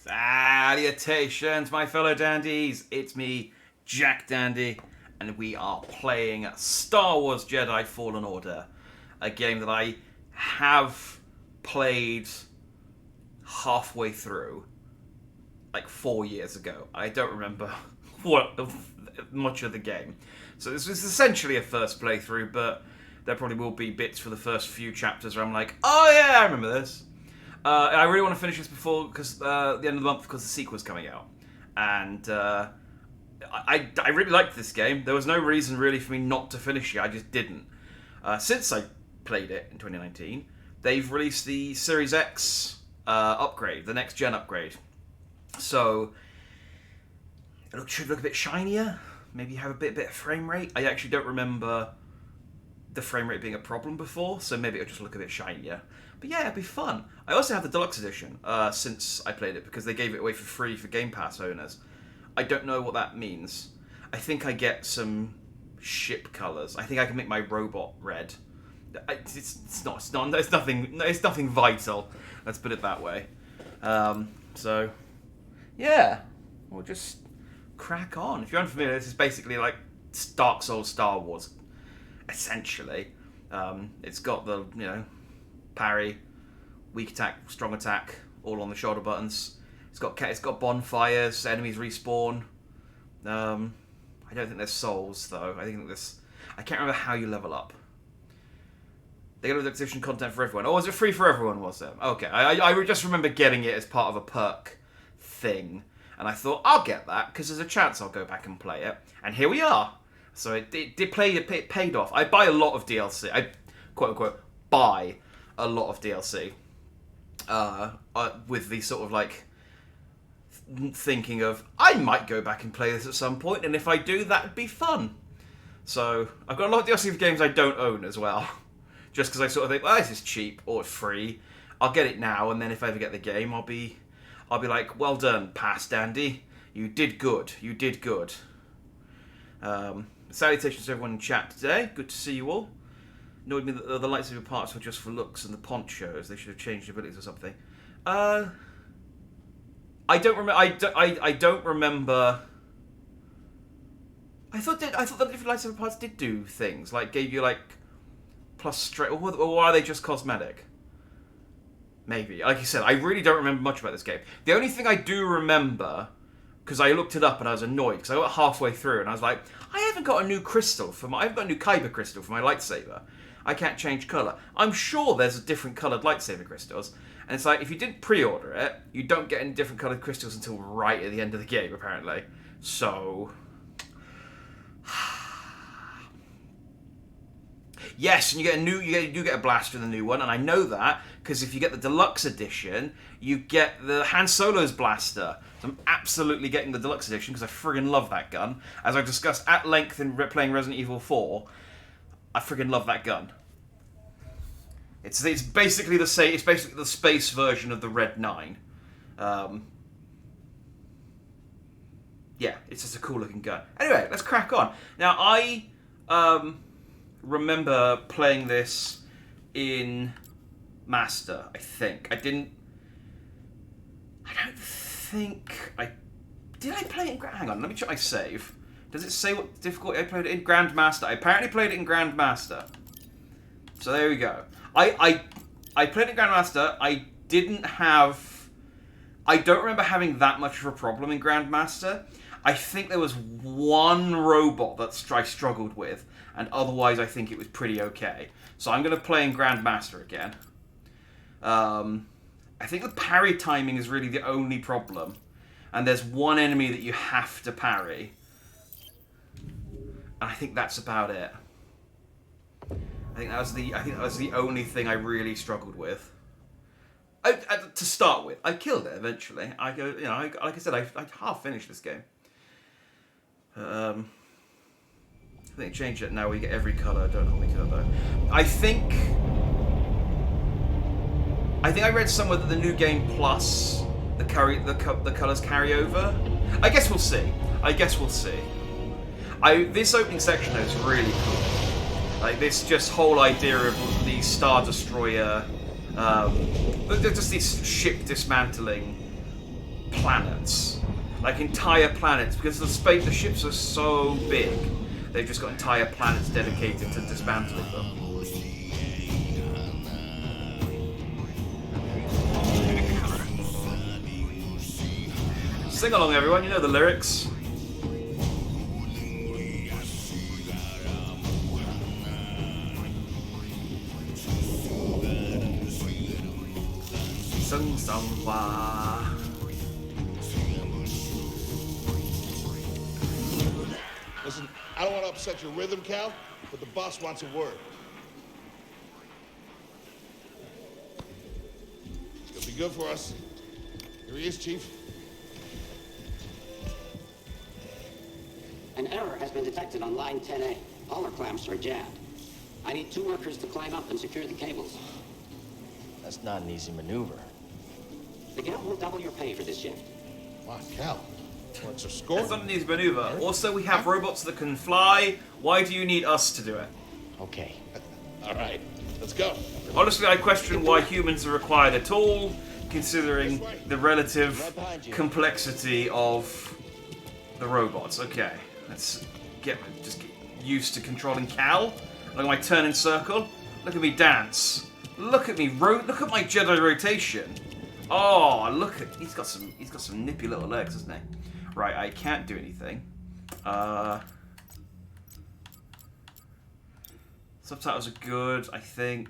Salutations, my fellow dandies! It's me, Jack Dandy, and we are playing Star Wars Jedi Fallen Order, a game that I have played halfway through, like 4 years ago. I don't remember much of the game. So this was essentially a first playthrough, but there probably will be bits for the first few chapters where I'm like, oh yeah, I remember this. I really want to finish this before because the end of the month because the sequel's coming out, and I really liked this game. There was no reason really for me not to finish it. I just didn't. Since I played it in 2019, they've released the Series X upgrade, the next gen upgrade. So it should look a bit shinier. Maybe have a bit of frame rate. I actually don't remember the frame rate being a problem before, so maybe it'll just look a bit shinier. But yeah, it'd be fun. I also have the deluxe edition since I played it because they gave it away for free for Game Pass owners. I don't know what that means. I think I get some ship colors. I think I can make my robot red. It's nothing vital. Let's put it that way. So yeah, we'll just crack on. If you're unfamiliar, this is basically like Dark Souls Star Wars, essentially. It's got the parry, weak attack, strong attack, all on the shoulder buttons. It's got bonfires, enemies respawn. I don't think there's souls though. I can't remember how you level up. They got edition content for everyone. Oh, was it free for everyone? Was it? Okay, I just remember getting it as part of a perk thing, and I thought I'll get that because there's a chance I'll go back and play it. And here we are. So it paid off. I buy a lot of DLC. I quote unquote buy a lot of DLC with the sort of like thinking of I might go back and play this at some point, and if I do, that'd be fun. So I've got a lot of DLC for games I don't own as well, just because I sort of think, well, this is cheap or free. I'll get it now, and then if I ever get the game, I'll be like, well done, past Andy. You did good. You did good. Salutations to everyone in chat today. Good to see you all. Annoyed me that the lightsaber parts were just for looks and the ponchos. They should have changed abilities or something. I don't remember. I don't remember. I thought that different lightsaber parts did do things like gave you like plus strength, or are they just cosmetic? Maybe. Like you said, I really don't remember much about this game. The only thing I do remember, because I looked it up and I was annoyed because I got halfway through and I was like, I haven't got a new crystal I haven't got a new kyber crystal for my lightsaber. I can't change colour. I'm sure there's different coloured lightsaber crystals, and it's like if you didn't pre-order it, you don't get any different coloured crystals until right at the end of the game, apparently. So yes, and you do get a blaster in the new one, and I know that because if you get the deluxe edition, you get the Han Solo's blaster. So I'm absolutely getting the deluxe edition because I friggin' love that gun. As I've discussed at length in playing Resident Evil 4, I friggin' love that gun. It's basically the same. It's basically the space version of the Red 9. Yeah, it's just a cool looking gun. Anyway, let's crack on. Now I remember playing this in Master. I don't think I did. I play it in Hang on, let me check my save. Does it say what difficulty I played it in? Grandmaster. I apparently played it in Grandmaster. So there we go. I played it in Grandmaster. I don't remember having that much of a problem in Grandmaster. I think there was one robot that I struggled with, and otherwise I think it was pretty okay. So I'm going to play in Grandmaster again. I think the parry timing is really the only problem. And there's one enemy that you have to parry. And I think that's about it. I think that was the only thing I really struggled with. To start with, I killed it eventually. Like I said, I half finished this game. I think changed it now. We get every color. I don't know what we do though. I think I read somewhere that the new game plus the colors carry over. I guess we'll see. This opening section though is really cool. Like this just whole idea of the Star Destroyer, just this ship dismantling planets. Like entire planets, because the ships are so big, they've just got entire planets dedicated to dismantling them. Sing along, everyone, you know the lyrics. Sung sung wah. Listen, I don't want to upset your rhythm, Cal, but the boss wants a word. It'll be good for us. Here he is, Chief. An error has been detected on line 10A. All our clamps are jabbed. I need 2 workers to climb up and secure the cables. That's not an easy maneuver. The Guild will double your pay for this shift. Come on, Cal. What's our score? It's not an easy maneuver. Also, we have robots that can fly. Why do you need us to do it? Okay. All right, let's go. Honestly, I question why humans are required at all, considering the relative complexity of the robots. Okay, let's just get used to controlling Cal. Look at my turn in circle. Look at me dance. Look at me look at my Jedi rotation. Oh, look at he's got some nippy little legs, hasn't he? Right, I can't do anything. Subtitles are good, I think.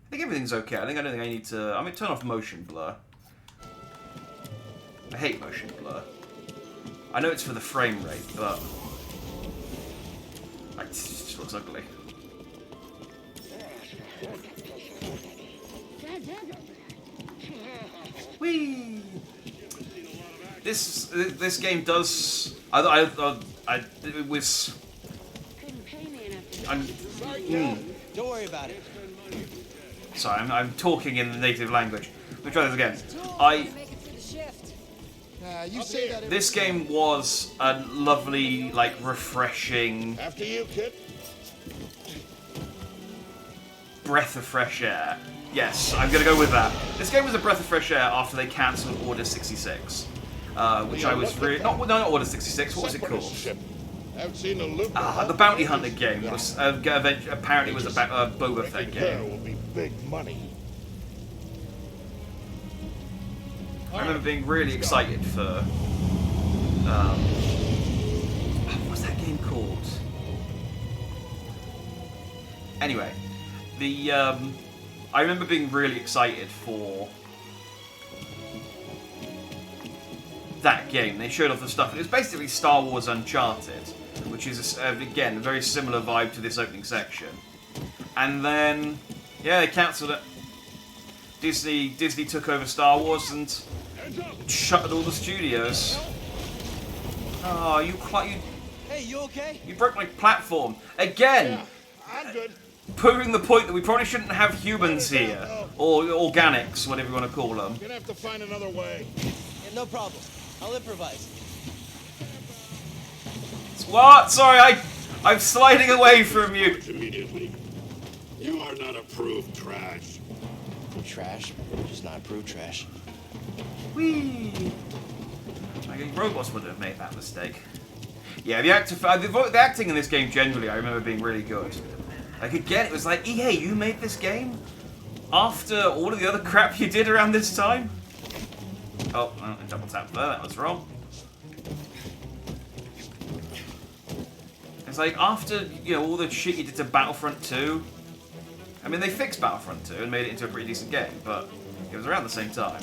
I think everything's okay. I don't think I need to. I mean, turn off motion blur. I hate motion blur. I know it's for the frame rate, but it just looks ugly. Whee! This game does. It was. Don't worry about it. Sorry, I'm talking in the native language. Let me try this again. This game was a lovely, like, refreshing. After you, kid. Breath of fresh air. Yes, I'm gonna go with that. This game was a breath of fresh air after they cancelled Order 66, which I was really not Order 66. What was it called? Haven't seen a loop. The Bounty Hunter game was apparently was a Boba Fett game. Will be big money. I remember being really excited for. What's that game called? Anyway, I remember being really excited for that game. They showed off the stuff. It was basically Star Wars Uncharted, which is again a very similar vibe to this opening section. And then, yeah, they cancelled it. Disney took over Star Wars and shuttered all the studios. Oh, Hey, you okay? You broke my platform again. Yeah, I'm good. Proving the point that we probably shouldn't have humans here, or organics, whatever you want to call them. You're gonna have to find another way. Yeah, no problem. I'll improvise. What? Sorry, I'm sliding away from you. Immediately. You are not approved trash. Trash, just not approved trash. Whee! I think robots would have made that mistake. Yeah, the acting in this game generally, I remember being really good. Like again, it was like, EA, you made this game after all of the other crap you did around this time. Oh, I double tapped there. That was wrong. It's like after all the shit you did to Battlefront 2. I mean, they fixed Battlefront 2 and made it into a pretty decent game, but it was around the same time.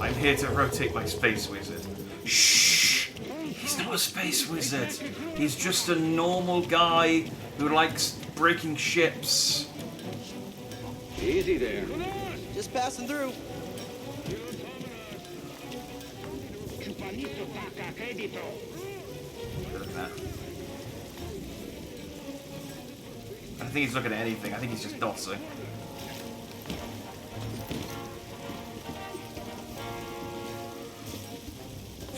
I'm here to rotate my space wizard. Shh! He's not a space wizard. He's just a normal guy who likes breaking ships. Easy there. Just passing through. Look at that. I don't think he's looking at anything. I think he's just dossing.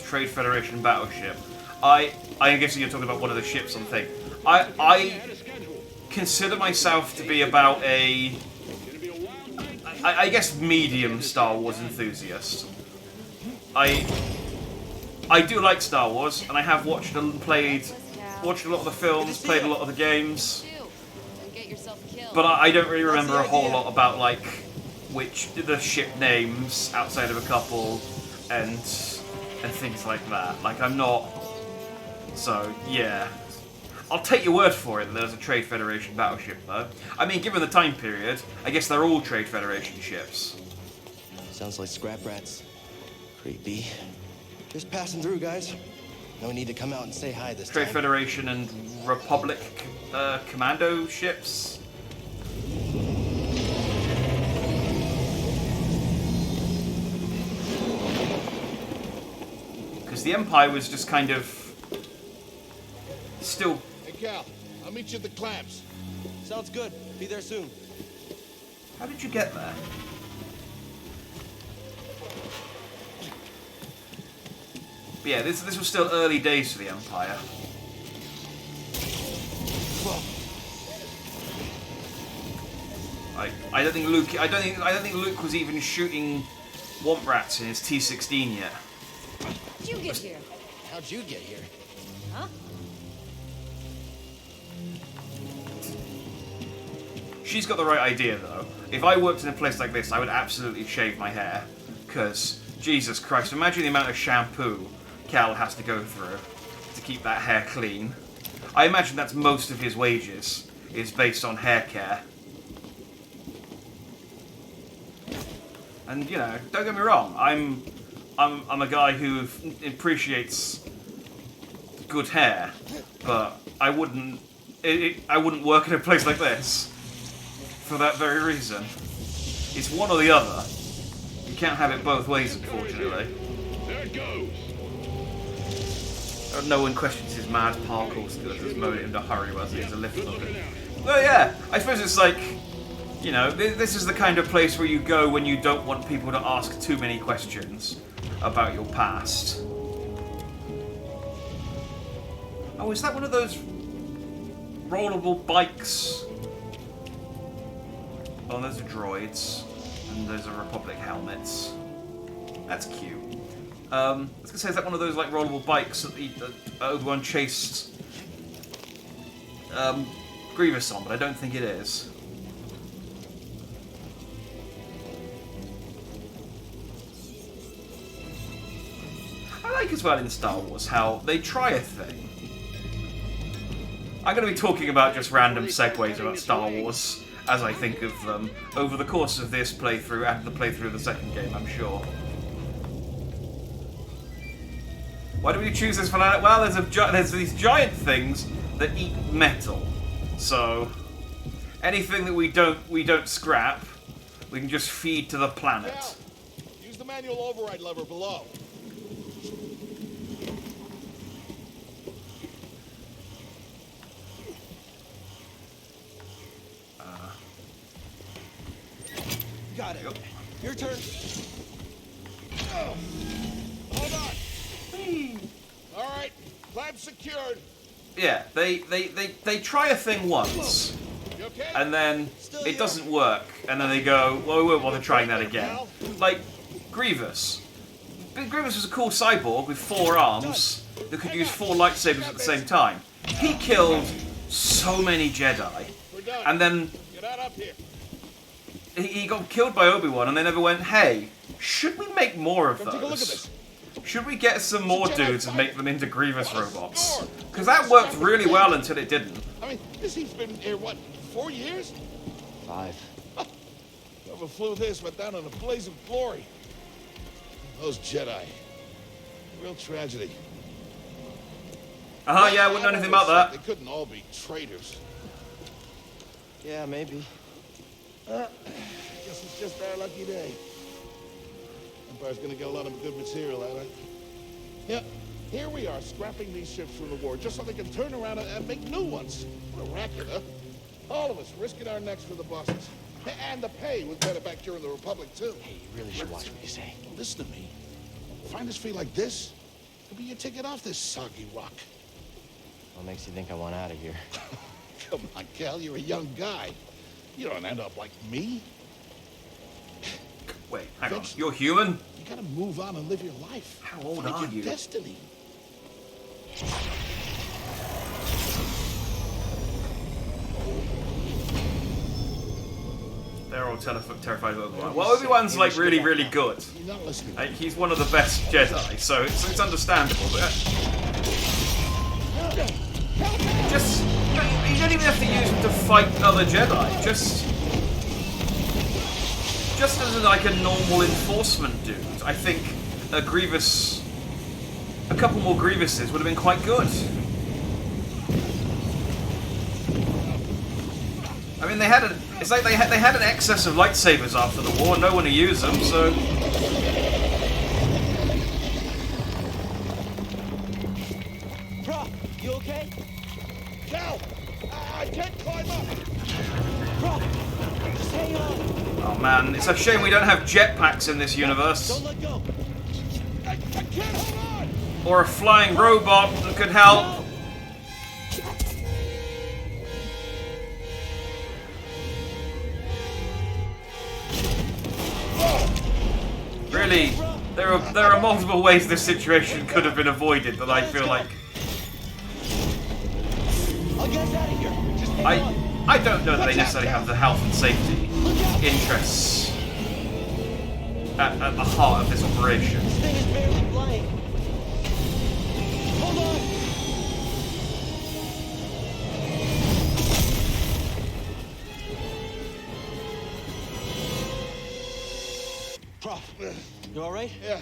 Trade Federation battleship. I'm guessing you're talking about one of the ships on the thing. I consider myself to be about a, I guess, medium Star Wars enthusiast. I do like Star Wars, and I have watched a lot of the films, played a lot of the games, but I don't really remember a whole lot about like the ship names outside of a couple and things like that. Like I'm not. So yeah, I'll take your word for it that there's a Trade Federation battleship though. I mean, given the time period, I guess they're all Trade Federation ships. Sounds like scrap rats. Creepy. Just passing through, guys. No need to come out and say hi this Trade time. Federation and Republic commando ships. Because the Empire was just kind of still. Hey, Cal, I'll meet you at the clamps. Sounds good. Be there soon. How did you get there? But yeah, this was still early days for the Empire. Like, I don't think Luke was even shooting Womp Rats in his T-16 yet. How'd you get here? How'd you get here? Huh? She's got the right idea, though. If I worked in a place like this, I would absolutely shave my hair. Because, Jesus Christ, imagine the amount of shampoo Cal has to go through to keep that hair clean. I imagine that's most of his wages, is based on hair care. And, you know, don't get me wrong, I'm a guy who appreciates good hair, but I wouldn't work in a place like this for that very reason. It's one or the other. You can't have it both ways, unfortunately. There it goes. No one questions his mad parkour skills as moaning him to hurry while he has a lift of it. Well, yeah, I suppose it's like, you know, this is the kind of place where you go when you don't want people to ask too many questions about your past. Oh, is that one of those rollable bikes? Oh, those are droids. And those are Republic helmets. That's cute. I was going to say, is that one of those like rollable bikes that Obi-Wan chased Grievous on, but I don't think it is. I like as well in Star Wars how they try a thing. I'm going to be talking about just random segues about Star Wars as I think of them over the course of this playthrough and the playthrough of the second game, I'm sure. Why do we choose this planet? Well, there's these giant things that eat metal. So anything that we don't scrap, we can just feed to the planet. Cal, use the manual override lever below. Got it. Yep. Your turn. Oh. Hold on. All right, clamp secured. Yeah, they try a thing once, You okay? and then Still it here. doesn't work, and then they go, well, we won't bother trying that again. Like Grievous. Grievous was a cool cyborg with 4 arms that could use 4 lightsabers at the same time. He killed so many Jedi, We're done. and then Get out up here. he got killed by Obi-Wan, and they never went, hey, should we make more of Come take a look at those? this. Should we get some more dudes and make them into Grievous robots? Because that worked really well until it didn't. I mean, this he's been here, what, 4 years? 5. Whoever flew this went down in a blaze of glory. Those Jedi. Real tragedy. Yeah, I wouldn't know anything about that. They couldn't all be traitors. Yeah, maybe. Guess it's just our lucky day. Empire's gonna get a lot of good material out of it. Yeah, here we are, scrapping these ships from the war just so they can turn around and make new ones. What a racket, huh? All of us risking our necks for the bosses. And the pay was better back during the Republic, too. Hey, you really should watch what you say. Listen to me. Find us free like this, could be your ticket off this soggy rock. What makes you think I want out of here? Come on, Cal, you're a young guy. You don't end up like me. Wait, hang on. You're human? You gotta move on and live your life. How old Find are your you? Destiny. They're all terrified of Obi-Wan. Well, Obi-Wan's like really, really good. You're not listening. Like, he's one of the best Jedi, so it's understandable. But just you don't even have to use him to fight other Jedi. Just as like a normal enforcement dude, I think a couple more Grievuses would have been quite good. I mean, it's like they had an excess of lightsabers after the war, no one to use them, so. Bro, you okay? Cal! I can't climb up! Bro, just hang on. Oh man, it's a shame we don't have jetpacks in this universe. Don't let go. I can't hold on! Or a flying robot that could help. Really, there are multiple ways this situation could have been avoided that I feel like I'll get us out of here. Just hang on. I don't know that they necessarily have the health and safety interests at the heart of this operation. This thing is barely flying. Hold on. Prof, you all right? Yeah.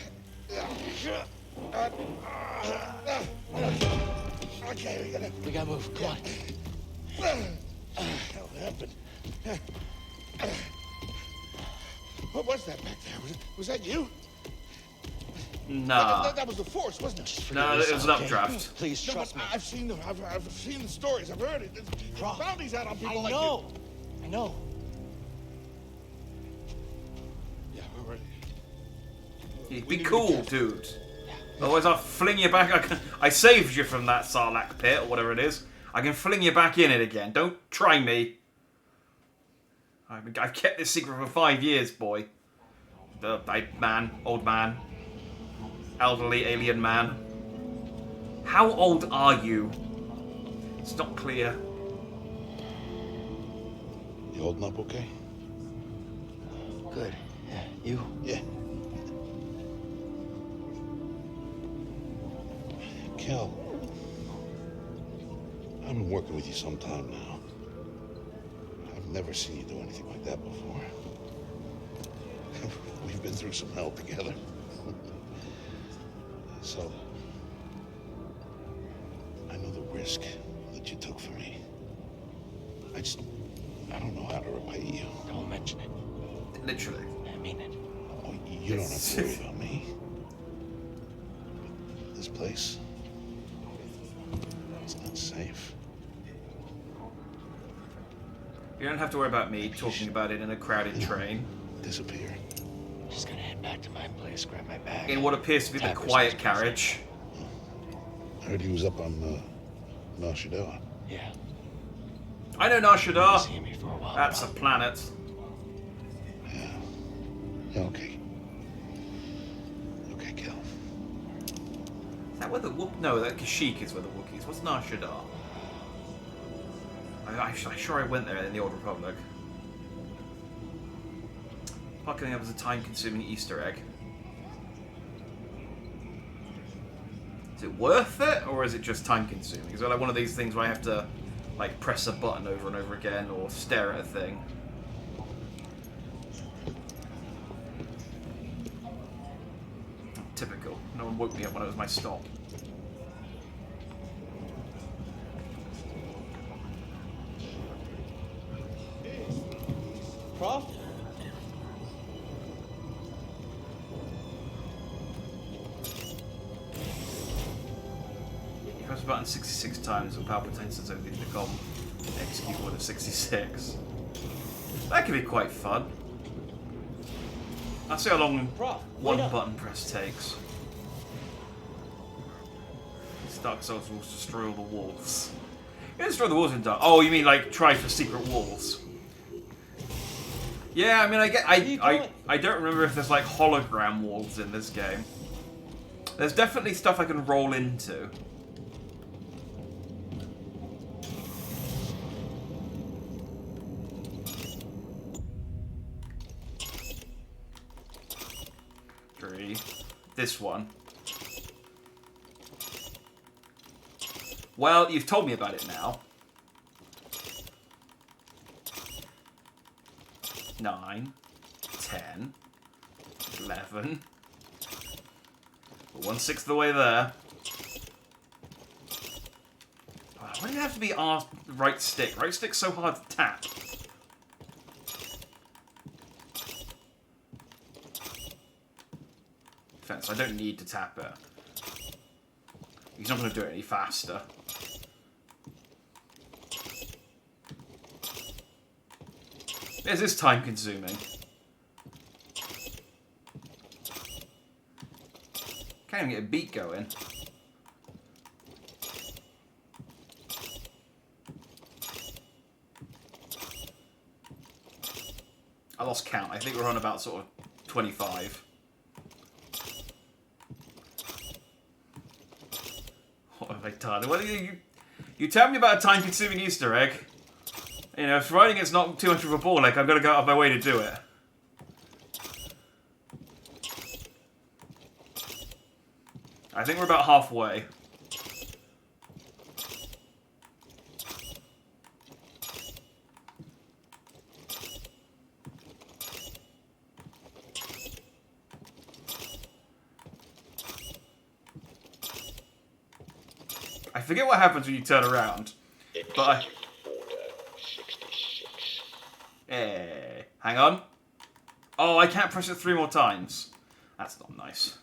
Okay, We gotta move. Come on. hell happened? What was that back there? Was that you? Nah. That was the Force, wasn't it? No, it was an updraft. Please No, trust but me. I've seen them. I've seen the stories. I've heard it. There's Prof, bounties out on people I like know. I know. you. Yeah, we're ready. Be cool, dude. Otherwise I'll fling you back. I saved you from that Sarlacc pit, or whatever it is. I can fling you back in it again. Don't try me. I've kept this secret for 5 years, boy. Old man. Elderly alien man. How old are you? It's not clear. You holding up okay? Good. Yeah, you? Yeah. Kel, I've been working with you some time now. I've never seen you do anything like that before. We've been through some hell together. So, I know the risk that you took for me. I don't know how to repay you. Don't mention it. Literally. I mean it. Oh, you don't have to worry about me. This place, it's not safe. You don't have to worry about me talking about it in a crowded train. Disappear. Just gonna head back to my place, grab my bag. In what appears to be the quiet carriage. I heard he was up on Nar Shaddaa. Yeah. I know Nar Shaddaa. See me for a while. That's a Bob. planet. Yeah. Yeah, okay. Okay, Kel. Is that where the No, that Kashyyyk is where the Wookiees. What's Nar Shaddaa? I'm sure I went there in the Old Republic. Fucking up as a time-consuming Easter egg. Is it worth it, or is it just time-consuming? Is it like one of these things where I have to, like, press a button over and over again, or stare at a thing? Typical. No one woke me up when it was my stop. Prof? You press the button 66 times and Palpatine says everything to become execute order 66. That could be quite fun. I'll see how long Prof, one wait up. button press takes. These Dark Souls will destroy all the walls. You don't destroy the walls in Dark. Oh, you mean like try for secret walls? Yeah, I mean, I don't remember if there's like hologram walls in this game. There's definitely stuff I can roll into. This one. Well, you've told me about it now. 9, 10, 11. We're 1/6 of the way there. Why do you have to be R right stick? Right stick's so hard to tap. Fence. I don't need to tap it. He's not going to do it any faster. This is time consuming. Can't even get a beat going. I lost count. I think we're on about sort of 25. What have I done? Well, you tell me about a time-consuming Easter egg. You know, providing it's not too much of a ball ache, I've got to go out of my way to do it. I think we're about halfway. I forget what happens when you turn around, but Hey, hang on. Oh, I can't press it 3 more times. That's not nice.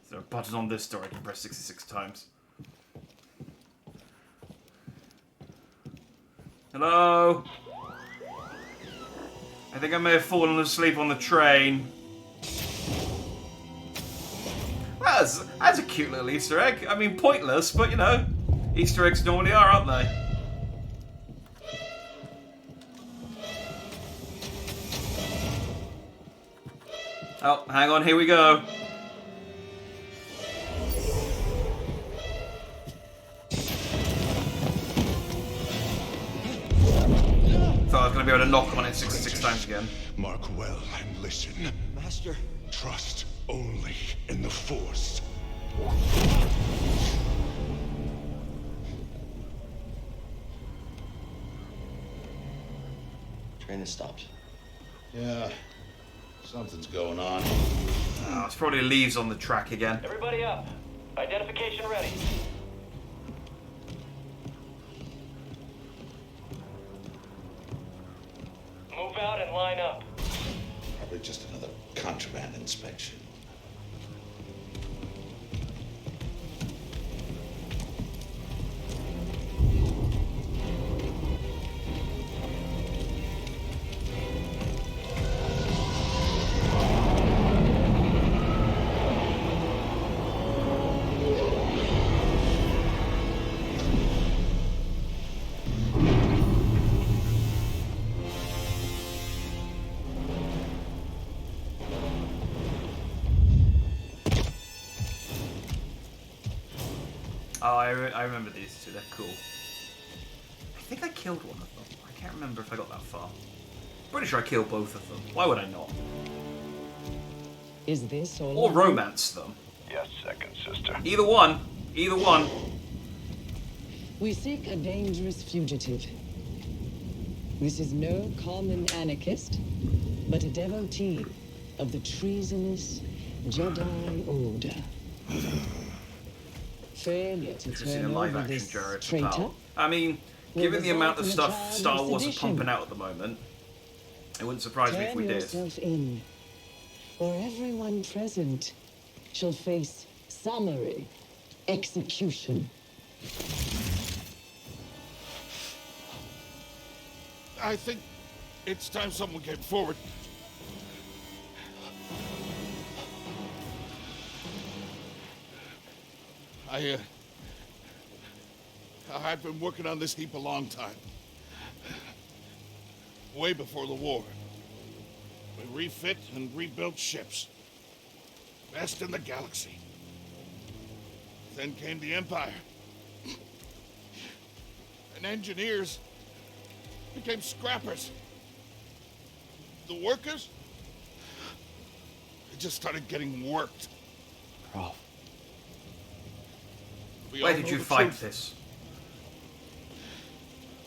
Is there a button on this door I can press 66 times? Hello? I think I may have fallen asleep on the train. That's a cute little Easter egg. I mean, pointless, but you know, Easter eggs normally are, aren't they? Oh, hang on, here we go. Thought I was going to be able to knock on it 66 times again. Mark well and listen. Master. Trust only in the Force. Train has stopped. Yeah, something's going on. Oh, it's probably leaves on the track again. Everybody up. Identification ready. Move out and line up. Probably just another contraband inspection. Oh, I remember these two. They're cool. I think I killed one of them. I can't remember if I got that far. Pretty sure I killed both of them. Why would I not? Is this all? Or romance them. Yes, second sister. Either one. Either one. We seek a dangerous fugitive. This is no common anarchist, but a devotee of the treasonous Jedi Order. Failure to Just seen a turn live over action this Jared traitor Patel. I mean, will given the amount of result in a stuff charge Star of Wars are sedition. pumping out at the moment, it wouldn't surprise me if Turn we did. yourself in, or everyone present shall face summary execution. I think it's time someone came forward. I've been working on this heap a long time. Way before the war. We refit and rebuilt ships. Best in the galaxy. Then came the Empire. And engineers became scrappers. The workers, they just started getting worked. Prof. We Where all did know you the fight truth. this?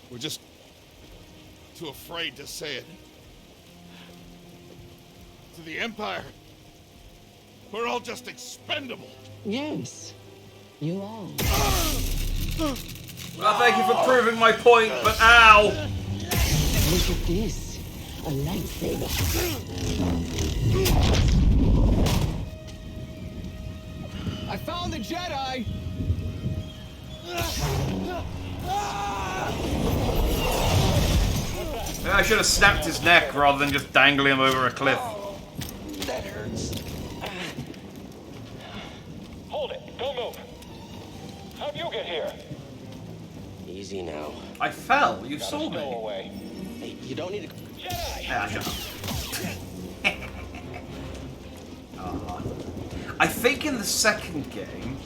We're just too afraid to say it. To the Empire, we're all just expendable. Yes, you are. Well, thank you for proving my point, but ow! Look at this. A lightsaber. I found the Jedi! Maybe I should have snapped his neck rather than just dangling him over a cliff. That hurts. Hold it. Don't move. How'd you get here? Easy now. I fell. You Got a saw me. stowaway. Hey, you don't need to... Jedi! Ah, shut up. I think in the second game,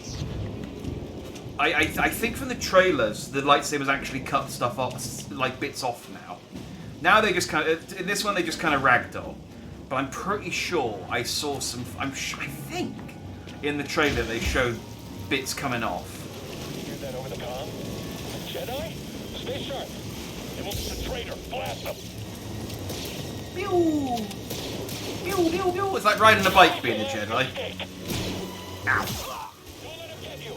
I think from the trailers, the lightsabers actually cut stuff off, like bits off now. Now they just kind of, in this one they just kind of ragdoll. But I'm pretty sure I saw some, I think, in the trailer they showed bits coming off. You hear that over the comm? A Jedi? Stay sharp. It will be a traitor. Blast him. Pew! Pew, pew, pew. It's like riding a bike being a Jedi. Ow. Don't let him get you.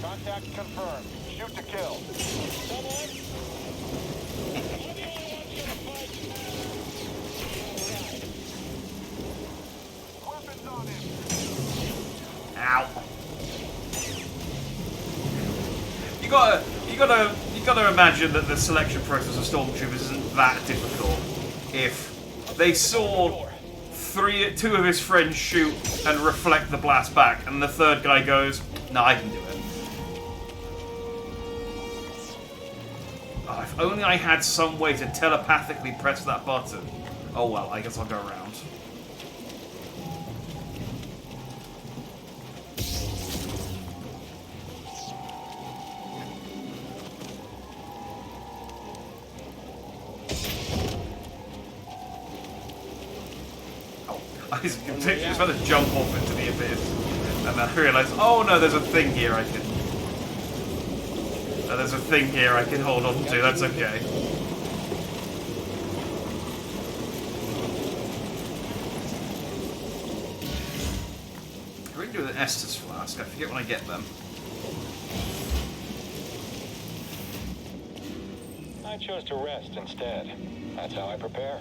Contact confirmed. Shoot to kill. Someone? Am I the only one gonna fight? Weapons on him. Ow. You gotta imagine that the selection process of stormtroopers isn't that difficult. If they saw two of his friends shoot and reflect the blast back, and the third guy goes, "No, I can do it." Oh, if only I had some way to telepathically press that button. Oh well, I guess I'll go around. I was just about to jump off into the abyss, and then I realised, oh no, there's a thing here I can. There's a thing here I can hold on to. That's okay. I really do an Estus flask. I forget when I get them. I chose to rest instead. That's how I prepare.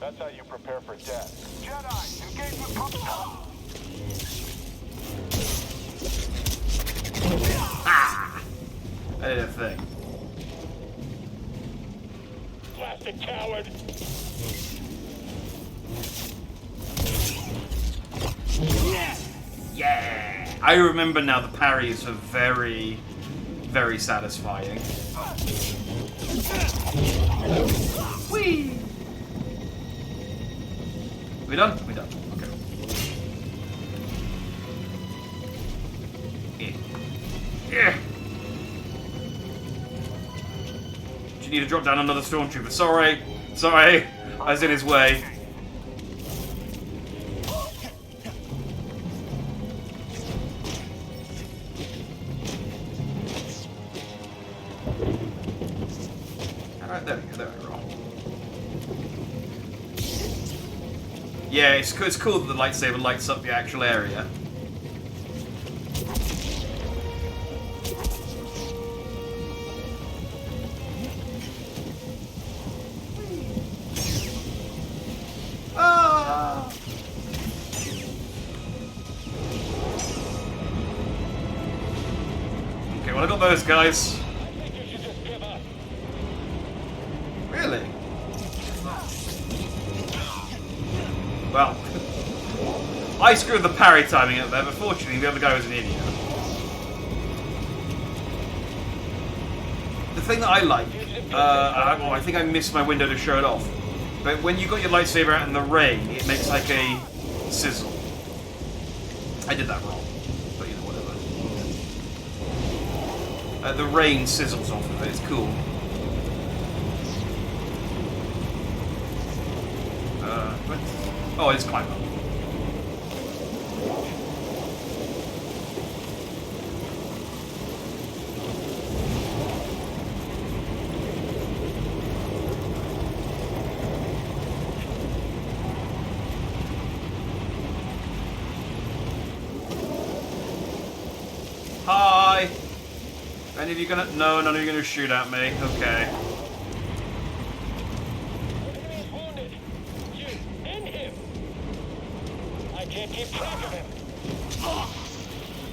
That's how you prepare for death. Jedi, engage with combat. Ah! I did a thing. Plastic coward. Yeah! I remember now the parries are very, very satisfying. Whee! We done? We done. Okay. Yeah. Yeah. Do you need to drop down another stormtrooper? Sorry. Sorry. I was in his way. Alright, there we go. There we go. Yeah, it's cool that the lightsaber lights up the actual area. Ah! Okay, well I got those guys. I think you should just give up. Really? Well, I screwed the parry timing up there, but fortunately the other guy was an idiot. the thing that I like, I think I missed my window to show it off, but when you got your lightsaber out in the rain, it makes like a sizzle. I did that wrong, but you know, whatever. The rain sizzles off of it, it's cool. What? Oh, it's climb up. Hi! Any of you gonna... No, none of you gonna shoot at me. Okay. Enemy's wounded. You end him. I can't keep track of him.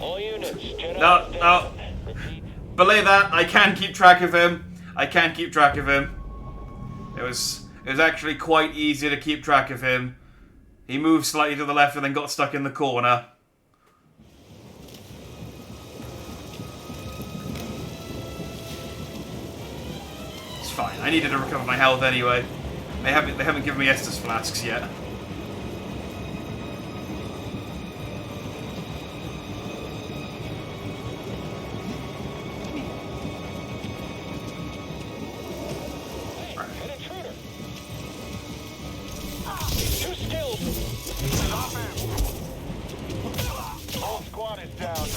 All units, Jedi No, is no. down. Repeat. Believe that, I can keep track of him. I can keep track of him. It was actually quite easy to keep track of him. He moved slightly to the left and then got stuck in the corner. It's fine. I needed to recover my health anyway. They haven't given me Estus flasks yet. An intruder. He's too skilled. Stop him. Whole squad is down.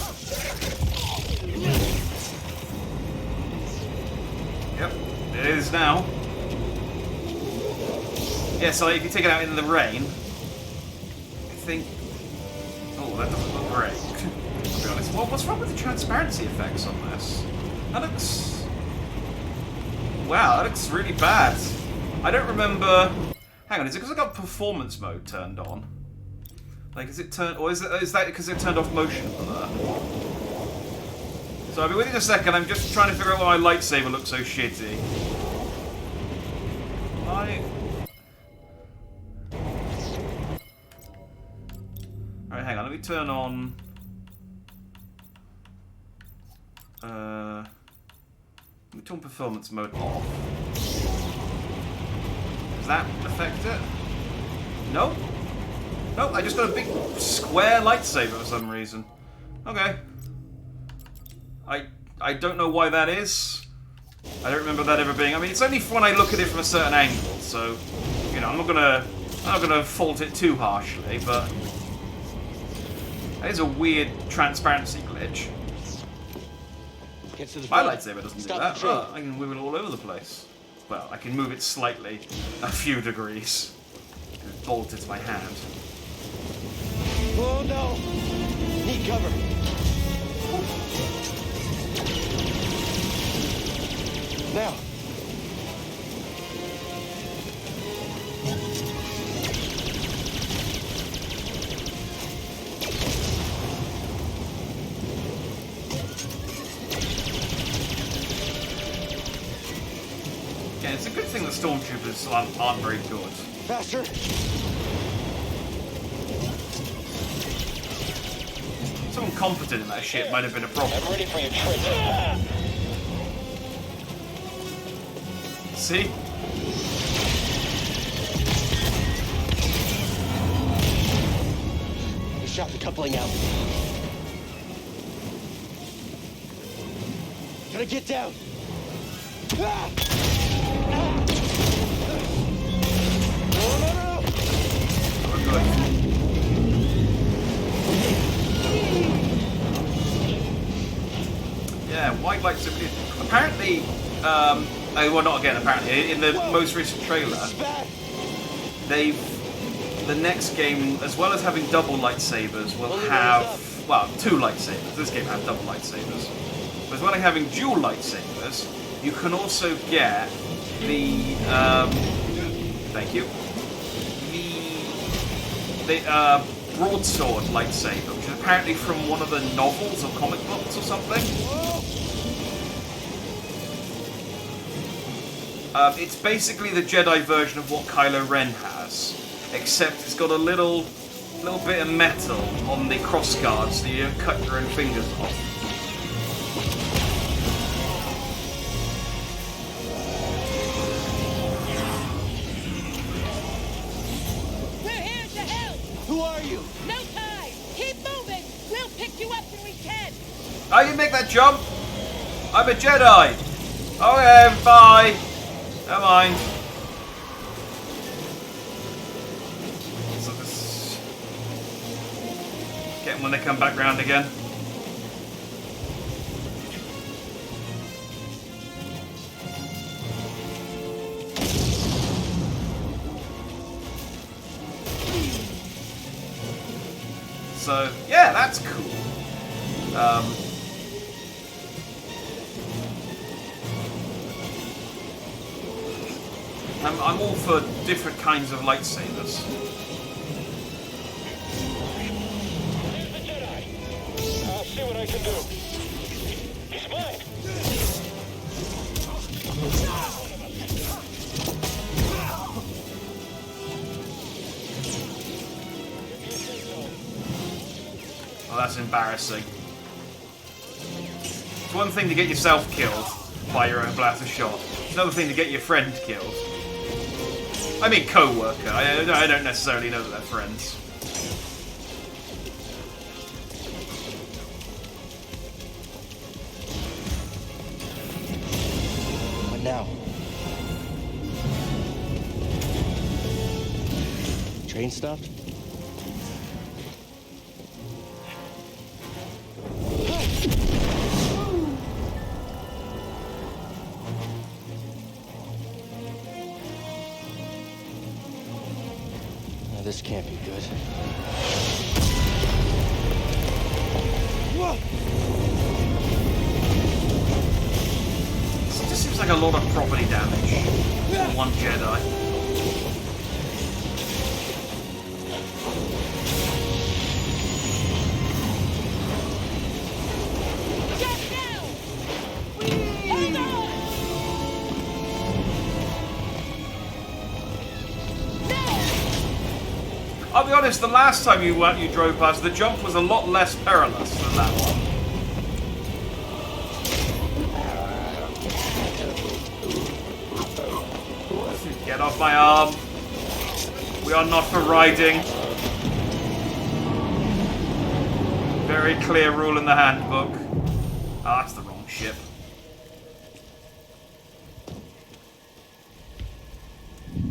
Yep, it is now. Yeah, so if you take it out in the rain, I think... Oh, that doesn't look great, to be honest. What's wrong with the transparency effects on this? That looks... Wow, that looks really bad. I don't remember... Hang on, is it because I got performance mode turned on? Like, is it turned... Or is that because it turned off motion blur? So I'll be with you in a second, I'm just trying to figure out why my lightsaber looks so shitty. Alright, hang on, let me turn on... Let me turn performance mode off. Does that affect it? No? Nope, I just got a big square lightsaber for some reason. Okay. I don't know why that is. I don't remember that ever being... I mean, it's only when I look at it from a certain angle, so... You know, I'm not gonna fault it too harshly, but... That is a weird transparency glitch. My lightsaber doesn't do that. Oh, I can move it all over the place. Well, I can move it slightly, a few degrees. It's bolted to my hand. Oh no! Need cover. Now. Yeah, it's a good thing the stormtroopers aren't very good. Faster. Someone competent in that shit might have been a problem. I'm ready for your trick. See? We shot the coupling out. Gotta get down. Ah! Ah! No! We're good. Yeah, white lightsaber. Apparently, well, not again. Apparently, in the most recent trailer, the next game, as well as having double lightsabers, will have two lightsabers. This game has double lightsabers. But as well as having dual lightsabers, you can also get the thank you, the broadsword lightsaber, which is apparently from one of the novels or comic books or something. It's basically the Jedi version of what Kylo Ren has, except it's got a little bit of metal on the crossguard, so you don't cut your own fingers off. shield. No time! Keep moving! We'll pick you up when we can! I can make that jump! I'm a Jedi! Okay, bye! Never mind. So this... Get them when they come back round again. So, yeah, that's cool. I'm all for different kinds of lightsabers. There's the Jedi. I'll see what I can do. He's mine. Well, that's embarrassing. It's one thing to get yourself killed by your own blaster shot. It's another thing to get your friend killed. I mean co-worker. I don't necessarily know that they're friends. What now? Train stopped? This can't be good. Whoa! This just seems like a lot of property damage for one Jedi. Just now! Hold on! I'll be honest, the last time you drove past, the jump was a lot less perilous than that one. Get off my arm. We are not for riding. Very clear rule in the handbook. Ah, that's the wrong ship.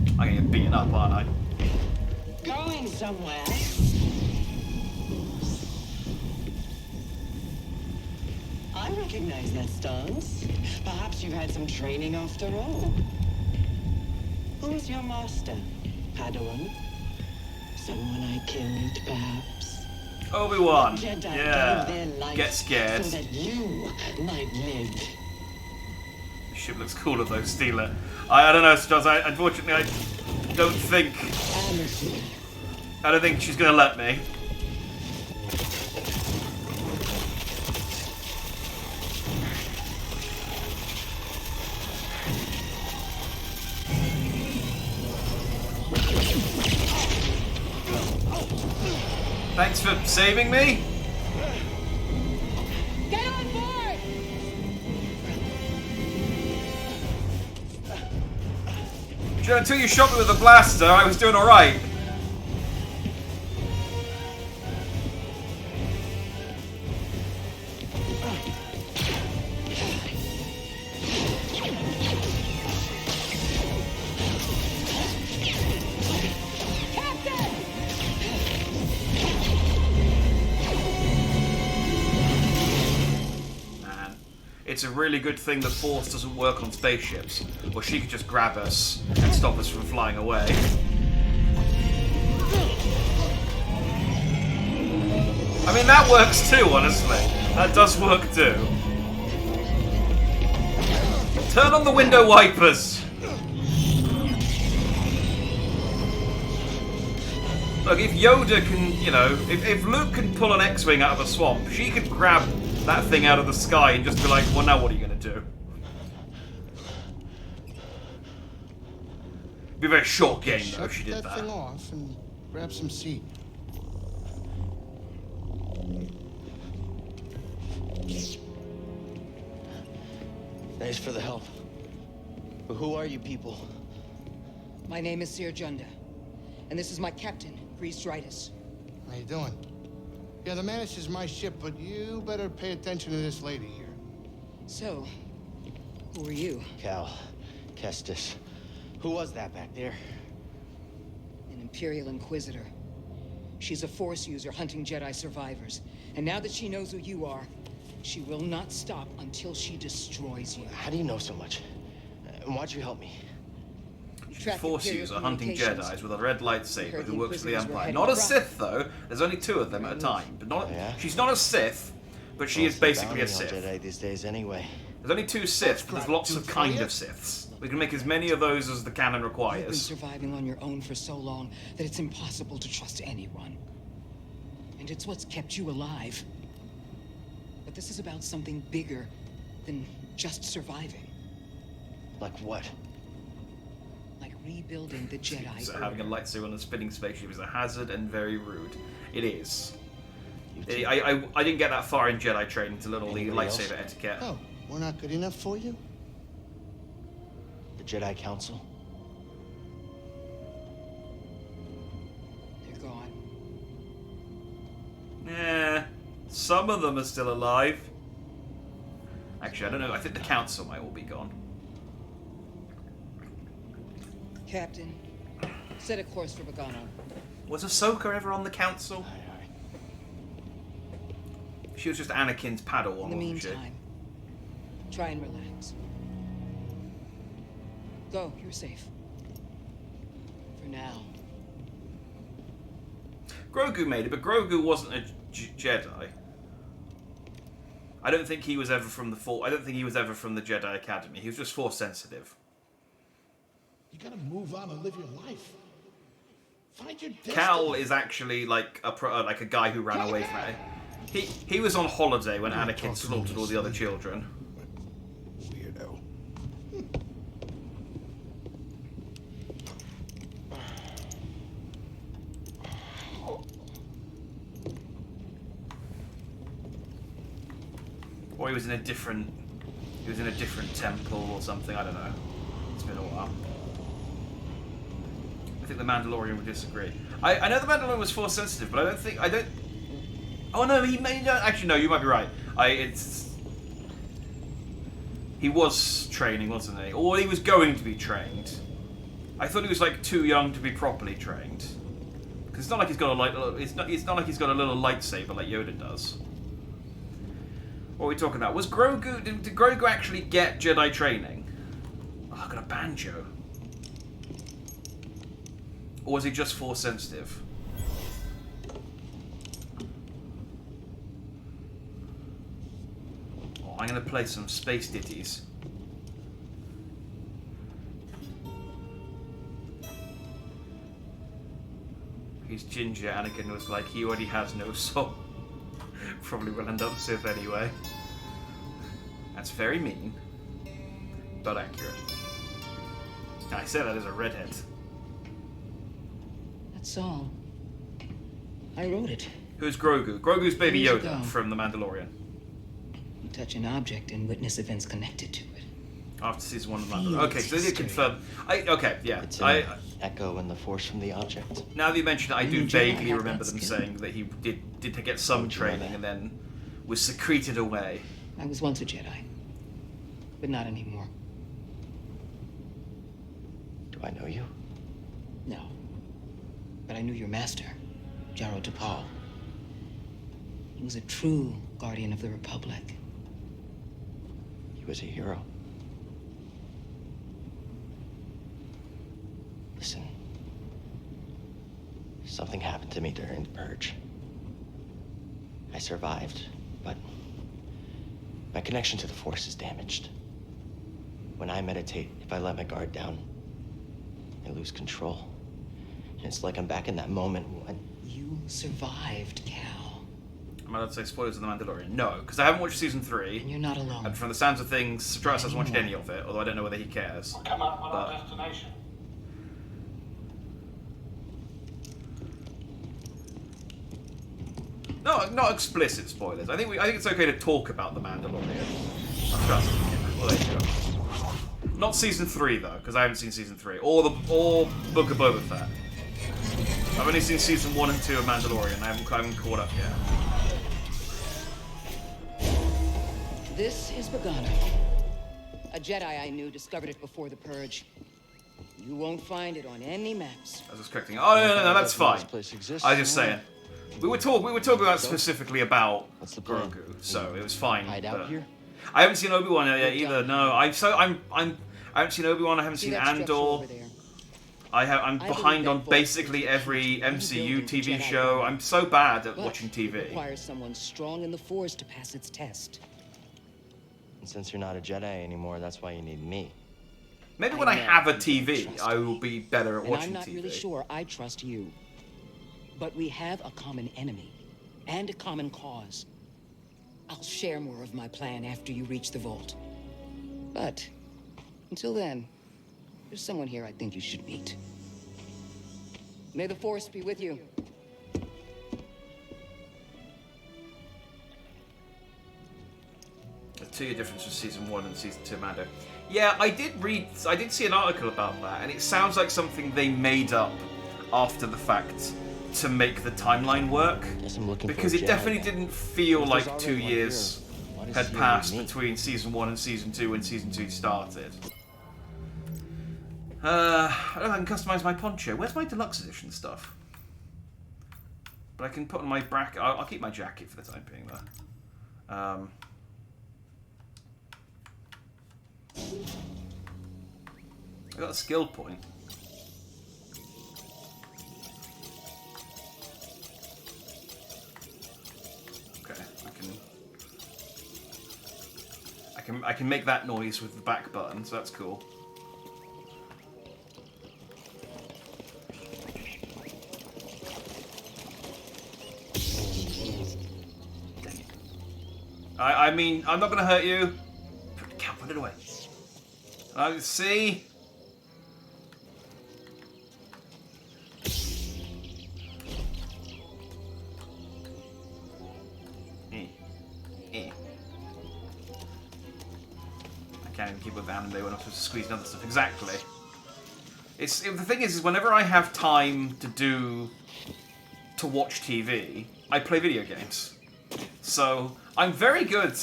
I'm gonna get beaten up, aren't I? Going somewhere. I recognize that stance. Perhaps you've had some training after all. Who is your master? Padawan? Someone I killed, perhaps? Obi-Wan. Jedi Yeah. gave their life Get scared. so that you might live. The ship looks cooler though, Steeler. I don't know, Stas. Unfortunately, I don't think she's gonna let me. Thanks for saving me. Get on board! Until you shot me with a blaster, I was doing alright. It's a really good thing the Force doesn't work on spaceships, or she could just grab us and stop us from flying away. I mean, that works too, honestly. That does work too. Turn on the window wipers! Look, if Yoda can, you know, if Luke can pull an X-Wing out of a swamp, she could grab that thing out of the sky and just be like, well, now what are you going to do? It'd be a very short game, though, if she did that. Thing off and grab some seat. Thanks for the help. But who are you people? My name is Seer Junda, and this is my captain, Priest Drytus. How you doing? Yeah, the Mantis is my ship, but you better pay attention to this lady here. So, who are you? Cal, Kestis. Who was that back there? An Imperial Inquisitor. She's a Force user hunting Jedi survivors. And now that she knows who you are, she will not stop until she destroys you. How do you know so much? And why'd you help me? Force user hunting Jedis with a red lightsaber who works for the Empire. heading Not a abroad. Sith though. There's only 2 of them at a time. But not. Oh, yeah? She's not a Sith, but she is basically a Sith. Jedi these days anyway. There's only 2 Siths, but there's lots of kind of Siths. We can make as many of those as the canon You've been requires. surviving on your own for so long that it's impossible to trust anyone. And it's what's kept you alive. But this is about something bigger than just surviving. Like what? Like rebuilding the Jedi. So having a lightsaber on a spinning spaceship is a hazard and very rude. It is. I didn't get that far in Jedi training to learn all the Anybody else? lightsaber etiquette. Oh, we're not good enough for you? The Jedi Council? They're gone. Some of them are still alive. Actually, I don't know. I think the council might all be gone. Captain, set a course for Bogano. Was Ahsoka ever on the council? She was just Anakin's Padawan, In the wasn't she? meantime, try and relax. Go, you're safe. For now. Grogu made it, but Grogu wasn't a Jedi. I don't think he was ever from the I don't think he was ever from the Jedi Academy. He was just Force sensitive. You gotta move on and live your life. Find your destiny. Cal is actually like a guy who ran away from it. He was on holiday when Anakin slaughtered all the other children. Weirdo. Or he was in a different temple or something, I don't know. It's been a while. I think the Mandalorian would disagree. I know the Mandalorian was Force sensitive, but I don't oh no, he may not actually no, you might be right. He was training, wasn't he? Or he was going to be trained. I thought he was like too young to be properly trained. Because it's not like he's got it's not like he's got a little lightsaber like Yoda does. What are we talking about? Was Grogu... Did Grogu actually get Jedi training? Oh, I got a banjo. Or was he just Force sensitive? Oh, I'm going to play some space ditties. He's ginger. Anakin was like, he already has no soul. Probably will end up Sith anyway. That's very mean, but accurate. I say that as a redhead. That's all. I wrote it. Who's Grogu? Grogu's Baby Years Yoda ago. from The Mandalorian. You touch an object and witness events connected to it. After season 1 of The Feels Mandalorian. Okay, so they did history. confirm. Okay, yeah. It's an echo in the Force from the object. Now that you mention it, I do You Jedi vaguely have remember that them skill. saying that he did get some Would you know training that? and then was secreted away. I was once a Jedi, but not anymore. Do I know you? No. But I knew your master, Jaro Tapal. He was a true guardian of the Republic. He was a hero. Listen. Something happened to me during the Purge. I survived, but my connection to the Force is damaged. When I meditate, if I let my guard down, I lose control. And it's like I'm back in that moment when... You survived, Cal. Am I allowed to say spoilers of The Mandalorian? No, because I haven't watched season 3. And you're not alone. And from the sounds of things, Stratus hasn't watched any of it, although I don't know whether he cares. Come up with But- our destination. No, not explicit spoilers. I think it's okay to talk about The Mandalorian. Trust me. Well, there you go. Not season 3 though, because I haven't seen season 3 or Book of Boba Fett. I've only seen season 1 and 2 of Mandalorian. I haven't caught up yet. This is Bogano. A Jedi I knew discovered it before the Purge. You won't find it on any maps. I was expecting. Oh no, that's fine. This place exists. I was just saying. We were talking about specifically about What's the plan? Grogu, so it was fine. Hide out here? I haven't seen Obi-Wan yet either. No, I haven't seen Obi-Wan. I haven't See seen that structure Andor. over there? I'm I behind believe on that basically Force every is MCU rebuilding the TV Jedi show. Order. I'm so bad at But watching It TV. requires someone strong in the Force to pass its test. And since you're not a Jedi anymore, that's why you need me. Maybe I when I know have a you don't TV, trust I me. will be better at And watching I'm not TV. really sure I trust you. But we have a common enemy and a common cause. I'll share more of my plan after you reach the vault. But until then, there's someone here I think you should meet. May the Force be with you. The 2-year difference from season 1 and season 2 Mando. Yeah, I did see an article about that, and it sounds like something they made up after the fact to make the timeline work. Guess I'm looking Because for a it Jedi definitely then. didn't feel If like there's 2 already one years here, why does had he need passed me? between season 1 and season 2 when season 2 started. I don't know if I can customize my poncho. Where's my deluxe edition stuff? But I can put on my bracket. I'll keep my jacket for the time being, though. I got a skill point. Okay, I can make that noise with the back button, so that's cool. Dang it. I mean, I'm not gonna hurt you. Put it away. See? I can't even keep up with anime when I'm supposed to squeeze in other stuff. Exactly. The thing is whenever I have time to watch TV, I play video games. So I'm very good.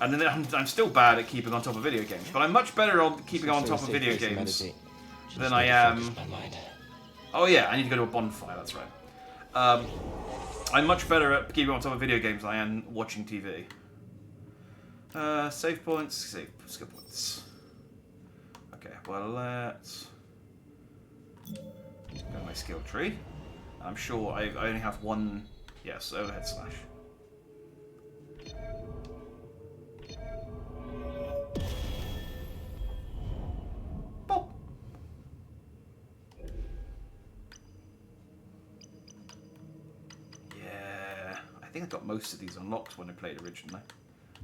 And then I'm still bad at keeping on top of video games, but I'm much better on keeping on top of video games than I am. Oh yeah, I need to go to a bonfire. That's right. I'm much better at keeping on top of video games than I am watching TV. Save points, skill points. Okay, well let's go to my skill tree. I'm sure I only have one. Yes, overhead slash. I think I got most of these unlocked when I played originally.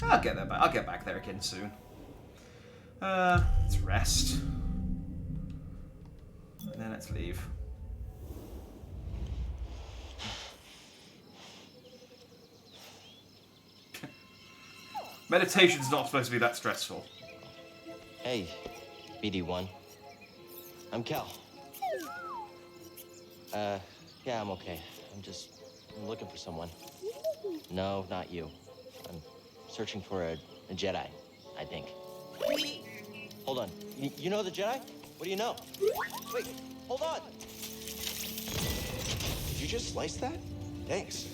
I'll get back. I'll get back there again soon. Let's rest. And then let's leave. Meditation's not supposed to be that stressful. Hey, BD1. I'm Cal. Yeah, I'm okay. I'm looking for someone. No, not you. I'm searching for a Jedi, I think. Hold on. You know the Jedi? What do you know? Wait, hold on. Did you just slice that? Thanks.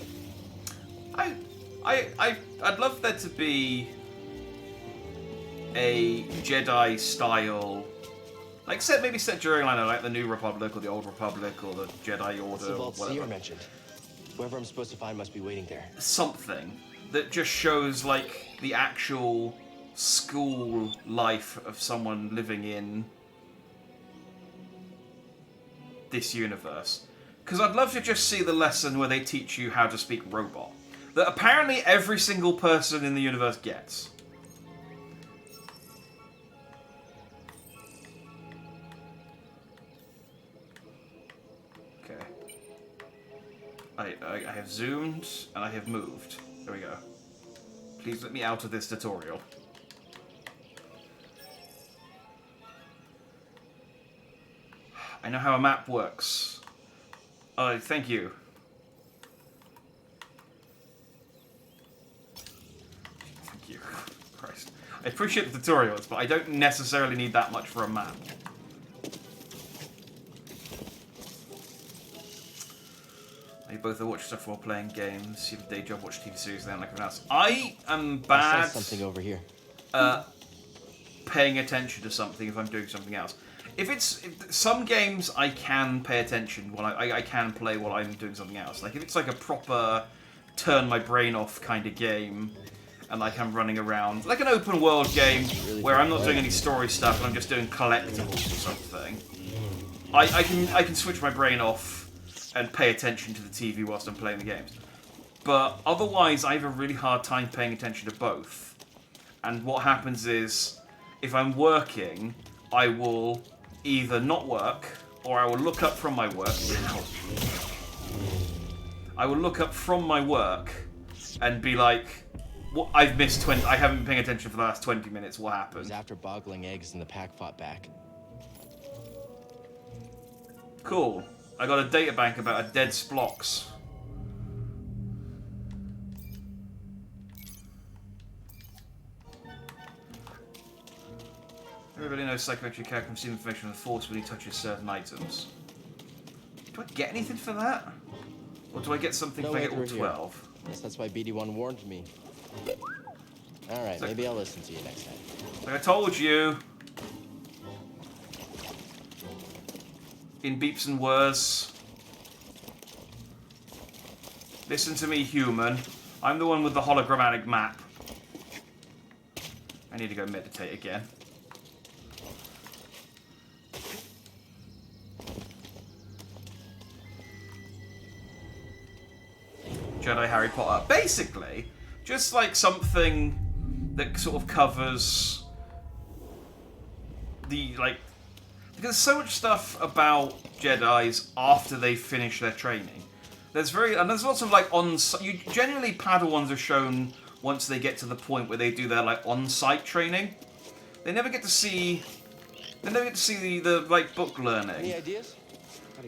I'd love there to be a Jedi style, like maybe set during, I don't know, like the New Republic or the Old Republic or the Jedi Order or Vault whatever. Seer mentioned. Whoever I'm supposed to find must be waiting there. Something that just shows like the actual school life of someone living in this universe. Because I'd love to just see the lesson where they teach you how to speak robot. That apparently every single person in the universe gets. Okay. I have zoomed and I have moved. There we go. Please let me out of this tutorial. I know how a map works. Thank you. Thank you. Christ. I appreciate the tutorials, but I don't necessarily need that much for a map. You both watch stuff while playing games. You have a day job, watch TV series, and then like everyone else. I am bad. I saw something over here. Paying attention to something if I'm doing something else. Some games I can pay attention while I can play while I'm doing something else. Like if it's like a proper turn my brain off kind of game, and like I'm running around like an open world game where I'm not doing any story stuff and I'm just doing collectibles or something. I can switch my brain off and pay attention to the TV whilst I'm playing the games. But otherwise, I have a really hard time paying attention to both. And what happens is, if I'm working, I will either not work, or I will look up from my work. I will look up from my work and be like, "What? I've missed 20. I haven't been paying attention for the last 20 minutes. What happened?" It was after boggling eggs and the pack fought back. Cool. I got a data bank about a dead Splox. Everybody knows psychometric character can receive information from the Force when he touches certain items. Do I get anything for that? Or do I get something if I get all 12? Yes, that's why BD1 warned me. Alright, maybe I'll listen to you next time. Like I told you. In beeps and whirs. Listen to me, human. I'm the one with the hologrammatic map. I need to go meditate again. Jedi Harry Potter. Basically, just like something that sort of covers the, like, because there's so much stuff about Jedis after they finish their training. There's lots of like generally Padawans are shown once they get to the point where they do their like on-site training. They never get to see the like book learning. Any ideas?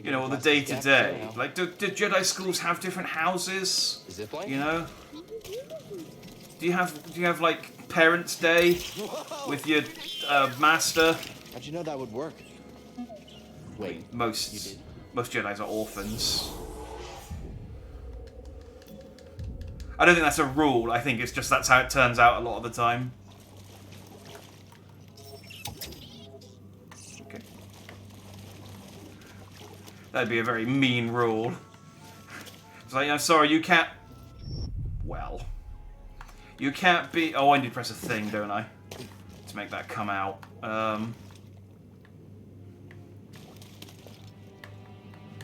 You know, or the day-to-day. Like, do Jedi schools have different houses? You know? Do you have like Parents' Day with your master? How'd you know that would work? Wait, most Jedis are orphans. I don't think that's a rule. I think it's just that's how it turns out a lot of the time. Okay. That'd be a very mean rule. It's like, I'm sorry, you can't... Well. You can't be... Oh, I need to press a thing, don't I? To make that come out.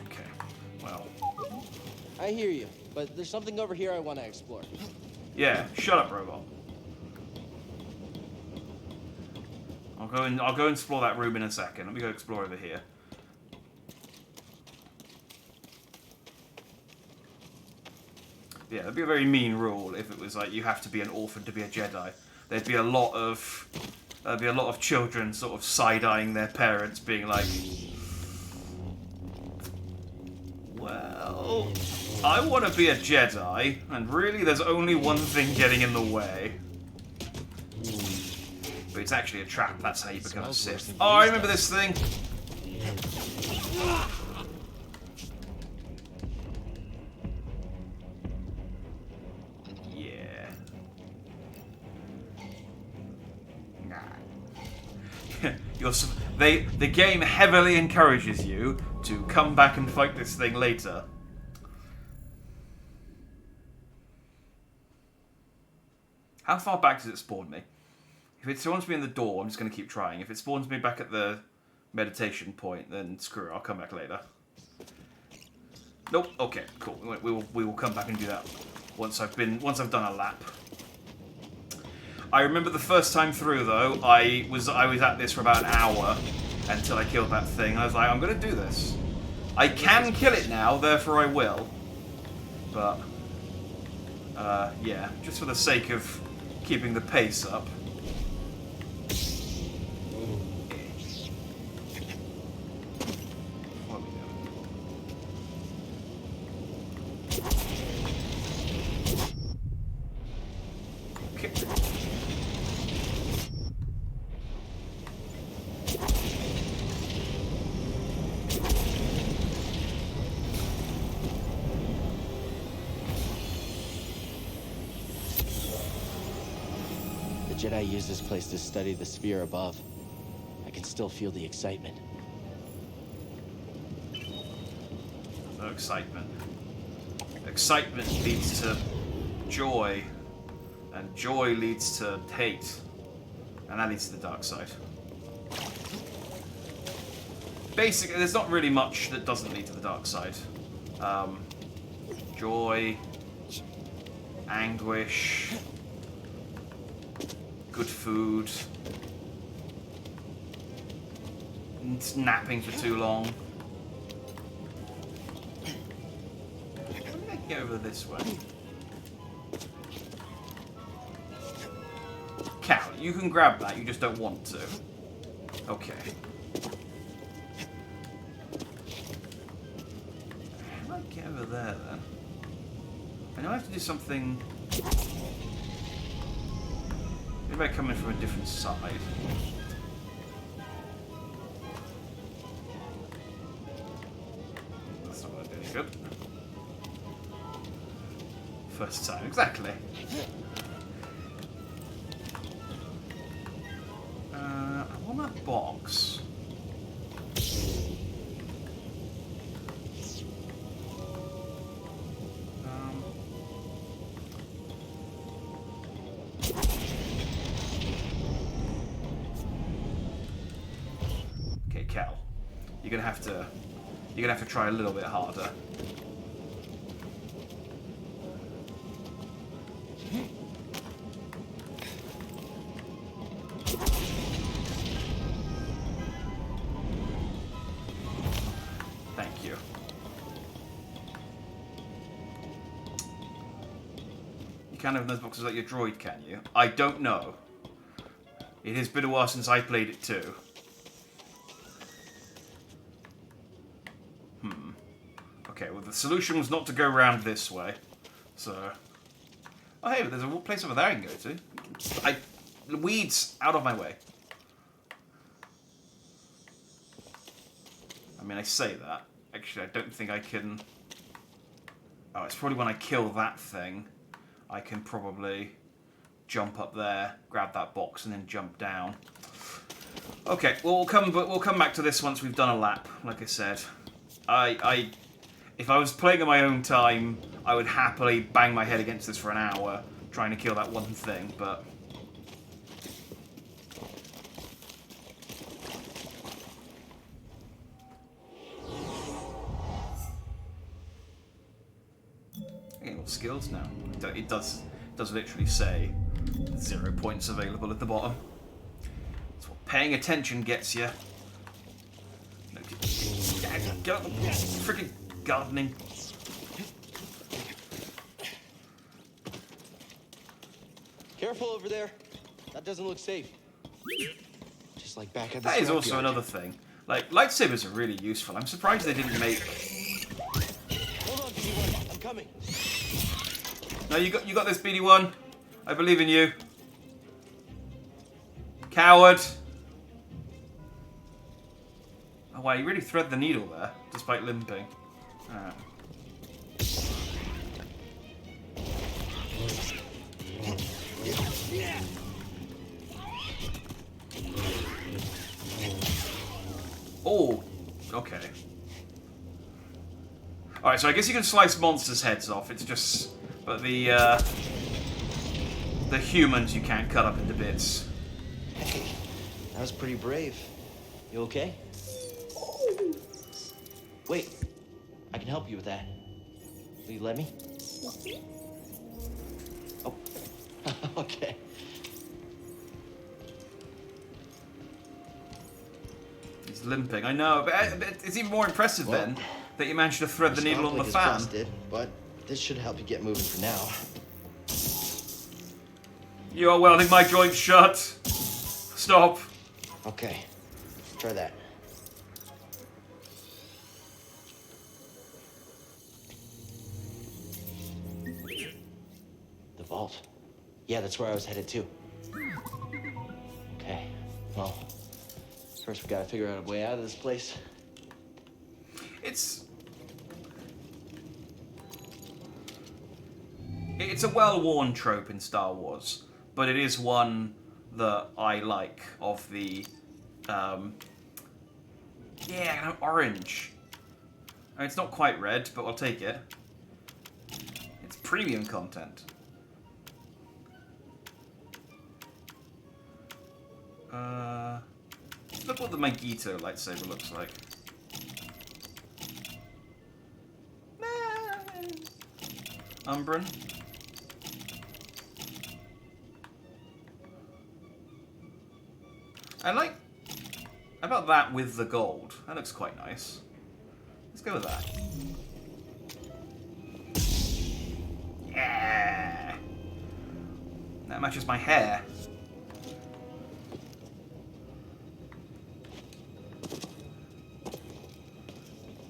Okay, well... I hear you, but there's something over here I want to explore. Yeah, shut up, robot. I'll go explore that room in a second. Let me go explore over here. Yeah, that'd be a very mean rule if it was like you have to be an orphan to be a Jedi. There'd be a lot of children sort of side-eyeing their parents, being like, well, I want to be a Jedi, and really there's only one thing getting in the way. But it's actually a trap, that's how you become a Sith. Oh, I remember this thing! Yeah. The game heavily encourages you to come back and fight this thing later. How far back does it spawn me? If it spawns me in the door, I'm just going to keep trying. If it spawns me back at the meditation point, then screw it, I'll come back later. Nope. Okay, cool. We will come back and do that once I've done a lap. I remember the first time through though, I was at this for about an hour until I killed that thing. I was like, I'm going to do this. I can kill it now, therefore I will. But yeah, just for the sake of keeping the pace up. What are we doing? Jedi used this place to study the sphere above. I can still feel the excitement. No excitement. Excitement leads to joy, and joy leads to hate, and that leads to the dark side. Basically, there's not really much that doesn't lead to the dark side. Joy, anguish, good food, napping for too long. How did I get over this way? Cal, you can grab that, you just don't want to. Okay. How do I get over there then? I know I have to do something. Maybe I come in from a different side. That's not going to do any good. First time, exactly. I want that box. Okay, Cal. You're gonna have to try a little bit harder. Thank you. You can't open those boxes like your droid, can you? I don't know. It has been a while since I played it too. Okay, well the solution was not to go around this way. So... Oh hey, but there's a place over there I can go to. Weeds, out of my way. I mean, I say that. Actually, I don't think I can... Oh, it's probably when I kill that thing, I can probably jump up there, grab that box, and then jump down. Okay, well, we'll come back to this once we've done a lap, like I said. If I was playing at my own time, I would happily bang my head against this for an hour, trying to kill that one thing, but... Okay, well, skills now. It does literally say 0 points available at the bottom. That's what paying attention gets you. Get freaking gardening. Careful over there. That doesn't look safe. Just like back at the That is also scrapyard. another thing. Like, lightsabers are really useful. I'm surprised they didn't make... Hold on, BD1. I'm coming. No, you got this, BD1. I believe in you. Coward. Oh wow, you really thread the needle there, despite limping. Oh, okay. Alright, so I guess you can slice monsters' heads off. It's just... But the humans you can't cut up into bits. Hey, that was pretty brave. You okay? Wait, I can help you with that. Will you let me? Oh, okay. He's limping, I know, but it's even more impressive then that you managed to thread the needle on the fan. Busted, but this should help you get moving for now. You are welding my joints shut. Stop. Okay, try that. The vault. Yeah, that's where I was headed to. Okay, well, first we gotta figure out a way out of this place. It's a well-worn trope in Star Wars, but it is one that I like of the, yeah, kind of orange. I mean, it's not quite red, but I'll take it. It's premium content. Look what the Magito lightsaber looks like. Umbran. I like about that with the gold. That looks quite nice. Let's go with that. Yeah. That matches my hair.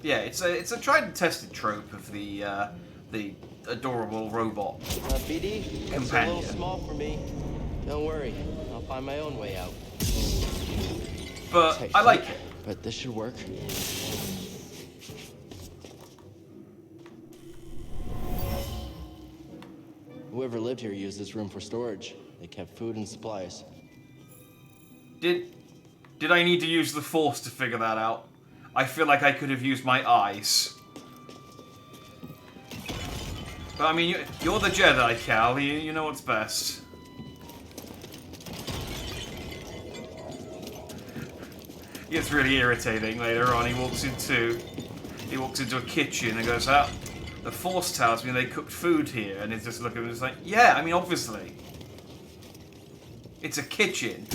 Yeah, it's a tried and tested trope of the adorable robot BD, that's a companion. little small for me. Don't worry, I'll find my own way out. But I like it. But this should work. Whoever lived here used this room for storage. They kept food and supplies. Did I need to use the Force to figure that out? I feel like I could have used my eyes. But I mean, you're the Jedi, Cal. You know what's best. It gets really irritating later on. He walks into a kitchen and goes, "Ah, the Force tells me they cooked food here," and he's just looking at him, just like, "Yeah, I mean, obviously, it's a kitchen."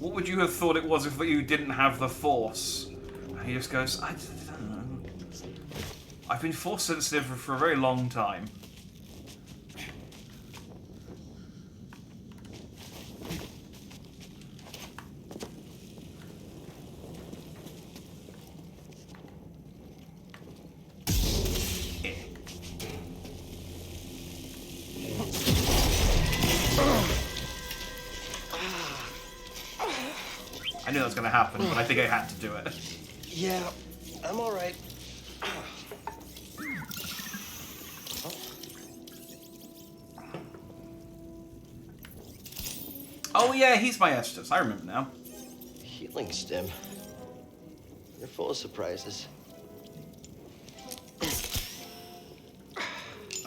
What would you have thought it was if you didn't have the Force? And he just goes, I don't know. I've been Force sensitive for a very long time. I knew that was going to happen, but I think I had to do it. Yeah, I'm all right. Oh yeah, he's my Estus. I remember now. Healing stim. You're full of surprises.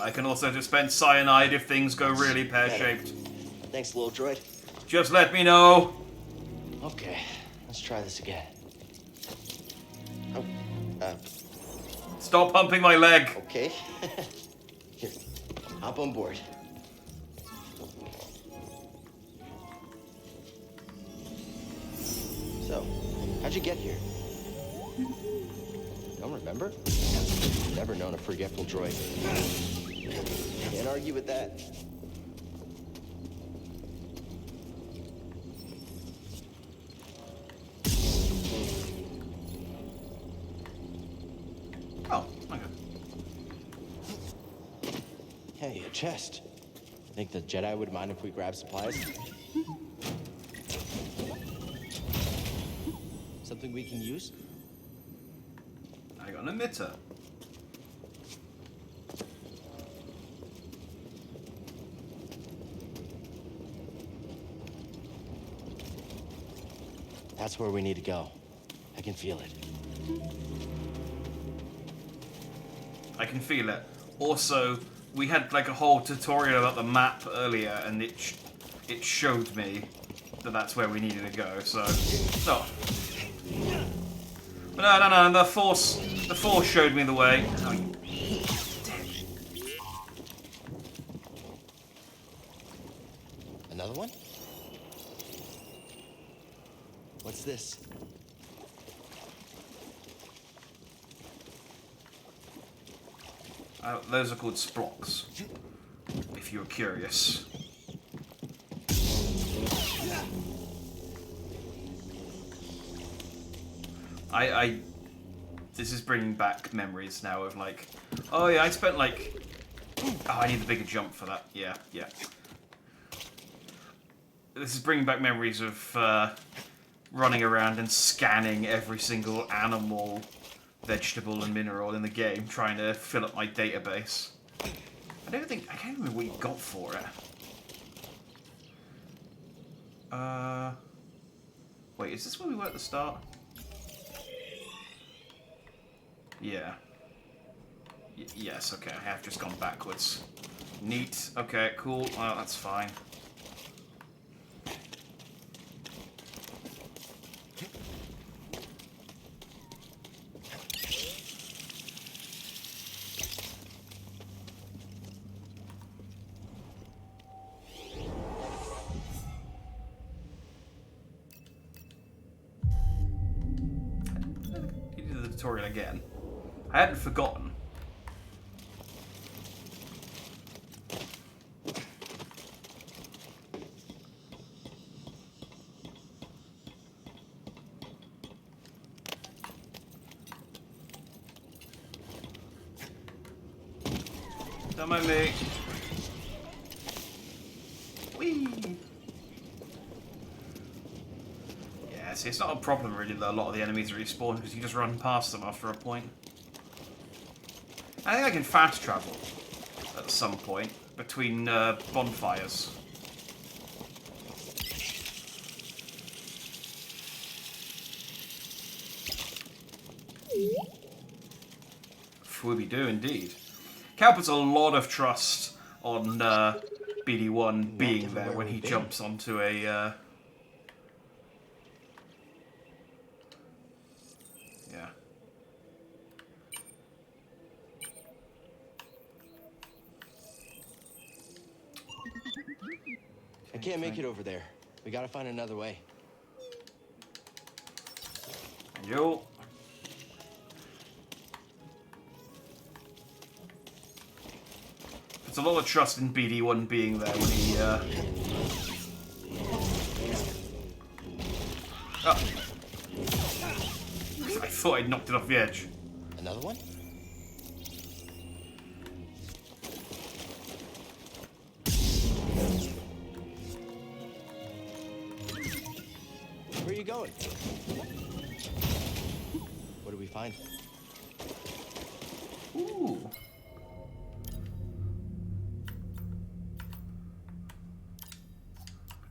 I can also dispense cyanide if things go really pear-shaped. Thanks, little droid. Just let me know. Okay, let's try this again. Oh, Stop pumping my leg. okay. Here, hop on board. So, how'd you get here? Don't remember? Never known a forgetful droid. Can't argue with that. Oh, okay. Hey, a chest. Think the Jedi would mind if we grab supplies? Something we can use? I got an emitter. That's where we need to go. I can feel it. I can feel it. Also, we had like a whole tutorial about the map earlier, and it showed me that that's where we needed to go. So, no. But no. The Force showed me the way. Oh, you dick. Another one? What's this? Those are called splocks, if you're curious. This is bringing back memories now of like, oh yeah, I spent like, oh, I need the bigger jump for that. Yeah. This is bringing back memories of running around and scanning every single animal vegetable and mineral in the game, trying to fill up my database. I can't remember what you got for it. Wait, is this where we were at the start? Yeah. Yes, okay, I have just gone backwards. Neat. Okay, cool. Well, that's fine. You did the tutorial again. I hadn't forgotten. Don't mind me. Whee! Yeah, see, it's not a problem really that a lot of the enemies respawn because you just run past them after a point. I think I can fast travel at some point between bonfires. We do indeed. Cal puts a lot of trust on BD1 being there when he jumps onto a... Yeah. I can't make it over there. We gotta find another way. Yo. It's a lot of trust in BD1 being there when he, Oh. I thought I'd knocked it off the edge. Another one? Where are you going? What do we find? Ooh.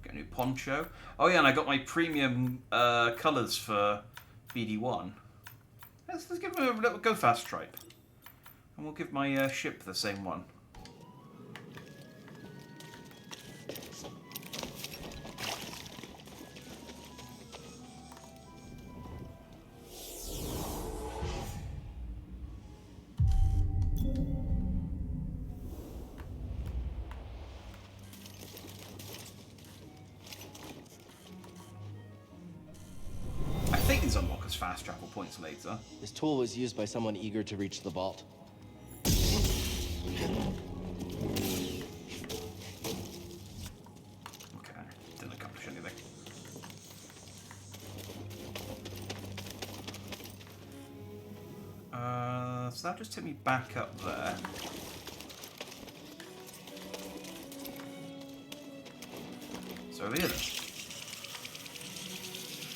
Got a new poncho. Oh yeah, and I got my premium colours for BD1. Let's give him a little go fast stripe. And we'll give my ship the same one. These unlock as fast travel points later. This tool was used by someone eager to reach the vault. Okay, didn't accomplish anything. So that just took me back up there. So over here then.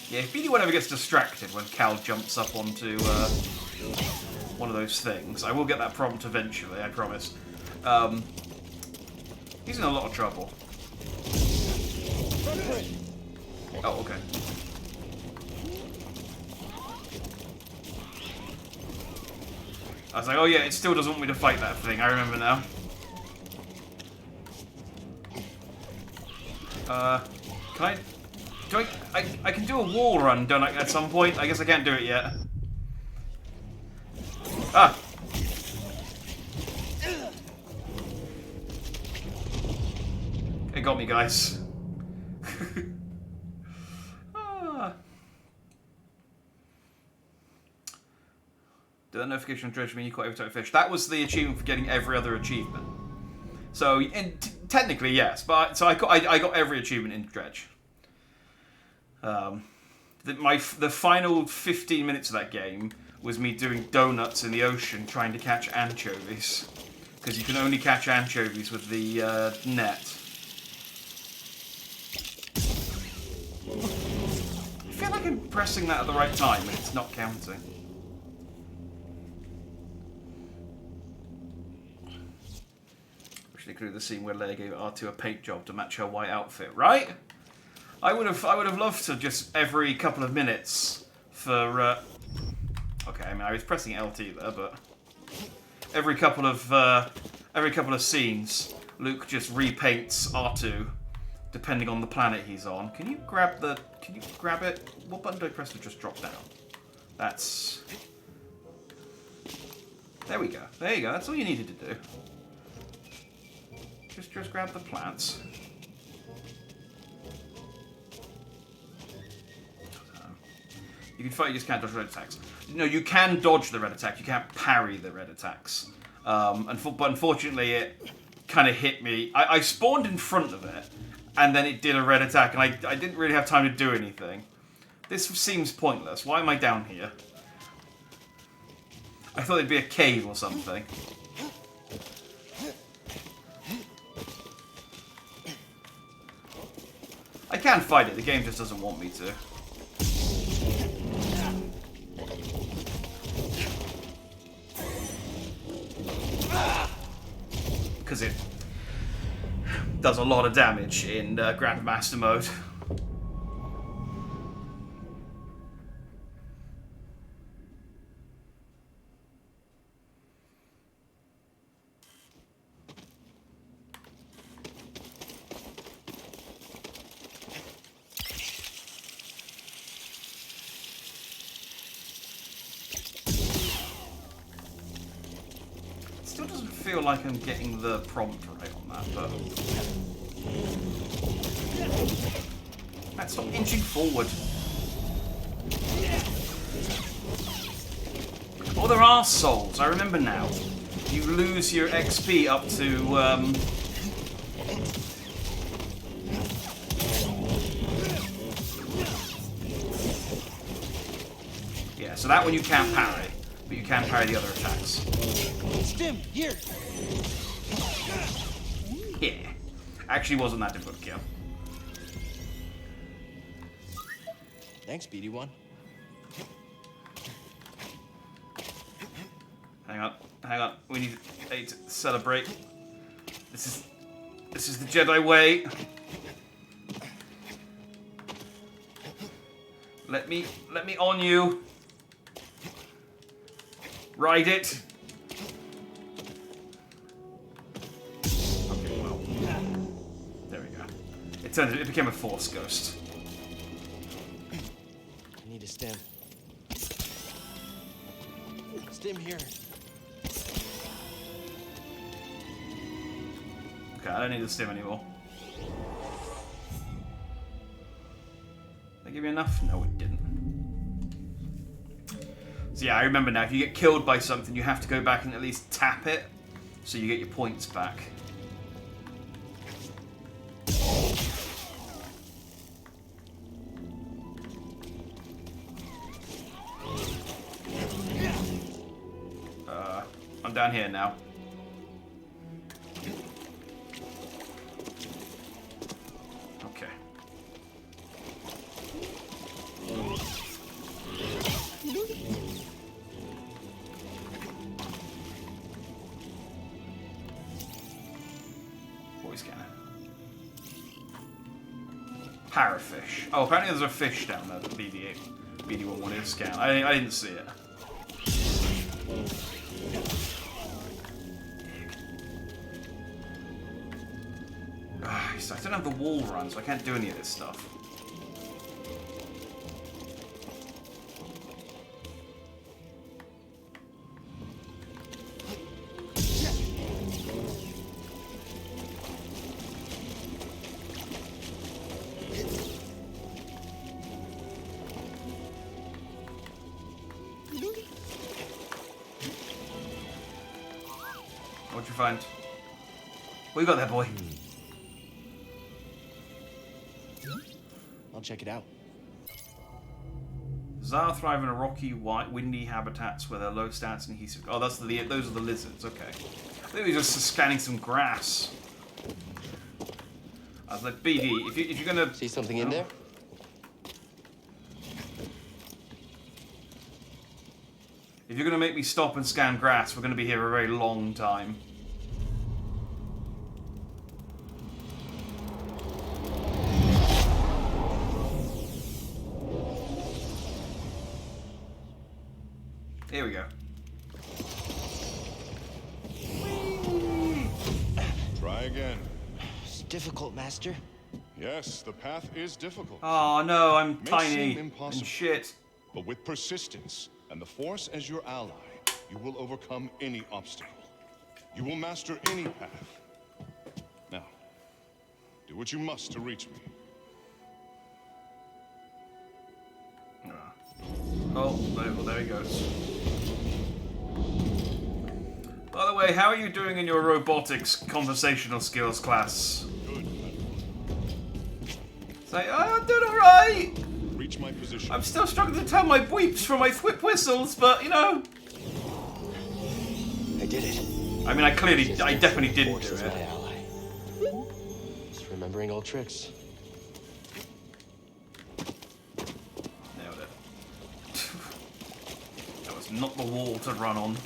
Yeah, if BD1 ever gets distracted when Cal jumps up onto one of those things, I will get that prompt eventually, I promise. He's in a lot of trouble. Oh, okay. I was like, oh yeah, it still doesn't want me to fight that thing, I remember now. Can I... I can do a wall run, don't I, at some point? I guess I can't do it yet. Ah! It got me, guys. Ah. Did that notification on Dredge mean you caught every type of fish? That was the achievement for getting every other achievement. So, technically, yes. But so I got every achievement in Dredge. The final 15 minutes of that game was me doing donuts in the ocean trying to catch anchovies. Because you can only catch anchovies with the net. I feel like I'm pressing that at the right time and it's not counting. particularly the scene where Leia gave R2 a paint job to match her white outfit, right? I would have loved to just every couple of minutes for. Okay, I mean I was pressing LT there, but every couple of scenes, Luke just repaints R2 depending on the planet he's on. Can you grab it? What button do I press to just drop down? That's. There we go. There you go. That's all you needed to do. Just grab the plants. You can fight. You just can't dodge red attacks. No, you can dodge the red attack. You can't parry the red attacks. But unfortunately, it kind of hit me. I spawned in front of it, and then it did a red attack, and I didn't really have time to do anything. This seems pointless. Why am I down here? I thought it'd be a cave or something. I can fight it. The game just doesn't want me to. Because it does a lot of damage in Grandmaster mode. Still doesn't feel like I'm getting the prompt right on that, but... Let's stop inching forward. Oh, there are souls. I remember now. You lose your XP up to, Yeah, so that one you can't parry, but you can parry the other attacks. Stim, here. Yeah. Actually wasn't that difficult to kill. Thanks, BD1. Hang on. We need to celebrate. This is the Jedi way. Let me on you. Ride it. Okay, well. There we go. It became a Force ghost. I need a stim. Stim here. Okay, I don't need the stim anymore. Did they give me enough? No, it didn't. So yeah, I remember now, if you get killed by something, you have to go back and at least tap it, so you get your points back. I'm down here now. Okay. Voice scanner. Parafish. Oh, apparently there's a fish down there that BD1 wanted to scan. I didn't see it. I don't have the wall run, so I can't do any of this stuff. What'd you find? What you got there, boy? I'll check it out. Zara thrive in a rocky, white, windy habitats where they're low stats and adhesive. Oh, those are the lizards. Okay, I think we were just scanning some grass. I was like, BD, if you're gonna See something in there? If you're gonna make me stop and scan grass, we're gonna be here a very long time. Here we go. Try again. It's difficult, Master. Yes, the path is difficult. Oh no, I'm May tiny seem and impossible. shit. But with persistence and the Force as your ally, you will overcome any obstacle. You will master any path. Now, do what you must to reach me. Oh, there he goes. By the way, how are you doing in your robotics conversational skills class? Good. Say, I'm doing alright! Reach my position. I'm still struggling to tell my bleeps from my whip whistles, but, you know... I did it. I mean, I definitely didn't Force do is it. my ally. Remembering old tricks. Nailed it. That was not the wall to run on.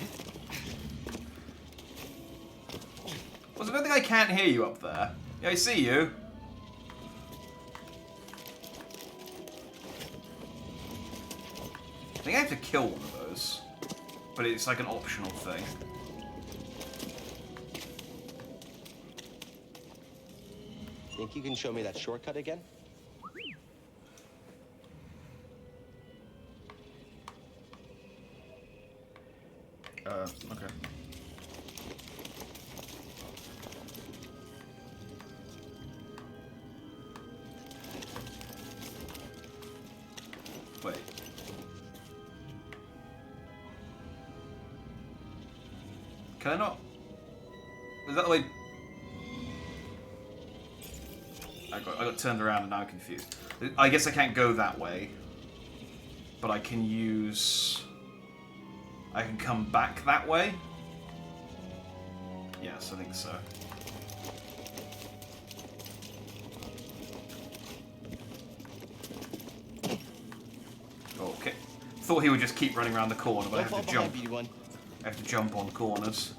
Was it a good thing I can't hear you up there? Yeah, I see you. I think I have to kill one of those. But it's like an optional thing. Think you can show me that shortcut again? Okay. Wait. Can I not? Is that the way? I got turned around and now I'm confused. I guess I can't go that way. But I can use... I can come back that way? Yes, I think so. Okay. Thought he would just keep running around the corner, but I have to jump. I have to jump on corners.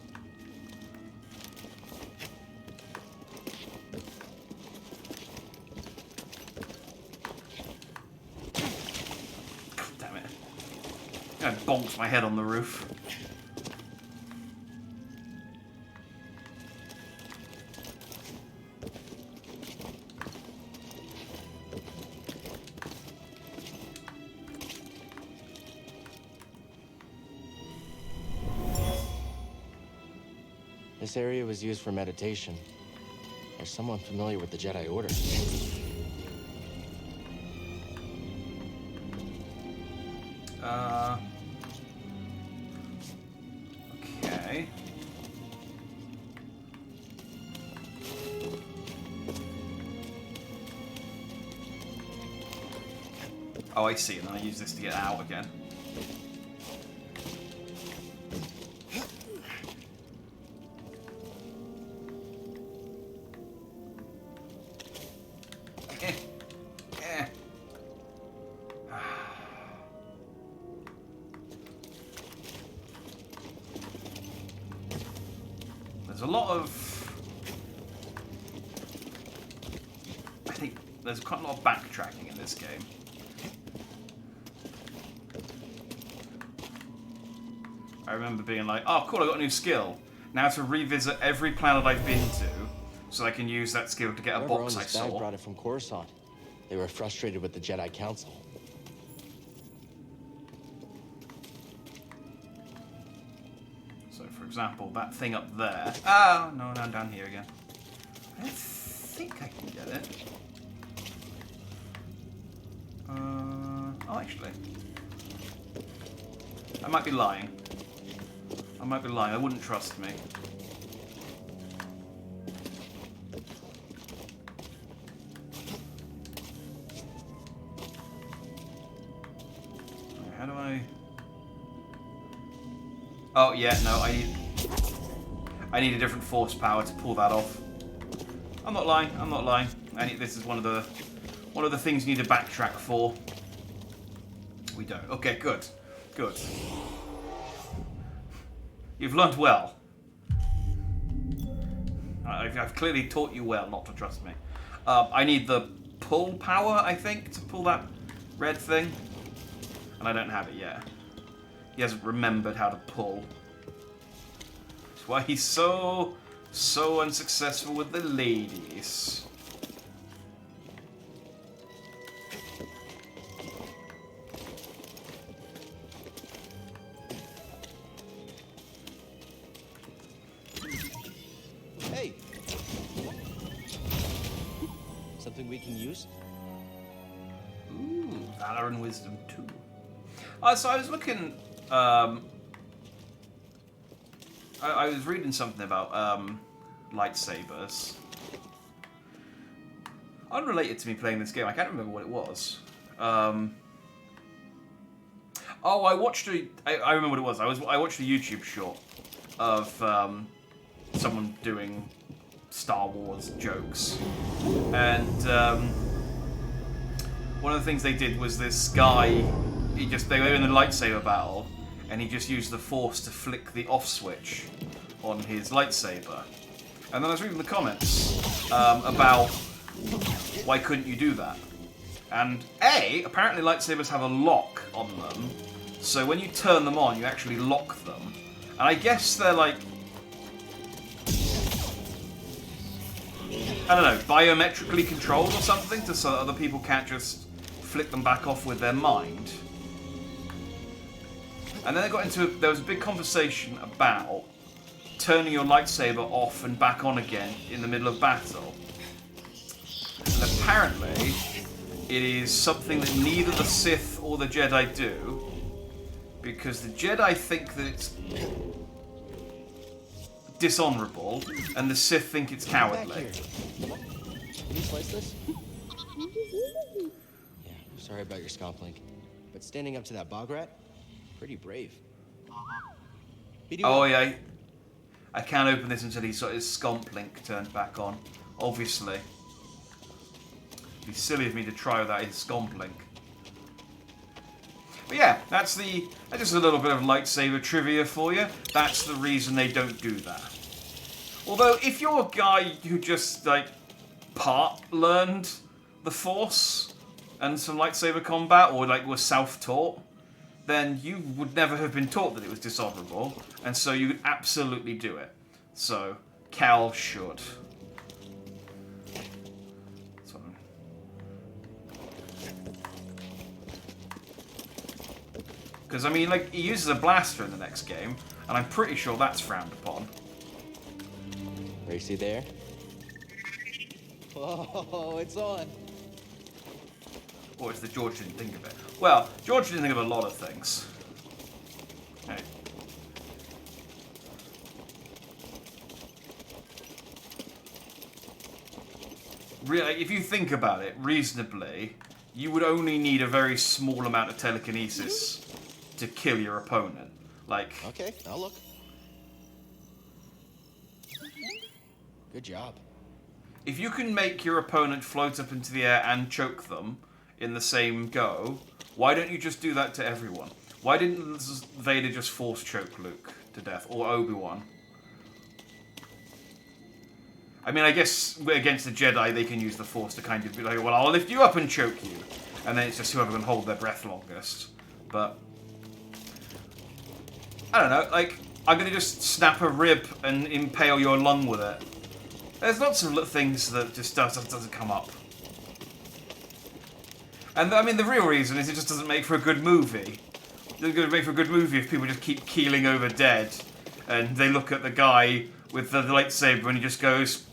Damn it. I bonked my head on the roof. This area was used for meditation. There's someone familiar with the Jedi Order. Okay. Oh, I see, and then I use this to get out again. There's a lot of... I think there's quite a lot of backtracking in this game. I remember being like, oh cool, I got a new skill. Now to revisit every planet I've been to, so I can use that skill to get a Whoever box owned I this bag saw. brought it from Coruscant. They were frustrated with the Jedi Council. So for example, that thing up there. Ah, no, I'm down here again. I don't think I can get it. Oh, actually. I might be lying. I might be lying. I wouldn't trust me. How do I... Oh, yeah, no, I need a different force power to pull that off. I'm not lying, I'm not lying. This is one of the things you need to backtrack for. We don't. Okay, good. Good. You've learned well. I've clearly taught you well not to trust me. I need the pull power, I think, to pull that red thing. And I don't have it yet. He hasn't remembered how to pull. That's why he's so unsuccessful with the ladies. Hey! Something we can use? Ooh, Valor and Wisdom too. So I was looking. I was reading something about lightsabers. Unrelated to me playing this game, I can't remember what it was. Oh, I watched I remember what it was. I watched a YouTube short of someone doing Star Wars jokes, and one of the things they did was this guy. They were in a lightsaber battle, and he just used the Force to flick the off switch on his lightsaber. And then I was reading the comments about why couldn't you do that? And apparently lightsabers have a lock on them, so when you turn them on, you actually lock them. And I guess they're like, I don't know, biometrically controlled or something, so that other people can't just flick them back off with their mind. And then there was a big conversation about turning your lightsaber off and back on again in the middle of battle. And apparently, it is something that neither the Sith or the Jedi do, because the Jedi think that it's dishonorable, and the Sith think it's cowardly. Can you slice this? Yeah, sorry about your scalp link, but standing up to that bog rat, pretty brave. Oh yeah, I can't open this until he's got his scomp link turned back on. Obviously, it'd be silly of me to try without his scomp link. But yeah, that's just a little bit of lightsaber trivia for you. That's the reason they don't do that. Although, if you're a guy who just like learned the Force and some lightsaber combat, or like was self-taught, then you would never have been taught that it was dishonorable, and so you would absolutely do it. So, Cal should. Because, I mean, like, he uses a blaster in the next game, and I'm pretty sure that's frowned upon. Racy there? Whoa, it's on. Or it's that George didn't think of it. Well, George didn't think of a lot of things. Hey. Really, if you think about it reasonably, you would only need a very small amount of telekinesis to kill your opponent. Like, okay, I'll look. Good job. If you can make your opponent float up into the air and choke them in the same go, why don't you just do that to everyone? Why didn't Vader just force choke Luke to death, or Obi-Wan? I mean, I guess against the Jedi, they can use the Force to kind of be like, well, I'll lift you up and choke you. And then it's just whoever can hold their breath longest. But I don't know, like, I'm going to just snap a rib and impale your lung with it. There's lots of things that just doesn't come up. And, I mean, the real reason is it just doesn't make for a good movie. It doesn't make for a good movie if people just keep keeling over dead, and they look at the guy with the lightsaber and he just goes,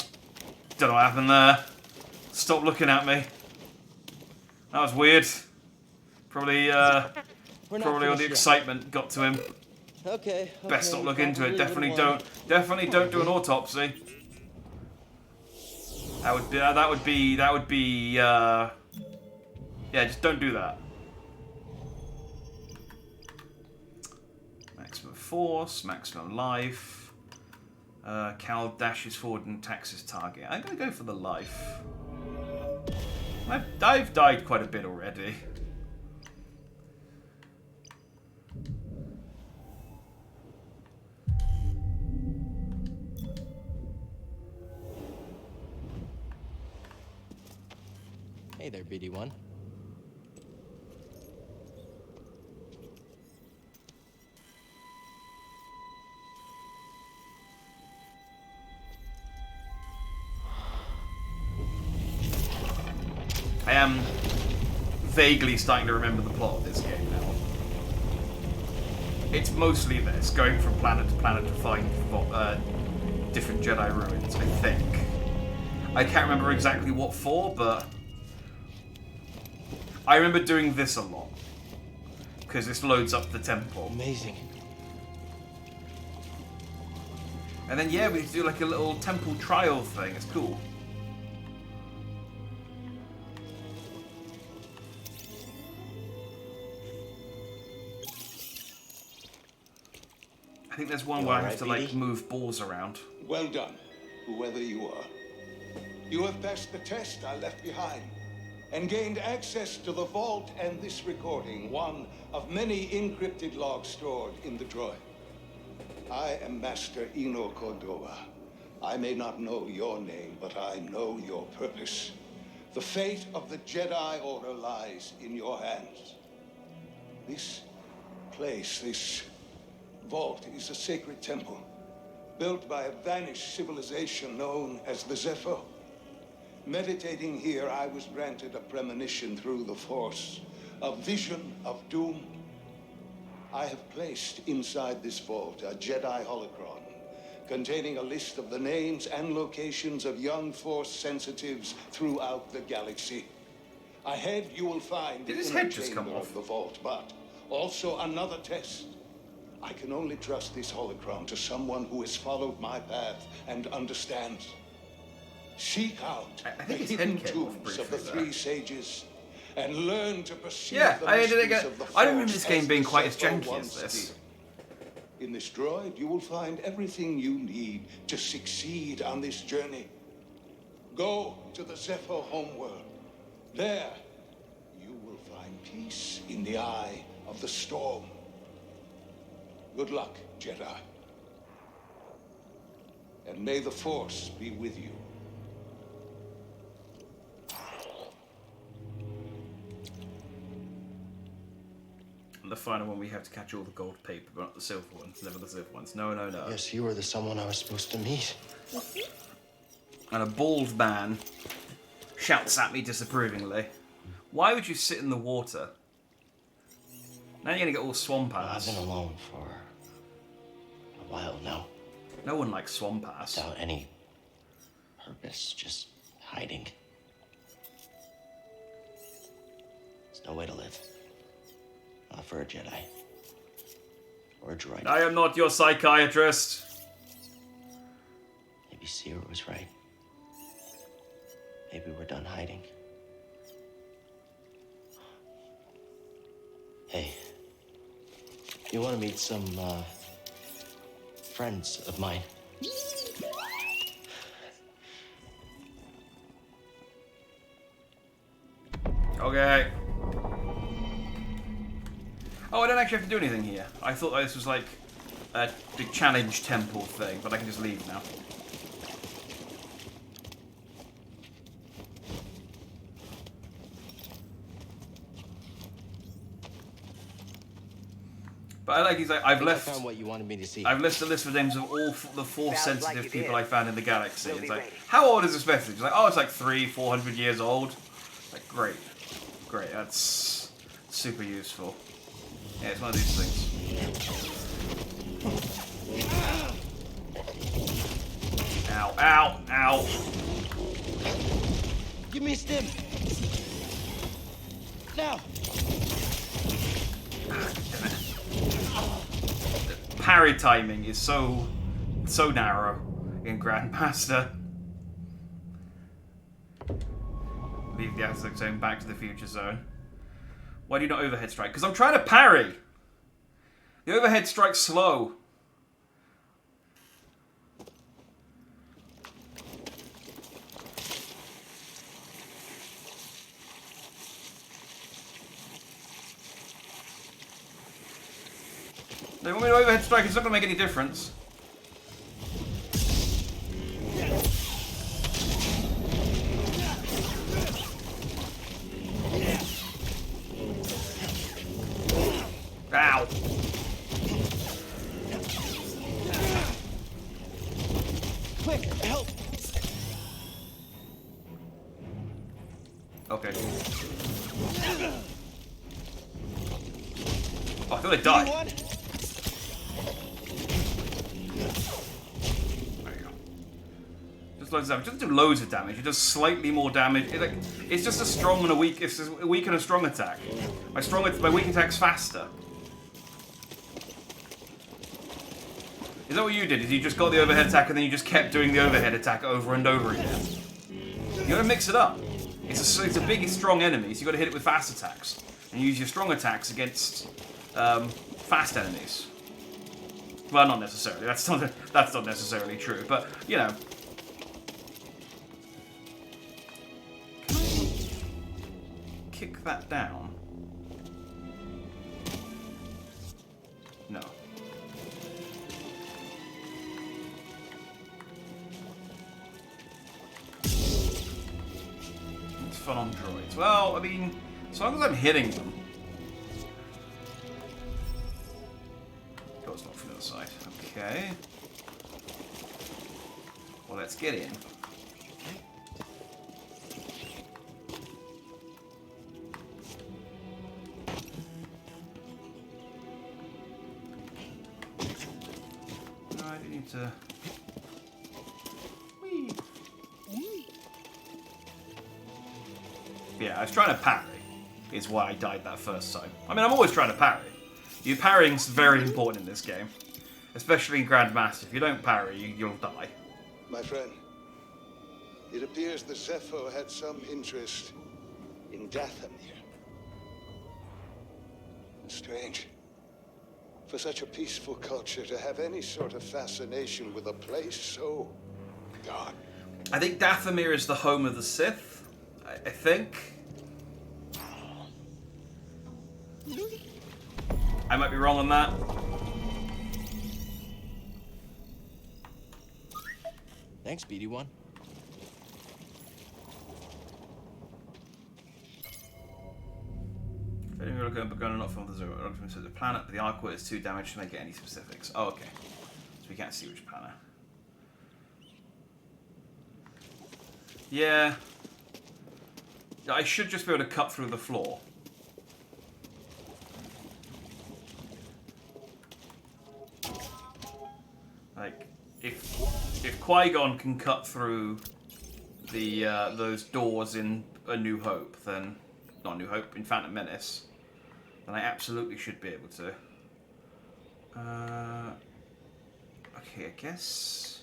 don't know what happened there. Stop looking at me. That was weird. Probably all the excitement got to him. Okay. Best not look into it. Definitely don't do an autopsy. That would be. Yeah, just don't do that. Maximum force, maximum life. Cal dashes forward and attacks his target. I'm gonna go for the life. I've died quite a bit already. Hey there, BD1. I am vaguely starting to remember the plot of this game now. It's mostly this, going from planet to planet to find different Jedi ruins, I think. I can't remember exactly what for, but I remember doing this a lot. Because this loads up the temple. Amazing. And then, yeah, we do like a little temple trial thing. It's cool. I think there's one where I have to, like, move balls around. Well done, whoever you are. You have passed the test I left behind, and gained access to the vault and this recording, one of many encrypted logs stored in the droid. I am Master Eno Cordova. I may not know your name, but I know your purpose. The fate of the Jedi Order lies in your hands. This place, this vault, is a sacred temple, built by a vanished civilization known as the Zepho. Meditating here, I was granted a premonition through the Force, a vision of doom. I have placed inside this vault a Jedi holocron containing a list of the names and locations of young Force sensitives throughout the galaxy. Ahead, you will find the inner chamber of the vault, but also another test. I can only trust this holocron to someone who has followed my path and understands. Seek out the hidden tombs of the three sages and learn to perceive the mysteries of the Force. I don't remember this game being quite as janky as this. In this droid, you will find everything you need to succeed on this journey. Go to the Zepho homeworld. There, you will find peace in the eye of the storm. Good luck, Jedi. And may the Force be with you. The final one, we have to catch all the gold paper, but not the silver ones. Never the silver ones. No, no, no. Yes, you were the someone I was supposed to meet. And a bald man shouts at me disapprovingly. Why would you sit in the water? Now you're gonna get all swamp ass. I've been alone for a while now. No one likes swamp ass. Without any purpose, just hiding. There's no way to live. Not for a Jedi. Or a droid. I am not your psychiatrist. Maybe Seer was right. Maybe we're done hiding. Hey. You want to meet some, friends of mine? Okay. Oh, I don't actually have to do anything here. I thought this was like a big challenge temple thing, but I can just leave now. But I like these. I've left. I found what you wanted me to see. I've listed a list of names of all the Force-sensitive people I found in the galaxy. It's like, how old is this message? It's like, oh, it's like 300-400 years old. Like, great, great. That's super useful. Yeah, it's one of these things. Ow, ow, ow. Give me a stim. Now. Parry timing is so narrow in Grandmaster. Leave the Aztec zone, back to the future zone. Why do you not overhead strike? Because I'm trying to parry! The overhead strike's slow. They want me to overhead strike, it's not going to make any difference. Ow. Quick, help! Okay. Oh, I thought they died. There you go. Just loads of damage. It doesn't do loads of damage. It does slightly more damage. It's just a strong and a weak. It's a weak and a strong attack. My weak attack's faster. Is that what you did? Is you just got the overhead attack and then you just kept doing the overhead attack over and over again? You gotta mix it up. It's a big, strong enemy, so you gotta hit it with fast attacks and use your strong attacks against fast enemies. Well, not necessarily. That's not necessarily true, but you know. Can I kick that down? No. It's fun on droids. Well, I mean, as long as I'm hitting them. Goes not from the other side. Okay. Well, let's get in. I need to. Whee. Yeah, I was trying to parry. Is why I died that first time. I mean, I'm always trying to parry. Parrying's very important in this game, especially in Grandmaster. If you don't parry, you'll die. My friend, it appears the Zepho had some interest in Dathomir. Strange. For such a peaceful culture to have any sort of fascination with a place so dark. I think Dathomir is the home of the Sith. I think. I might be wrong on that. Thanks, BD1. Failing to look but going not from the zero. The planet, but the Arquette is too damaged to make it any specifics. Oh, okay. So we can't see which planet. Yeah. I should just be able to cut through the floor. Like, if Qui-Gon can cut through the those doors in A New Hope, then not New Hope, in Phantom Menace, then I absolutely should be able to. Okay, I guess.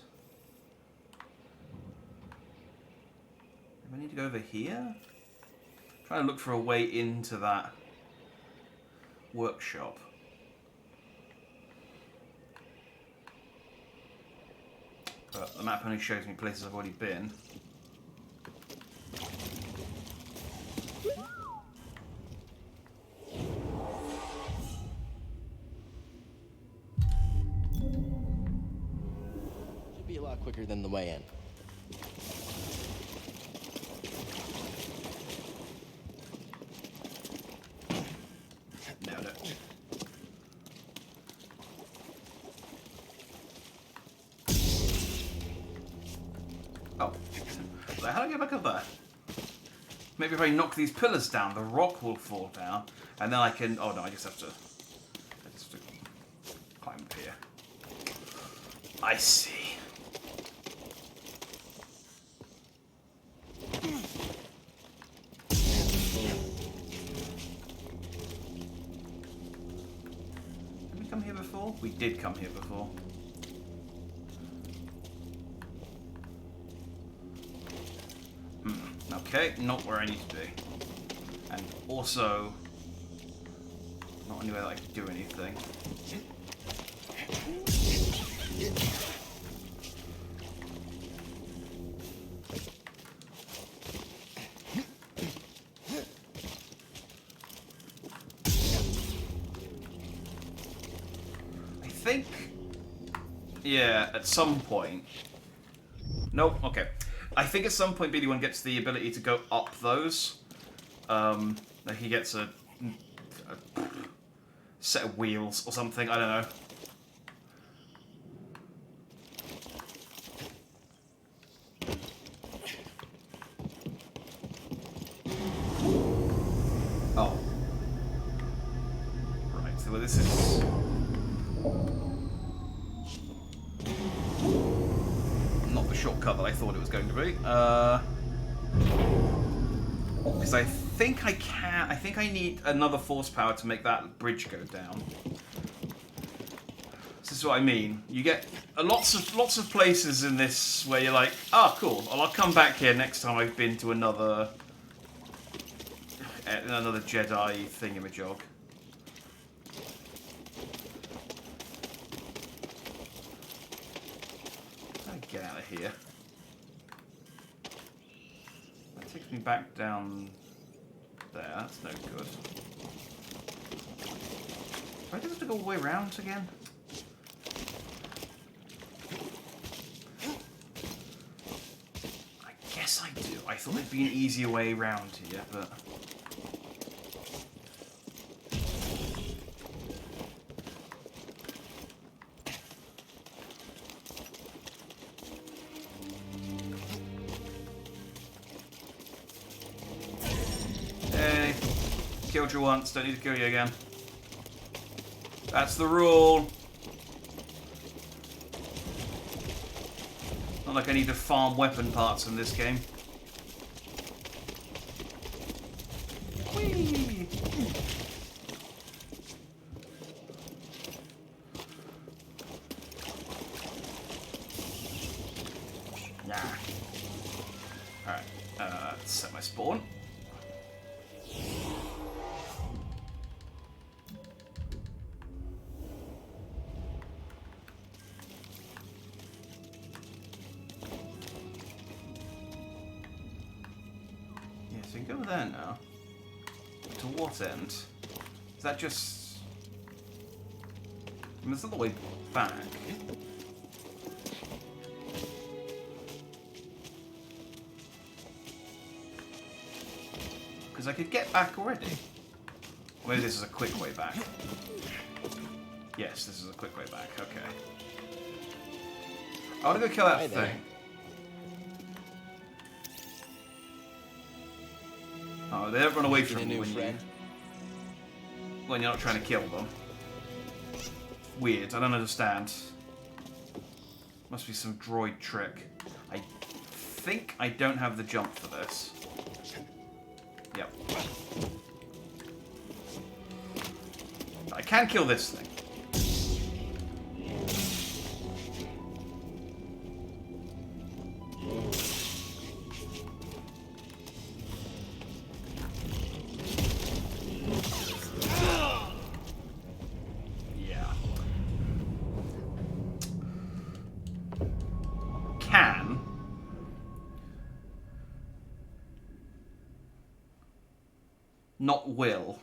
Do I need to go over here? I'm trying to look for a way into that workshop. But the map only shows me places I've already been. Should be a lot quicker than the way in. Nailed it. Oh. How do I get back up there? Maybe if I knock these pillars down, the rock will fall down, and then I can... Oh no, I just have to climb up here. I see. Did we come here before? We did come here before. Okay, not where I need to be. And also, not anywhere that I can do anything. I think, yeah, at some point. Nope, okay. I think at some point BD1 gets the ability to go up those. Like he gets a set of wheels or something, I don't know. shortcut that I thought it was going to be. Because I think I can. I think I need another force power to make that bridge go down. This is what I mean. You get lots of places in this where you're like, oh, cool. Well, I'll come back here next time I've been to another Jedi thingamajog. Get out of here. That takes me back down there. That's no good. Do I have to go all the way around again? I guess I do. I thought there'd be an easier way around here, but... Killed you once, don't need to kill you again. That's the rule. Not like I need to farm weapon parts in this game. Whee! Nah. Alright, let's set my spawn. Go there now. To what end? Is that just... I mean, it's not the way back. Because I could get back already. Or maybe this is a quick way back. Yes, this is a quick way back. Okay. I want to go kill that thing. Oh, they don't run away from you when you're not trying to kill them. Weird, I don't understand. Must be some droid trick. I think I don't have the jump for this. Yep. I can kill this thing. Not will.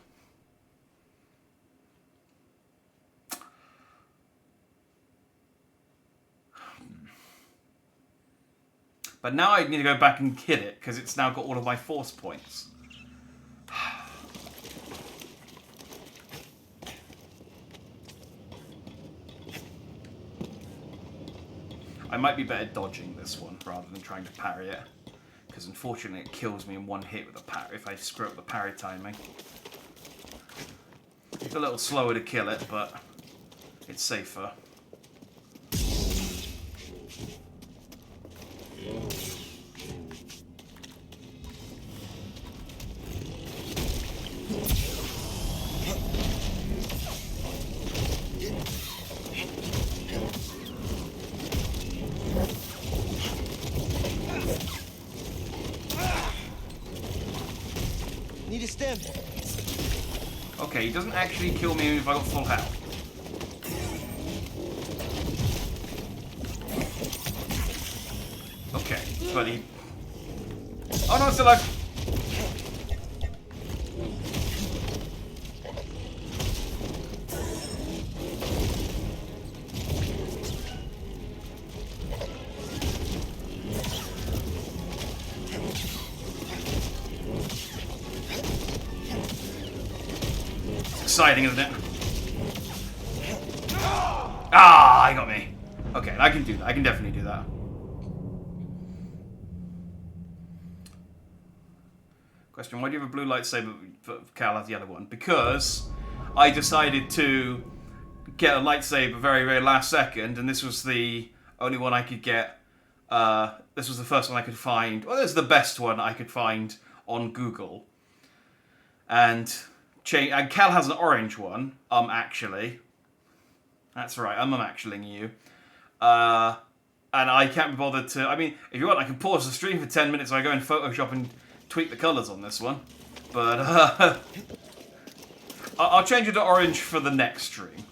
But now I need to go back and hit it, because it's now got all of my force points. I might be better dodging this one, rather than trying to parry it. Because unfortunately it kills me in one hit with a parry if I screw up the parry timing. It's a little slower to kill it, but it's safer. Need a stem. Okay, he doesn't actually kill me if I got full health. Okay, but he... Oh no, it's still alive! Exciting, isn't it? Ah, he got me. Okay, I can do that. I can definitely do that. Question, why do you have a blue lightsaber but Cal has the other one? Because I decided to get a lightsaber very, very last second, and this was the only one I could get This was the first one I could find. Well, this is the best one I could find on Google. And Cal has an orange one. Actually. That's right, I'm actuallying you. And I can't be bothered to... I mean, if you want, I can pause the stream for 10 minutes while I go in Photoshop and tweak the colours on this one. But, I'll change it to orange for the next stream.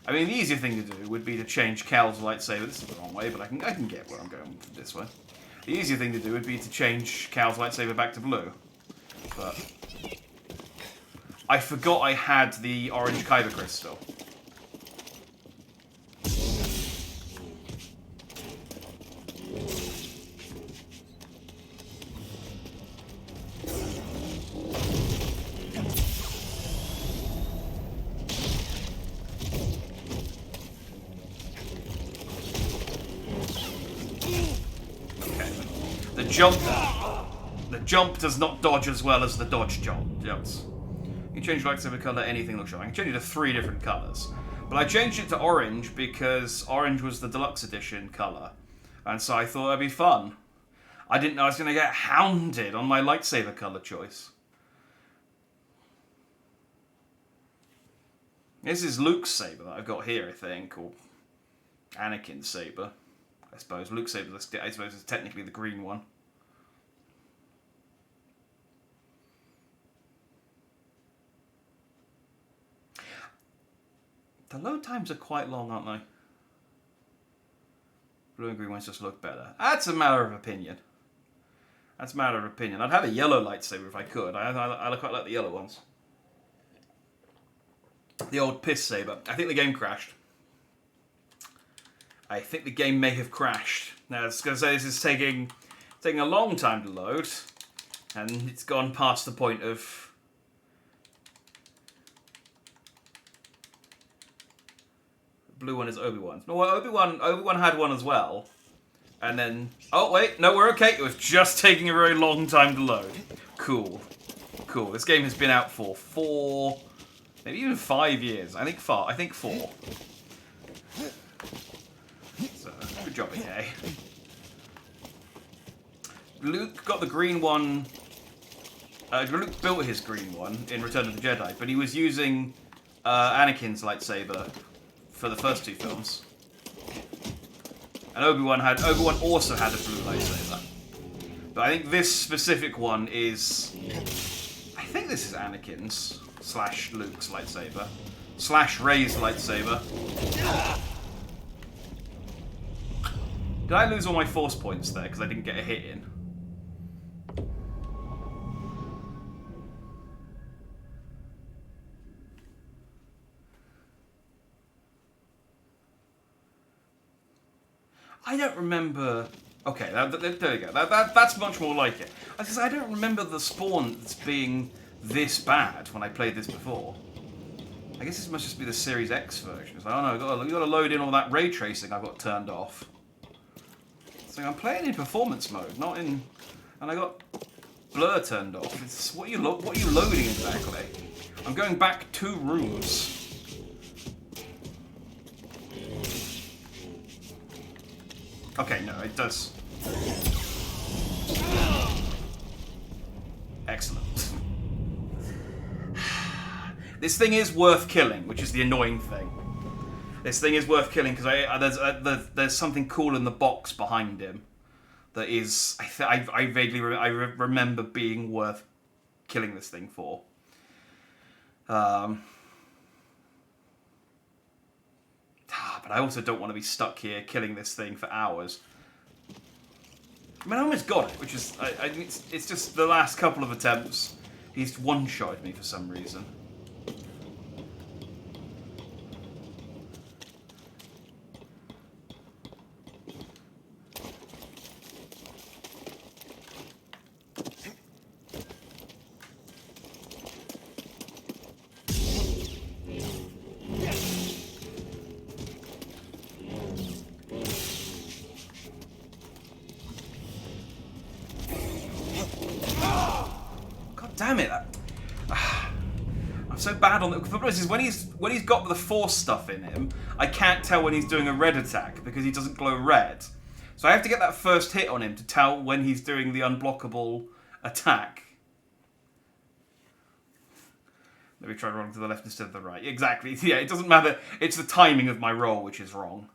I mean, the easier thing to do would be to change Cal's lightsaber. This is the wrong way, but I can get where I'm going this way. The easier thing to do would be to change Cal's lightsaber back to blue. But I forgot I had the orange Kyber crystal. The jump does not dodge as well as the dodge jumps. You change lightsaber color, anything looks wrong. I can change it to 3 different colors. But I changed it to orange because orange was the deluxe edition color. And so I thought it'd be fun. I didn't know I was going to get hounded on my lightsaber color choice. This is Luke's saber that I've got here, I think, or Anakin's saber. I suppose Luke's saber, I suppose, is technically the green one. The load times are quite long, aren't they? Blue and green ones just look better. That's a matter of opinion. That's a matter of opinion. I'd have a yellow lightsaber if I could. I quite like the yellow ones. The old piss saber. I think the game crashed. I think the game may have crashed. Now, I was going to say this is taking a long time to load, and it's gone past the point of... The blue one is Obi-Wan's. No, Obi-Wan had one as well. And then... Oh, wait, no, we're okay. It was just taking a very long time to load. Cool. Cool. This game has been out for 4... Maybe even 5 years. I think 4. So, good job, EA. Luke got the green one... Luke built his green one in Return of the Jedi, but he was using Anakin's lightsaber for the first 2 films. And Obi-Wan also had a blue lightsaber. But I think this specific one is... I think this is Anakin's / Luke's lightsaber. / Rey's lightsaber. Did I lose all my force points there because I didn't get a hit in? I don't remember... Okay, there we go. That's much more like it. I don't remember the spawns being this bad when I played this before. I guess this must just be the Series X version. It's like, oh no, you got to load in all that ray tracing I've got turned off. So I'm playing in performance mode, not in... And I got blur turned off. It's, what are you loading exactly? I'm going back 2 rooms. Okay, no, it does. Excellent. This thing is worth killing, which is the annoying thing. This thing is worth killing because there's something cool in the box behind him that is I vaguely remember being worth killing this thing for. But I also don't want to be stuck here killing this thing for hours. I mean, I almost got it, which is it's just the last couple of attempts. He's one-shotted me for some reason. Damn it! so bad on the problem is when he's got the Force stuff in him, I can't tell when he's doing a red attack because he doesn't glow red. So I have to get that first hit on him to tell when he's doing the unblockable attack. Let me try rolling to the left instead of the right. Exactly. Yeah, it doesn't matter. It's the timing of my roll which is wrong.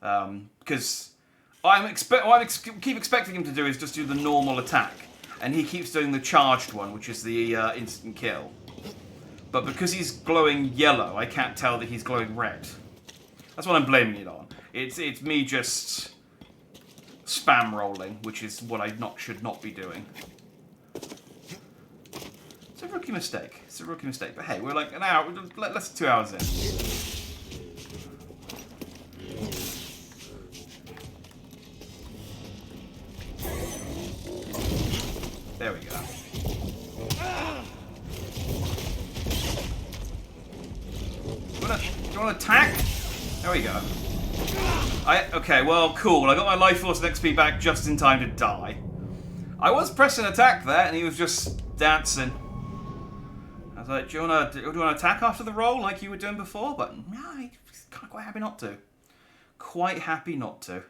Because what I keep expecting him to do is just do the normal attack. And he keeps doing the charged one, which is the instant kill. But because he's glowing yellow, I can't tell that he's glowing red. That's what I'm blaming it on. It's me just spam rolling, which is what I should not be doing. It's a rookie mistake. It's a rookie mistake. But hey, we're like an hour, less than 2 hours in. There we go. Do you want to attack? There we go. Okay, well, cool. I got my life force and XP back just in time to die. I was pressing attack there, and he was just dancing. I was like, do you want to attack after the roll like you were doing before? But no, he's quite happy not to. Quite happy not to.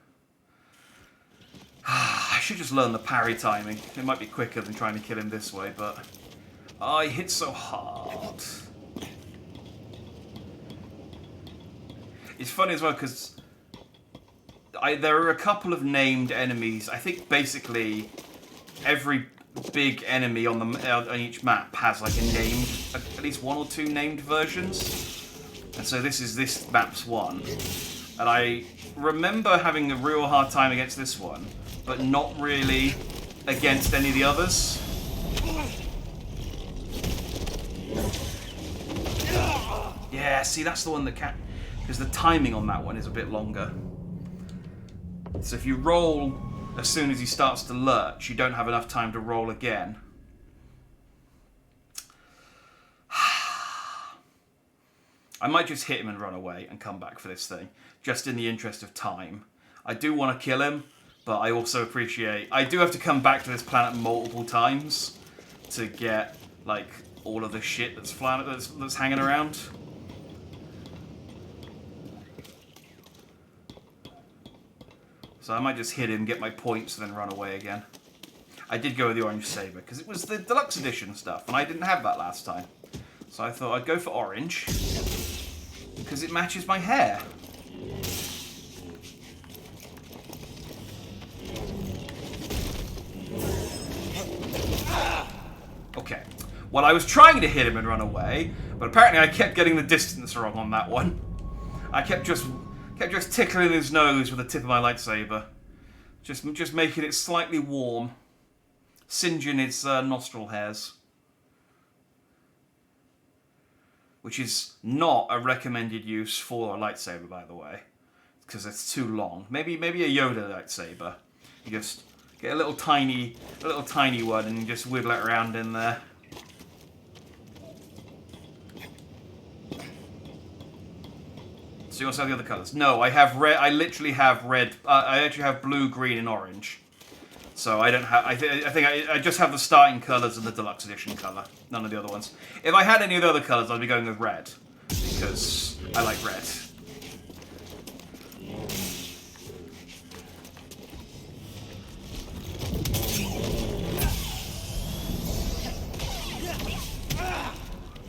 I should just learn the parry timing. It might be quicker than trying to kill him this way, but I hit so hard. It's funny as well because there are a couple of named enemies. I think basically every big enemy on each map has like a named, at least one or two named versions. And so this map's one. And I remember having a real hard time against this one, but not really against any of the others. Yeah, see, that's the one that can... Because the timing on that one is a bit longer. So if you roll as soon as he starts to lurch, you don't have enough time to roll again. I might just hit him and run away and come back for this thing, just in the interest of time. I do want to kill him, but I also appreciate... I do have to come back to this planet multiple times to get, like, all of the shit that's hanging around. So I might just hit him, get my points, and then run away again. I did go with the orange saber, because it was the deluxe edition stuff, and I didn't have that last time. So I thought I'd go for orange, because it matches my hair. Okay. Well, I was trying to hit him and run away, but apparently I kept getting the distance wrong on that one. I kept just tickling his nose with the tip of my lightsaber. Just making it slightly warm. Singeing its nostril hairs. Which is not a recommended use for a lightsaber, by the way. Because it's too long. Maybe a Yoda lightsaber. You just get a little tiny one and you just wiggle it around in there. So you also have the other colours? No, I have red. I literally have red. I actually have blue, green, and orange. So I don't have. I think I just have the starting colours and the deluxe edition colour. None of the other ones. If I had any of the other colours, I'd be going with red because I like red.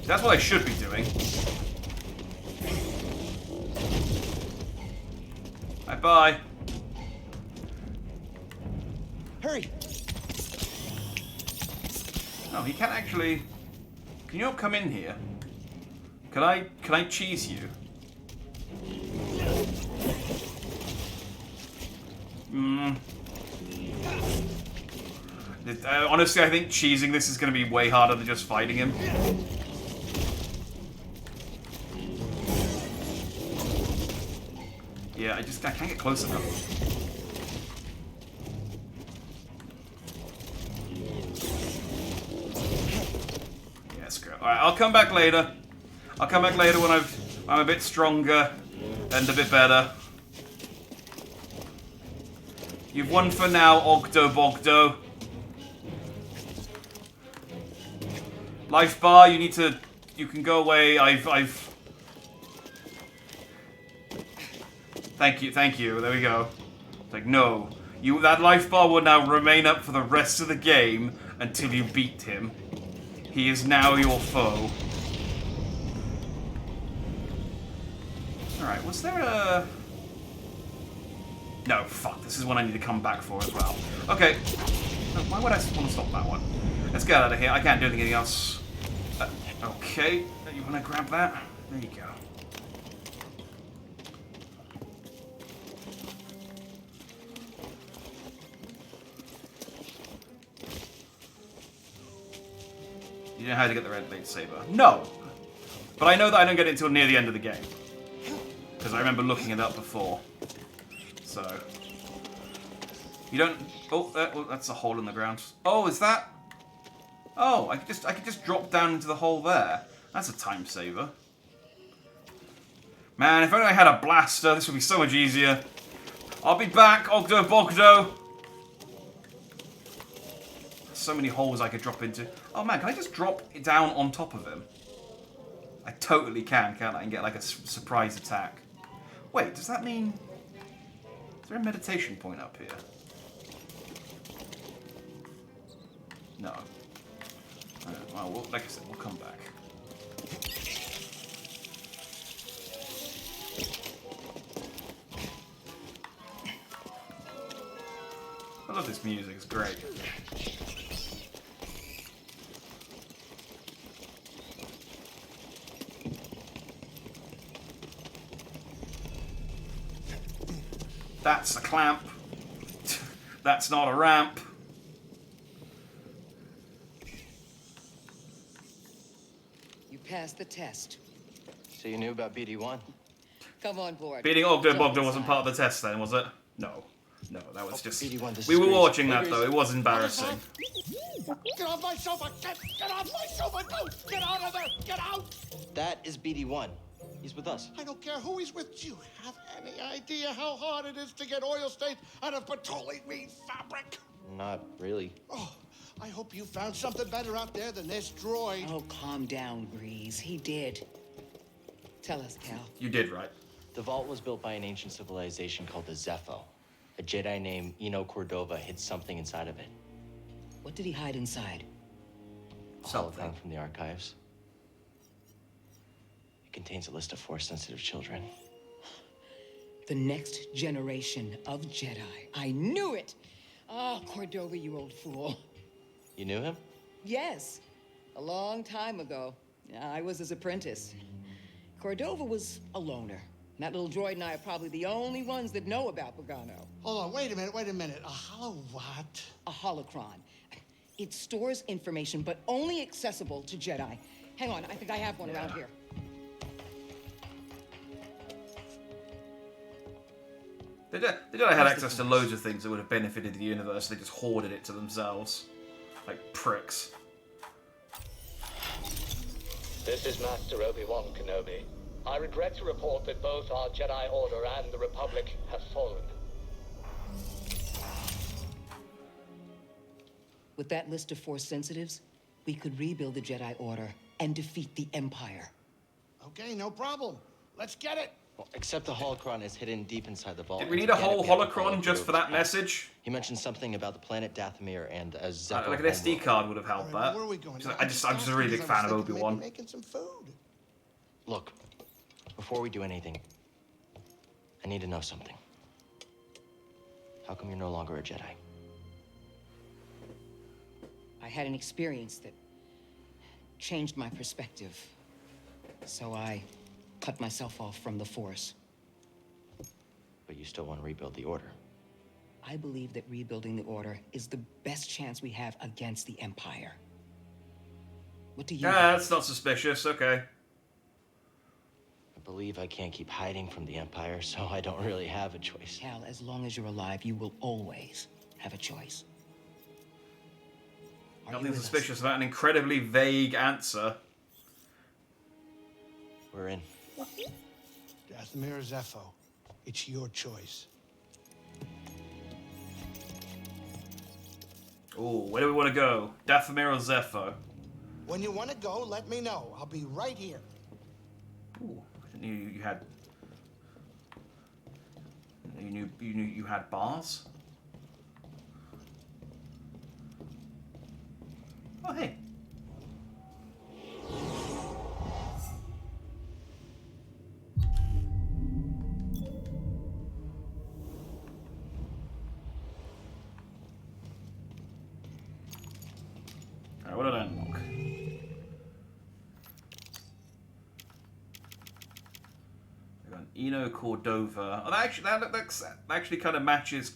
That's what I should be doing. Bye. Hurry! No, he can't actually. Can you not come in here? Can I cheese you? Honestly, I think cheesing this is going to be way harder than just fighting him. Yeah, I can't get close enough. Yeah, screw it. Alright, I'll come back later. I'll come back later when I'm a bit stronger and a bit better. You've won for now, Ogdo Bogdo. Life bar, you need You can go away. I've. Thank you. There we go. It's like, no. That life bar will now remain up for the rest of the game until you beat him. He is now your foe. Alright, was there a... No, fuck. This is one I need to come back for as well. Okay. Why would I want to stop that one? Let's get out of here. I can't do anything else. Okay. You want to grab that? There you go. You know how to get the red lightsaber? No! But I know that I don't get it until near the end of the game. Because I remember looking it up before. So... You don't... Oh, that's a hole in the ground. Oh, is that... Oh, I could just drop down into the hole there. That's a time saver. Man, if only I had a blaster, this would be so much easier. I'll be back, Ogdo Bogdo! So many holes I could drop into. Oh man, can I just drop it down on top of him? I totally can, can't I? And get like a surprise attack. Wait, does that mean... Is there a meditation point up here? No. Well, like I said, we'll come back. I love this music, it's great. That's a clamp. That's not a ramp. You passed the test. So you knew about BD1? Come on board. Beating Ogdo Bogdo wasn't part of the test then, was it? No. No, that was just... We were great. watching that though, it was embarrassing. Get off my sofa! Get off my sofa! Don't get out of there! Get out! That is BD1. He's with us. I don't care who he's with. Do you have any idea how hard it is to get oil stains out of petroleum fabric? Not really. Oh, I hope you found something better out there than this droid. Oh, calm down, Breeze. He did. Tell us, Cal. You did, right? The vault was built by an ancient civilization called the Zepho. A Jedi named Eno Cordova hid something inside of it. What did he hide inside? A holocron from the archives. It contains a list of Force-sensitive children. The next generation of Jedi. I knew it! Oh, Cordova, you old fool. You knew him? Yes, a long time ago. I was his apprentice. Cordova was a loner. That little droid and I are probably the only ones that know about Pagano. Hold on, wait a minute. A holo what? A holocron. It stores information, but only accessible to Jedi. Hang on, I think I have one around here. They Jedi had access to loads of things that would have benefited the universe. They just hoarded it to themselves. Like pricks. This is Master Obi-Wan Kenobi. I regret to report that both our Jedi Order and the Republic have fallen. With that list of Force sensitives, we could rebuild the Jedi Order and defeat the Empire. Okay, no problem. Let's get it. Well, except the holocron is hidden deep inside the vault. Did we need a whole holocron just for that message? He mentioned something about the planet Dathomir and a Zepho. Like an SD card would have helped that. Where are we going? I'm just a really big fan of Obi-Wan. Making some food. Look, before we do anything, I need to know something. How come you're no longer a Jedi? I had an experience that changed my perspective. So I cut myself off from the Force. But you still want to rebuild the Order? I believe that rebuilding the Order is the best chance we have against the Empire. What do you think? That's not suspicious, okay. I believe I can't keep hiding from the Empire, so I don't really have a choice. Cal, as long as you're alive, you will always have a choice. Nothing suspicious about an incredibly vague answer. We're in. Dathomir or Zepho, it's your choice. Ooh, where do we want to go? Dathomir or Zepho? When you want to go, let me know. I'll be right here. Ooh, I didn't know you had. You knew you had bars. Oh hey. Alright, what did I unlock? I got an Eno Cordova. Oh, that actually kind of matches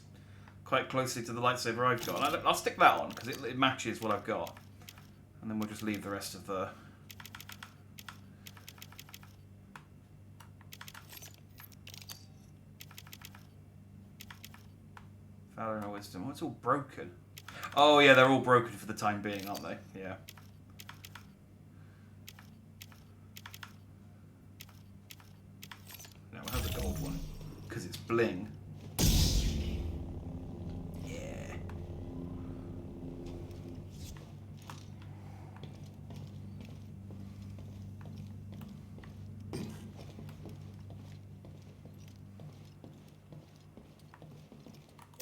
quite closely to the lightsaber I've got. I'll stick that on because it matches what I've got, and then we'll just leave the rest of the. Valor and Wisdom. Oh, it's all broken. Oh yeah, they're all broken for the time being, aren't they? Yeah. No, we'll have the gold one because it's bling. Yeah.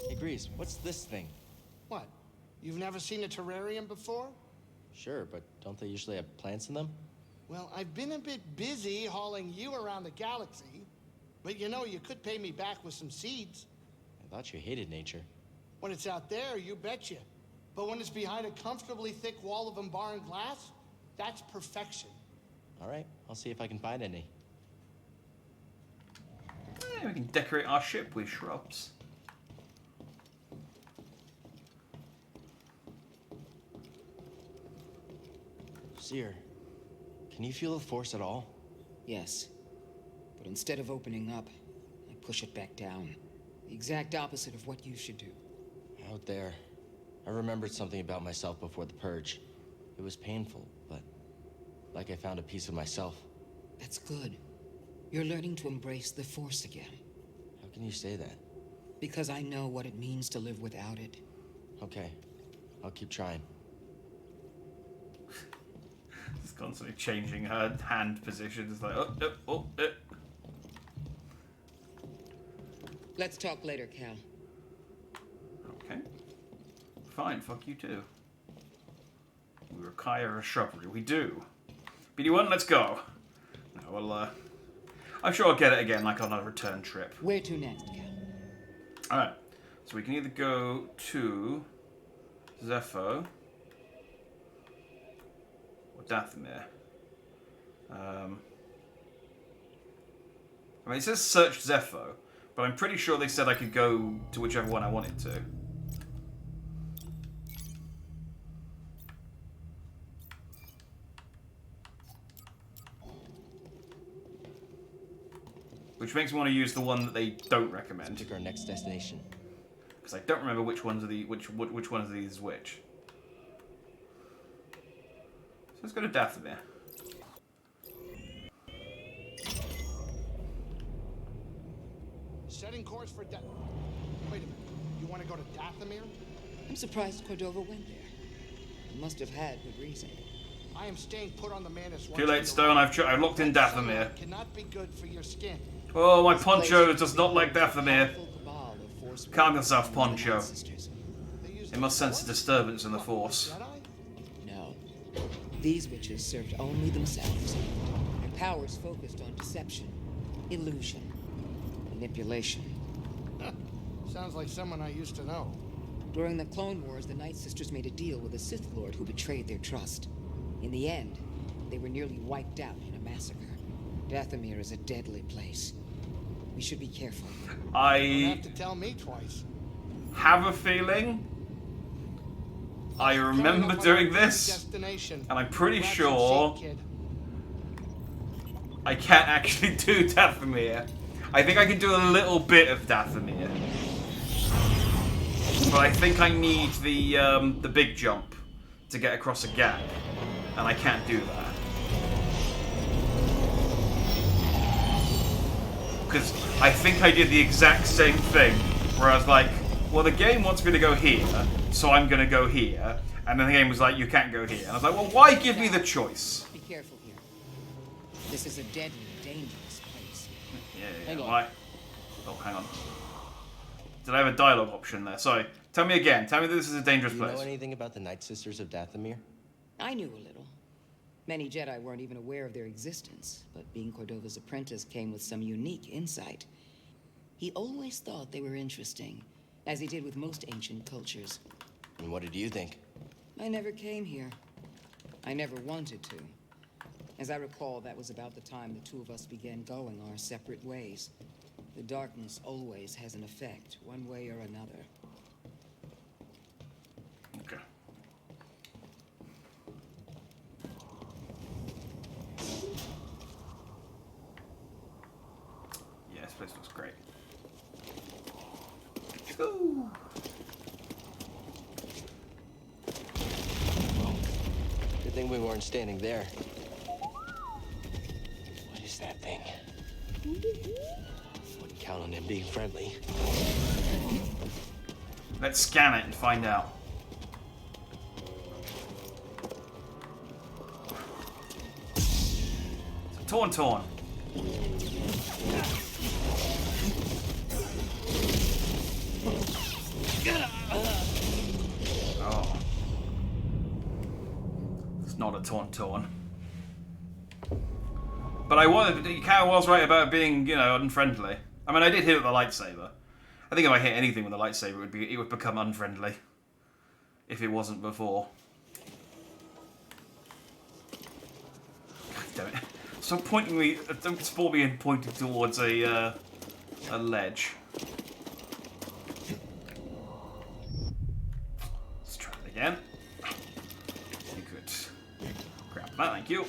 Hey, Grease, what's this thing? What? You've never seen a terrarium before? Sure, but don't they usually have plants in them? Well, I've been a bit busy hauling you around the galaxy. But you know, you could pay me back with some seeds. I thought you hated nature. When it's out there, you betcha. But when it's behind a comfortably thick wall of embarring glass, that's perfection. All right, I'll see if I can find any. Yeah, we can decorate our ship with shrubs. Seer, can you feel the Force at all? Yes. But instead of opening up, I push it back down. The exact opposite of what you should do. Out there, I remembered something about myself before the Purge. It was painful, but like I found a piece of myself. That's good. You're learning to embrace the Force again. How can you say that? Because I know what it means to live without it. Okay, I'll keep trying. It's constantly changing her hand position. It's like, oh, oh, oh, oh. Let's talk later, Cal. Okay. Fine, fuck you too. We require a shrubbery. We do. BD1, let's go. No, well, I'm sure I'll get it again, like on a return trip. Where to next, Cal? Alright. So we can either go to Zepho or Dathomir. I mean, it says search Zepho, but I'm pretty sure they said I could go to whichever one I wanted to. Which makes me want to use the one that they don't recommend. Let's pick our next destination. Because I don't remember which ones are the which one of these is which. So let's go to Dathomir. Setting course for Wait a minute. You want to go to Dathomir? I'm surprised Cordova went there. He must have had good reason. I am staying put on the Manus. Too late, Stone. I've locked in Dathomir. Cannot be good for your skin. Oh, my Poncho does not like Dathomir. Calm yourself, Poncho. It must sense a disturbance in the Force. No. These witches served only themselves. Their powers focused on deception, illusion, manipulation. Sounds like someone I used to know. During the Clone Wars, the Night Sisters made a deal with a Sith Lord who betrayed their trust. In the end, they were nearly wiped out in a massacre. Dathomir is a deadly place. We should be careful. You don't have to tell me twice. Have a feeling I remember doing this, and I'm pretty sure I can't actually do Dathomir. I think I can do a little bit of Dathomir, but I think I need the big jump to get across a gap, and I can't do that. Because I think I did the exact same thing, where I was like, well, the game wants me to go here, so I'm going to go here, And then the game was like, you can't go here. And I was like, well, why give me the choice? Be careful here. This is a deadly, dangerous place. Yeah, Hang on. why? Oh, hang on. Did I have a dialogue option there? Sorry. Tell me again. Tell me that this is a dangerous place. Do you know anything about the Night Sisters of Dathomir? I knew a little. Many Jedi weren't even aware of their existence, but being Cordova's apprentice came with some unique insight. He always thought they were interesting, as he did with most ancient cultures. And what did you think? I never came here. I never wanted to. As I recall, that was about the time the two of us began going our separate ways. The darkness always has an effect, one way or another. Okay. Yeah, this place looks great. Let's go. Good thing we weren't standing there. What is that thing? Wouldn't count on him being friendly. Let's scan it and find out. Torn. Oh. It's not a torn. But I was right about it being, you know, unfriendly. I mean, I did hit it with a lightsaber. I think if I hit anything with a lightsaber, it would become unfriendly. If it wasn't before. God damn it. Stop pointing me, don't spawn me and pointing towards a ledge. Let's try it again. You could grab that, thank you.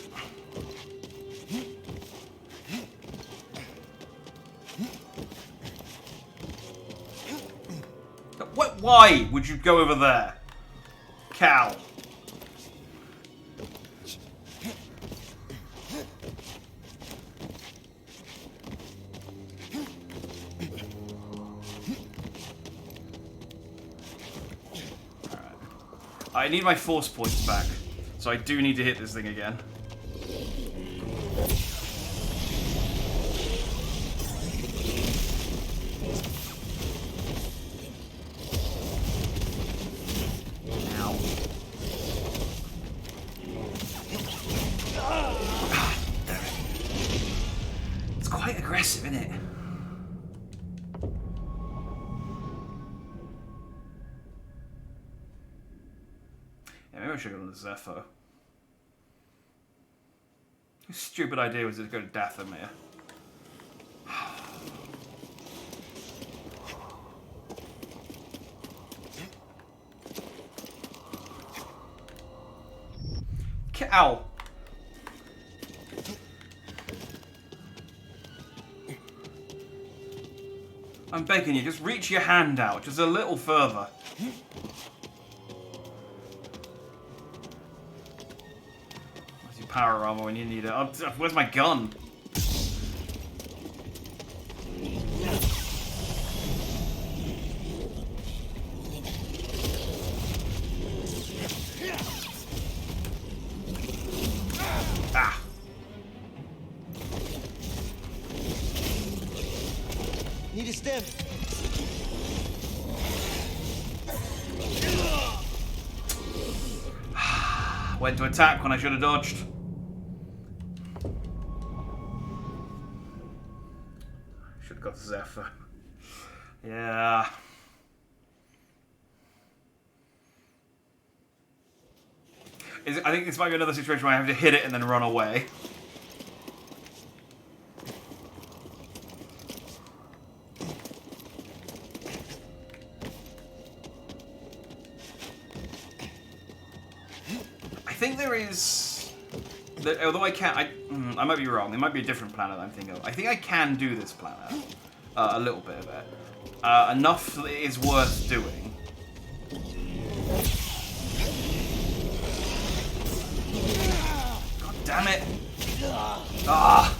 What? Why would you go over there? Cal. I need my force points back, so I do need to hit this thing again. Ow. Ah, damn it. It's quite aggressive, isn't it? Maybe I should go to Zepho. What stupid idea was it to go to Dathomir? Ow! I'm begging you, just reach your hand out, just a little further. Power armor when you need it. Oh, where's my gun? Ah. Need a stem. Went to attack when I should have dodged. Should have got Zephyr. Yeah. I think this might be another situation where I have to hit it and then run away. I think there is... although I can't... I might be wrong. There might be a different planet I'm thinking of. I think I can do this planet. A little bit of it. Enough that it is worth doing. God damn it. Ah!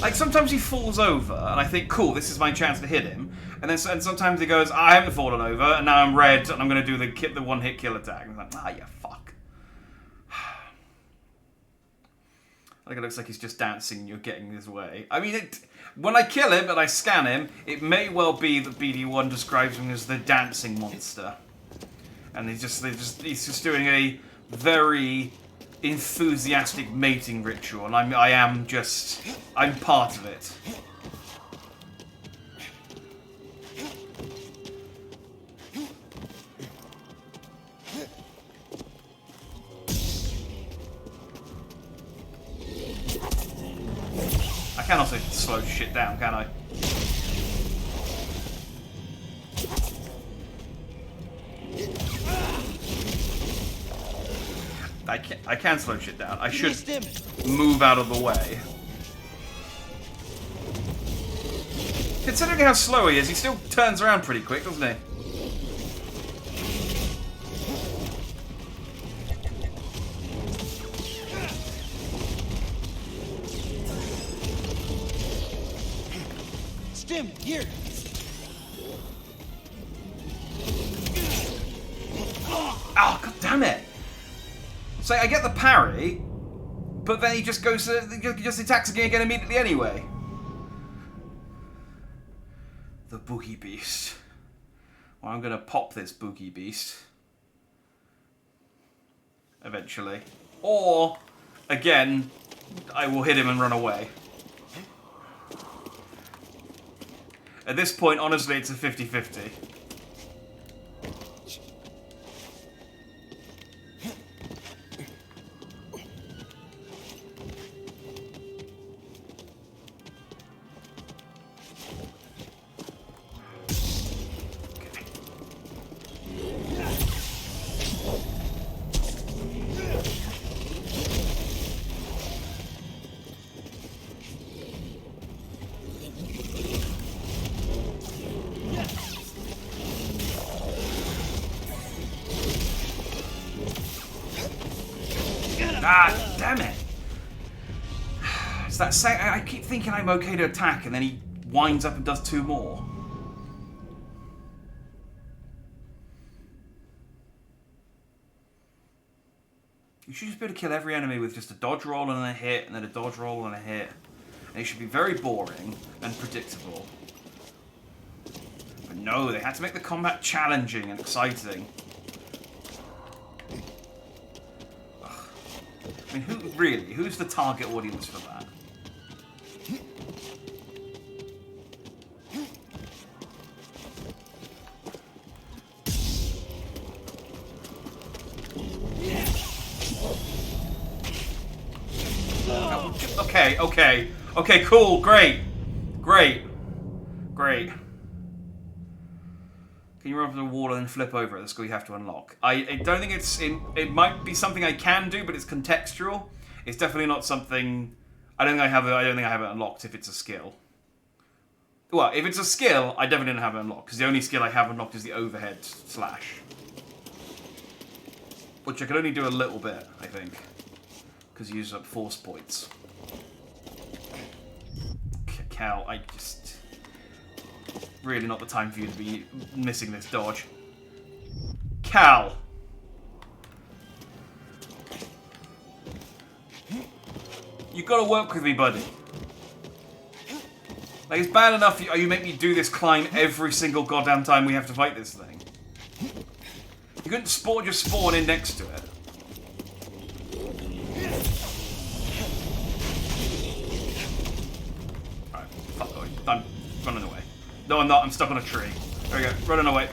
Like, sometimes he falls over, and I think, cool, this is my chance to hit him. And and sometimes he goes, I haven't fallen over, and now I'm red, and I'm going to do the one-hit kill attack. And I'm like, you fuck. I think it looks like he's just dancing and you're getting his way. I mean, when I kill him and I scan him, it may well be that BD1 describes him as the dancing monster. And he's just doing a very enthusiastic mating ritual, and I'm part of it. I can also slow shit down, can I? I can slow shit down. I should move out of the way. Considering how slow he is, he still turns around pretty quick, doesn't he? Stim, here. Oh, god damn it! So I get the parry, but then he just goes he just attacks again immediately anyway. The Boogie Beast. Well, I'm gonna pop this Boogie Beast. Eventually. Or, again, I will hit him and run away. At this point, honestly, it's a 50-50. Ah, damn it! It's that I keep thinking I'm okay to attack, and then he winds up and does two more. You should just be able to kill every enemy with just a dodge roll and a hit, and then a dodge roll and a hit. And it should be very boring and predictable. But no, they had to make the combat challenging and exciting. I mean, who's the target audience for that? Okay, cool, great. Can you run up the wall and then flip over it? That's what you have to unlock. I don't think it might be something I can do, but it's contextual. It's definitely not something. I don't think I have it unlocked if it's a skill. Well, if it's a skill, I definitely don't have it unlocked because the only skill I have unlocked is the overhead slash, which I can only do a little bit, I think, because you use up force points. Cal, I just. Really not the time for you to be missing this dodge. Cal! You've got to work with me, buddy. Like, it's bad enough you make me do this climb every single goddamn time we have to fight this thing. You couldn't just spawn in next to it. Alright, fuck, I'm running away. No, I'm not. I'm stuck on a tree. There we go. Running away.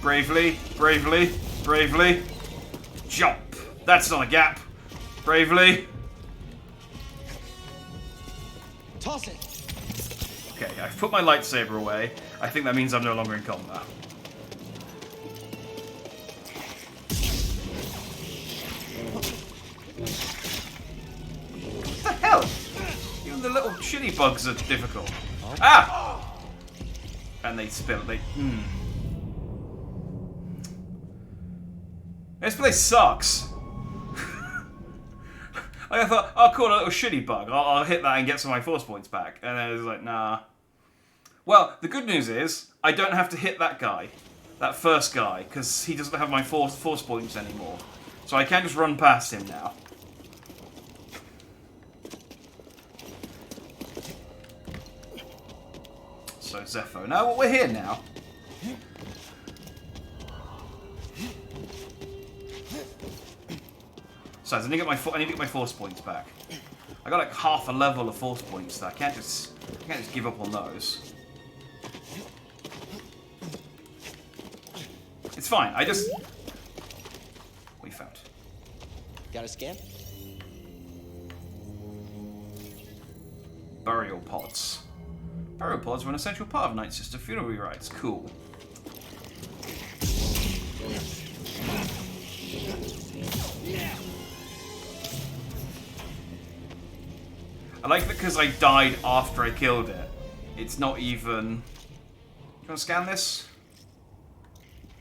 Bravely. Jump. That's not a gap. Bravely. Toss it. Okay, I've put my lightsaber away. I think that means I'm no longer in combat. What the hell? Even the little shitty bugs are difficult. Ah! And they spill. This place sucks. I thought, oh cool, a little shitty bug. I'll hit that and get some of my force points back. And then it was like, nah. Well, the good news is, I don't have to hit that guy. That first guy, because he doesn't have my force points anymore. So I can just run past him now. So Zepho. Now we're here now. So I need to get my force points back. I got like half a level of force points, so I can't just give up on those. It's fine. I just... What you found? Got a scan? Burial pods. Burial pods were an essential part of Night Sister funerary rites. Cool. I like that because I died after I killed it. It's not even... Do you want to scan this?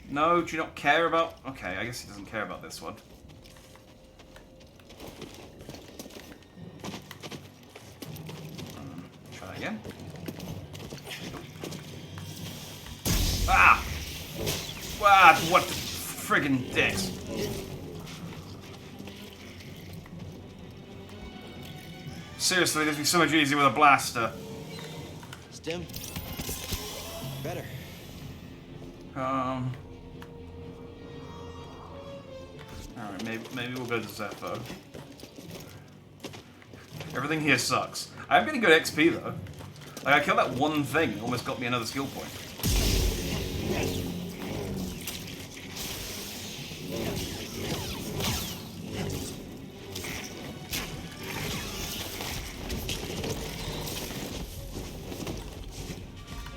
No? Do you not care about... Okay, I guess he doesn't care about this one. Try that again. Ah! Ah, what friggin' dicks. Seriously, this would be so much easier with a blaster. Stim. Better. Alright, maybe we'll go to Zepho. Everything here sucks. I'm getting good XP though. Like I killed that one thing and almost got me another skill point.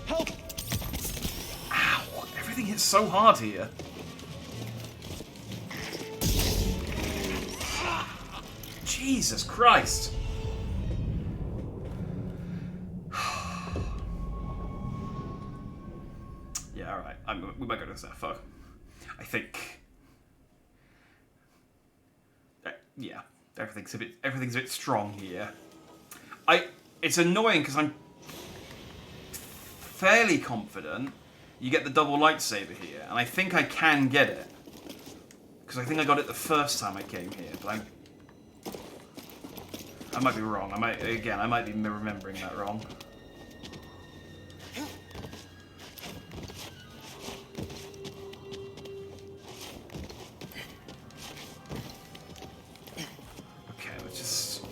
Help! Ow! Everything hits so hard here. Jesus Christ! Yeah, alright. We might go to Zepho. I think. Yeah, everything's a bit strong here. It's annoying because I'm fairly confident you get the double lightsaber here, and I think I can get it because I think I got it the first time I came here, but I might be wrong. I might be remembering that wrong. Okay, let's just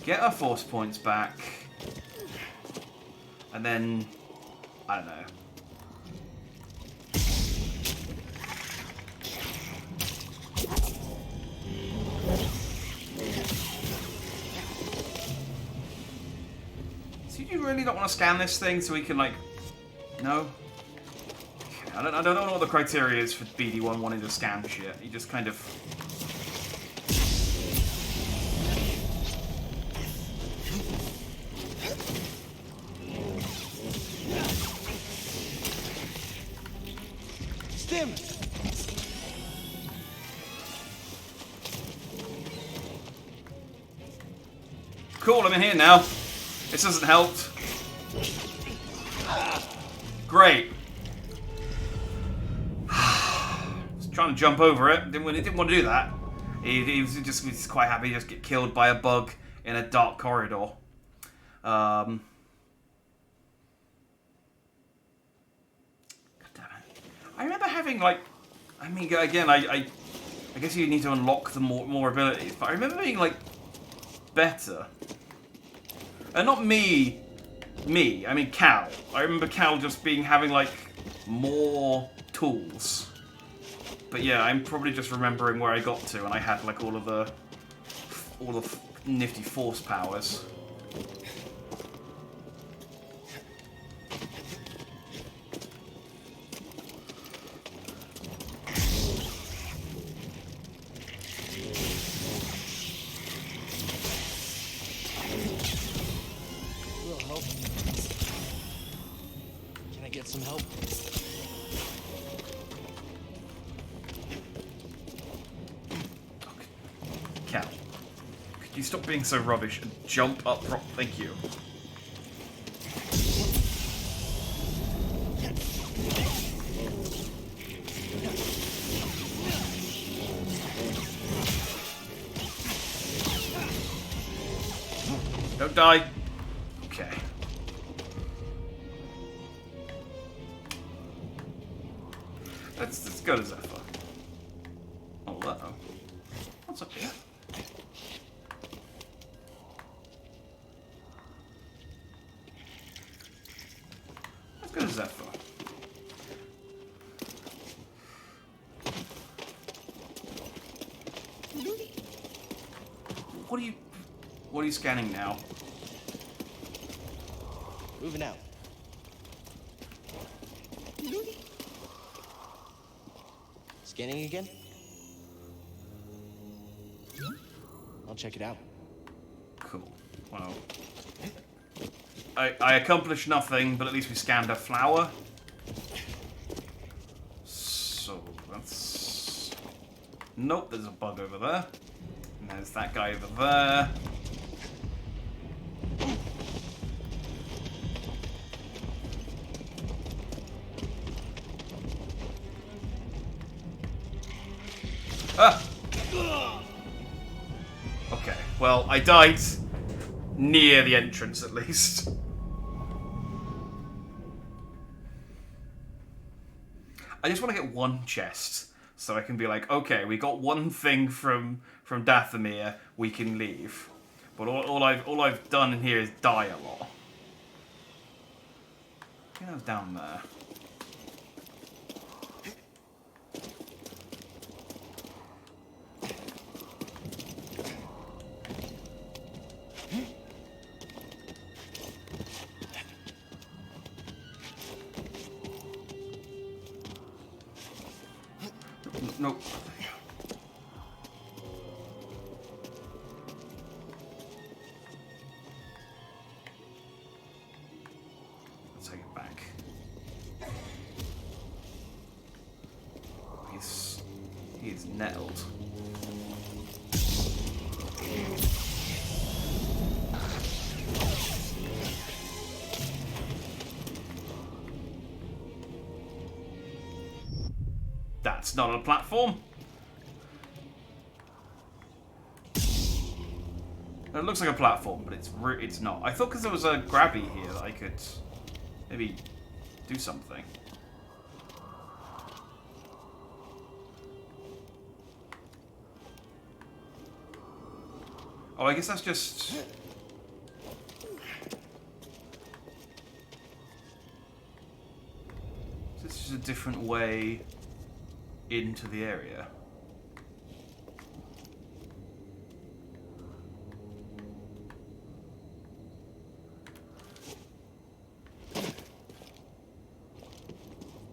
get our force points back, and then I don't know. You really don't want to scan this thing so we can, like... No? Okay, I don't know what the criteria is for BD1 wanting to scan shit. He just kind of... Stim! Cool, I'm in here now. This hasn't helped. Great. Was trying to jump over it. Didn't want to do that. He was just quite happy to just get killed by a bug in a dark corridor. God damn it. I remember having like, I mean, again, I guess you need to unlock the more abilities, but I remember being like better. And not me, I mean Cal. I remember Cal just having like more tools. But yeah, I'm probably just remembering where I got to and I had like all the nifty force powers. Some help. Cal. stop being so rubbish and jump up? Thank you. Don't die. Okay. Let's go to Zephyr. Oh, uh-oh. What's up here? Let's go to Zephyr. What are you scanning now? Moving out. Scanning again? I'll check it out. Cool. Well, I accomplished nothing, but at least we scanned a flower. So that's... Nope, there's a bug over there. And there's that guy over there. Ah! Okay, well, I died near the entrance at least. I just want to get one chest so I can be like, okay, we got one thing from Dathomir, we can leave. But all I've done in here is die a lot. I think I was down there. Nope. Let's take it back. He's nettled. That's not a platform. It looks like a platform, but it's not. I thought because there was a grabby here that I could maybe do something. Oh, I guess that's just... This is a different way into the area.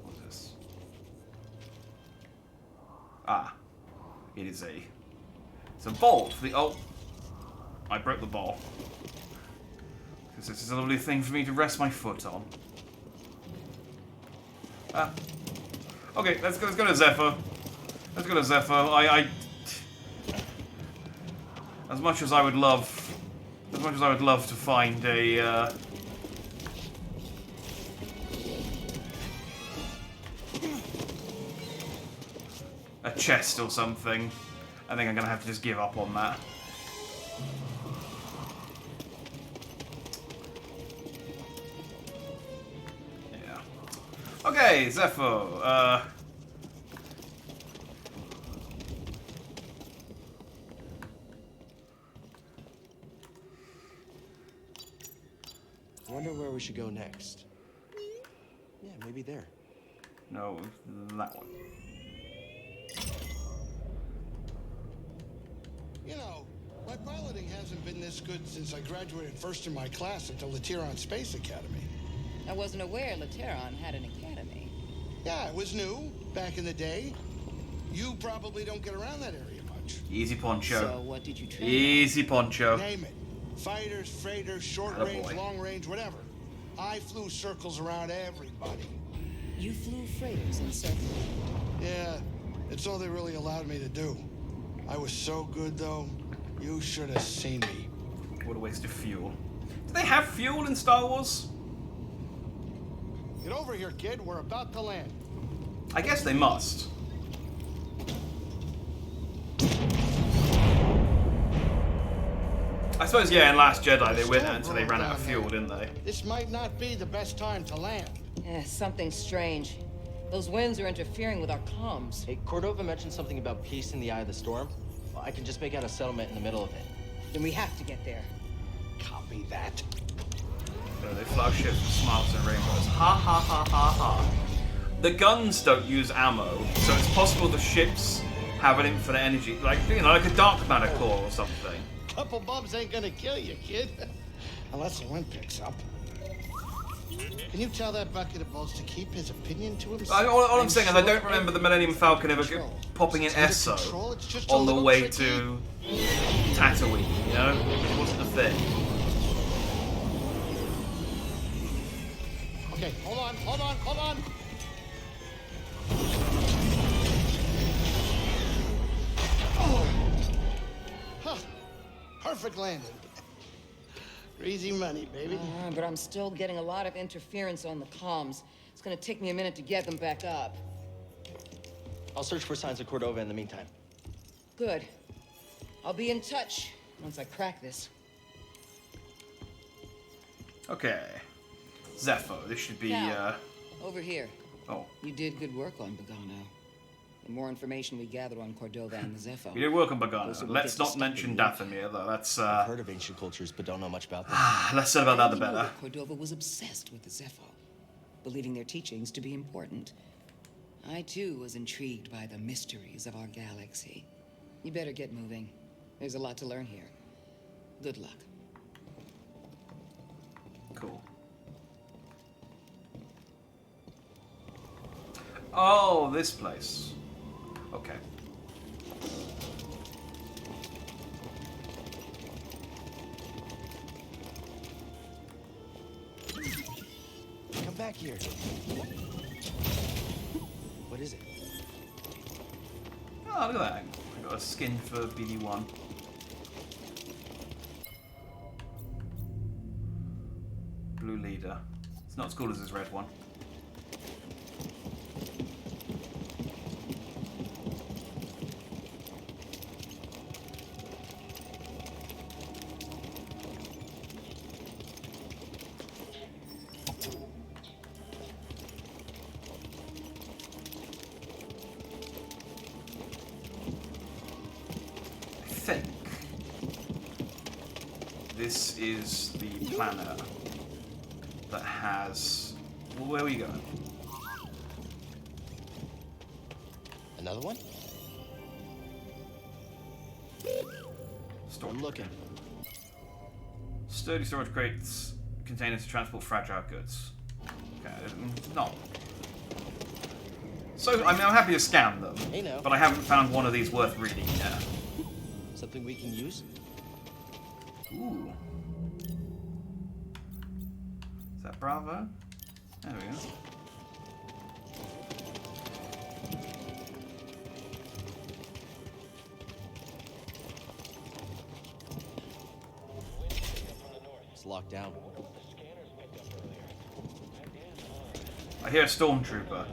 What's this? Ah, it is it's a bolt for the... Oh, I broke the ball. Because this is a lovely thing for me to rest my foot on. Ah. Okay, let's go to Zephyr. Let's go to Zephyr. As much as I would love to find a chest or something, I think I'm gonna have to just give up on that. Okay, Zephyr, Wonder where we should go next. Yeah, maybe there. No, that one. You know, my piloting hasn't been this good since I graduated first in my class at the Lateron Space Academy. I wasn't aware Lateron had an academy. Yeah, it was new back in the day. You probably don't get around that area much. Easy, Poncho. So what did you train? Easy, Poncho. Name it. Fighters, freighters, short range, long range, whatever. I flew circles around everybody. You flew freighters in circles? Yeah, it's all they really allowed me to do. I was so good, though. You should have seen me. What a waste of fuel. Do they have fuel in Star Wars? Get over here, kid. We're about to land. I guess they must. I suppose, yeah, in Last Jedi they went out until they ran out of fuel, didn't they? This might not be the best time to land. Something strange. Those winds are interfering with our comms. Hey, Cordova mentioned something about peace in the eye of the storm. Well, I can just make out a settlement in the middle of it. Then we have to get there. Copy that. So they fly ships with smiles and rainbows. Ha ha ha ha ha. The guns don't use ammo, so it's possible the ships have an infinite energy, like, you know, like a dark matter core or something. Couple bumps ain't gonna kill you, kid. Unless the wind picks up. Can you tell that bucket of bolts to keep his opinion to himself? All I'm saying is I don't remember the Millennium Falcon ever popping an Esso on the way to Tatooine, you know? It wasn't a thing. Okay, hold on. Oh. Huh. Perfect landing. Easy money, baby. But I'm still getting a lot of interference on the comms. It's gonna take me a minute to get them back up. I'll search for signs of Cordova in the meantime. Good. I'll be in touch once I crack this. Okay. Zepho, this should be, Cal, over here. Oh. You did good work on Bogano. The more information we gather on Cordova and the Zepho... You did work on Bogano. Let's not mention Dathomir, though. That's, I've heard of ancient cultures, but don't know much about them. Less said about that, the better. Cordova was obsessed with the Zepho, believing their teachings to be important. I, too, was intrigued by the mysteries of our galaxy. You better get moving. There's a lot to learn here. Good luck. Cool. Oh, this place. Okay. Come back here. What is it? Oh, look at that. I got a skin for BD1. Blue leader. It's not as cool as this red one. This is the planet that has... Well, where are we going? Another one? Storage. I'm looking. Sturdy storage crates containers to transport fragile goods. Okay, no. So, I mean, I'm happy to scan them, Hey, now. but I haven't found one of these worth reading yet. Something we can use? Ooh. Is that Bravo? There we go. It's locked down. I hear a stormtrooper.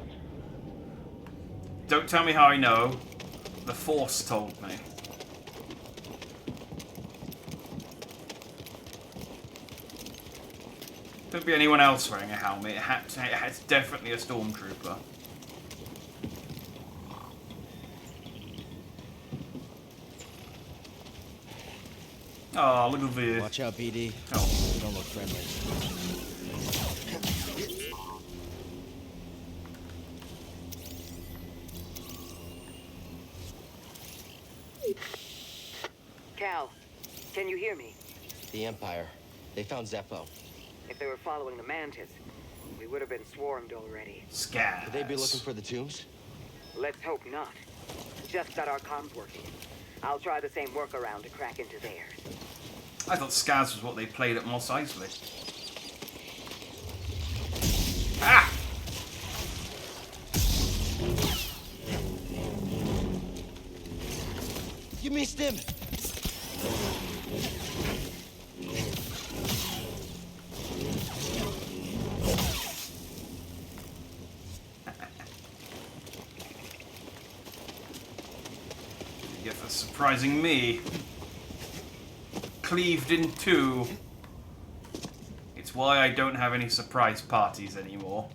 Don't tell me how I know. The Force told me. Could be anyone else wearing a helmet. It's definitely a stormtrooper. Oh, look at the... Watch out, BD. Oh. Don't look friendly. Cal, can you hear me? The Empire. They found Zepho. If they were following the Mantis, we would have been swarmed already. Scats. Could they be looking for the tombs? Let's hope not. Just got our comms working. I'll try the same workaround to crack into theirs. I thought Scaz was what they played at Mos Eisley. Ah! You missed him! Surprising me. Cleaved in two. It's why I don't have any surprise parties anymore.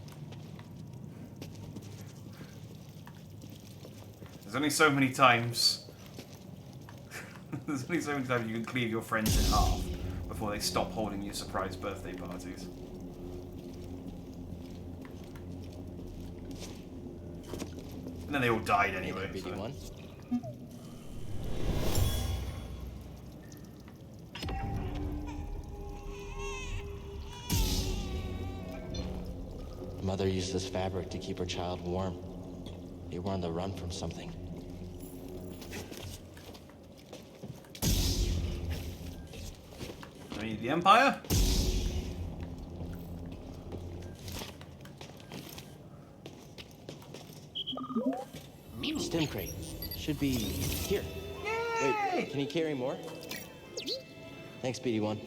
There's only so many times. There's only so many times you can cleave your friends in half before they stop holding you surprise birthday parties. And then they all died anyway. Hey there, BD1. Mother used this fabric to keep her child warm. You were on the run from something. I mean, the Empire? Stim crate. Should be here. Yay! Wait, can you carry more? Thanks, BD1.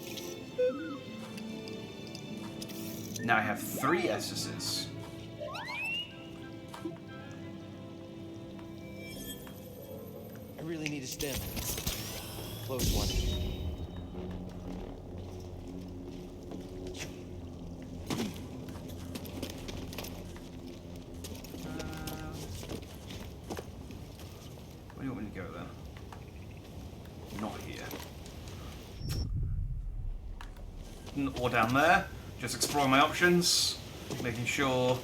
Now I have 3 Essences. I really need a stim. Close one. Where do you want me to go then? Not here. Or down there. Just exploring my options. Making sure.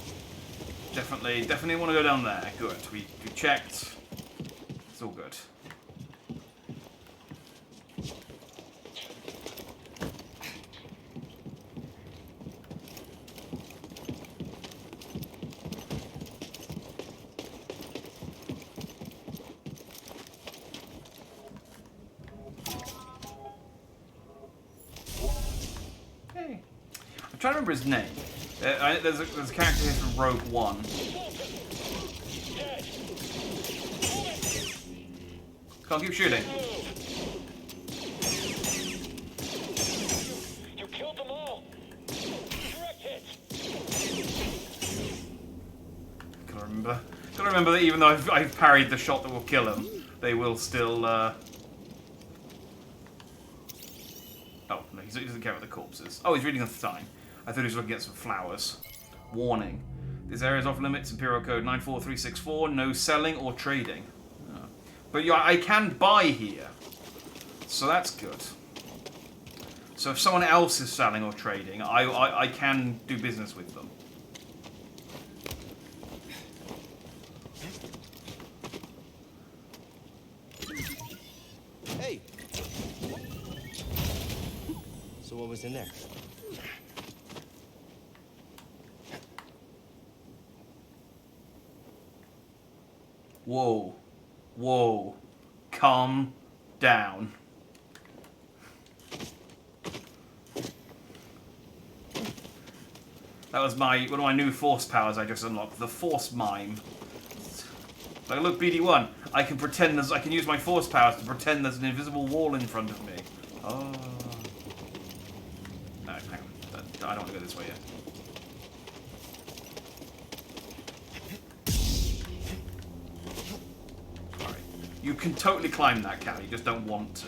Definitely want to go down there. Good. We checked. It's all good. Hey. I'm trying to remember his name. There's a character here from Rogue One. Can't keep shooting. You killed them all. Direct hit. Gotta remember that even though I've parried the shot that will kill him, they will still. Oh no, he doesn't care about the corpses. Oh, he's reading off the time. I thought he was looking at some flowers. Warning: this area is off limits. Imperial Code 94364. No selling or trading. But yeah, I can buy here, so that's good. So if someone else is selling or trading, I can do business with them. Hey! So what was in there? Whoa. Whoa. Calm down. That was one of my new force powers I just unlocked. The Force Mime. Like, look, BD1. I can use my force powers to pretend there's an invisible wall in front of me. Oh. No, hang on. I don't want to go this way yet. You can totally climb that, Cal. You just don't want to.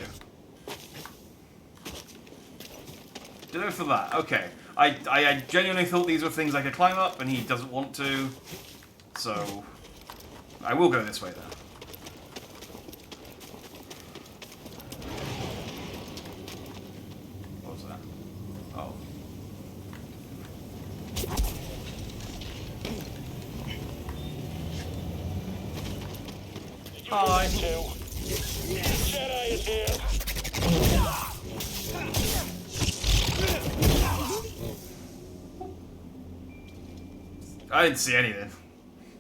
Ditto for that. Okay. I genuinely thought these were things I could climb up, and he doesn't want to. So, I will go this way then. What was that? Oh. Hi. Jedi is here. I didn't see anything.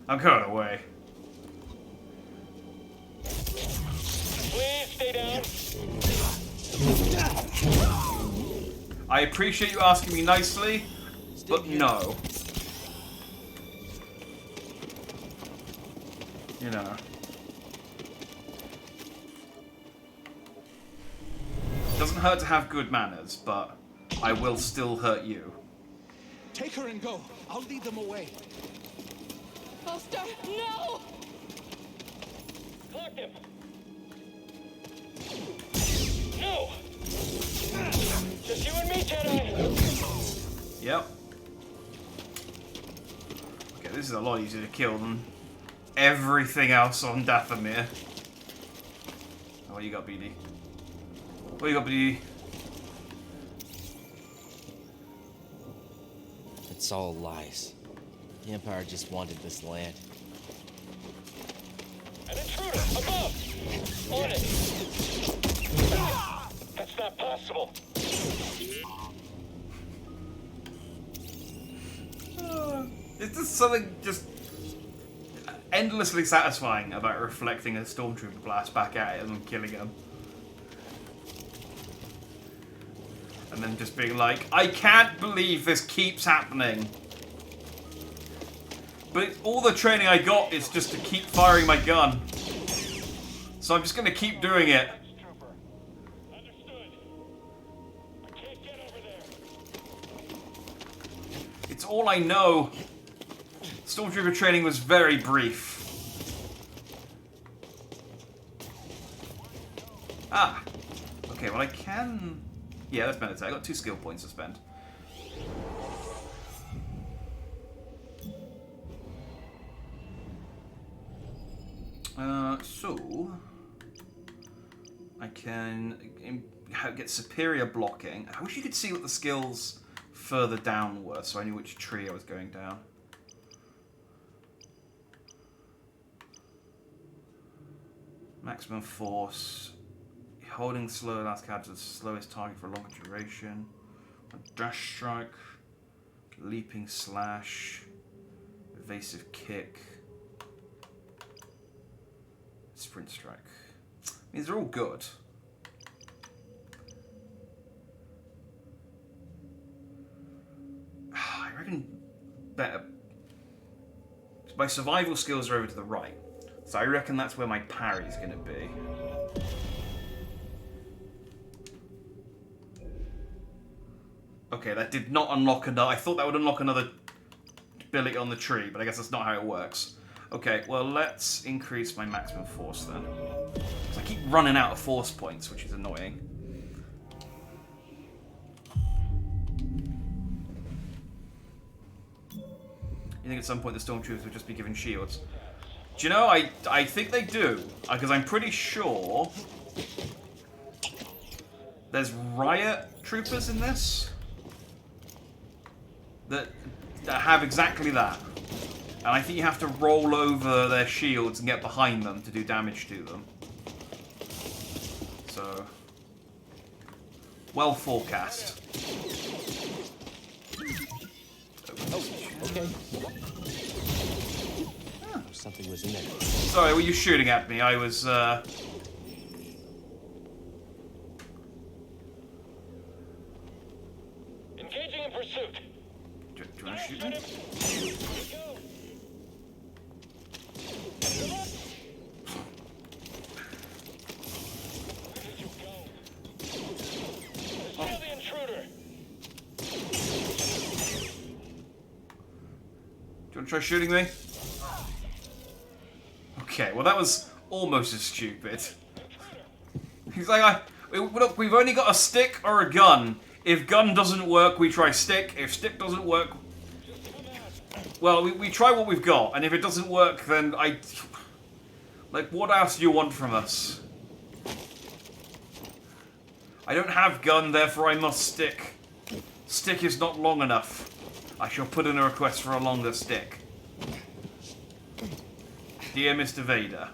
I'm going away. Please stay down. I appreciate you asking me nicely, but no. You know. Doesn't hurt to have good manners, but I will still hurt you. Take her and go. I'll lead them away. Ulster, no! Clock him. No! Just you and me, Jedi! Yep. Okay, this is a lot easier to kill than everything else on Dathomir. Oh, what you got, BD? What you got, BD? It's all lies. The Empire just wanted this land. An intruder! Above! On it! That's not possible! It's just something just endlessly satisfying about reflecting a stormtrooper blast back at him and killing him. And then just being like, I can't believe this keeps happening. But all the training I got is just to keep firing my gun. So I'm just going to keep doing it. It's all I know. Stormtrooper training was very brief. Ah. Okay, well I can... Yeah, let's meditate. I got 2 skill points to spend. So... I can get superior blocking. I wish you could see what the skills further down were, so I knew which tree I was going down. Maximum force. Holding slow allows character to the slowest target for a longer duration. A dash strike. Leaping slash. Evasive kick. Sprint strike. I mean, they're all good. I reckon better. My survival skills are over to the right. So I reckon that's where my parry's going to be. Okay, that did not unlock another... I thought that would unlock another ability on the tree, but I guess that's not how it works. Okay, well, let's increase my maximum force then. Because I keep running out of force points, which is annoying. You think at some point the Stormtroopers would just be given shields? Do you know, I think they do. Because I'm pretty sure there's riot troopers in this that have exactly that. And I think you have to roll over their shields and get behind them to do damage to them. So, well forecast. Oh, okay. Oh, something was in there. Sorry, were you shooting at me? I was, Engaging in pursuit. Do you want to shoot me? Kill the intruder. Do you want to try shooting me? Okay, well that was almost as stupid. He's like, look, we've only got a stick or a gun. If gun doesn't work, we try stick. If stick doesn't work, well, we try what we've got. And if it doesn't work, then like, what else do you want from us? I don't have gun, therefore I must stick. Stick is not long enough. I shall put in a request for a longer stick. Dear Mr. Vader,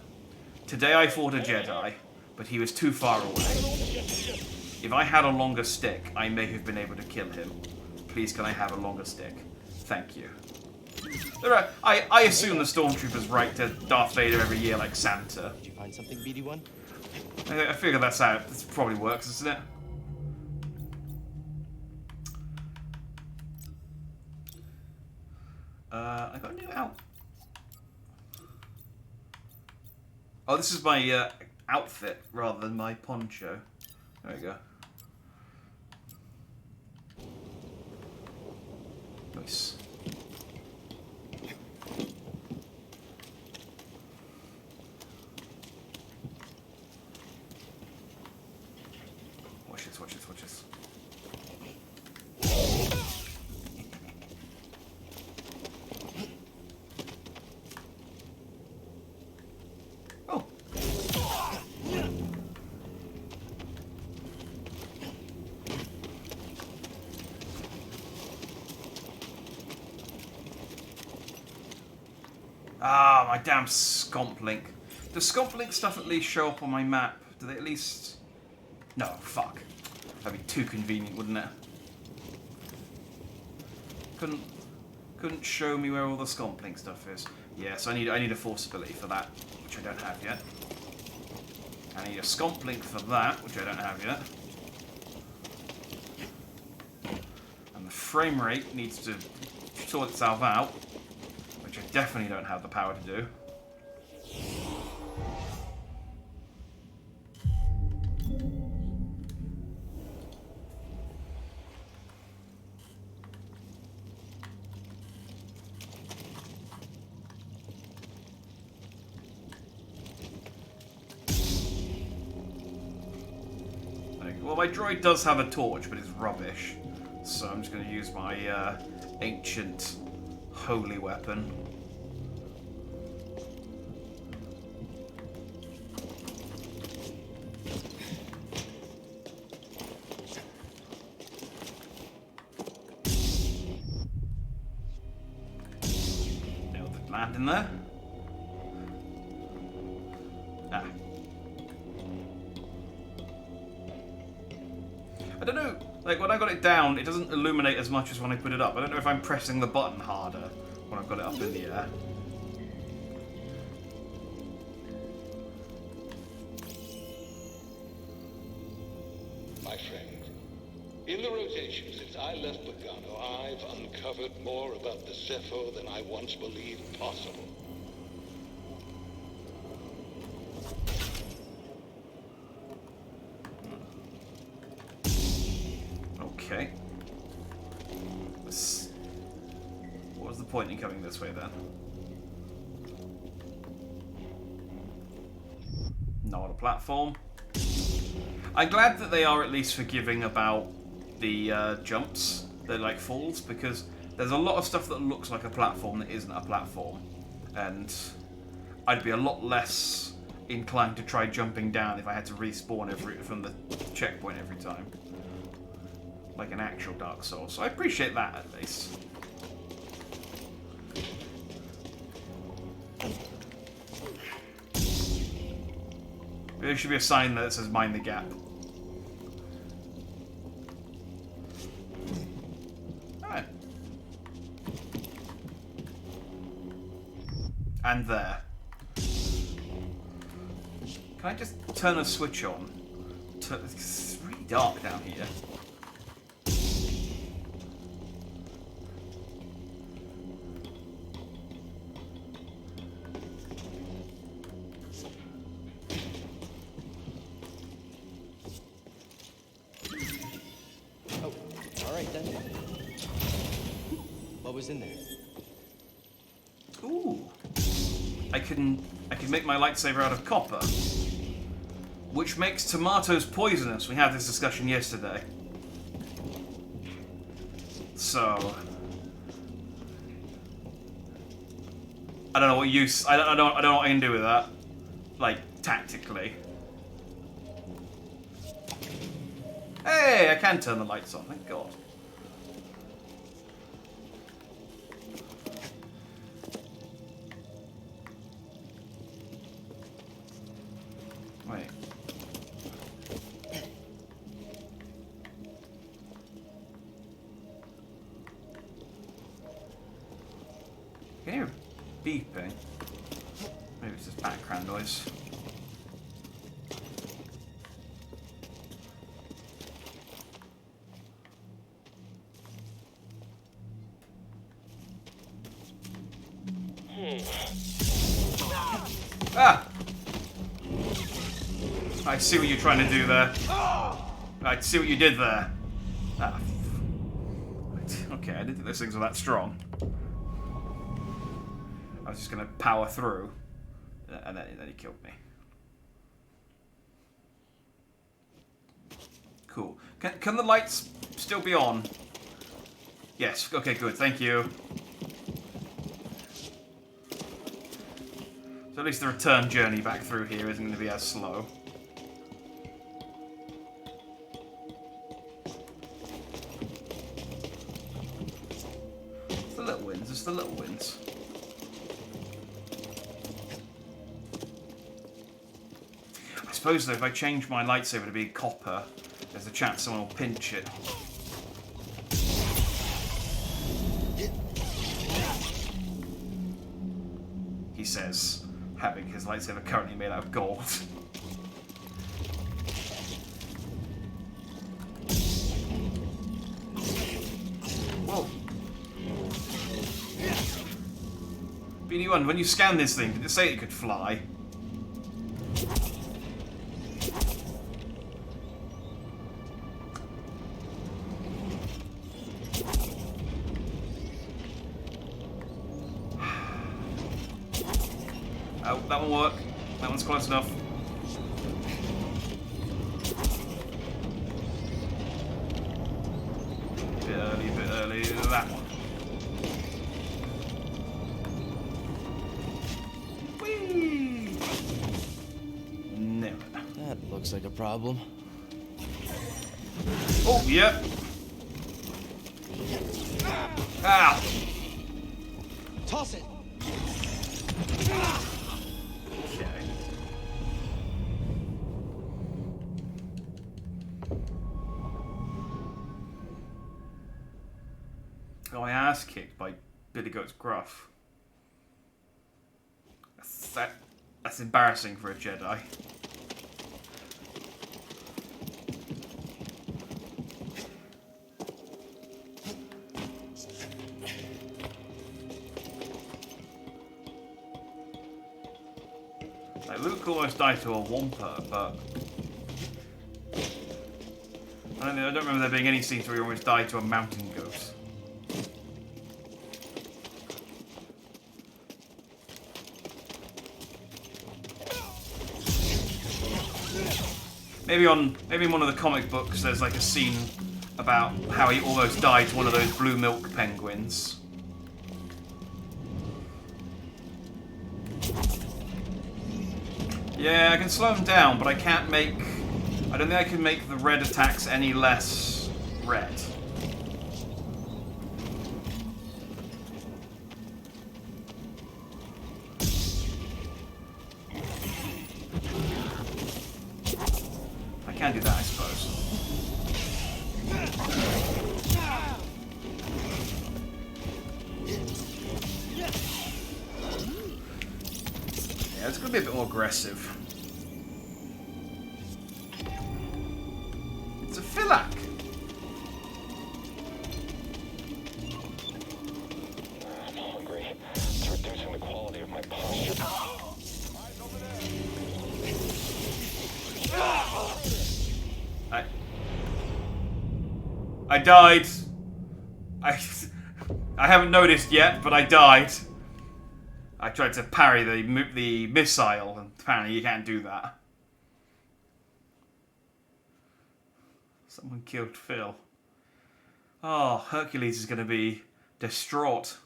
today I fought a Jedi, but he was too far away. If I had a longer stick, I may have been able to kill him. Please, can I have a longer stick? Thank you. I assume the Stormtroopers write to Darth Vader every year like Santa. Did you find something, BD-1? I figure that's how this probably works, isn't it? I got a new out. Oh, this is my outfit rather than my poncho. There we go. Nice. Ah, my damn Scomplink. Does Scomplink stuff at least show up on my map? Do they at least... No, fuck. That'd be too convenient, wouldn't it? Couldn't show me where all the Scomplink stuff is. Yeah, so I need a force ability for that, which I don't have yet. I need a Scomplink for that, which I don't have yet. And the frame rate needs to sort itself out, which I definitely don't have the power to do. Well, my droid does have a torch, but it's rubbish. So I'm just going to use my ancient holy weapon. Nailed the land in there. Ah. I don't know, like when I got it down, it doesn't illuminate as much as when I put it up. I don't know if I'm pressing the button harder when I've got it up in the air. My friend, in the rotation since I left Bogano, I've uncovered more about the Zepho than I once believed possible. Okay. What was the point in coming this way then? Not a platform. I'm glad that they are at least forgiving about the jumps, the like falls, because there's a lot of stuff that looks like a platform that isn't a platform, and I'd be a lot less inclined to try jumping down if I had to respawn from the checkpoint every time. Like an actual Dark Souls. So I appreciate that, at least. There should be a sign that says mind the gap. Alright. And there. Can I just turn a switch on? It's really dark down here. What was in there? Ooh. I can make my lightsaber out of copper. Which makes tomatoes poisonous. We had this discussion yesterday. So I don't know what use I don't know what I can do with that. Like tactically. Hey, I can turn the lights on, thank God. Wait. Can you hear beeping? Maybe it's just background noise. Ah! I see what you're trying to do there. I see what you did there. Ah. Okay, I didn't think those things were that strong. I was just going to power through, and then he killed me. Cool. Can the lights still be on? Yes. Okay, good. Thank you. So at least the return journey back through here isn't going to be as slow. It's the little wins. It's the little wins. suppose, though, if I change my lightsaber to be copper, there's a chance someone will pinch it. He says, having his lightsaber currently made out of gold. Whoa. BD1, when you scanned this thing, did it say it could fly? Oh, that one worked. That one's close enough. Bit early, that one. Whee! Never. That looks like a problem. Oh, yep. Ow! Toss it! Okay. Got my ass kicked by Billy Goat's Gruff. That's embarrassing for a Jedi. Like, Luke almost died to a Wampa, but I don't remember there being any scenes where he almost died to a mountain goat. Maybe in one of the comic books there's like a scene about how he almost died to one of those blue milk penguins. Yeah, I can slow them down, but I don't think I can make the red attacks any less red. I can do that, I suppose. Yeah, it's gonna be a bit more aggressive. It's a Philac. I'm hungry. It's reducing the quality of my posture. I died. I haven't noticed yet, but I died. I tried to parry the missile, and apparently you can't do that. Someone killed Phil. Oh, Hercules is going to be distraught.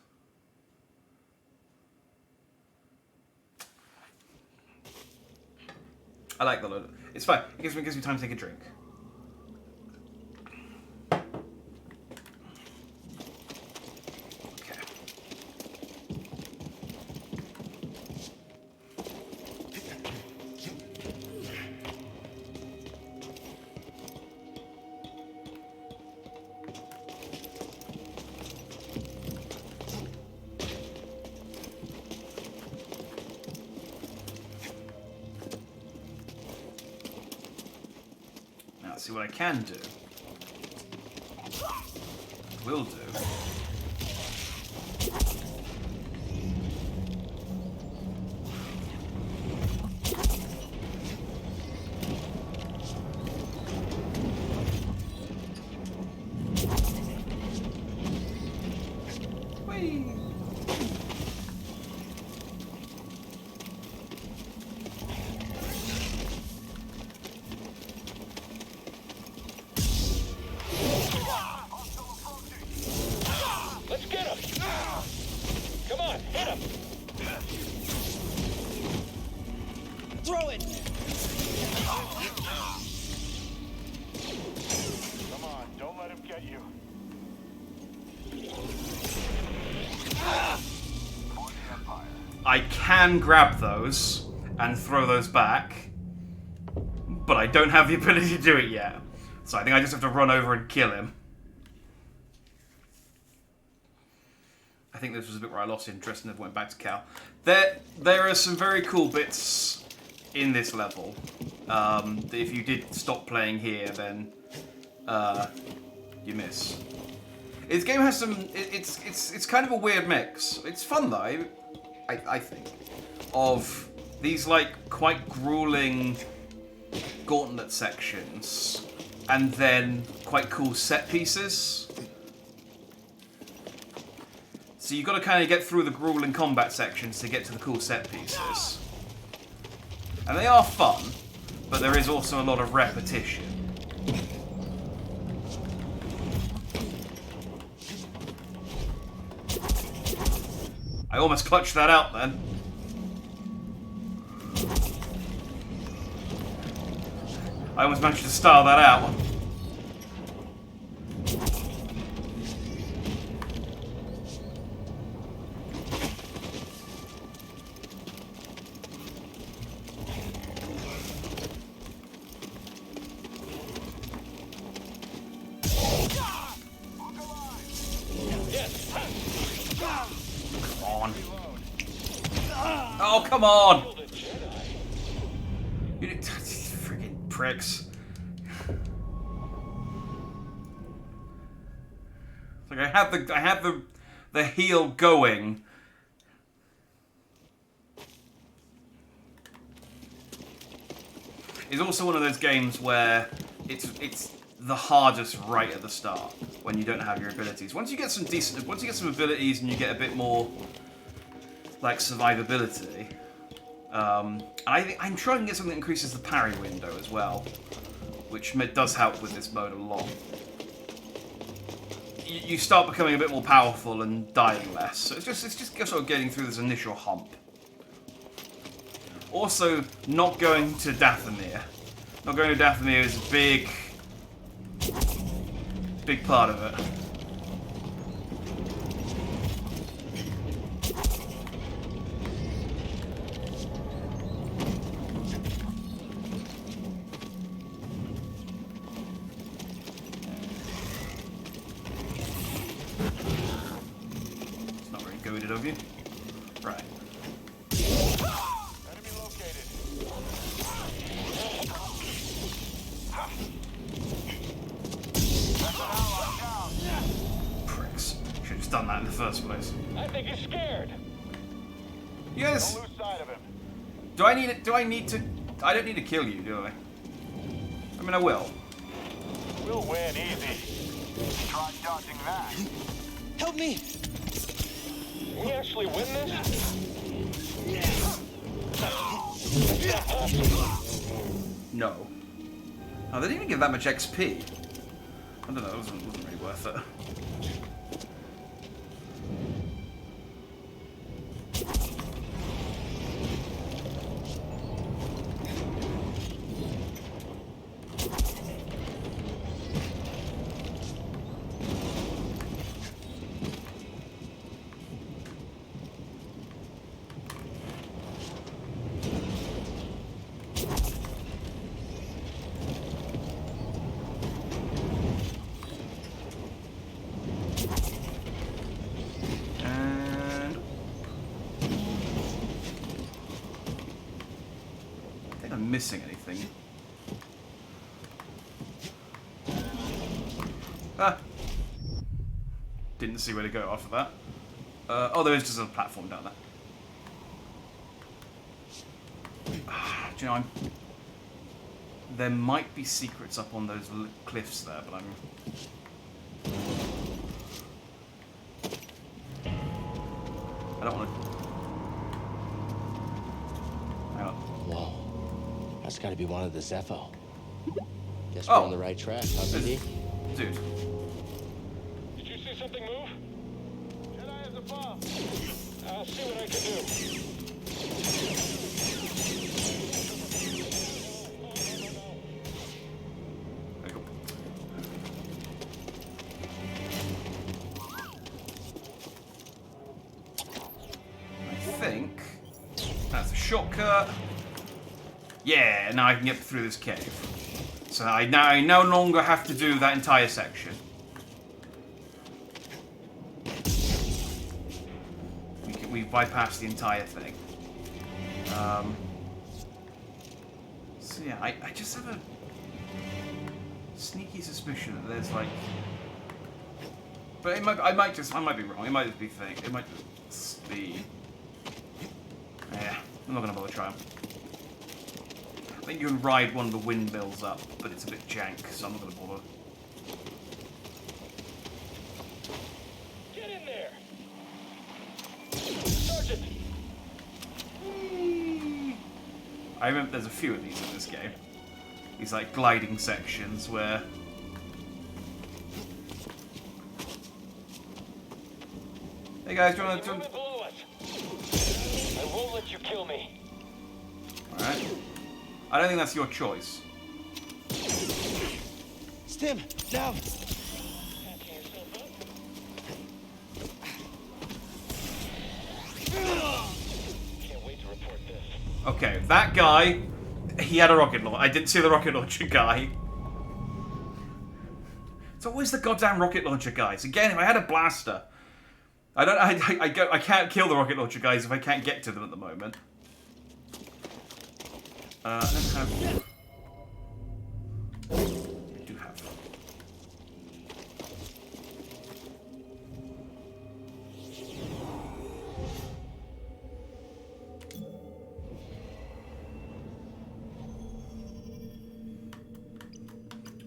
I like the look. It's fine. It gives me time to take a drink. Okay. Now, let's see what I can do. Will do. Whee! Let's get him! Come on, hit him! Throw it! Come on, don't let him get you. I can grab those and throw those back. but I don't have the ability to do it yet. So I think I just have to run over and kill him. I think this was a bit where I lost interest and went back to Cal. There are some very cool bits in this level. If you did stop playing here, then you miss. This game has some. It's kind of a weird mix. It's fun though, I think, of these like quite grueling gauntlet sections, and then quite cool set pieces. So you've got to kind of get through the grueling combat sections to get to the cool set pieces. And they are fun, but there is also a lot of repetition. I almost clutched that out then. I almost managed to style that out. Oh, come on! You freaking pricks. Like I had the heal going. It's also one of those games where it's the hardest right at the start when you don't have your abilities. Once you get some abilities and you get a bit more like survivability, I'm trying to get something that increases the parry window as well, which does help with this mode a lot. You start becoming a bit more powerful and dying less, so it's just sort of getting through this initial hump. Also, not going to Dathomir. Not going to Dathomir is a big part of it. It's not very goaded of you. Right. Enemy located. Pricks. Should have just done that in the first place. I think he's scared. Yes. Don't lose sight of him. Do I need to? I don't need to kill you, do I? I mean, I will. We'll win easy. Try dodging that. Help me! Can we actually win this? No. Oh, they didn't even give that much XP. I don't know, it wasn't really worth it. Missing anything. Ah! Didn't see where to go after that. Oh, there is just a platform down there. Do you know, there might be secrets up on those cliffs there, but I don't want to. Hang on. Whoa. That's got to be one of the Zepho. Guess we're Oh. on the right track, huh, BD? Dude. Did you see something move? Jedi is above. I'll see what I can do. There you go. I think that's a shortcut. Yeah, now I can get through this cave. So I no longer have to do that entire section. We bypassed the entire thing. So yeah, I just have a sneaky suspicion that there's like, but I might be wrong. It might just be fake. It might just be. Yeah, I'm not gonna bother trying. I think you can ride one of the windmills up, but it's a bit jank, so I'm not gonna bother. Get in there! Sergeant! I remember there's a few of these in this game. These like gliding sections where. Hey guys, do you want to? Below us. I won't let you kill me. All right. I don't think that's your choice. Stim, now. Can't wait to report this. Okay, that guy, he had a rocket launcher. I didn't see the rocket launcher guy. It's always the goddamn rocket launcher guys. Again, if I had a blaster, I can't kill the rocket launcher guys if I can't get to them at the moment. I don't have. I do have.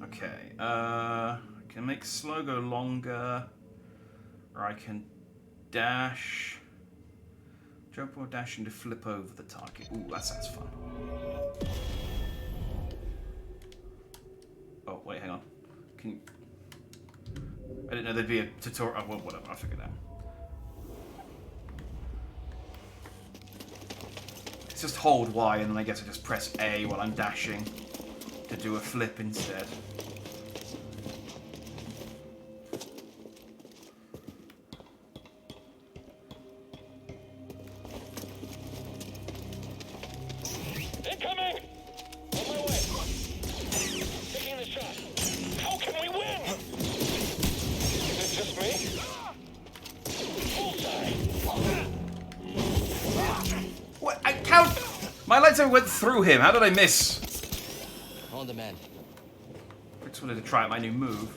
Okay. I can make slow go longer, or I can dash. Jump or dash and to flip over the target. Ooh, that sounds fun. Oh, wait, hang on. Can you... I didn't know there'd be a tutorial. Oh, well, whatever, I'll figure it out. It's just hold Y and then I guess I just press A while I'm dashing to do a flip instead. Incoming! On my way. Taking the shot. How can we win? Is it just me? Bullseye! What? How? My lightsaber went through him. How did I miss? On demand. I just wanted to try out my new move.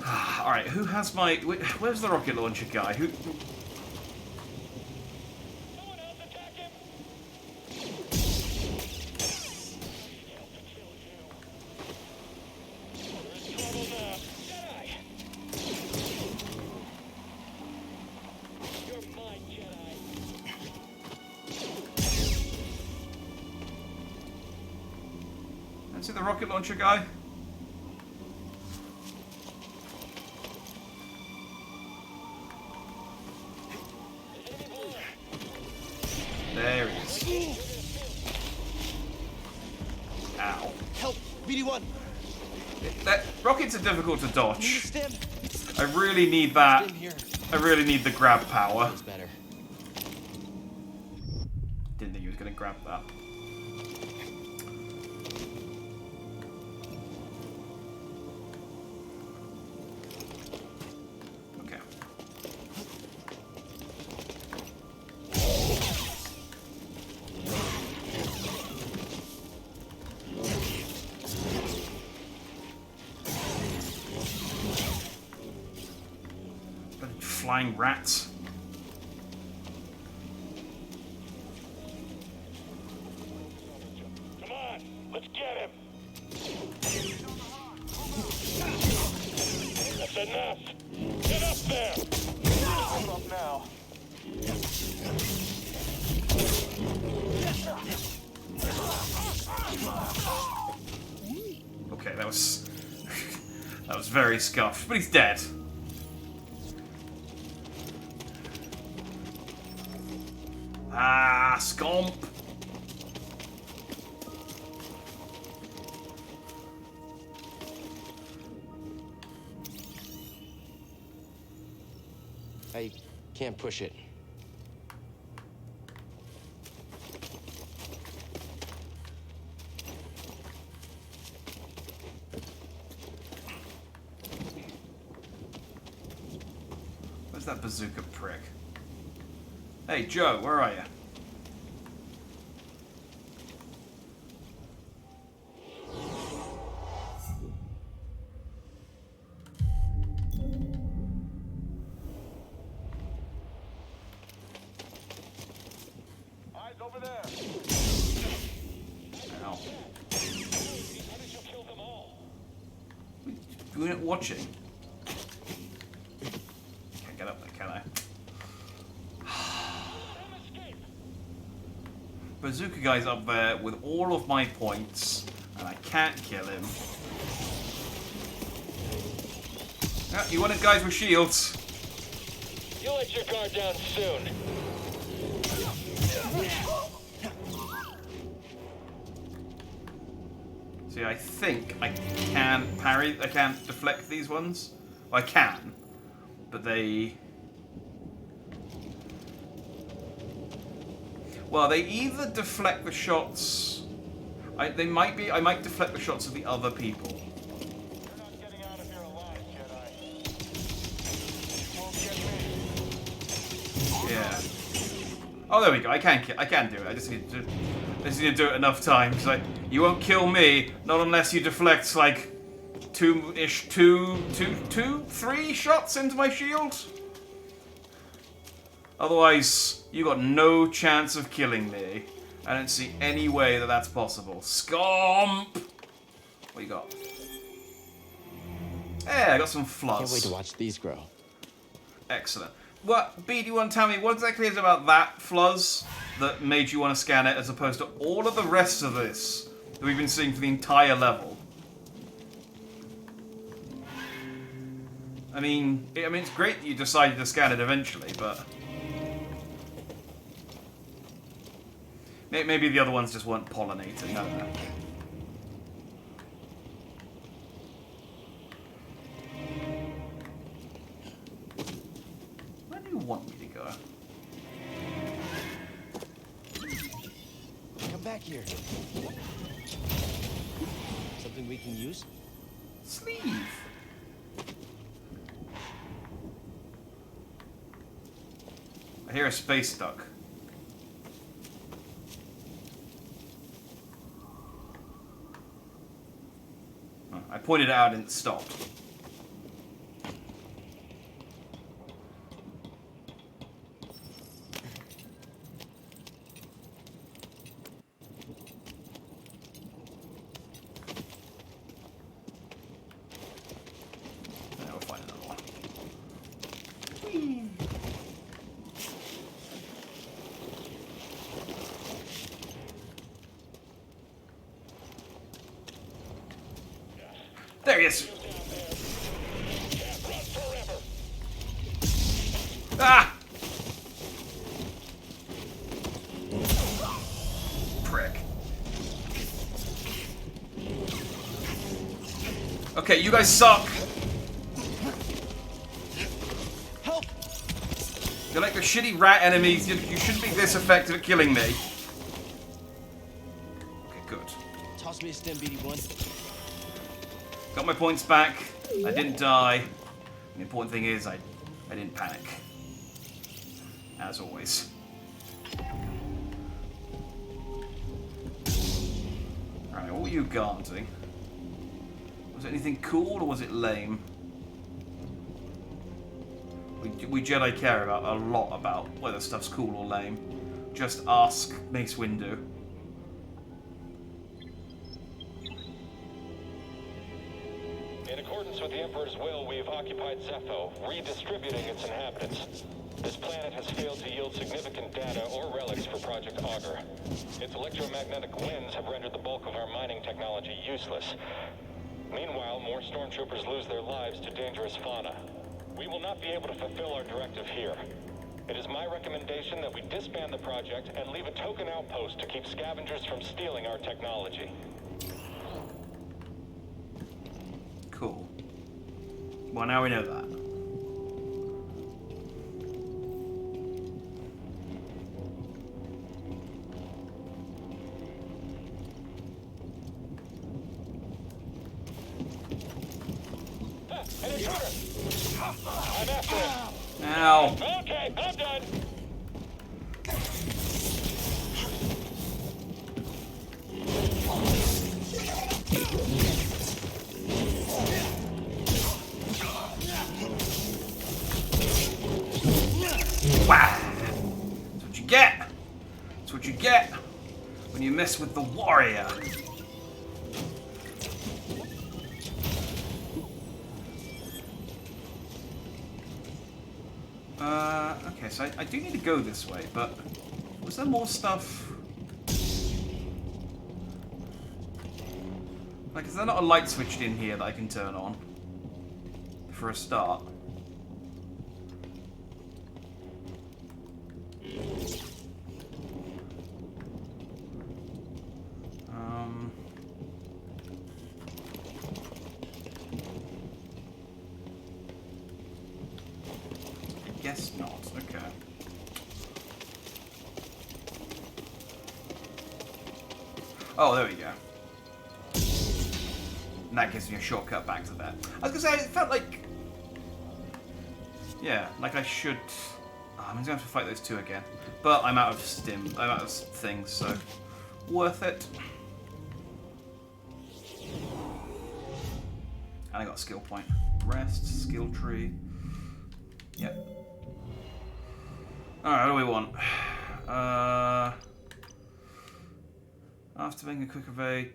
Alright, who has my... Where's the rocket launcher guy? Who... See the rocket launcher guy? There he is. Ow. Help! BD1! That rockets are difficult to dodge. I really need that. I really need the grab power. That's better. Didn't think he was going to grab that. Flying rats. Come on, let's get him. That's enough. Get up there. I'm up now. Okay, that was that was very scuffed, but he's dead. Ah, scomp. I can't push it. Where's that bazooka prick? Hey, Joe, where are you? Eyes over there. Ow. You weren't watching. Can't get up there, can I? Bazooka guy's up there with all of my points, and I can't kill him. Yeah, you wanted guys with shields. You'll let your guard down soon. See, I think I can parry, I can deflect these ones. Well, I can, but they... Well, they either deflect the shots... I might deflect the shots of the other people. You're not getting out of here alive, Jedi. You won't get me. Yeah. Oh, there we go. I can do it. I just need to do it enough times. Like, you won't kill me, not unless you deflect like two, three shots into my shield. Otherwise, you got no chance of killing me. I don't see any way that that's possible. Scomp! What you got? Hey, I got some floods. Can't wait to watch these grow. Excellent. What, B, do you want to tell me what exactly is about that fuzz that made you want to scan it as opposed to all of the rest of this that we've been seeing for the entire level? I mean, it's great that you decided to scan it eventually, but... Maybe the other ones just weren't pollinating, I don't know. Where do you want me to go? Come back here. Something we can use? Sleeve! I hear a space duck. I pointed it out and it stopped. Now we'll find another one. Whee. There he is! Ah! Prick. Okay, you guys suck! Help! You're like the shitty rat enemies. You shouldn't be this effective at killing me. Okay, good. Toss me a stem, BD1. Got my points back. I didn't die. The important thing is I didn't panic. As always. Alright, what were you guarding? Was it anything cool or was it lame? We Jedi care about a lot about whether stuff's cool or lame. Just ask Mace Windu. In accordance with the Emperor's will, we have occupied Zepho, redistributing its inhabitants. This planet has failed to yield significant data or relics for Project Augur. Its electromagnetic winds have rendered the bulk of our mining technology useless. Meanwhile, more stormtroopers lose their lives to dangerous fauna. We will not be able to fulfill our directive here. It is my recommendation that we disband the project and leave a token outpost to keep scavengers from stealing our technology. Cool. Well, now we know that. An intruder! I'm after him! Ow. Okay, I'm done. Wow. That's what you get. That's what you get when you mess with the warrior. Okay, so I do need to go this way, but was there more stuff? Like, is there not a light switch in here that I can turn on? For a start. I guess not. Okay. Oh, there we go. And that gives me a shortcut back to there. I was gonna say, it felt like... Yeah, like I should... Oh, I'm gonna have to fight those two again. But I'm out of stim. I'm out of things, so... Worth it. And I got a skill point. Rest, skill tree. Yep. Alright, what do we want? After making a quick evade,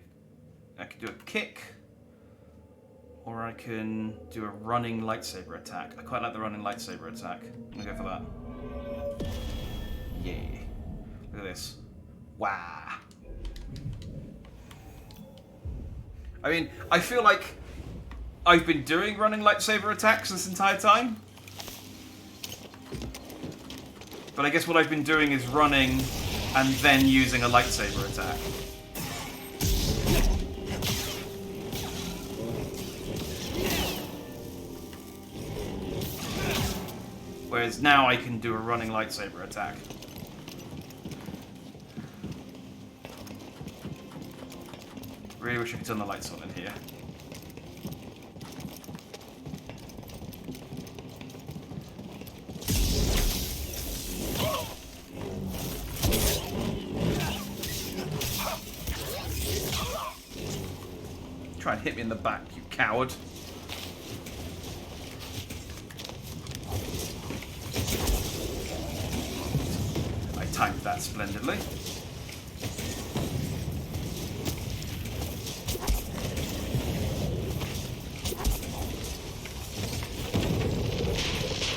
I can do a kick. Or I can do a running lightsaber attack. I quite like the running lightsaber attack. I'm gonna go for that. Yeah. Look at this. Wow. I mean, I feel like I've been doing running lightsaber attacks this entire time. But I guess what I've been doing is running and then using a lightsaber attack. Whereas now I can do a running lightsaber attack. Really wish I could turn the lights on in here. Try and hit me in the back, you coward. I timed that splendidly.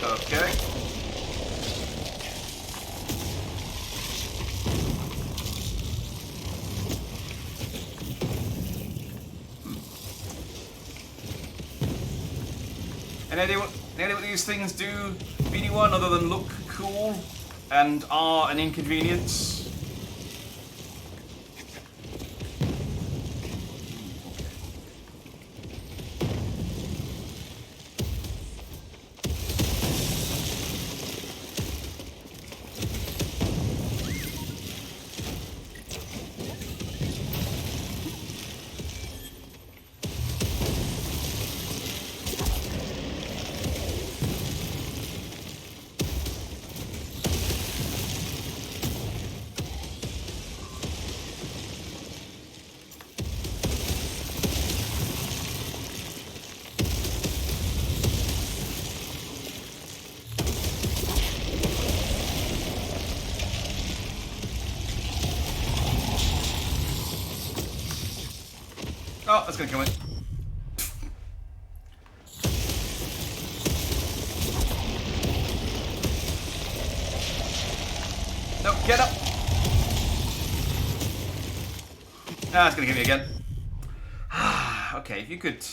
Okay. Any idea what these things do, BD1, other than look cool and are an inconvenience? Oh, that's gonna kill me. No, get up! Ah, it's gonna kill me again. Okay, if you could...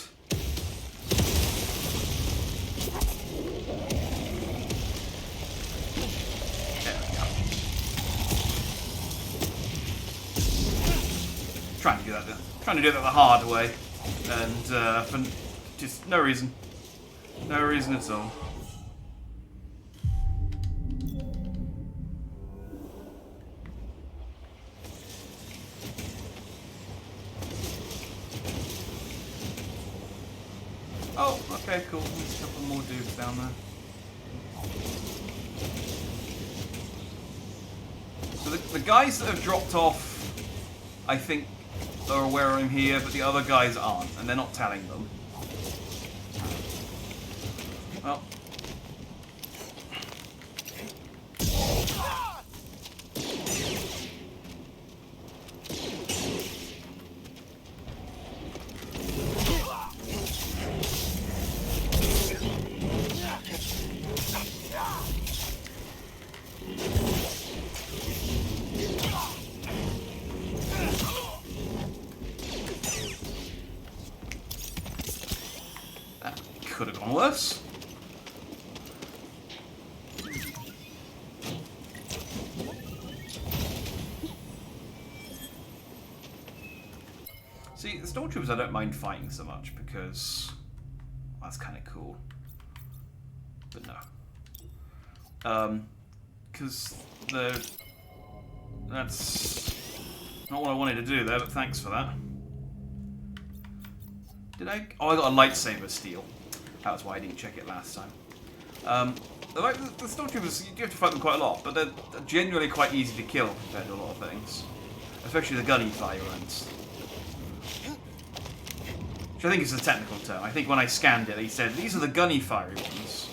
There we go. Trying to do that the hard way, and for just no reason at all. Oh, okay, cool. There's a couple more dudes down there. So the guys that have dropped off, I think, are aware I'm here, but the other guys aren't, and they're not telling them. Well. That could have gone worse. See, the stormtroopers I don't mind fighting so much because that's kind of cool. But no. Because that's not what I wanted to do there, but thanks for that. Did I? Oh, I got a lightsaber steal. That was why I didn't check it last time. The stormtroopers, you have to fight them quite a lot, but they're genuinely quite easy to kill compared to a lot of things. Especially the gunny fire ones. Which I think is the technical term. I think when I scanned it, he said, these are the gunny fiery ones,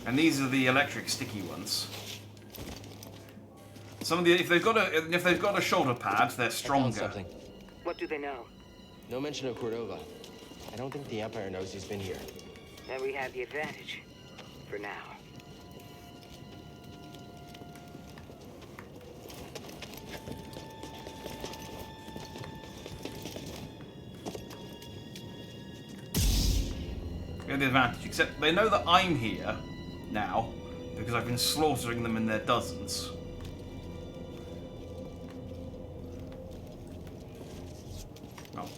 and these are the electric sticky ones. Some of the if they've got a shoulder pad, they're stronger. Something. What do they know? No mention of Cordova. I don't think the Empire knows he's been here. Then we have the advantage. For now. We have the advantage, except they know that I'm here now because I've been slaughtering them in their dozens. Oh.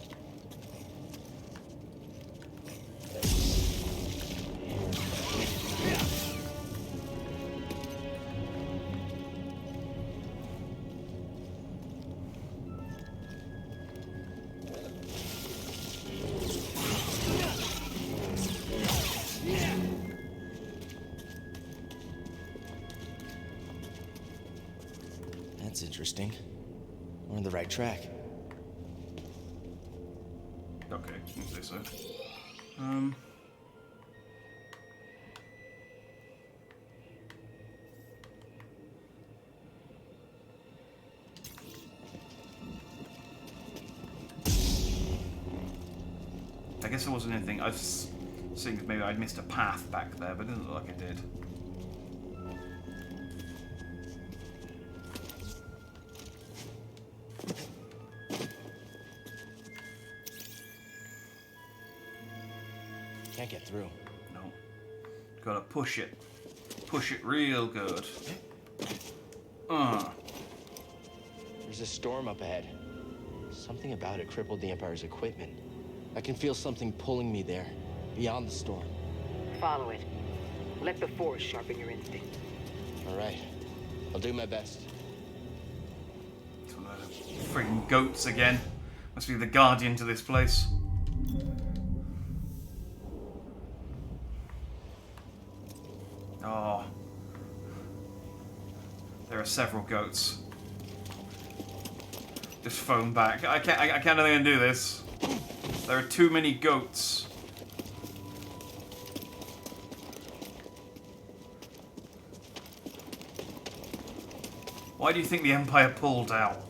That's interesting. We're on the right track. Okay, you say so. I guess there wasn't anything. I was thinking maybe I'd missed a path back there, but it didn't look like I did. Can't get through. No. Gotta push it. Push it real good. There's a storm up ahead. Something about it crippled the Empire's equipment. I can feel something pulling me there, beyond the storm. Follow it. Let the Force sharpen your instinct. All right. I'll do my best. It's one of those freaking goats again. Must be the guardian to this place. Oh. There are several goats. Just phone back. I can't think I can do this. There are too many goats. Why do you think the Empire pulled out?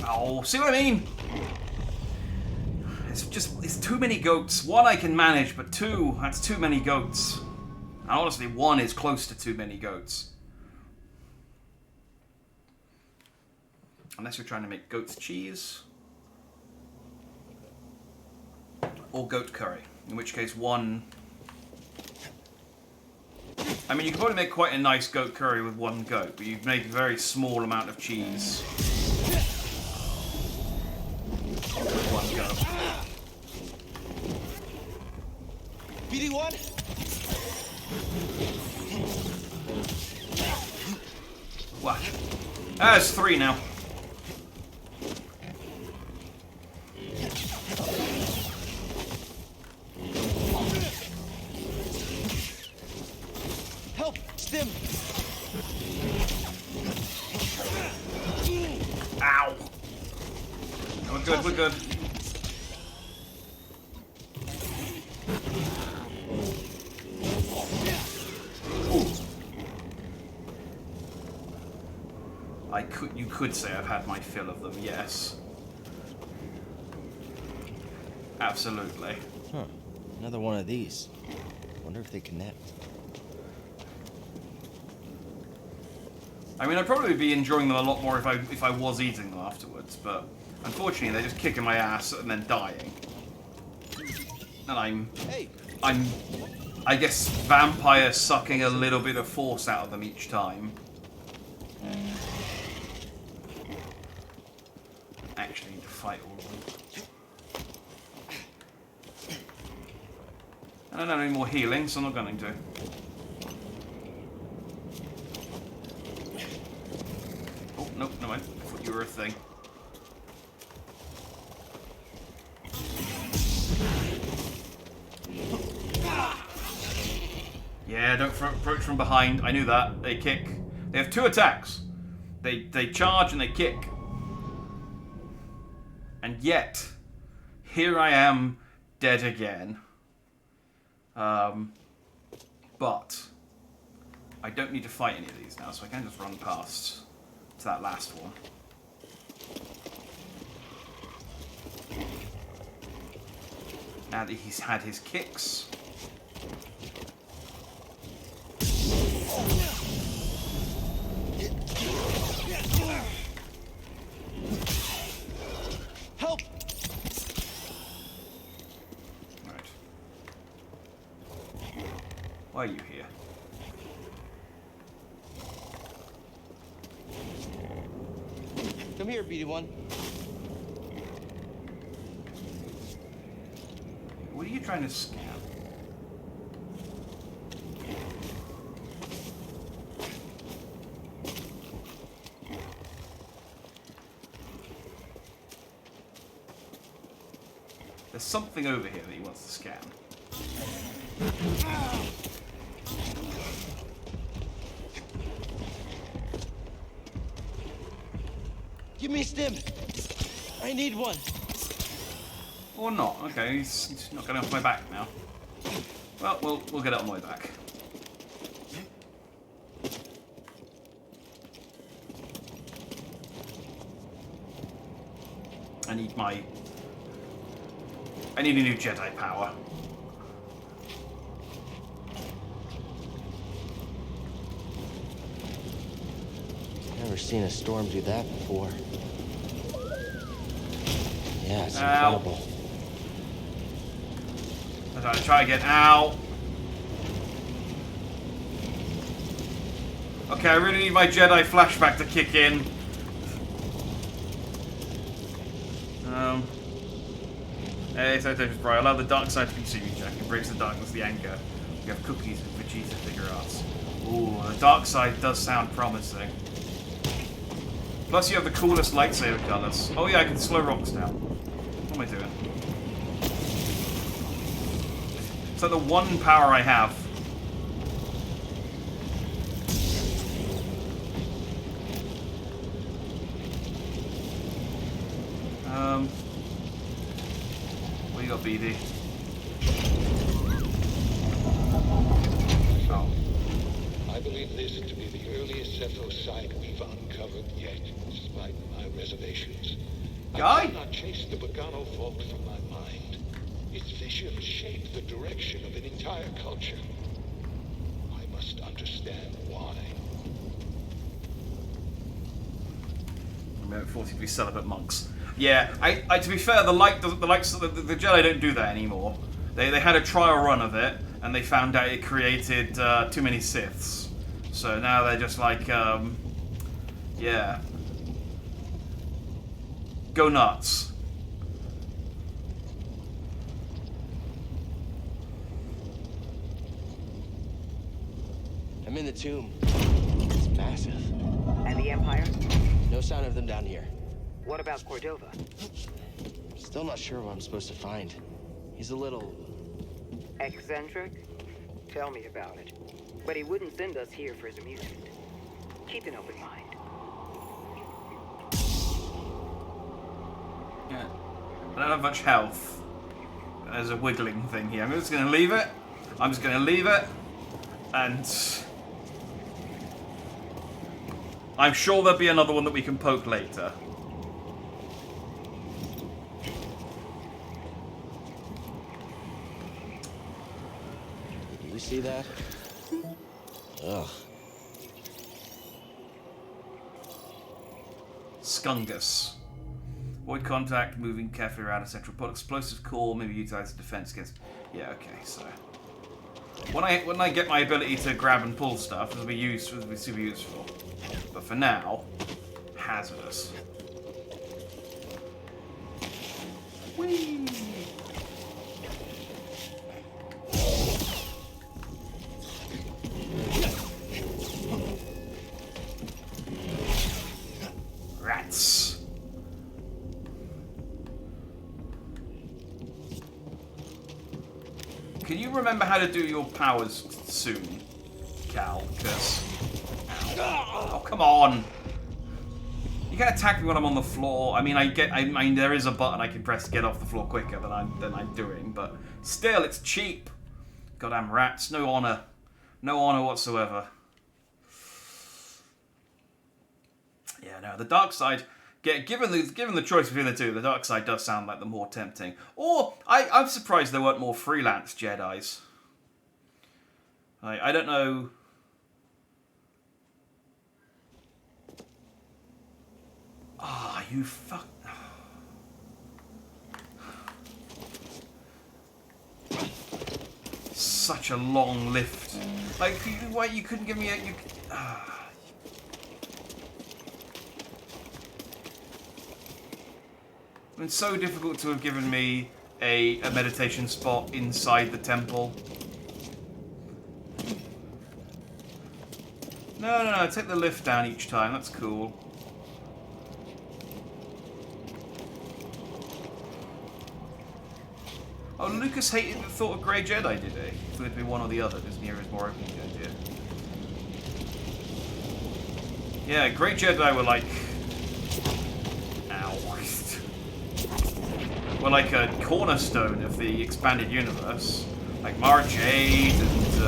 Oh, see what I mean? It's too many goats. One I can manage, but two, that's too many goats. And honestly, one is close to too many goats. Unless you're trying to make goat's cheese. Or goat curry. In which case one... I mean, you could probably make quite a nice goat curry with one goat, but you'd make a very small amount of cheese. With one goat. BD1? What? There's three now. good, we're good. You could say I've had my fill of them, yes. Absolutely. Huh. Another one of these. Wonder if they connect. I mean, I'd probably be enjoying them a lot more if I was eating them afterwards, but unfortunately they're just kicking my ass and then dying. And I'm I guess vampire sucking a little bit of force out of them each time. Actually need to fight all of them. I don't have any more healing, so I'm not going to. Oh, nope, no mind. I thought you were a thing. Yeah, don't approach from behind. I knew that. They kick. They have 2 attacks. They charge and they kick. And yet, here I am, dead again. But I don't need to fight any of these now, so I can just run past to that last one. Now that he's had his kicks. Help! Right. Why are you here? Come here, BD1. What are you trying to scam? There's something over here that he wants to scam. Give me a stim. I need one. Or not. Okay, he's not getting off my back now. Well, we'll get it on my back. I need a new Jedi power. Never seen a storm do that before. Yeah, it's incredible. I'm gonna try to get out. Okay, I really need my Jedi flashback to kick in. Hey, so bright. Allow the dark side to consume you, Jack. Embrace the darkness, the anger. You have cookies with Vegeta figure arts. Ooh, the dark side does sound promising. Plus, you have the coolest lightsaber colors. Oh yeah, I can slow rocks down. What am I doing? It's like the one power I have. What do you got, BD? Oh. I believe this to be the earliest Zepho site we've uncovered yet, despite my reservations. Guy? I cannot chase the Bogano fault from my mind. Its vision shaped the direction of an entire culture. I must understand why. I'm forced to be celibate monks. Yeah, I to be fair, the Jedi don't do that anymore. They had a trial run of it, and they found out it created too many Siths. So now they're just like, yeah. Go nuts. I'm in the tomb. It's massive. And the Empire? No sign of them down here. What about Cordova? Still not sure what I'm supposed to find. He's a little... eccentric? Tell me about it. But he wouldn't send us here for his amusement. Keep an open mind. Yeah. don't have much health. There's a wiggling thing here. I'm just going to leave it. I'm just going to leave it. And I'm sure there'll be another one that we can poke later. You see that? Ugh. Skungus. Avoid contact, moving carefully around a central point. Explosive core, maybe utilize defense against. Yeah, okay, so when I get my ability to grab and pull stuff, it'll be super useful. But for now, hazardous. Whee! Rats. Can you remember how to do your powers soon, Cal? Because... Oh, come on! You can attack me when I'm on the floor. I mean, there is a button I can press to get off the floor quicker than I'm doing, but still, it's cheap. Goddamn rats. No honor. No honor whatsoever. Yeah, no, the dark side... Given the choice between the two, the dark side does sound like the more tempting. Or, I'm surprised there weren't more freelance Jedis. I don't know... Ah, you fuck... Such a long lift. Like, why you couldn't give me a... It's so difficult to have given me a meditation spot inside the temple. No, take the lift down each time, that's cool. Oh, Lucas hated the thought of Grey Jedi, did he? He thought it'd be one or the other, Disney is more open to the idea. Yeah, Grey Jedi were like... Were like a cornerstone of the expanded universe. Like Mara Jade and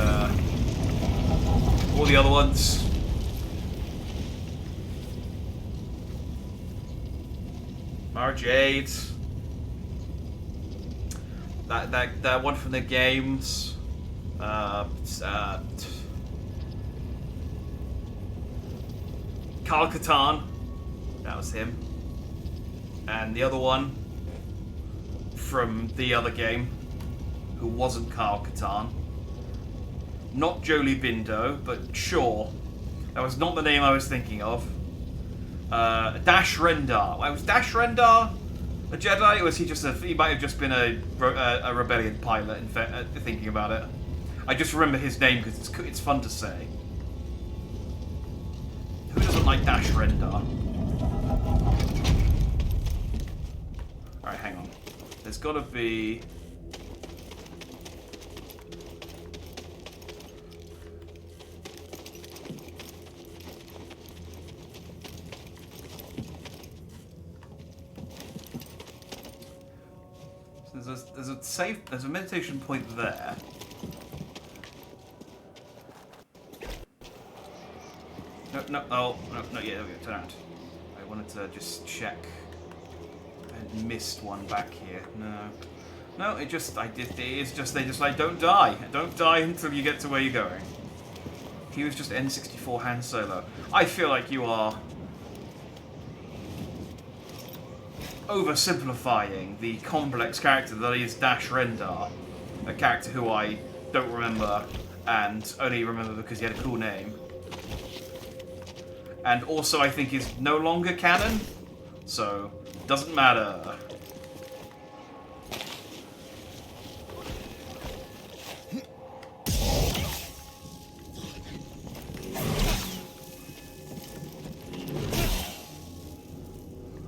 all the other ones. Mara Jade. That one from the games. Karl Katarn. That was him. And the other one from the other game, who wasn't Karl Katarn. Not Jolie Bindo, but sure. That was not the name I was thinking of. Dash Rendar. Was Dash Rendar a Jedi, or was he just he might have just been a rebellion pilot, in fact, thinking about it. I just remember his name because it's fun to say. Who doesn't like Dash Rendar? Alright, hang on. There's got to be... There's a meditation point there. No, yeah, there we go, turn around. I wanted to just check. I missed one back here. No, it is just, they just like, don't die. Don't die until you get to where you're going. He was just N64 Han Solo. I feel like you are oversimplifying the complex character that is Dash Rendar. A character who I don't remember, and only remember because he had a cool name. And also I think is no longer canon, so doesn't matter.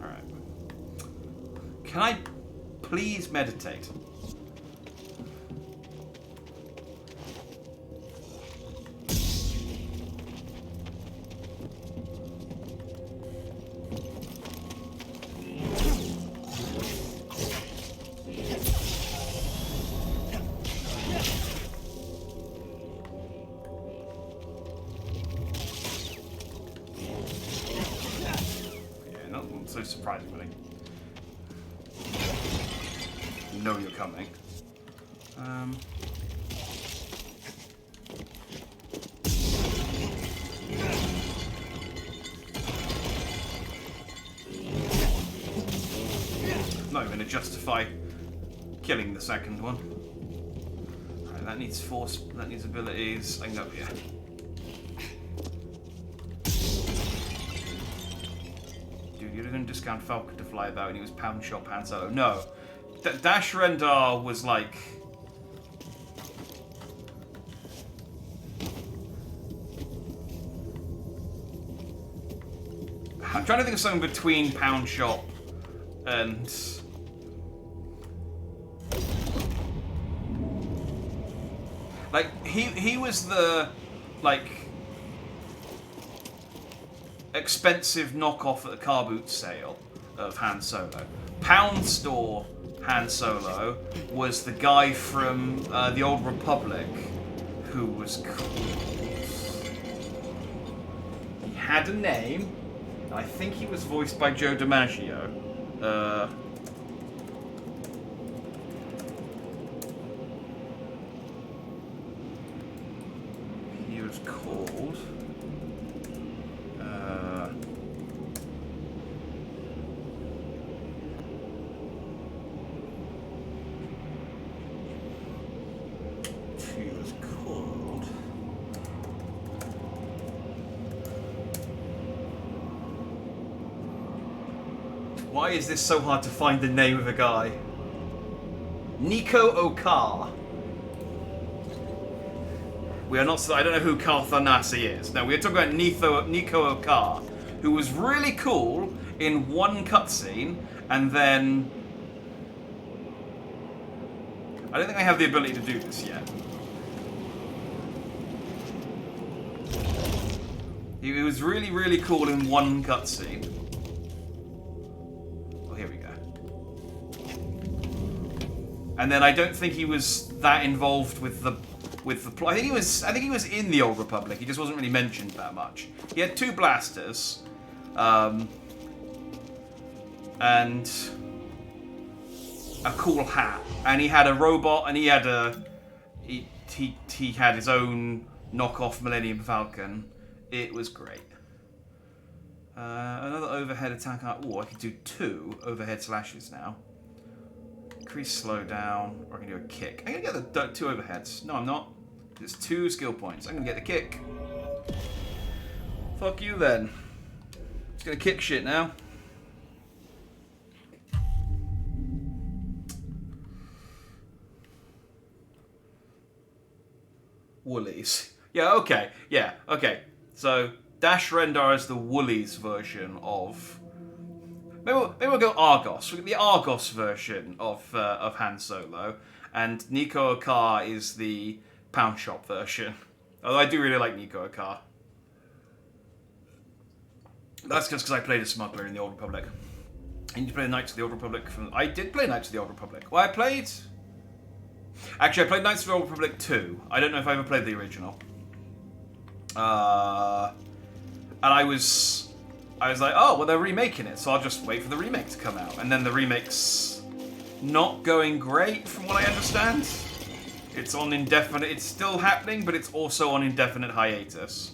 Alright. Can I please meditate? so surprisingly. You know you're coming. Not even going to justify killing the second one. Right, that needs force, that needs abilities. I can go up here. Dude, you're going to discount Falcon to fly about and he was pound shot Han Solo. No. Dash Rendar was like... I'm trying to think of something between Pound Shop and... Like, he was the, like, expensive knockoff at the car boot sale of Han Solo. Pound Store Han Solo was the guy from the Old Republic who was cool. He had a name. I think he was voiced by Joe DiMaggio. He was called... he was called... Why is this so hard to find the name of a guy? Nico Okar. We are not... I don't know who Kar Thanasi is. No, we are talking about Nico Okar, who was really cool in one cutscene, and then... I don't think I have the ability to do this yet. He was really, really cool in one cutscene. Here we go. And then I don't think he was that involved with the plot. I think he was in the Old Republic. He just wasn't really mentioned that much. He had 2 blasters, and a cool hat, and he had a robot, and he had he had his own knockoff Millennium Falcon. It was great. Another overhead attack. Oh, I can do 2 overhead slashes now. Increase slowdown, or I can do a kick. I'm gonna get the 2 overheads. No, I'm not. There's 2 skill points. I'm gonna get the kick. Fuck you then. Just gonna kick shit now. Woolies. Yeah, okay. Yeah, okay. So, Dash Rendar is the Woolies version of... Maybe we'll go Argos. We'll get the Argos version of Han Solo. And Nico Okar is the Pound Shop version. Although I do really like Nico Okar. That's just because I played a smuggler in the Old Republic. I need to play Knights of the Old Republic. I did play Knights of the Old Republic. Well, I played... Actually, I played Knights of the Old Republic 2. I don't know if I ever played the original. And I was like, oh, well, they're remaking it, so I'll just wait for the remake to come out. And then the remake's not going great, from what I understand. It's on indefinite... It's still happening, but it's also on indefinite hiatus.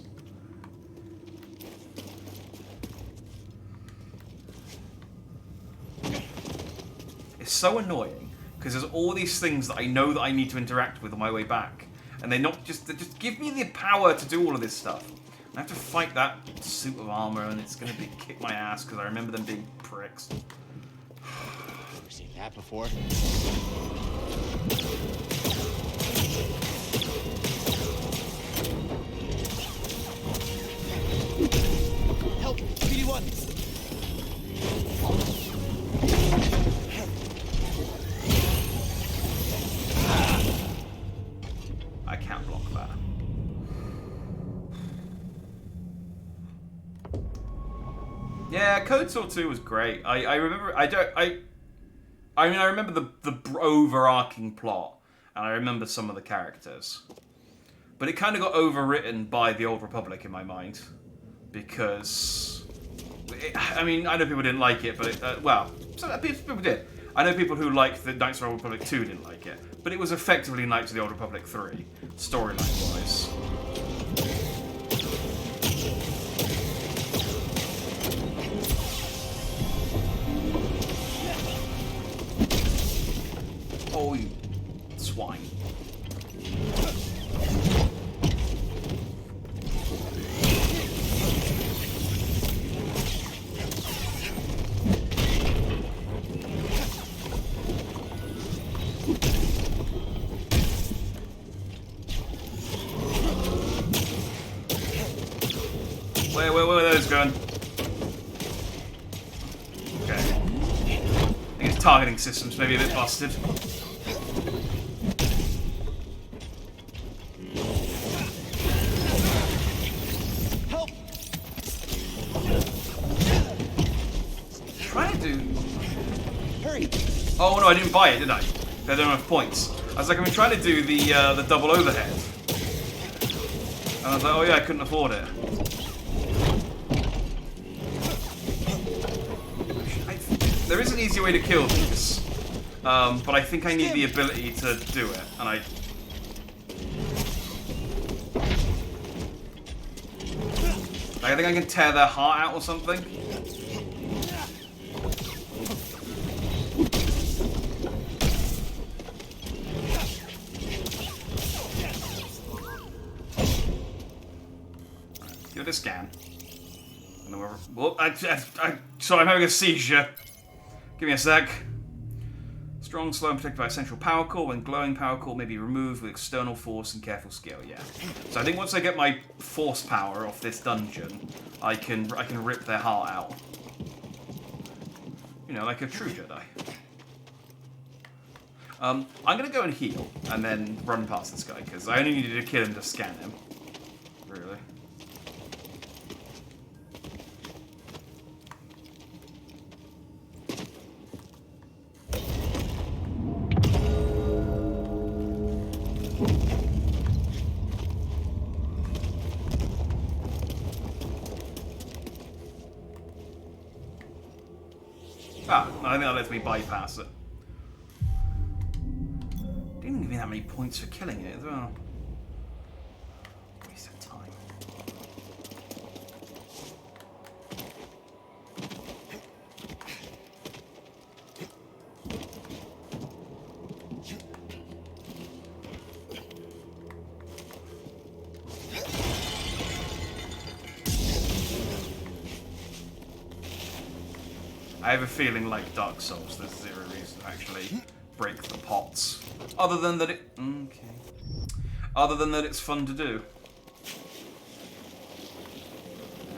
It's so annoying, because there's all these things that I know that I need to interact with on my way back. And they just give me the power to do all of this stuff. I have to fight that suit of armor, and it's going to be kick my ass because I remember them being pricks. Never seen that before. Help! PD-1! I can't block that. Yeah, Code Saw 2 was great. I remember... I mean, I remember the overarching plot, and I remember some of the characters. But it kind of got overwritten by the Old Republic in my mind. Because... I mean, I know people didn't like it, but well, people did. I know people who liked the Knights of the Old Republic 2 didn't like it, but it was effectively Knights of the Old Republic 3, storyline-wise. Oh, you swine. Where are those going? Okay. I think its targeting system's maybe a bit busted. Help! Trying to do. Hurry! Oh no, I didn't buy it, did I? I don't have points. I was like, I've been trying to do the double overhead, and I was like, oh yeah, I couldn't afford it. There is an easy way to kill these, but I think I need the ability to do it, and I think I can tear their heart out or something. Give it a scan. And then well, sorry, I'm having a seizure. Give me a sec. Strong, slow, and protected by a central power core. When glowing power core may be removed with external force and careful skill. Yeah. So I think once I get my force power off this dungeon, I can rip their heart out. You know, like a true Jedi. I'm gonna go and heal and then run past this guy because I only needed to kill him to scan him. Really. Ah, I think that lets me bypass it. Didn't give me that many points for killing it as well. Waste of time. I have a feeling like Dark Souls, there's zero reason to actually break the pots. Other than that it's fun to do.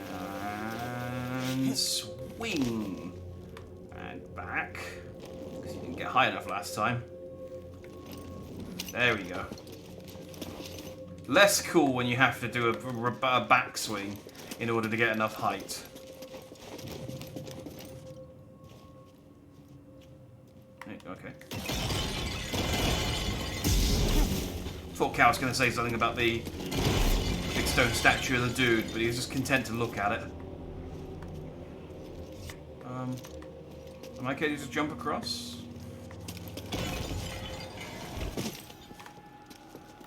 And swing. And back. Because you didn't get high enough last time. There we go. Less cool when you have to do a backswing in order to get enough height. Okay. Thought Cal was going to say something about the big stone statue of the dude, but he was just content to look at it. Am I okay to just jump across?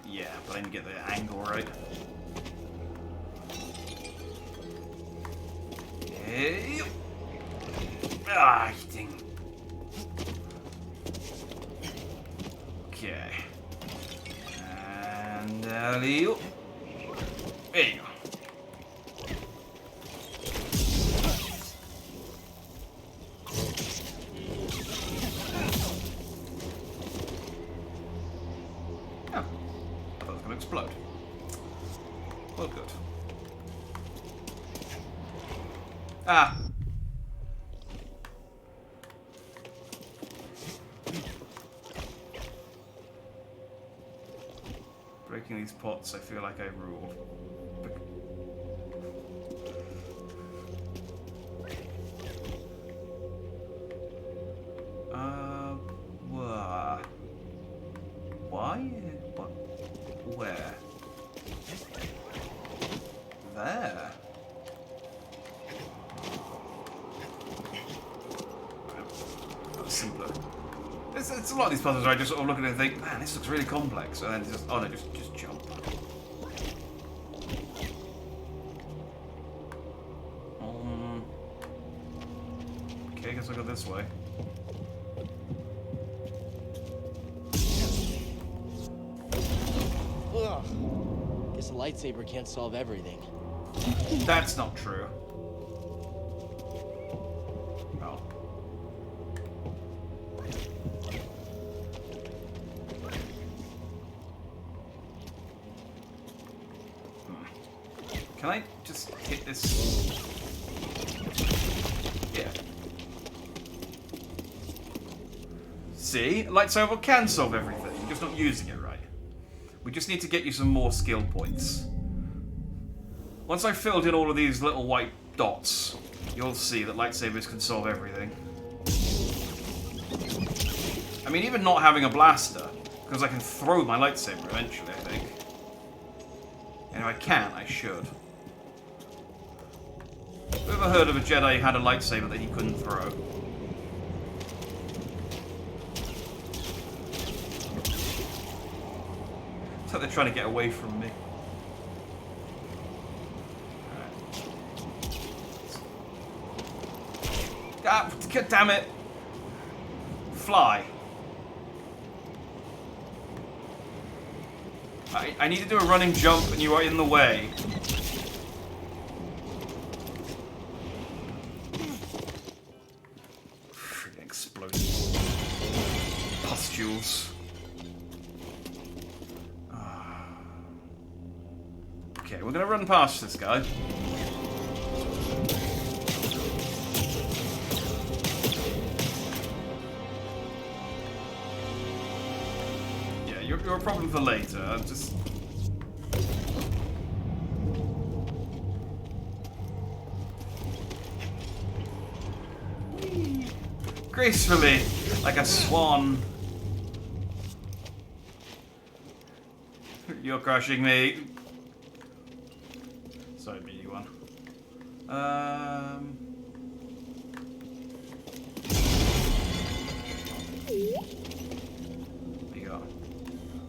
Yeah, but I didn't get the angle right. Hey. Ah, dang. Okay. And alley-oop. There you go. Oh. I thought it was going to explode. Well, good. Ah. Breaking these pots, I feel like I rule. Why? What? Where? There. simpler. It's a lot of these puzzles where I just sort of look at it and think, man, this looks really complex, and then just, oh no, just jump. Okay, I guess I'll go this way. Ugh. Guess a lightsaber can't solve everything. That's not true. Oh. Can I just hit this? Yeah. See? Lightsaber can solve everything. You're just not using it right. We just need to get you some more skill points. Once I've filled in all of these little white dots, you'll see that lightsabers can solve everything. I mean, even not having a blaster, because I can throw my lightsaber eventually, I think. And if I can't, I should. Have you ever heard of a Jedi who had a lightsaber that he couldn't throw? It's like they're trying to get away from me. Ah, God damn it! Fly. I need to do a running jump and you are in the way. Freaking explosives. Pustules. Okay, we're gonna run past this guy. You're a problem for later. I'm just... gracefully, like a swan. You're crushing me. Sorry, me, you won.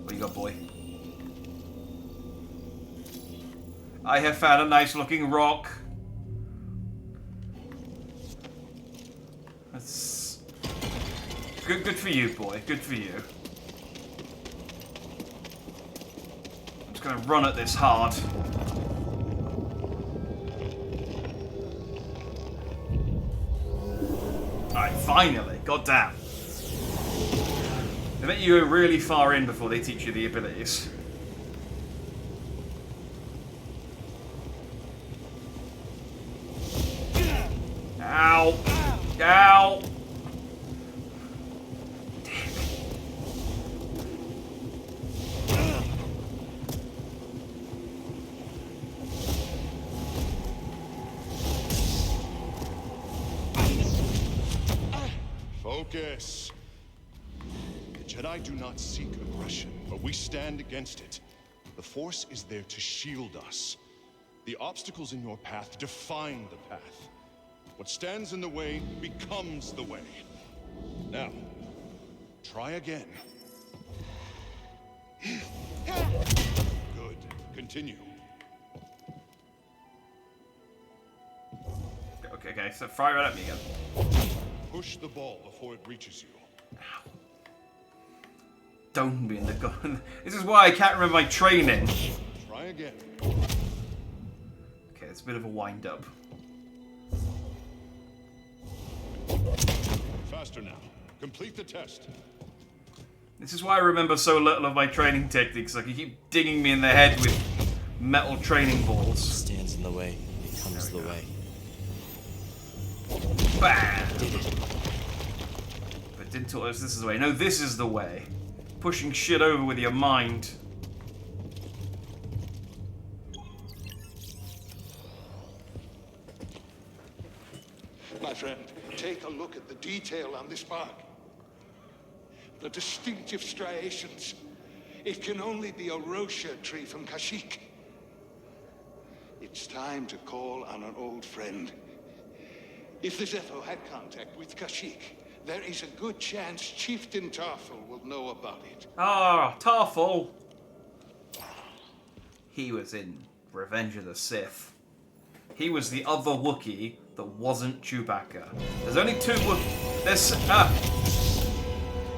What you got, boy? I have found a nice looking rock. That's good for you, boy. Good for you. I'm just gonna run at this hard. Alright, finally. God damn. They make you go really far in before they teach you the abilities. Ow! Ow! Damn it. Focus. The Jedi do not seek aggression, but we stand against it. The Force is there to shield us. The obstacles in your path define the path. What stands in the way becomes the way. Now, try again. Good. Continue. Okay, so fire right at me again. Push the ball before it reaches you. Ow. Don't be in the gun. This is why I can't remember my training. Try again. Okay, it's a bit of a wind-up. Faster now. Complete the test. This is why I remember so little of my training techniques. Like, you keep dinging me in the head with metal training balls. Stands in the way, becomes the way. Bam! But didn't tell us this is the way. No, this is the way. Pushing shit over with your mind. My friend, take a look at the detail on this bark. The distinctive striations. It can only be a Rocha tree from Kashyyyk. It's time to call on an old friend. If the Zepho had contact with Kashyyyk, there is a good chance Chieftain Tarful will know about it. Ah, Tarful. He was in Revenge of the Sith. He was the other Wookiee that wasn't Chewbacca. There's only two Wookiees.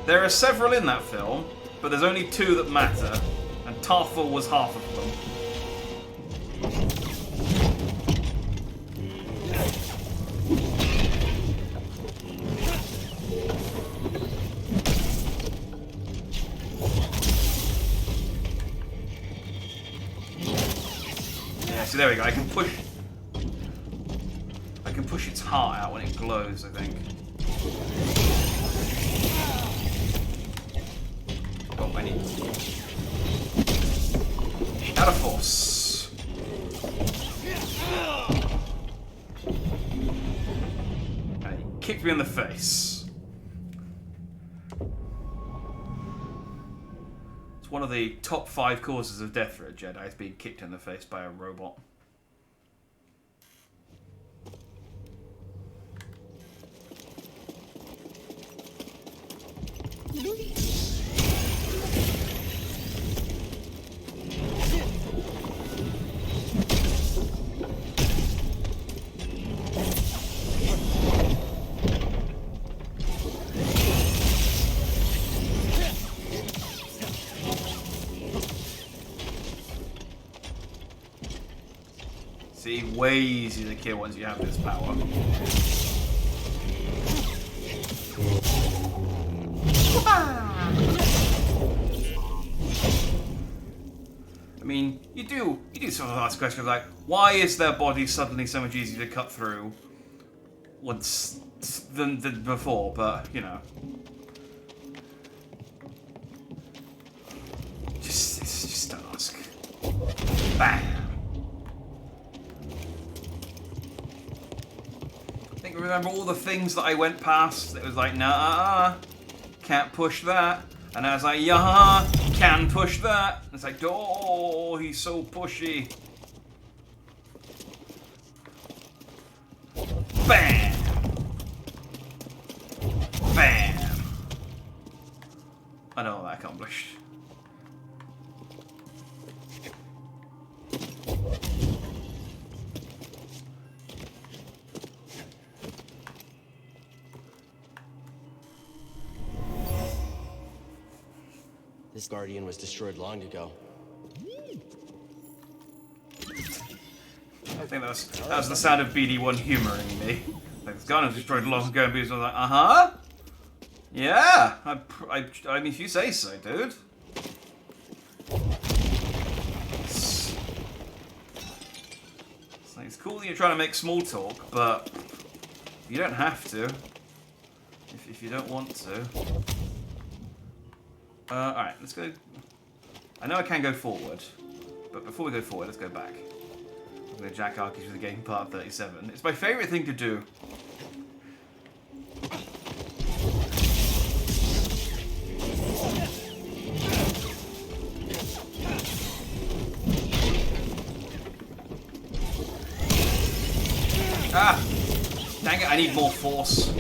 There are several in that film, but there's only two that matter, and Tarful was half of them. Yeah, so there we go. I can push its heart out when it glows, I think. Oh, I need out of force. And he kicked me in the face. It's one of the top 5 causes of death for a Jedi, is being kicked in the face by a robot. See, way easier to kill once you have this power. I mean, you do sort of ask questions like, why is their body suddenly so much easier to cut through once than before? But you know, just don't ask. Bam. I think remember all the things that I went past. It was like, nah, can't push that. And I was like, yeah, can push that. And it's like, oh, he's so pushy. Bam! Bam! I know what that accomplished. This Guardian was destroyed long ago. I think that was the sound of BD1 humouring me. Like, this Guardian was destroyed long ago, and BD1 was like, uh-huh? Yeah! I mean, if you say so, dude. It's cool that you're trying to make small talk, but you don't have to. If you don't want to. Alright, let's go. I know I can go forward, but before we go forward, let's go back. I'm going to jack Arkies with the game part 37. It's my favourite thing to do. Ah! Dang it, I need more force.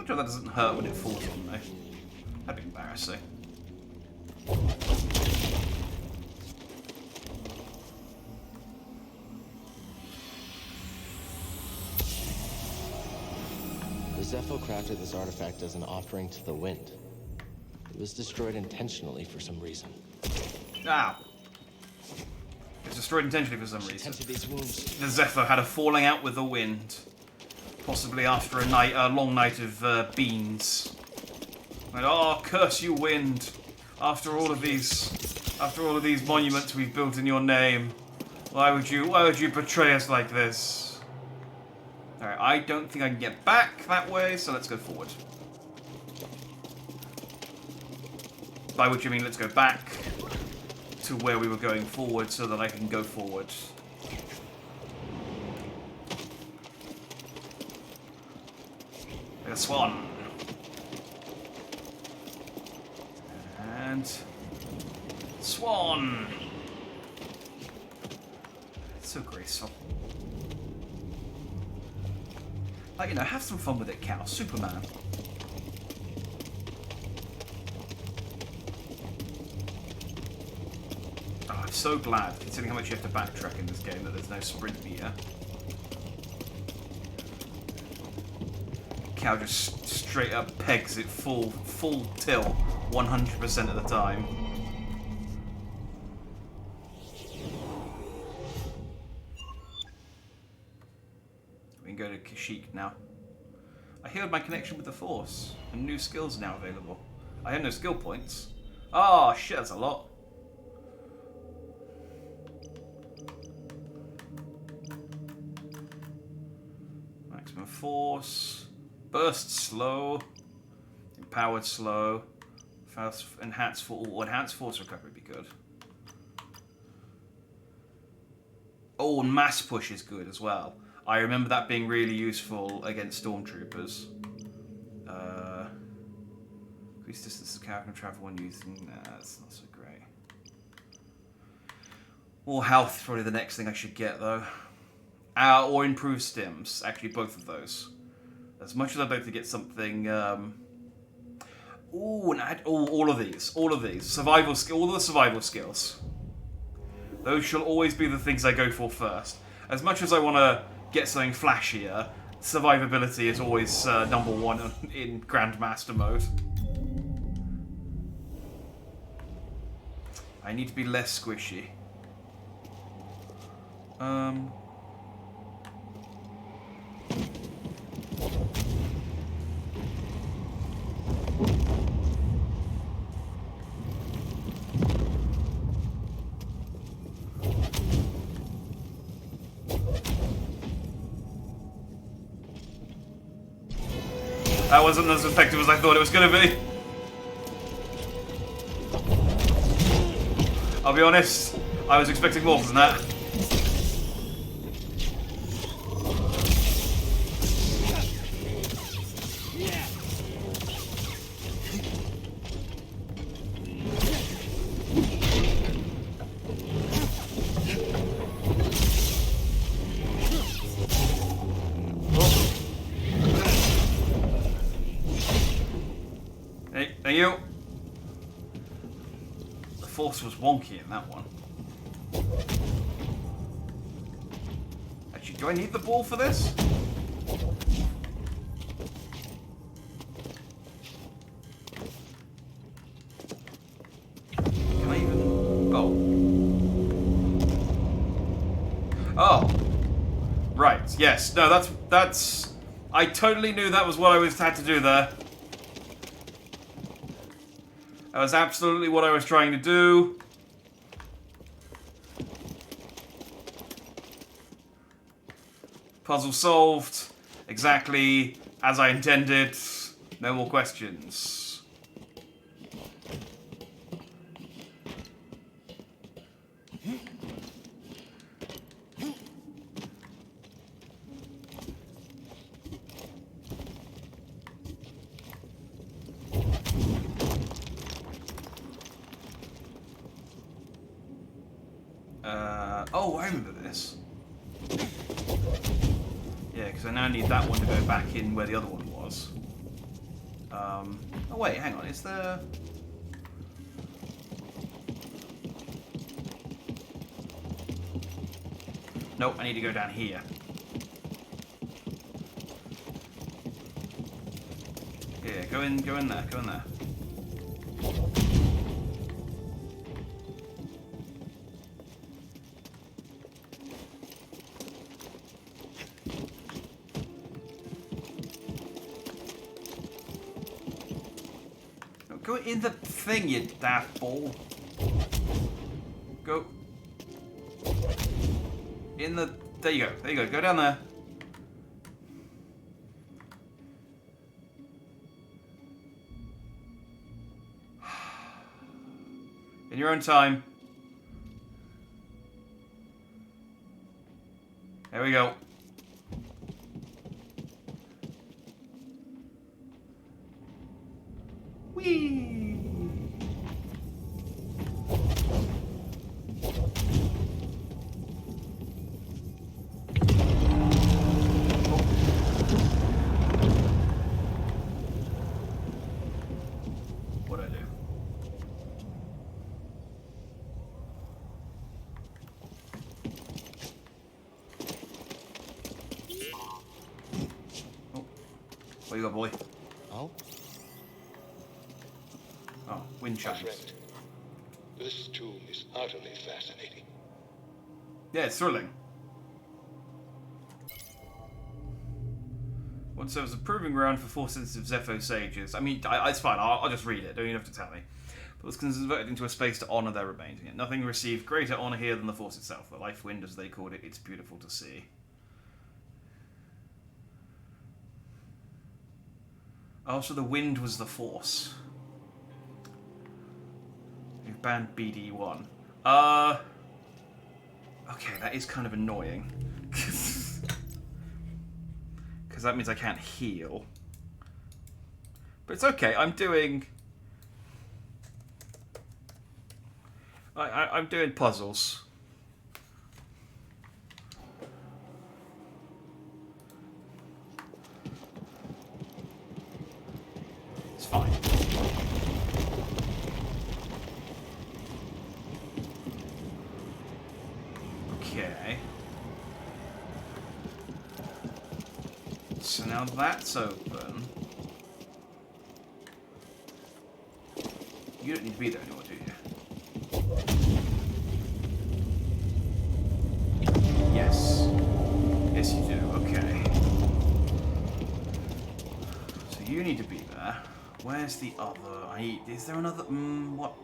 That doesn't hurt when it falls on me. That'd be embarrassing. The Zepho crafted this artifact as an offering to the wind. It was destroyed intentionally for some reason. Ow. It was destroyed intentionally for some reason. To these wounds. The Zepho had a falling out with the wind. Possibly after a long night of beans. Like, oh, curse you, wind! After all of these monuments we've built in your name, why would you betray us like this? All right, I don't think I can get back that way, so let's go forward. By which I mean let's go back to where we were going forward, so that I can go forward. Like a swan. And Swan. So graceful. Like, you know, have some fun with it, Cal. Superman. Oh, I'm so glad, considering how much you have to backtrack in this game, that there's no sprint meter. Cal just straight up pegs it full tilt 100% of the time. We can go to Kashyyyk now. I healed my connection with the Force, and new skills are now available. I have no skill points. Oh shit, that's a lot. Maximum Force, burst slow, empowered slow, fast enhanced force recovery would be good. Oh, and mass push is good as well. I remember that being really useful against stormtroopers. Increase distance of character travel when using. Nah, that's not so great. More health is probably the next thing I should get though. Or improve stims. Actually, both of those. As much as I'd like to get something. Ooh, and add all of these. Survival skill. All of the survival skills. Those shall always be the things I go for first. As much as I want to get something flashier, survivability is always number one in Grandmaster mode. I need to be less squishy. That wasn't as effective as I thought it was going to be. I'll be honest, I was expecting more from that. Hey, thank you. The force was wonky in that one. Actually, do I need the ball for this? Can I even... Oh. Right, yes. No, that's... I totally knew that was what I had to do there. That was absolutely what I was trying to do. Puzzle solved. Exactly as I intended. No more questions. Oh, I remember this. Yeah, because I now need that one to go back in where the other one was. Oh wait, hang on, is there... Nope, I need to go down here. Yeah, go in there, go in there. Go in the thing, you daft ball. Go. In the... There you go. There you go. Go down there. In your own time. There we go. Whee! boy. Oh? Oh, wind My chimes. friend, this tomb is utterly fascinating. Yeah, it's thrilling. What serves as a proving ground for Force-sensitive Zepho sages. I mean, it's fine. I'll just read it. Don't even have to tell me. But was converted into a space to honour their remains. Nothing received greater honour here than the Force itself. The life wind, as they called it. It's beautiful to see. Oh, so the wind was the Force. We've banned BD1. Okay, that is kind of annoying. Because that means I can't heal. But it's okay, I'm doing... I'm doing puzzles. It's fine. Okay. So now that's open. You don't need to be there anymore, do you? Yes. Yes, you do. Okay. So you need to be there. Where's the other? Is there another? What?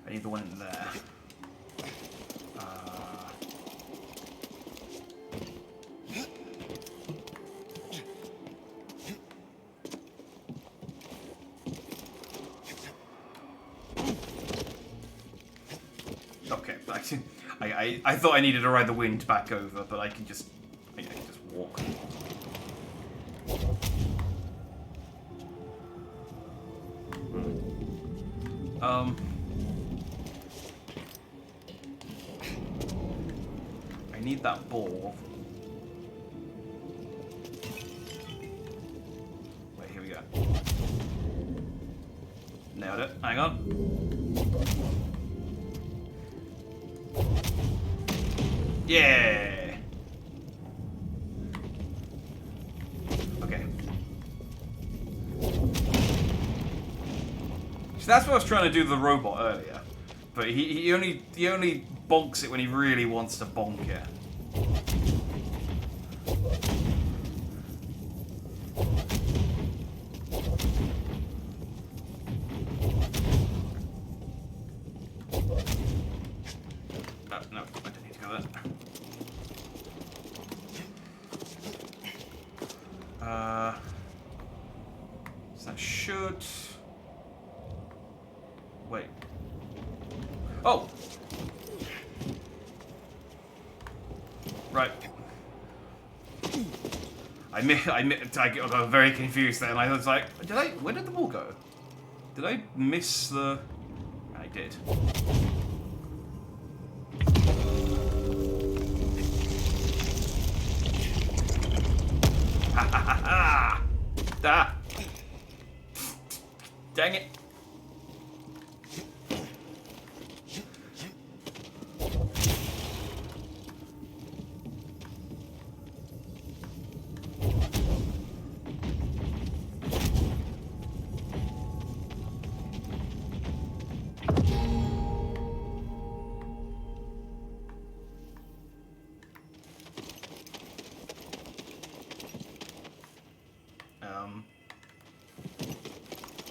I need the one in there. Okay, I thought I needed to ride the wind back over, but I can just walk. I need that ball. Wait, here we go. Nailed it. Hang on. Yeah. Okay. So that's what I was trying to do to the robot earlier, but he only bonks it when he really wants to bonk it. No, I don't need to go there. So that should... Wait. Oh! Right. I got very confused there, and I was like, where did the ball go? Did I miss the... I did. Ha ha ha ha! Da! Dang it!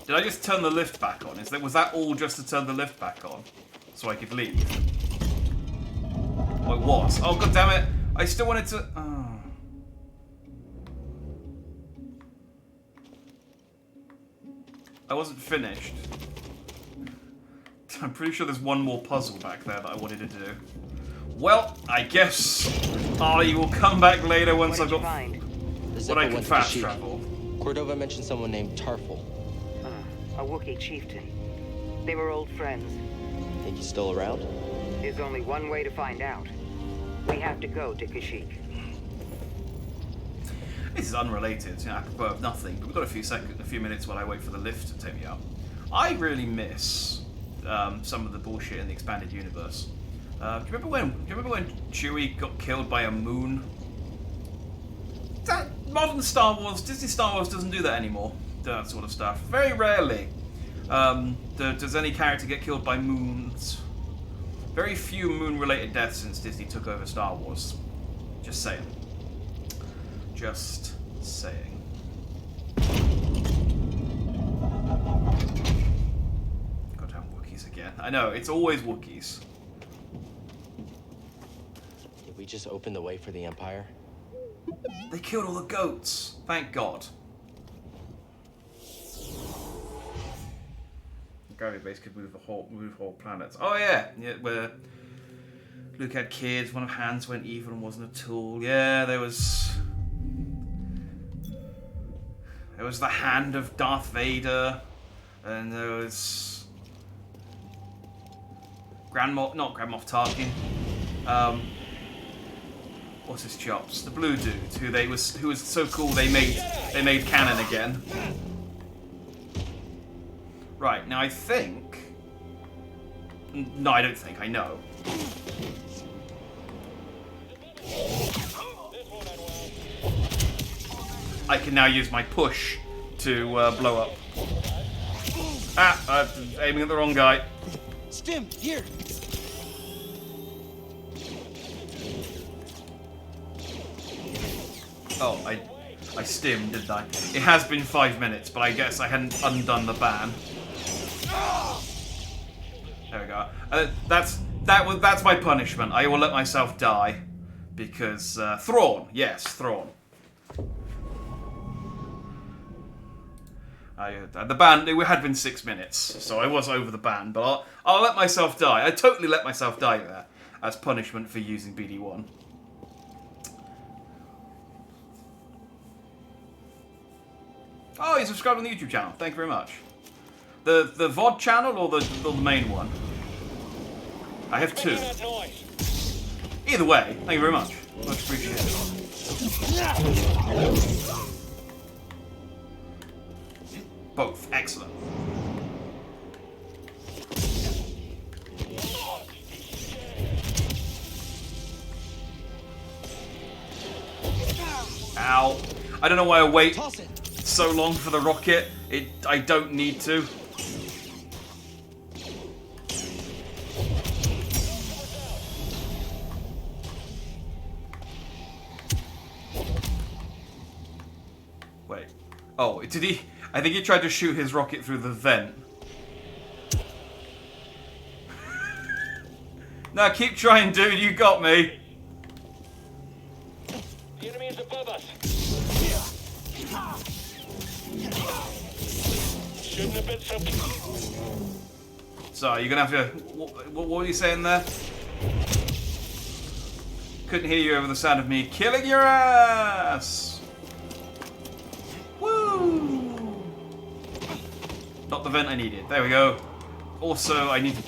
Did I just turn the lift back on? Was that all just to turn the lift back on? So I could leave? Oh, it was. Oh, god damn it! I still wanted to... Oh. I wasn't finished. I'm pretty sure there's one more puzzle back there that I wanted to do. Well, I guess I will come back later once I've got what I can fast travel. Cordova mentioned someone named Tarful. A Wookiee chieftain. They were old friends. Think he's still around? There's only one way to find out. We have to go to Kashyyyk. This is unrelated, apropos of nothing, but we've got a few minutes while I wait for the lift to take me up. I really miss some of the bullshit in the expanded universe. Do you remember when Chewie got killed by a moon? That modern Star Wars, Disney Star Wars doesn't do that anymore. That sort of stuff. Very rarely does any character get killed by moons. Very few moon-related deaths since Disney took over Star Wars. Just saying. Just saying. Goddamn Wookiees again. I know, it's always Wookiees. Did we just open the way for the Empire? They killed all the goats. Thank God. The gravity base could move whole planets. Oh yeah, where Luke had kids. One of hands went evil and wasn't a tool. Yeah, there was the hand of Darth Vader, and there was not Grand Moff Tarkin. What's his chops? The blue dude who was so cool they made canon again. Right, now I think... No, I don't think, I know. I can now use my push to blow up. Ah, aiming at the wrong guy. Stim, here! Oh, I stimmed, didn't I? It has been 5 minutes, but I guess I hadn't undone the ban. There we go. That's my punishment. I will let myself die because Thrawn, yes, Thrawn. The ban, it had been 6 minutes, so I was over the ban, but I'll let myself die. I totally let myself die there as punishment for using BD1. Oh, you subscribed on the YouTube channel. Thank you very much. The VOD channel or the main one? I have two. Either way, thank you very much. Much appreciated. Both. Excellent. Ow. I don't know why I wait so long for the rocket. I don't need to. Wait. Oh, did he? I think he tried to shoot his rocket through the vent. No, keep trying, dude. You got me. The enemy is above us. Shouldn't have been so. Sorry, you're gonna have to. What were you saying there? Couldn't hear you over the sound of me killing your ass. Woo! Not the vent I needed. There we go. Also, I need to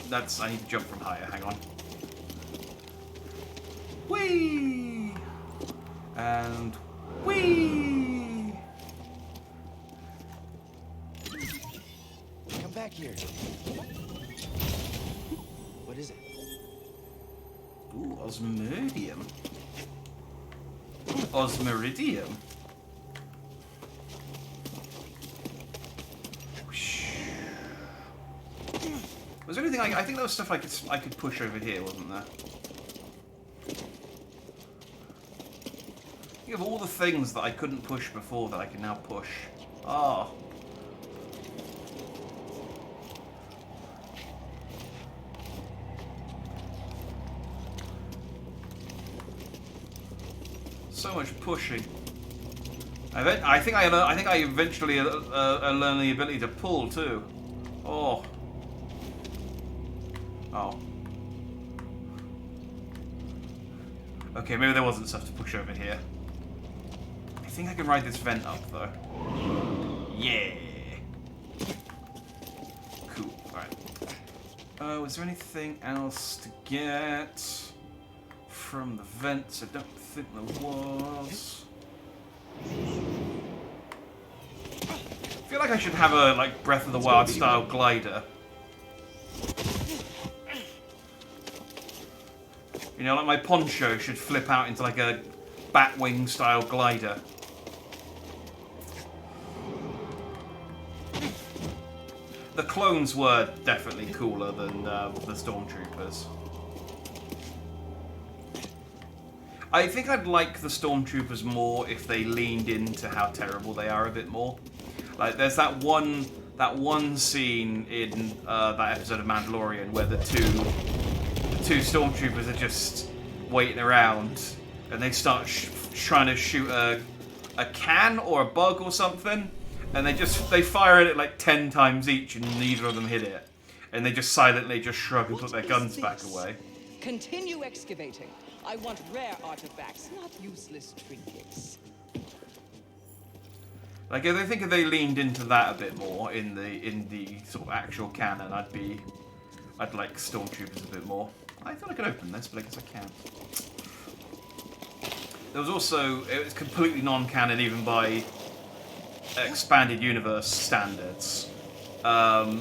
jump from higher. Hang on. Whee! And whee! Come back here. What is it? Ooh, osmiridium. Osmiridium. Was there anything I think there was stuff I could push over here, wasn't there? Think of all the things that I couldn't push before that I can now push. Ah. So much pushing. I think I eventually learn the ability to pull too. Oh. Oh. Okay, maybe there wasn't stuff to push over here. I think I can ride this vent up though. Yeah. Cool. Alright. Was there anything else to get from the vents? I don't think there was. I feel like I should have a like Breath of the Wild style glider. You know, like my poncho should flip out into like a Batwing style glider. The clones were definitely cooler than the Stormtroopers. I think I'd like the Stormtroopers more if they leaned into how terrible they are a bit more. Like, there's that one scene in that episode of Mandalorian where the two Stormtroopers are just waiting around and they start trying to shoot a can or a bug or something. And they fire at it like 10 times each, and neither of them hit it. And they just silently just shrug and put their guns back away. Continue excavating. I want rare artifacts, not useless trinkets. Like, I think if they leaned into that a bit more in the sort of actual canon, I'd like Stormtroopers a bit more. I thought I could open this, but I guess I can't. There was also, it was completely non-canon even by expanded universe standards. I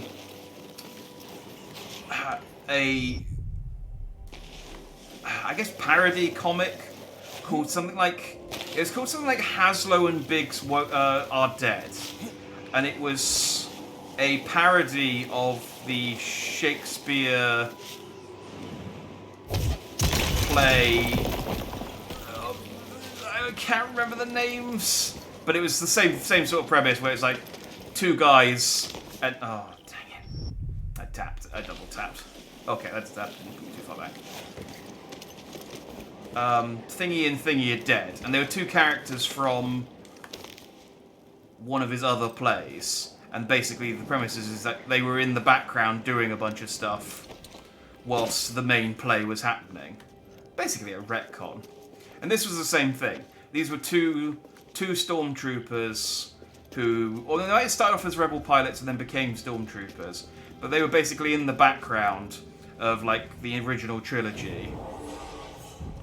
guess parody comic called something like Haslo and Biggs Are Dead, and it was a parody of the Shakespeare play. I can't remember the names. But it was the same sort of premise where it's like two guys and oh dang it! I double tapped. Okay, that didn't put me too far back. Thingy and Thingy are dead, and there were two characters from one of his other plays, and basically the premise is that they were in the background doing a bunch of stuff whilst the main play was happening. Basically a retcon, and this was the same thing. These were two Stormtroopers who, or they might start off as rebel pilots and then became Stormtroopers, but they were basically in the background of like the original trilogy,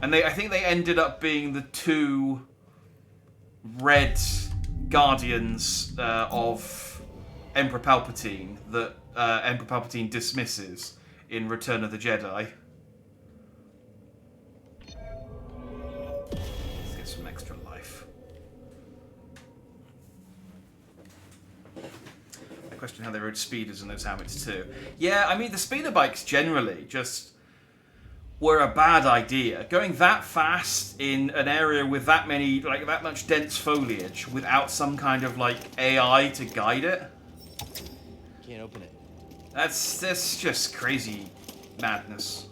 and I think they ended up being the two Red Guardians of Emperor Palpatine that Emperor Palpatine dismisses in Return of the Jedi. Let's get some extra life. I question how they rode speeders in those helmets too. Yeah, I mean the speeder bikes generally just were a bad idea. Going that fast in an area with that many, like that much dense foliage without some kind of like AI to guide it. Can't open it. That's just crazy madness.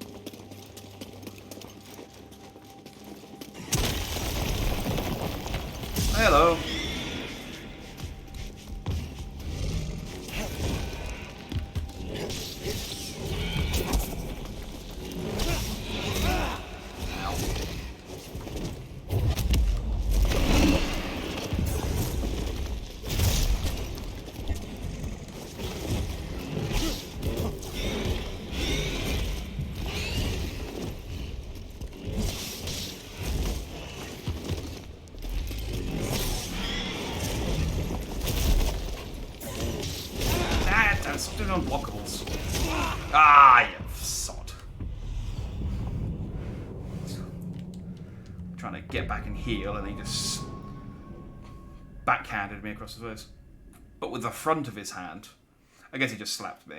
Hello. Unblockables. Ah, you sod. I'm trying to get back and heal, and he just backhanded me across the face. But with the front of his hand. I guess he just slapped me.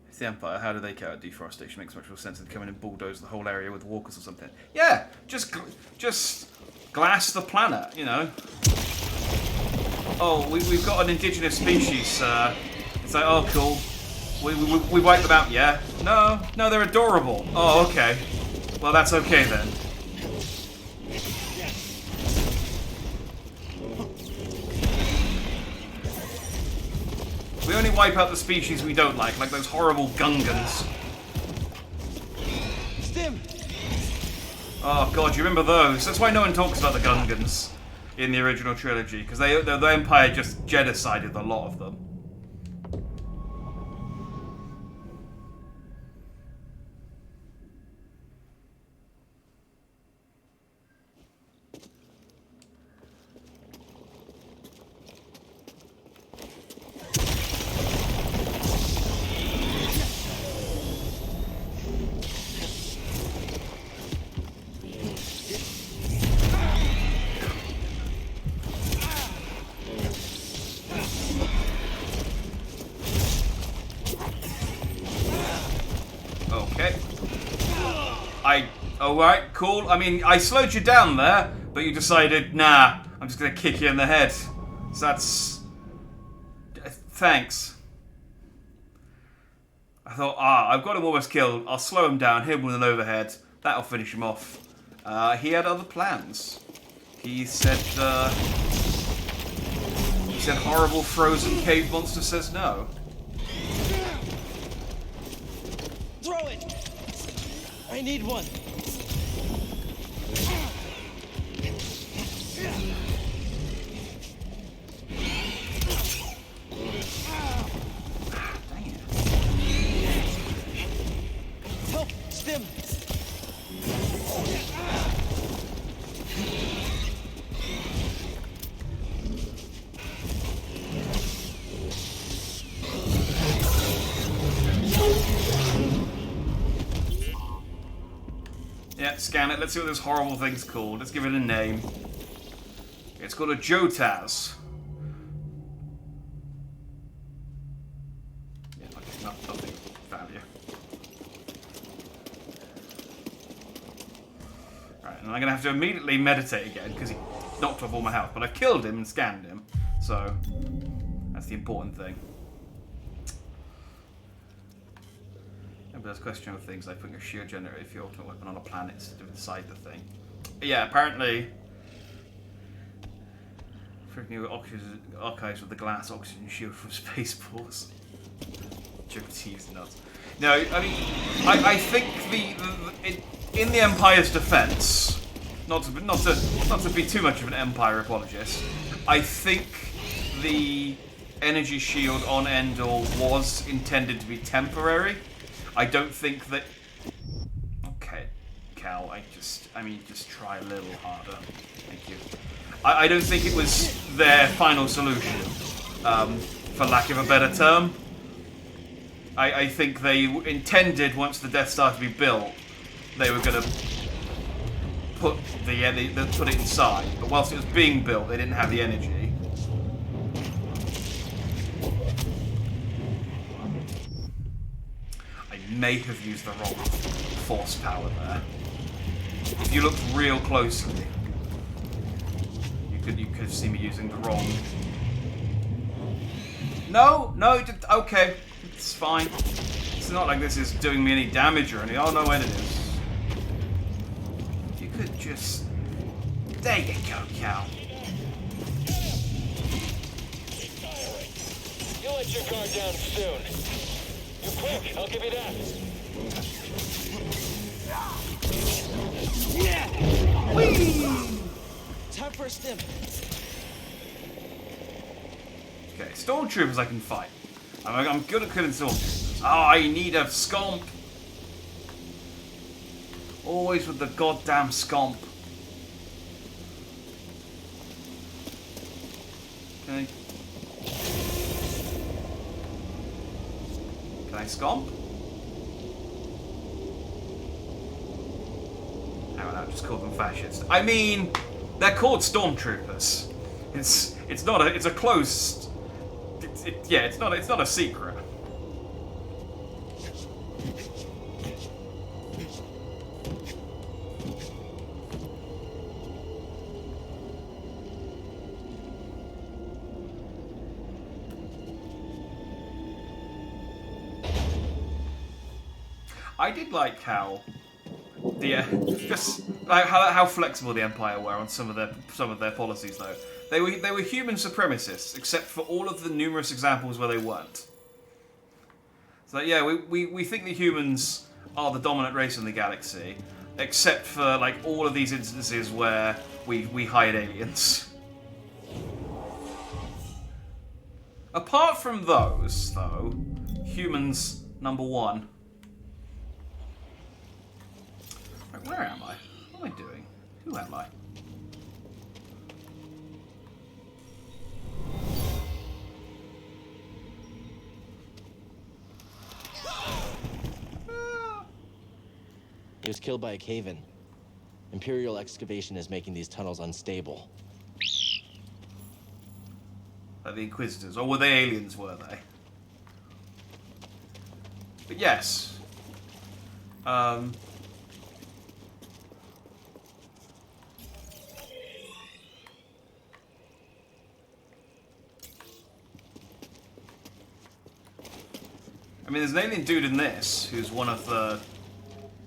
It's the Empire. How do they carry out deforestation? Makes much more sense than coming and bulldoze the whole area with walkers or something. Yeah, just glass the planet, you know. Oh, we've got an indigenous species. It's like, oh, cool. We wiped them out, yeah? No, they're adorable. Oh, okay. Well, that's okay then. We only wipe out the species we don't like those horrible Gungans. Stim! Oh god, you remember those? That's why no one talks about the Gungans in the original trilogy, because the Empire just genocided a lot of them. Alright, cool. I mean, I slowed you down there, but you decided, nah, I'm just gonna kick you in the head. So that's... Thanks. I thought, I've got him almost killed. I'll slow him down, hit him with an overhead. That'll finish him off. He had other plans. He said horrible frozen cave monster says no. Throw it! I need one. Help! Stim! Yeah, scan it. Let's see what this horrible thing's called. Let's give it a name. It's called a Jotaz. Yeah, okay, nothing value. Right, and I'm gonna have to immediately meditate again because he knocked off all my health. But I killed him and scanned him, so that's the important thing. But there's questionable things like putting a shear generator for your ultimate weapon on a planet to decide the thing. Yeah, apparently. Freaking oxygen archives with the glass oxygen shield from Spaceballs. Japanese nuts. No, I mean, I think in the Empire's defense, not to be too much of an Empire apologist, I think the energy shield on Endor was intended to be temporary. I don't think that... Okay, Cal, just try a little harder. Thank you. I don't think it was their final solution, for lack of a better term. I think they intended, once the Death Star to be built, they were going to put it inside. But whilst it was being built, they didn't have the energy. May have used the wrong force power there. If you looked real closely, you could see me using the wrong. No, okay, it's fine. It's not like this is doing me any damage or anything. Oh no, it is. You could just. There you go, Cal. You'll let your guard down soon. You're quick, I'll give you that. Yeah! Whee! Time for a stim. Okay, stormtroopers I can fight. I'm good at killing stormtroopers. Oh, I need a scomp. Always with the goddamn scomp. Okay. Can I scomp? Hang on, I'll just call them fascists. I mean, they're called stormtroopers. It's not a. It's a closed. Yeah, it's not a secret. I did like how just like how flexible the Empire were on some of their policies, though. They were human supremacists, except for all of the numerous examples where they weren't. So yeah, we think the humans are the dominant race in the galaxy, except for like all of these instances where we hide aliens. Apart from those, though, humans #1. Right, where am I? What am I doing? Who am I? He was killed by a cave-in. Imperial excavation is making these tunnels unstable. Like the Inquisitors, or were they aliens, were they? But yes. I mean, there's an alien dude in this who's one of the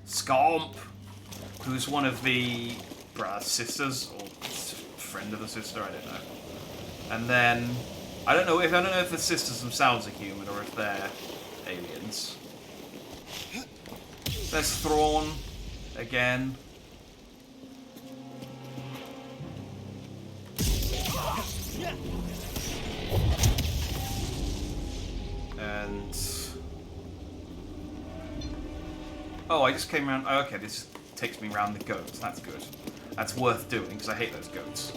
Scomp, who's one of the sisters or friend of the sister. I don't know. And then I don't know if the sisters themselves are human or if they're aliens. There's Thrawn again. And oh, I just came around. Oh, okay, this takes me around the goats. That's good. That's worth doing because I hate those goats.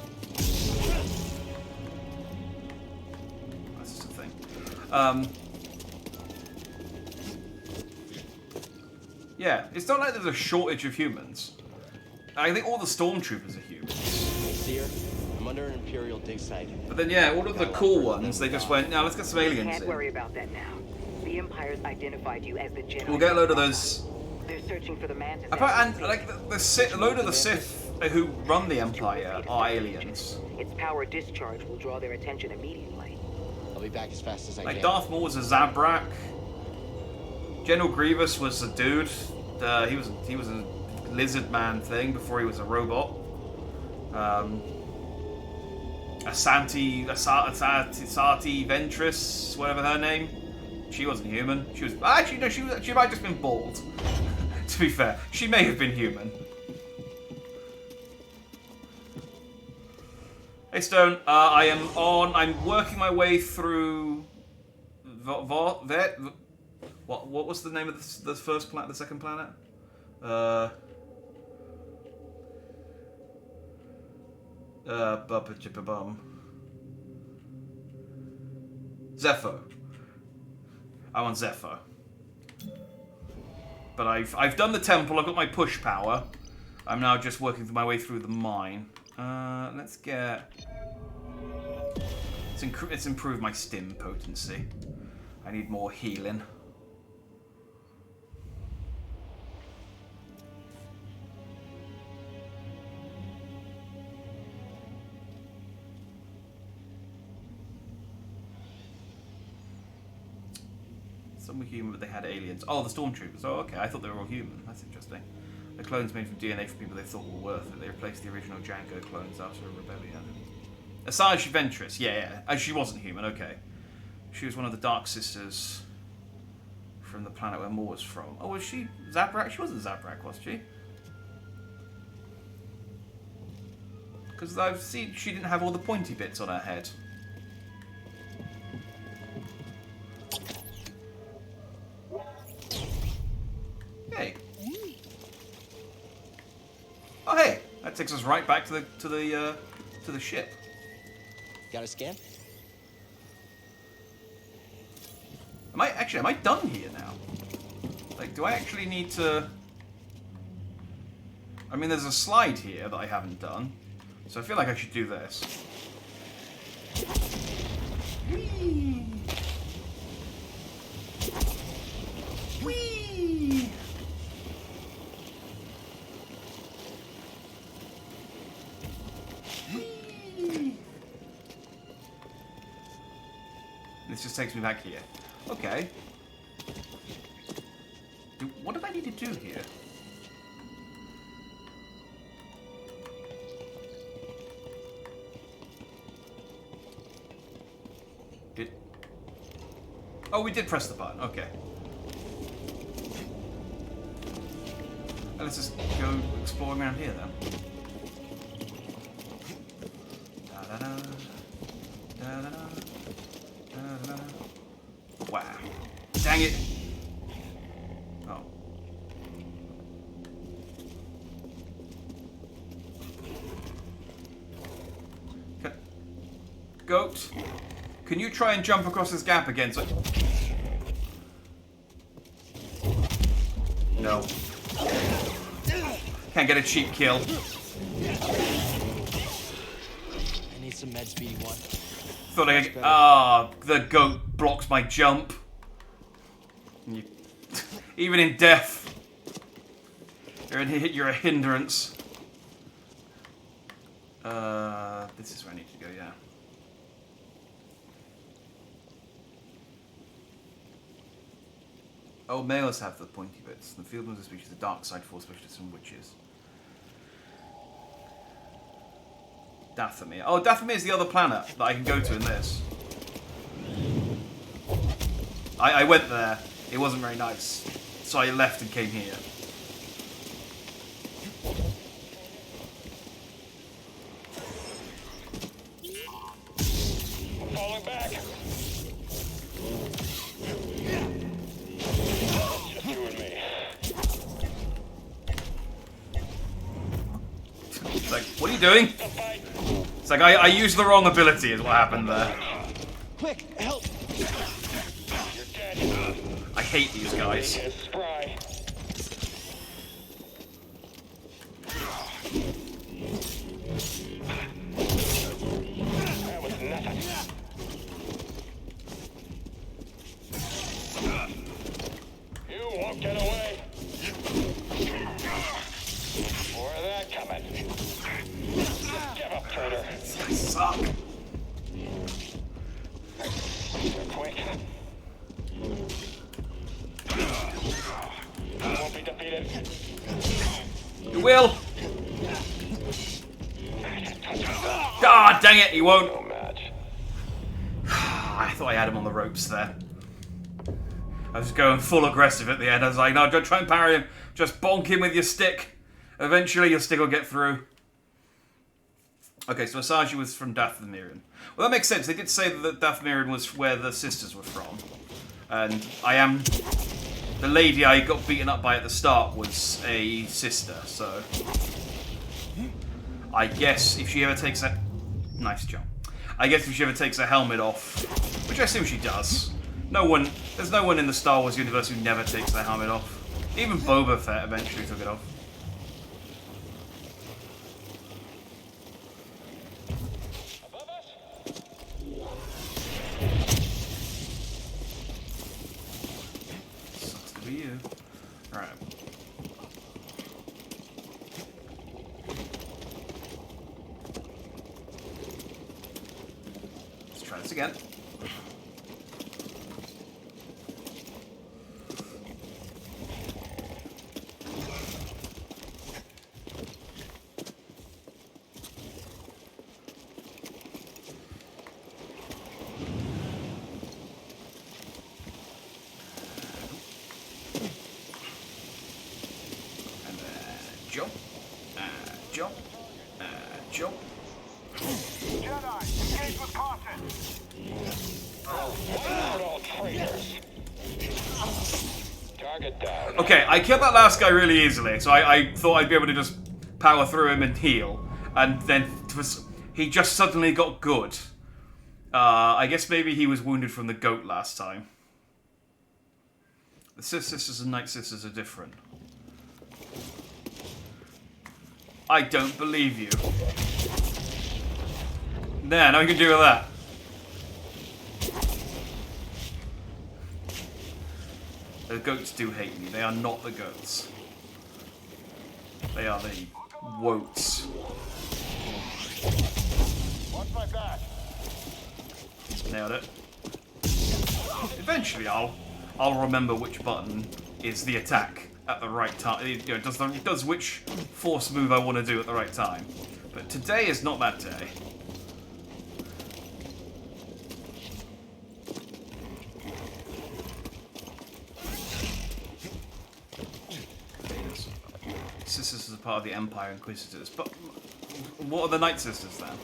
That's just a thing. Yeah, it's not like there's a shortage of humans. I think all the stormtroopers are humans. See her? I'm under an Imperial dig site. But then, yeah, all of the cool ones, they just went, now let's get some aliens Can't in. worry about that now. The Empire's identified you as the Jedi. We'll get a load of those. They're searching for the Mantis. And like the Sith, a load of the Sith who run the Empire are aliens. Its power discharge will draw their attention immediately. I'll be back as fast as I Like can. Darth Maul was a Zabrak. General Grievous was a dude. He was a lizard man thing before he was a robot. Asati Ventress, whatever her name. She wasn't human. She was actually no. She might have just been bald. To be fair, she may have been human. Hey Stone, I'm working my way through. What was the name of the first planet? The second planet? Zepho. I want Zepho. But I've done the temple. I've got my push power. I'm now just working my way through the mine. Let's get. Let's improve my stim potency. I need more healing. Some were human, but they had aliens. Oh, the stormtroopers. Oh, okay. I thought they were all human. That's interesting. The clones made from DNA from people they thought were worth it. They replaced the original Django clones after a rebellion. Asajj Ventress. Yeah. She wasn't human. Okay. She was one of the Dark Sisters from the planet where Maul was from. Oh, was she Zabrak? She wasn't Zabrak, was she? Because I've seen she didn't have all the pointy bits on her head. Hey. Oh, hey. That takes us right back to the ship. Got a scan? Am I done here now? Like, do I actually need to? I mean, there's a slide here that I haven't done, so I feel like I should do this. Whee! Whee! Whee! This just takes me back here. Okay. What did I need to do here? Oh, we did press the button. Okay. Let's just go exploring around here then. Da-da-da. Da-da-da. Da-da-da. Wow. Dang it. Oh. Goat, can you try and jump across this gap again? So no. Can't get a cheap kill. I need some med speed one. Thought I could, the goat blocks my jump. Even in death, you're a hindrance. This is where I need to go, yeah. Oh, males have the pointy bits. The field ones are species, the dark side force specialists and witches. Dathomir. Oh, Dathomir is the other planet that I can go to in this. I went there. It wasn't very nice. So I left and came here. I'm falling back. Just you and me. It's like, what are you doing? It's like, I used the wrong ability is what happened there. Quick, help! I hate these guys. That was nothing. You won't get away. More of that coming. Give up, traitor. I suck. You're quick. You won't be defeated. You will. Ah, dang it, he won't. No match. I thought I had him on the ropes there. I was going full aggressive at the end. I was like, no, don't try and parry him. Just bonk him with your stick. Eventually your stick will get through. Okay, so Asagi was from Dathomirian. Well, that makes sense. They did say that Dathomirian was where the sisters were from. And I am... The lady I got beaten up by at the start was a sister, so... I guess if she ever takes a... Nice jump. I guess if she ever takes her helmet off, which I assume she does. There's no one in the Star Wars universe who never takes their helmet off. Even Boba Fett eventually took it off. Sucks to be you. Alright. Let's try this again. Jump. Jump. Jump. Jedi, engage with caution. What about all traitors? Target down. Okay, I killed that last guy really easily, so I thought I'd be able to just power through him and heal, and then he just suddenly got good. I guess maybe he was wounded from the goat last time. The Sith Sisters and Night Sisters are different. I don't believe you. There, now we can do with that. The goats do hate me. They are not the goats. They are the woats. Watch my back. Nailed it. Eventually, I'll remember which button is the attack at the right time. You know, does which force move I want to do at the right time. But today is not that day. Sisters is a part of the Empire Inquisitors, but what are the Night Sisters then?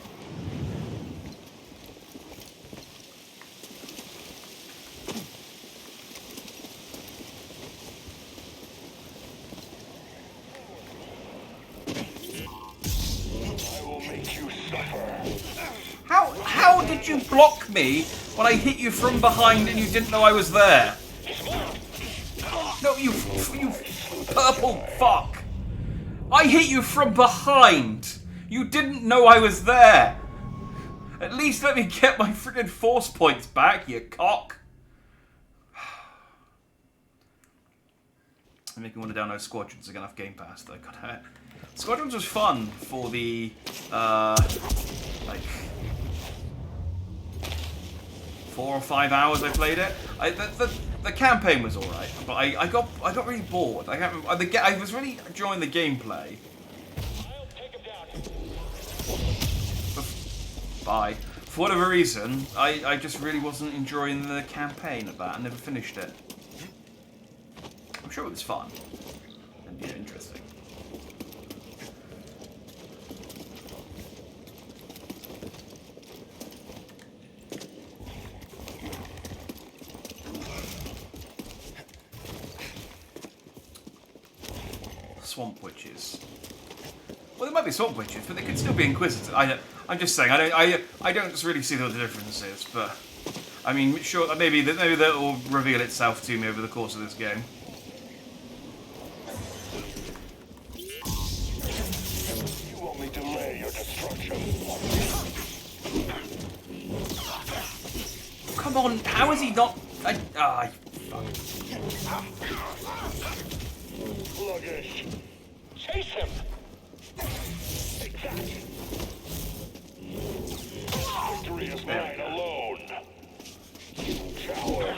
How did you block me when I hit you from behind and you didn't know I was there? No, you purple fuck! I hit you from behind! You didn't know I was there! At least let me get my friggin' force points back, you cock! I'm making one to download Squadrons again off Game Pass, though. God, Squadrons was fun for the, 4 or 5 hours I played it. The campaign was alright, but I got really bored. I can't remember. I was really enjoying the gameplay. Bye. For whatever reason, I just really wasn't enjoying the campaign of that. I never finished it. I'm sure it was fun and yeah, interesting. Swamp witches. Well, there might be swamp witches, but they could still be inquisitors. I'm just saying. I don't just really see what the difference is, but I mean, sure, maybe that will reveal itself to me over the course of this game. You only delay your destruction. Come on, how is he not? Sluggish. Chase him. Exactly. Victory is mine alone. You coward.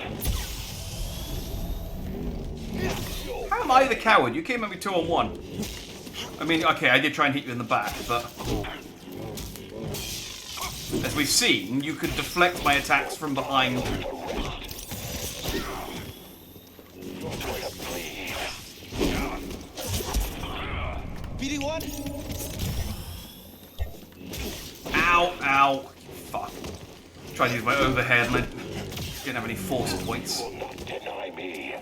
How am I the coward? You came at me 2-on-1. I mean, okay, I did try and hit you in the back, but as we've seen, you could deflect my attacks from behind. BD1? Ow, ow. Fuck. Tried to use my overhead and I didn't have any force points. Deny me.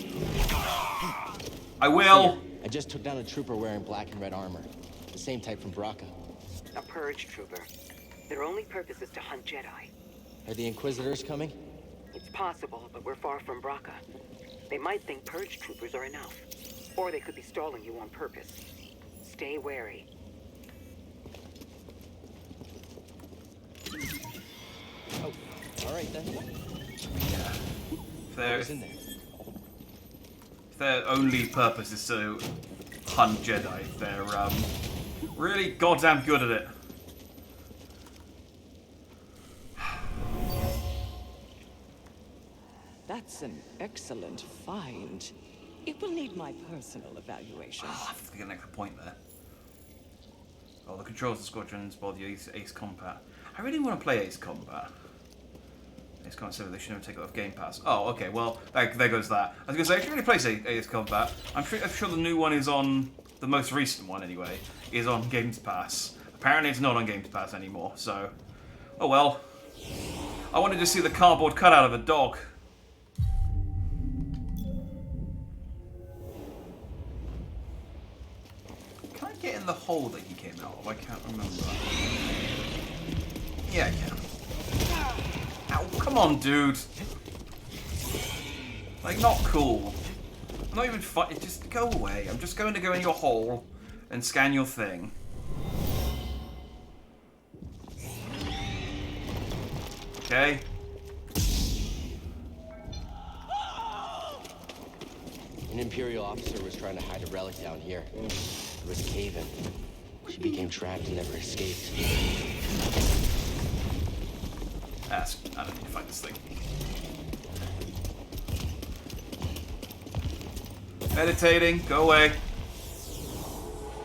I will. Here, I just took down a trooper wearing black and red armor. The same type from Braca. A purge trooper. Their only purpose is to hunt Jedi. Are the Inquisitors coming? It's possible, but we're far from Braca. They might think purge troopers are enough. Or they could be stalling you on purpose. Stay wary. Oh, all right then. Yeah. Who's in there? Their only purpose is to hunt Jedi. They're really goddamn good at it. That's an excellent find. It will need my personal evaluation. Oh, I have to get an extra point there. Oh, the controls of squadrons body Ace Combat. I really want to play Ace Combat. Ace Combat 7, they should never take it off Game Pass. Oh, okay, well, there goes that. I was going to say, I should really play Ace Combat. I'm sure the new one is on, the most recent one anyway, is on Games Pass. Apparently it's not on Games Pass anymore, so... Oh well. I wanted to see the cardboard cutout of a dog. Can I get in the hole that he came out of? I can't remember. Yeah, I can. Ow, come on, dude. Like, not cool. I'm not even fighting. Just go away. I'm just going to go in your hole and scan your thing. Okay. An Imperial officer was trying to hide a relic down here. It was a cave-in. She became trapped and never escaped. I don't need to find this thing. Meditating. Go away.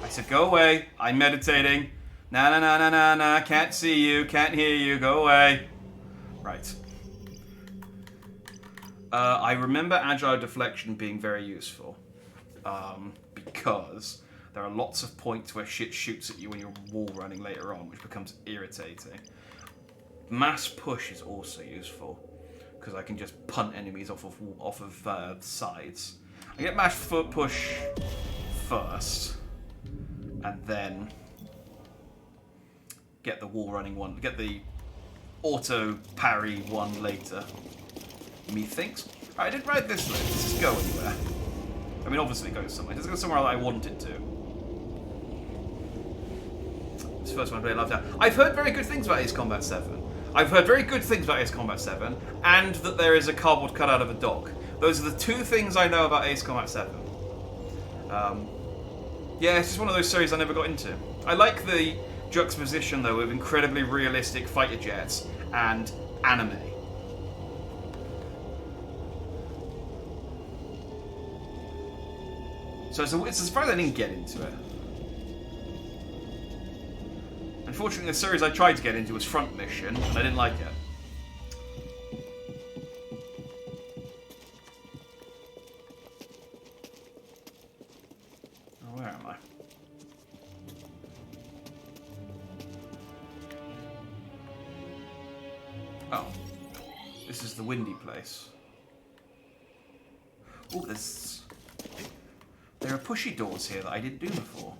I said go away. I'm meditating. Na na na na na na. Can't see you. Can't hear you. Go away. Right. I remember agile deflection being very useful. Because there are lots of points where shit shoots at you when you're wall running later on, which becomes irritating. Mass push is also useful because I can just punt enemies off of sides. I get mass push first, and then get the wall running one. Get the auto parry one later. Methinks. Right, I didn't write this list. Does this go anywhere? I mean, obviously it goes somewhere. Does it go somewhere that I want it to? It's the first one I played loved out. I've heard very good things about Ace Combat 7. I've heard very good things about Ace Combat 7, and that there is a cardboard cutout of a dog. Those are the two things I know about Ace Combat 7. Yeah, it's just one of those series I never got into. I like the juxtaposition, though, of incredibly realistic fighter jets and anime. So it's a surprise I didn't get into it. Unfortunately, the series I tried to get into was Front Mission, and I didn't like it. Oh, where am I? Oh. This is the windy place. Oh, there are pushy doors here that I didn't do before.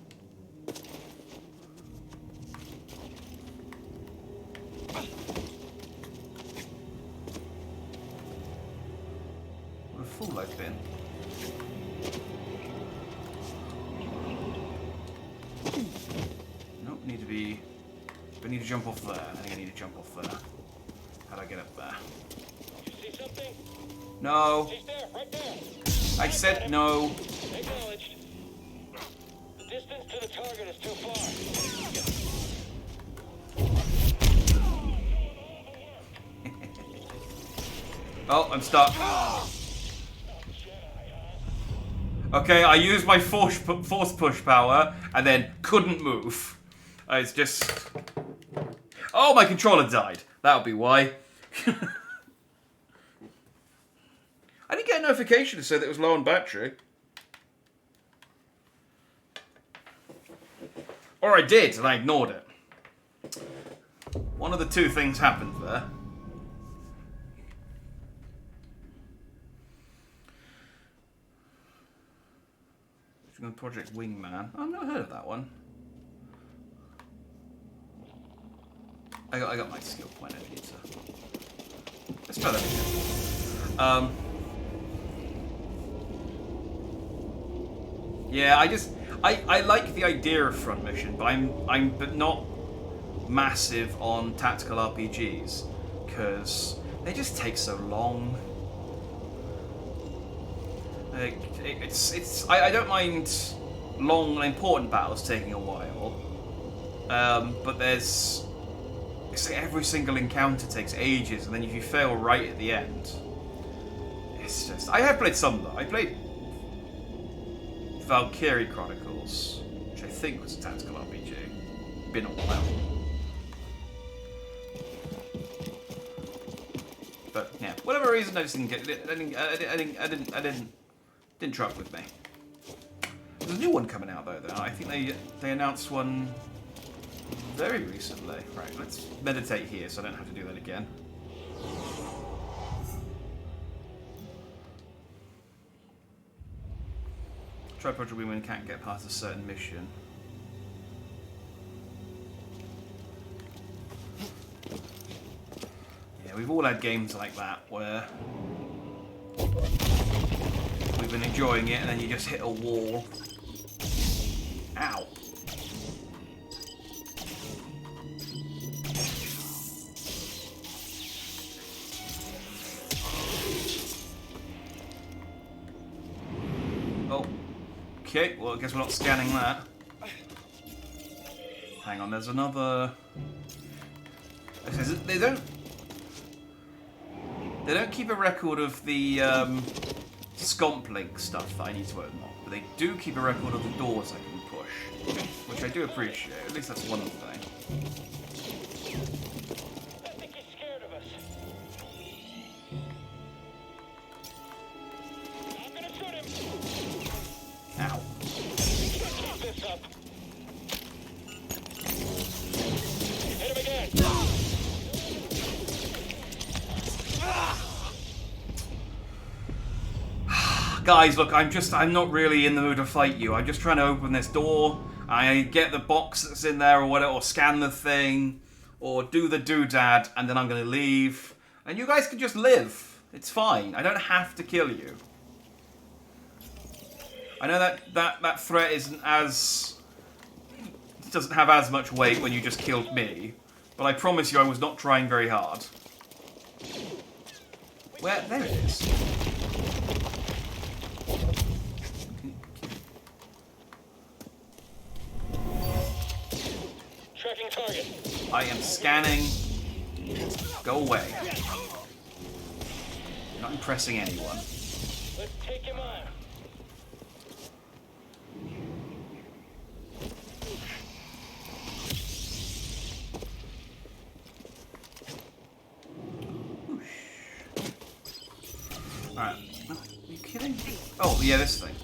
What a fool I've been. Nope, I need to jump off there. I think I need to jump off there. How do I get up there? You see something? No. She's there, right there. I said no. Acknowledged. The distance to the target is too far. Oh, I'm stuck. Okay, I used my force push power and then couldn't move. It's just... Oh, my controller died. That'll be why. I didn't get a notification to say that it was low on battery. Or I did, and I ignored it. One of the two things happened there. Project Wingman. I've never heard of that one. I got my skill point. I need to. Let's try that again. Yeah, I like the idea of Front Mission, but I'm not massive on tactical RPGs because they just take so long. I don't mind long and important battles taking a while, but it's like every single encounter takes ages, and then if you fail right at the end, it's just... I have played some though. I played Valkyrie Chronicles, which I think was a tactical RPG. Been a while. But yeah, whatever reason, I just didn't get it. I didn't truck with me. There's a new one coming out though. I think they announced one very recently. Right, let's meditate here so I don't have to do that again. Try Project Wingman can't get past a certain mission. Yeah, we've all had games like that where we've been enjoying it and then you just hit a wall. Ow. Oh. Okay, well I guess we're not scanning that. Hang on, there's another... They don't keep a record of the Scomp Link stuff that I need to unlock, but they do keep a record of the doors I can push, which I do appreciate. At least that's one thing. I think he's scared of us. I'm gonna shoot him. Ow. Keep this up. Hit him again. Guys, look, I'm not really in the mood to fight you. I'm just trying to open this door. I get the box that's in there or whatever, or scan the thing, or do the doodad, and then I'm going to leave. And you guys can just live. It's fine. I don't have to kill you. I know that threat isn't as... It doesn't have as much weight when you just killed me, but I promise you I was not trying very hard. Where? There it is. Tracking target. I am scanning. Go away. Not impressing anyone. Let's take him on. Alright. Are you kidding? Oh, yeah, this thing.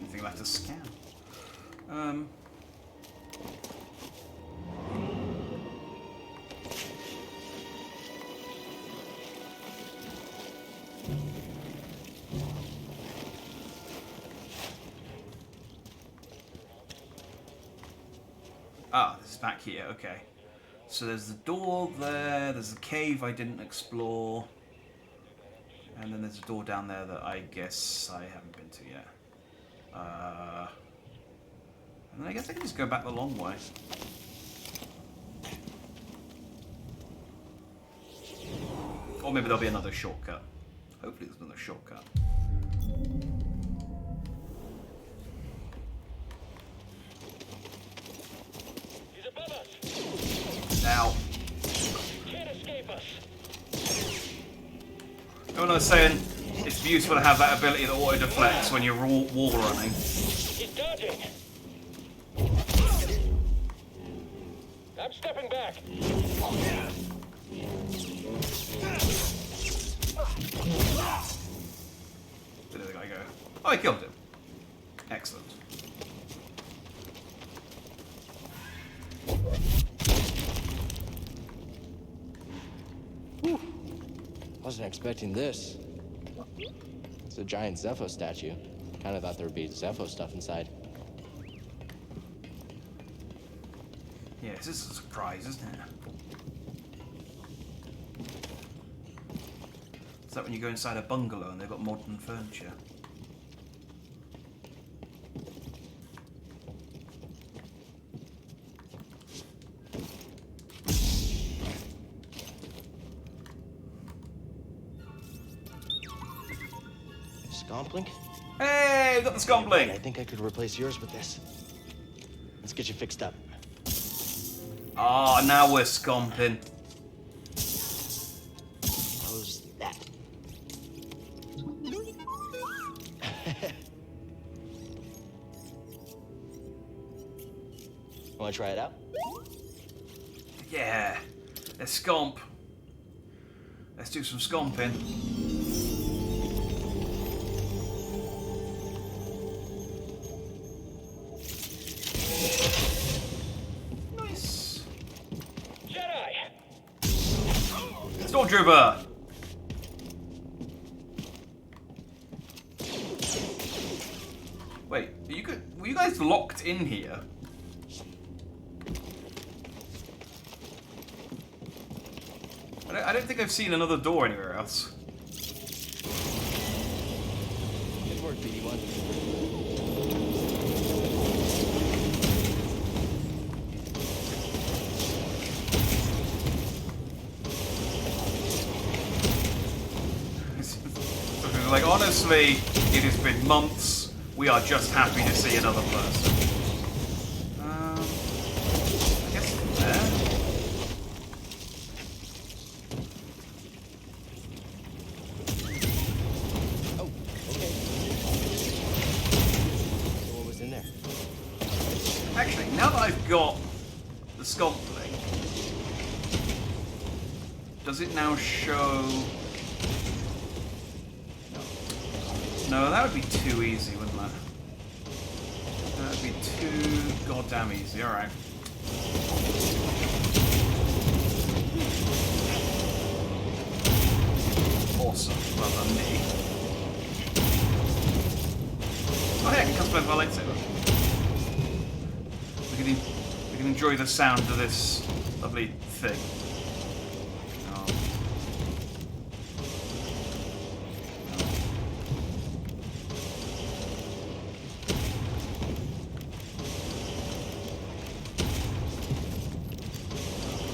Anything left to scan? Ah, this is back here, okay. So there's the door there, there's the cave I didn't explore, and then there's a door down there that I guess I haven't been to yet. And then I guess I can just go back the long way. Or maybe there'll be another shortcut. Hopefully there's another shortcut. Now, when I was saying it's useful to have that ability that auto deflects when you're wall running. He's dodging. I'm stepping back. Where did the guy go? Oh, I killed him. Excellent. Wasn't expecting this. It's a giant Zepho statue. Kind of thought there would be Zepho stuff inside. Yeah, this is a surprise, isn't it? Is that when you go inside a bungalow and they've got modern furniture? Scomplink? Hey, we got the Scomplink! I think I could replace yours with this. Let's get you fixed up. Ah, now we're scomping. How's that? Want to try it out? Yeah, let's scomp. Let's do some scomping. Nice. Jedi! Stormtrooper! Wait, were you guys locked in here? I don't think I've seen another door anywhere else. Good work, BD1. Like, honestly, it has been months. We are just happy to see another person. I guess there. Oh, okay. So what was in there? Actually, now that I've got the Scomplink, does it now show... No, that would be too easy, wouldn't that? That would be too goddamn easy, alright. Awesome, well done me. Oh yeah, I can customize my lightsaber. We can enjoy the sound of this lovely thing.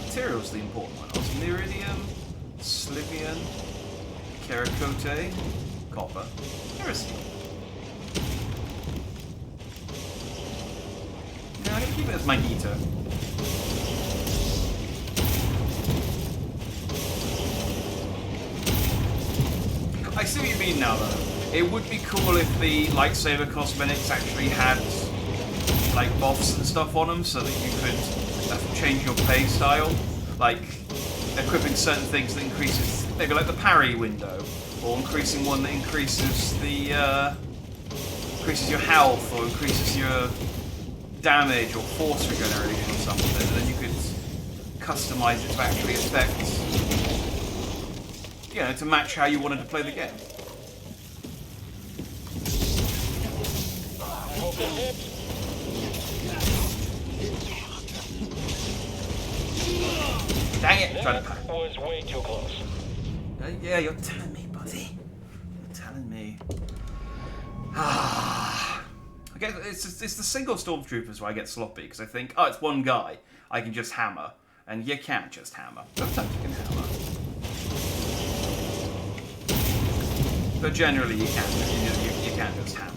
Material's the important one. Osmiridium, Slivian, Kerakote, Copper, Kerosene. Yeah, I'm gonna keep it as Magneto. I see what you mean now, though. It would be cool if the lightsaber cosmetics actually had like buffs and stuff on them, so that you could change your play style, like equipping certain things that increases maybe like the parry window, or increasing one that increases the increases your health, or increases your damage or force regeneration or something, and then you could customize it to actually affect, you know, to match how you wanted to play the game. Dang it! Trying to pack. Was way too close. Yeah, you're telling me, buddy. You're telling me. I guess it's the single stormtroopers where I get sloppy, because I think, oh, it's one guy. I can just hammer. And you can't just hammer. Sometimes you can hammer. But generally you can't. You can't just hammer.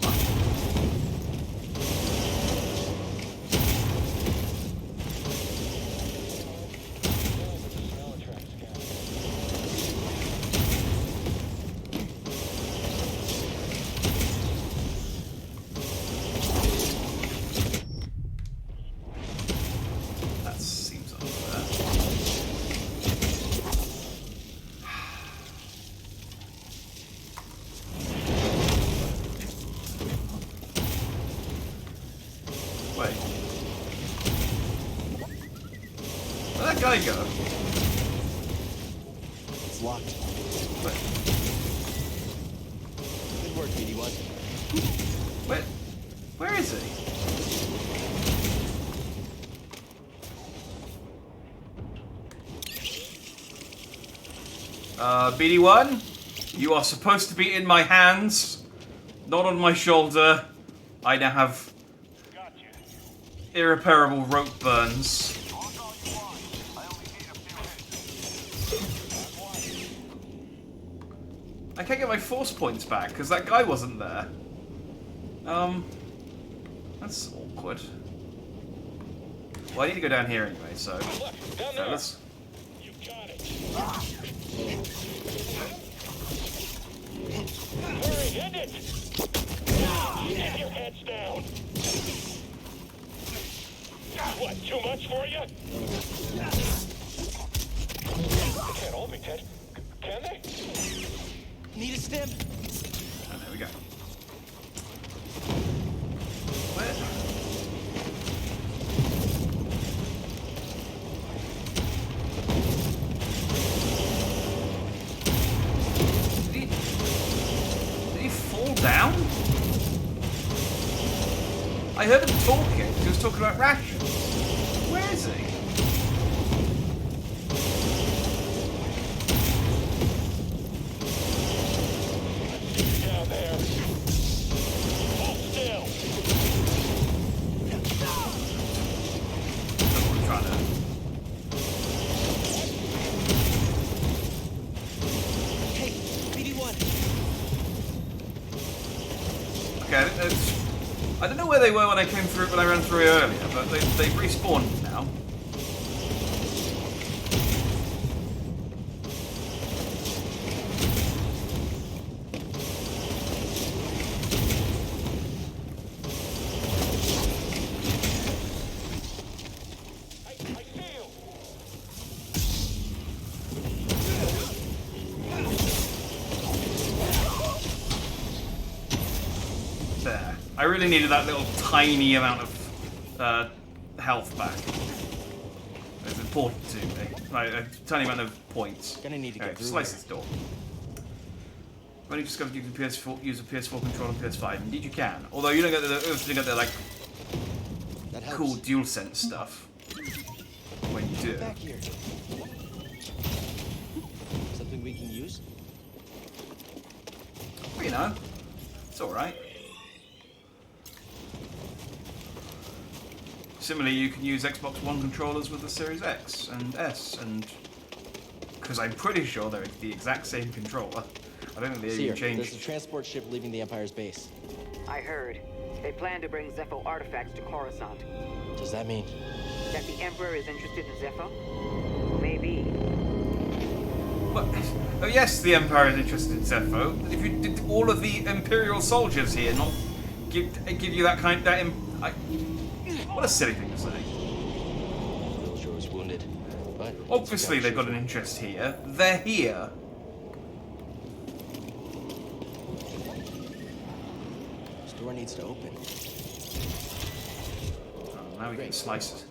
Where'd that guy go? It's locked. What? Good work, BD1. Where is he? BD1? You are supposed to be in my hands, not on my shoulder. I now have irreparable rope burns. I can't get my force points back because that guy wasn't there. That's awkward. Well, I need to go down here anyway, so let's. You got it. Hurry, hit it! Get your heads down. What, too much for you? They can't all be dead. Can they? Need a stim? And there we go. Where? Did he fall down? I heard him talking. He was talking about rations. Where is he? Down there. Hold still. Someone trying to. Hey, BD1. Okay, I don't know where they were when I ran through earlier, but they've respawned now. There. I really needed that little tiny amount of health back. It's important to me. Like, a tiny amount of points. Gonna need to get through slice here. this door. I've only discovered you can use a PS4 controller on PS5. Indeed you can. Although you don't get the like cool DualSense stuff when you do. Back here. Something we can use? Well, you know, it's alright. Similarly, you can use Xbox One controllers with the Series X and S, and because I'm pretty sure they're the exact same controller. I don't think they even changed. There's a transport ship leaving the Empire's base. I heard. They plan to bring Zepho artifacts to Coruscant. Does that mean? That the Emperor is interested in Zepho? Maybe. But, oh yes, the Empire is interested in Zepho. If you did all of the Imperial soldiers here not give you that kind what a silly thing to say. Villager was wounded, but obviously they've got an interest here. They're here. This door needs to open. Oh, now we can slice it.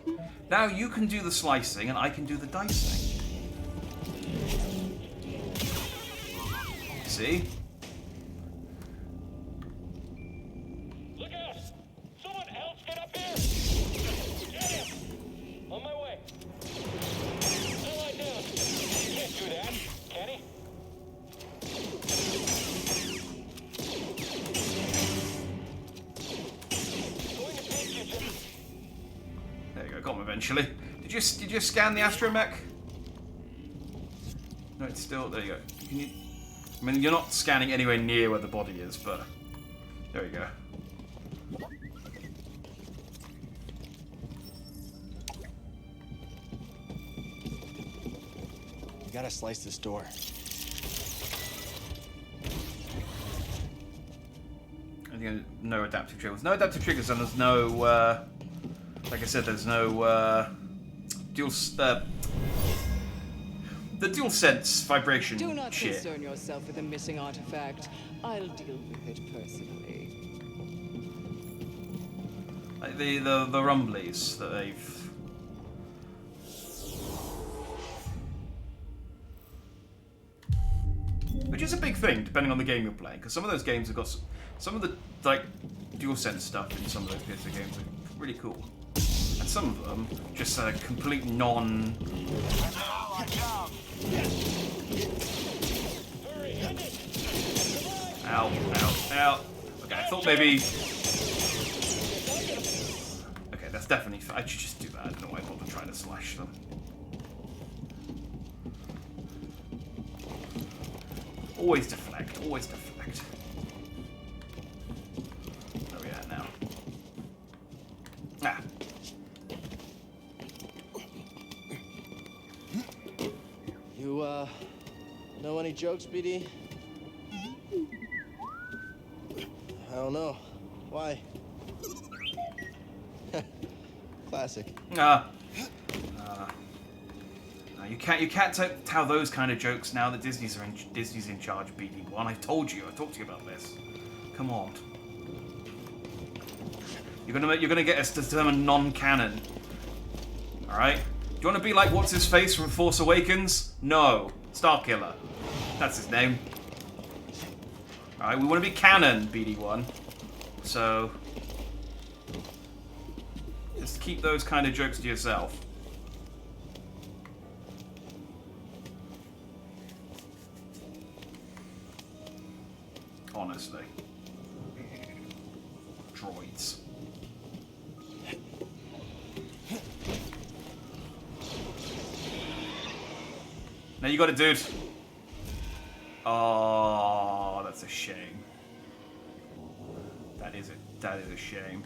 Now you can do the slicing and I can do the dicing. See? Look out! Someone else get up here! Get him! On my way. Now lie down. He can't do that, can he? Going to take you, Jim. There you go, got him eventually. Did you scan the astromech? No, it's still there. You go. I mean, you're not scanning anywhere near where the body is, but there you go. You gotta slice this door. I think no adaptive triggers. No adaptive triggers, and there's no. Like I said, there's no dual. The dual sense vibration Do not shit. concern yourself with a missing artifact. I'll deal with it personally. Like the rumblies that they've. Which is a big thing, depending on the game you're playing, because some of those games have got some of the like dual sense stuff in some of those PS2 games are really cool, and some of them just a complete non. Ow, ow, ow. Okay, I thought maybe. Okay, that's definitely. I should just do that. I don't know why I bother trying to slash them. Always deflect, always deflect. Where are we at now? Ah. You, know any jokes, BD? I don't know. Why? Classic. You can't tell those kind of jokes now that Disney's in charge. BD1, I talked to you about this. Come on. You're gonna get us to term non-canon. All right. Do you want to be like what's his face from Force Awakens? No, Starkiller. That's his name. All right. We want to be canon, BD1. So just keep those kind of jokes to yourself. Honestly. Droids. Now you got it, dude. Oh, that's a shame. That is a shame.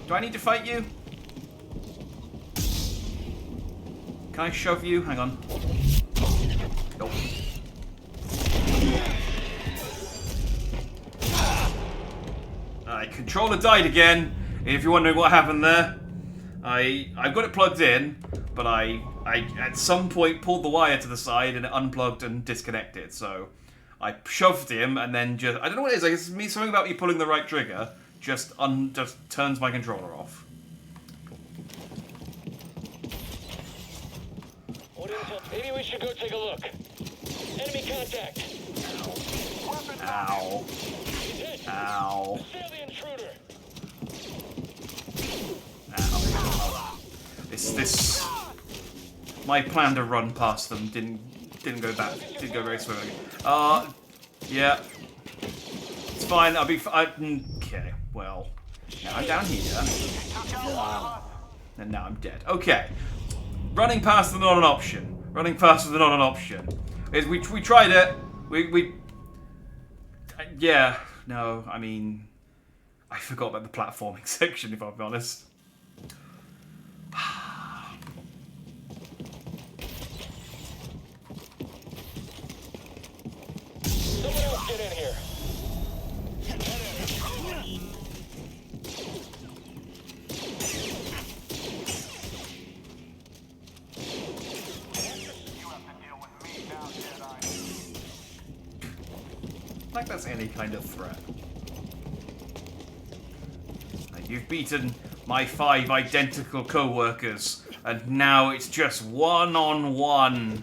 Do I need to fight you? Can I shove you? Hang on. Nope. Controller died again. If you're wondering what happened there, I've got it plugged in, but I at some point pulled the wire to the side and it unplugged and disconnected. So I shoved him and then just I don't know what it is. I guess it's me something about me pulling the right trigger just turns my controller off. Maybe we should go take a look. Enemy contact. Ow. Ow. The intruder. Ow. This. My plan to run past them didn't go very swimmingly. Yeah. It's fine. I'll be. Okay. Well, now I'm down here. And now I'm dead. Okay. Running past them not an option. Running past them not an option. We tried it. We. Yeah. No, I mean, I forgot about the platforming section, if I'm honest. get in here. Like that's any kind of threat. Like, you've beaten my 5 identical co-workers, and now it's just one-on-one.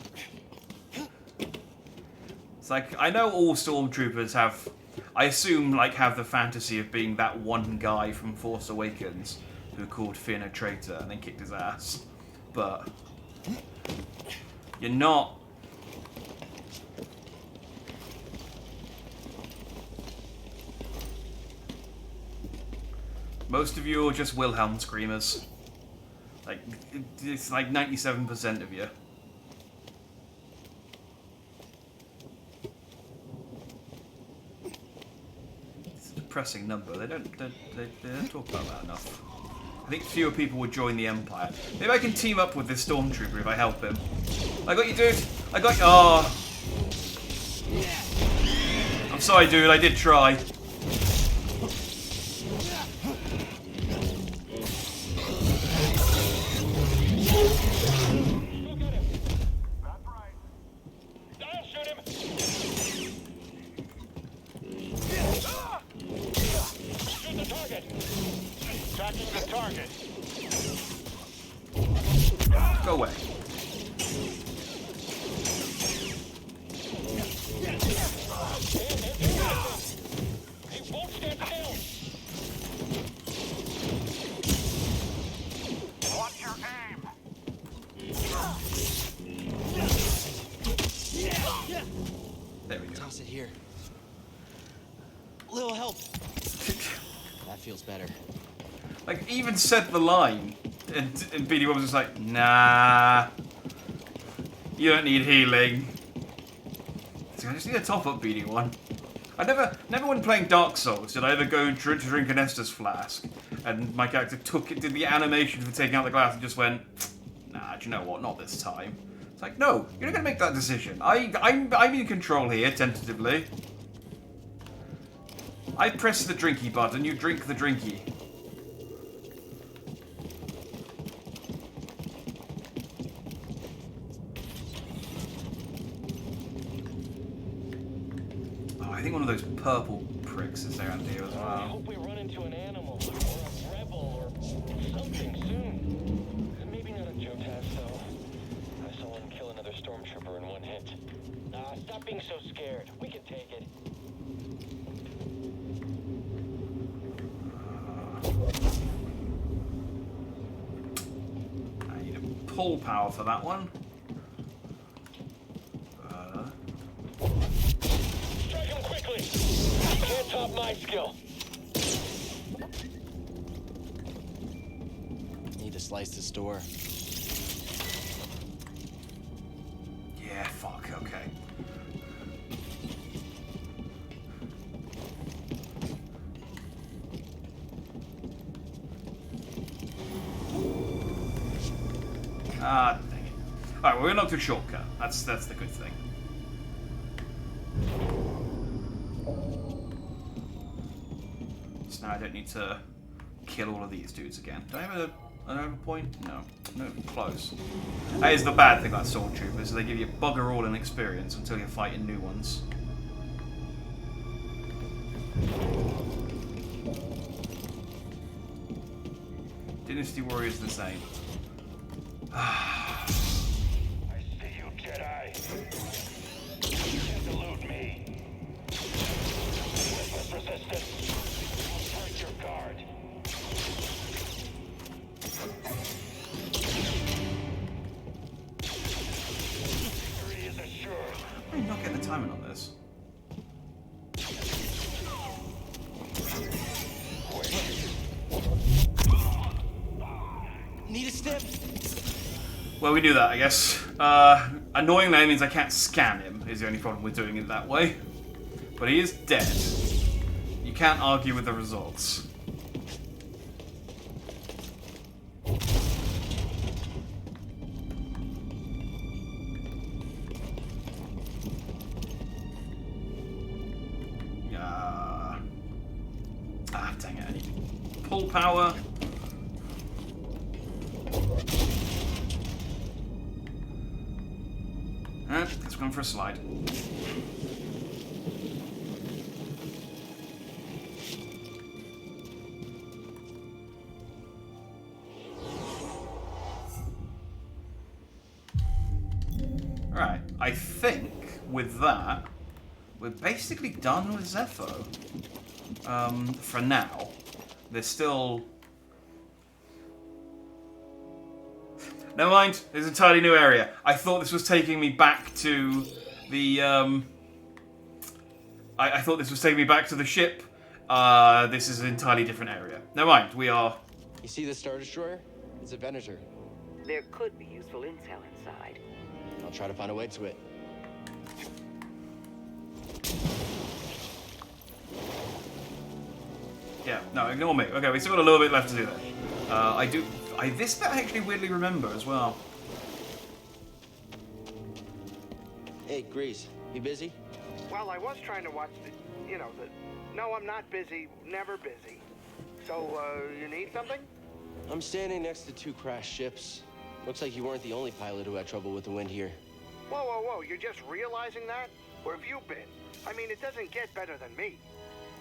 It's like, I know all stormtroopers have, I assume, like, have the fantasy of being that one guy from Force Awakens who called Finn a traitor and then kicked his ass. But you're not. Most of you are just Wilhelm screamers. Like, it's like 97% of you. It's a depressing number. They don't talk about that enough. I think fewer people would join the Empire. Maybe I can team up with this stormtrooper if I help him. I got you, dude. I got you. Oh. I'm sorry, dude. I did try. Go away. He won't stand still. Watch your aim. There we go. Toss it here. Little help. That feels better. Like, even said the line, and BD1 was just like, nah, you don't need healing. So I just need a top up, BD1. I never when playing Dark Souls did I ever go to drink an Estus flask, and my character did the animation for taking out the glass and just went, nah, do you know what? Not this time. It's like, no, you're not gonna make that decision. I'm in control here, tentatively. I press the drinky button, you drink the drinky. I think one of those purple pricks is around here as I well. hope we run into an animal, or a rebel, or something soon. Maybe not a Jotas, though. I saw one kill another stormtrooper in one hit. Stop being so scared. We can take it. I need a pull power for that one. Strike him quickly! Can't top my skill. Need to slice this door. Yeah, fuck, okay. Ah, dang it. Alright, well, we're not to a shortcut. That's the good thing. So now I don't need to kill all of these dudes again. Do I have another point? No. No, close. That is the bad thing about stormtroopers, they give you bugger all in experience until you're fighting new ones. Dynasty Warriors the same. I see you, Jedi. You can't elude me. Restless resistance. Break your guard. Victory is assured. I'm not getting the timing on this. Need a stim? Well, we do that, I guess. Annoyingly, that means I can't scan him, is the only problem with doing it that way. But he is dead. You can't argue with the results. power. Alright, let's go for a slide. Alright, I think with that, we're basically done with Zepho. For now. There's still... Never mind, there's an entirely new area. I thought this was taking me back to the, I thought this was taking me back to the ship. This is an entirely different area. Never mind, we are... You see the Star Destroyer? It's a Venator. There could be useful intel inside. I'll try to find a way to it. Yeah, no, ignore me. Okay, we still got a little bit left to do there. This bit I actually weirdly remember as well. Hey, Grease, you busy? Well, I was trying to watch the... No, I'm not busy. Never busy. So, you need something? I'm standing next to 2 crashed ships. Looks like you weren't the only pilot who had trouble with the wind here. Whoa, whoa, whoa. You're just realizing that? Where have you been? I mean, it doesn't get better than me.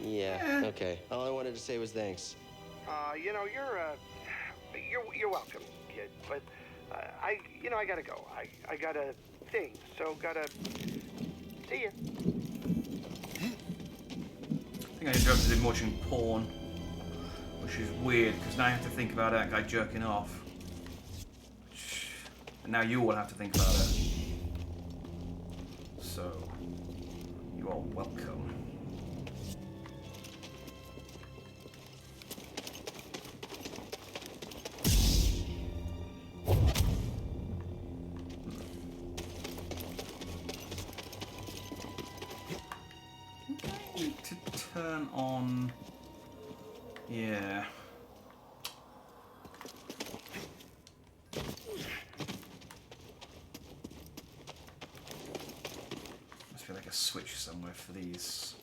Yeah, okay. All I wanted to say was thanks. You're welcome, kid. But, I gotta go. I got a thing, so gotta... See ya. I think I interrupted him watching porn. Which is weird, because now I have to think about that guy jerking off. And now you all have to think about it. So, you are welcome. To turn on... Yeah. Must be like a switch somewhere for these.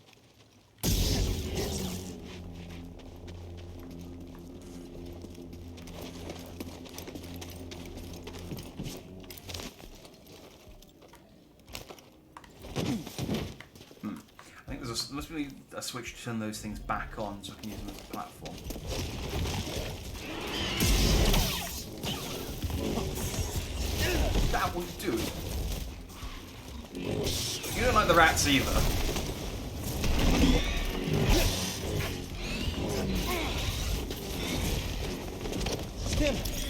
There must be a switch to turn those things back on so I can use them as a platform. That would do. You don't like the rats either.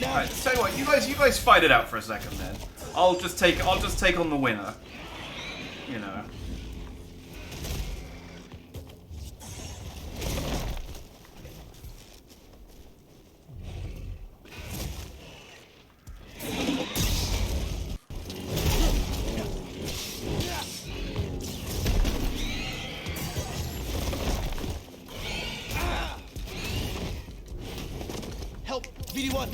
Alright, tell you what, you guys fight it out for a second then. I'll just take on the winner. You know. Help! BD1!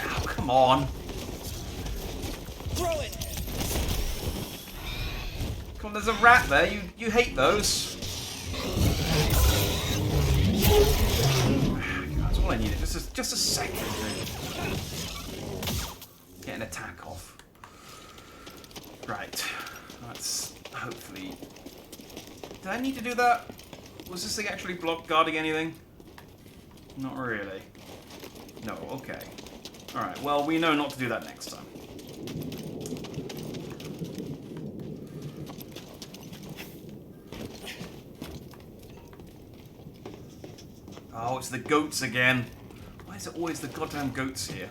Oh, come on. Throw it! Come on, there's a rat there. You hate those. That's all I needed. Just a second. Get an attack off. Right. That's hopefully... Did I need to do that? Was this thing actually guarding anything? Not really. No, okay. Alright, well, we know not to do that next time. Oh, it's the goats again. Why is it always the goddamn goats here?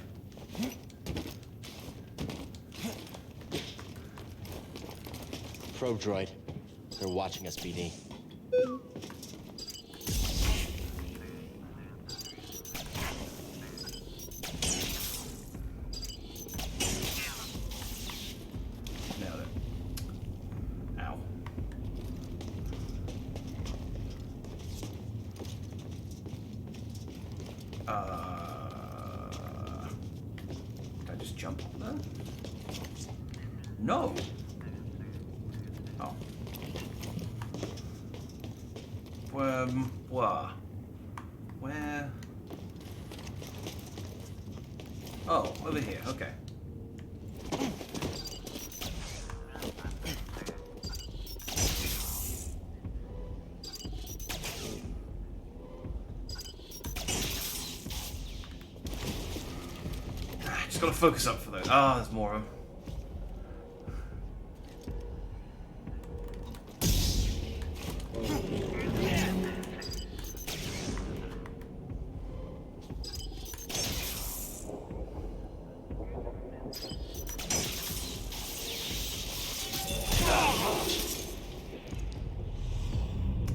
Probe droid. They're watching us, BD. Nailed it. Ow. Did I just jump up there? No. Oh. Where? Oh, over here. Okay. Just gotta focus up for those. Ah, there's more of them.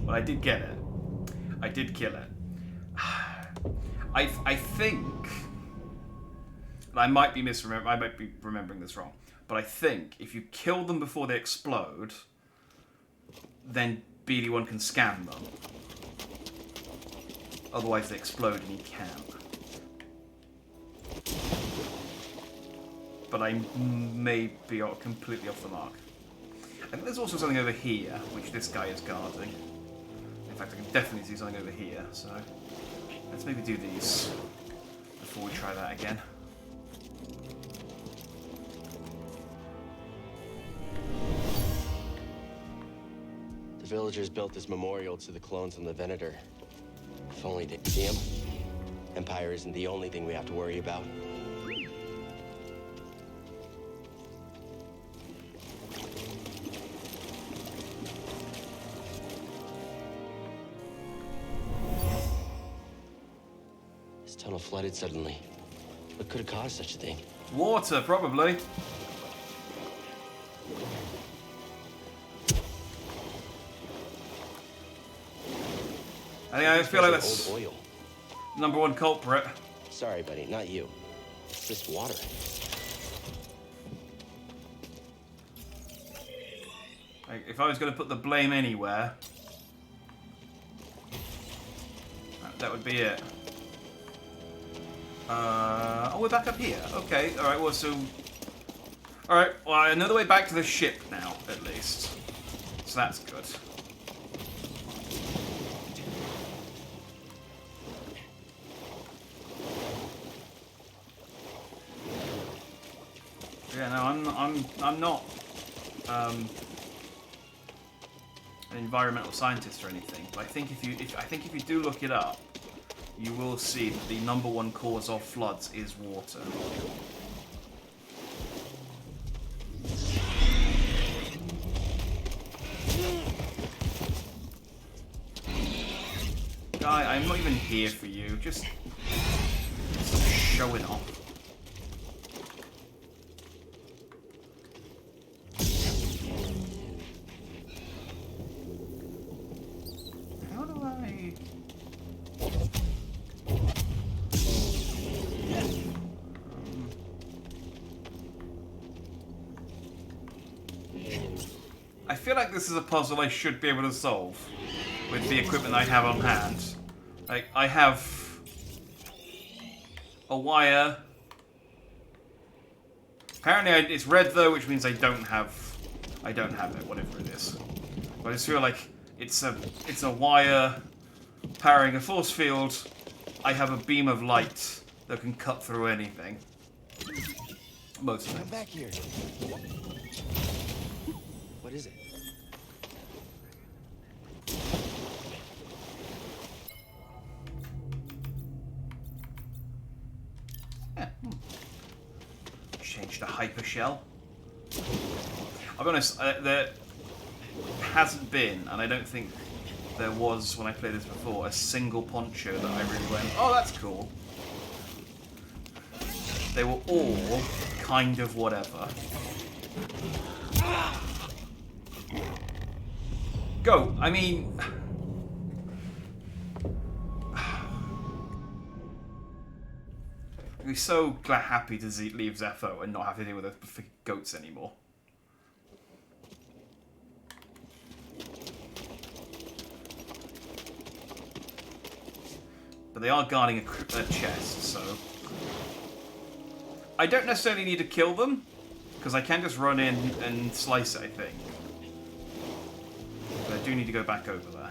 But I did get it. I did kill it. I think... I might be I might be remembering this wrong. But I think if you kill them before they explode, then BD1 can scan them. Otherwise they explode and he can't. But I may be completely off the mark. I think there's also something over here, which this guy is guarding. In fact, I can definitely see something over here, so... Let's maybe do these before we try that again. The villagers built this memorial to the clones on the Venator. If only they'd see him. Empire isn't the only thing we have to worry about. This tunnel flooded suddenly. What could have caused such a thing? Water, probably. I feel like that's old oil. Number one culprit. Sorry, buddy, not you. It's just water. Like, if I was going to put the blame anywhere, that would be it. Oh, we're back up here. Okay, alright, well, so... Alright, well, I know the way back to the ship now, at least. So that's good. Yeah, no, I'm not an environmental scientist or anything, but I think if you do look it up, you will see that the number one cause of floods is water. Guy, I'm not even here for you. Just stop showing off. I feel like this is a puzzle I should be able to solve with the equipment I have on hand. Like, I have a wire. Apparently it's red though, which means I don't have it, whatever it is. But I just feel like it's a wire powering a force field. I have a beam of light that can cut through anything. Most of it. Come back here. What is it? Yeah. Change to hyper shell. I'll be honest, there hasn't been, and I don't think there was when I played this before, a single poncho that I really went, oh, that's cool. They were all kind of whatever. Go! I mean... I'd be so happy to leave Zepho and not have to deal with the goats anymore. But they are guarding a chest, so... I don't necessarily need to kill them, because I can just run in and slice it, I think. But I do need to go back over there.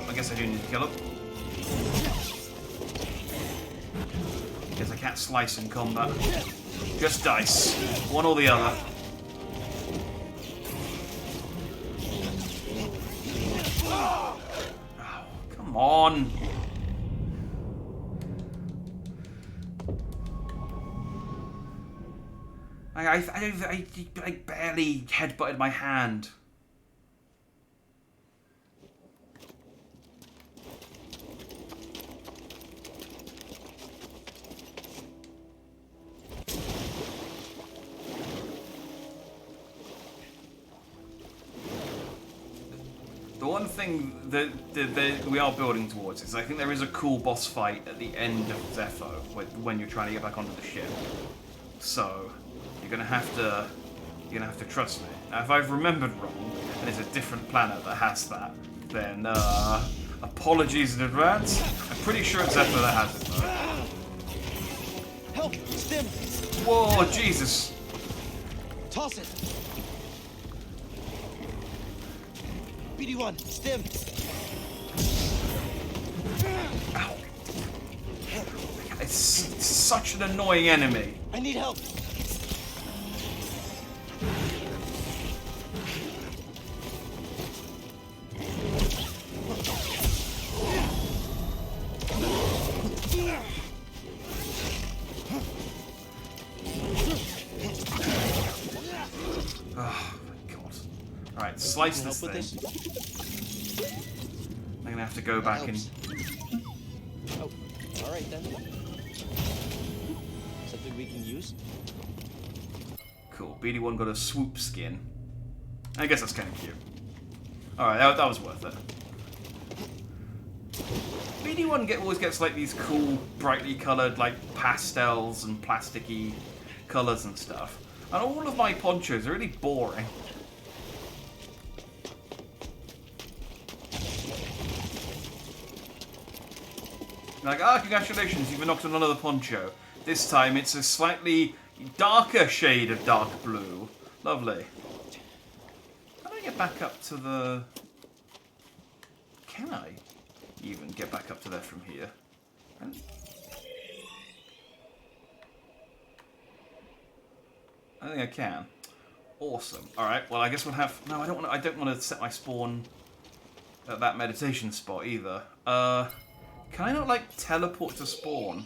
I guess I do need to kill him. Guess I can't slice in combat. Just dice. One or the other. Oh, come on. I barely headbutted my hand. The one thing that we are building towards is I think there is a cool boss fight at the end of Zepho when you're trying to get back onto the ship. So you're gonna have to trust me. Now, if I've remembered wrong, and it's a different planet that has that, then apologies in advance. I'm pretty sure it's Zepho that has it though. Help! Stim! Whoa, Jesus! Toss it! BD1, Stim! Ow! It's such an annoying enemy. I need help! Oh my god. Alright, slice this thing. I'm gonna have to go back and... Oh, alright then. Something we can use? Cool. BD1 got a swoop skin. I guess that's kind of cute. Alright, that was worth it. BD1 always gets like these cool, brightly coloured like pastels and plasticky colours and stuff. And all of my ponchos are really boring. Like, congratulations, you've knocked on another poncho. This time it's a slightly darker shade of dark blue. Lovely. How do I get back up to the... Can I even get back up to there from here? I think I can. Awesome. Alright, well I guess we'll have... No, I don't want to set my spawn at that meditation spot either. Can I not, like, teleport to spawn?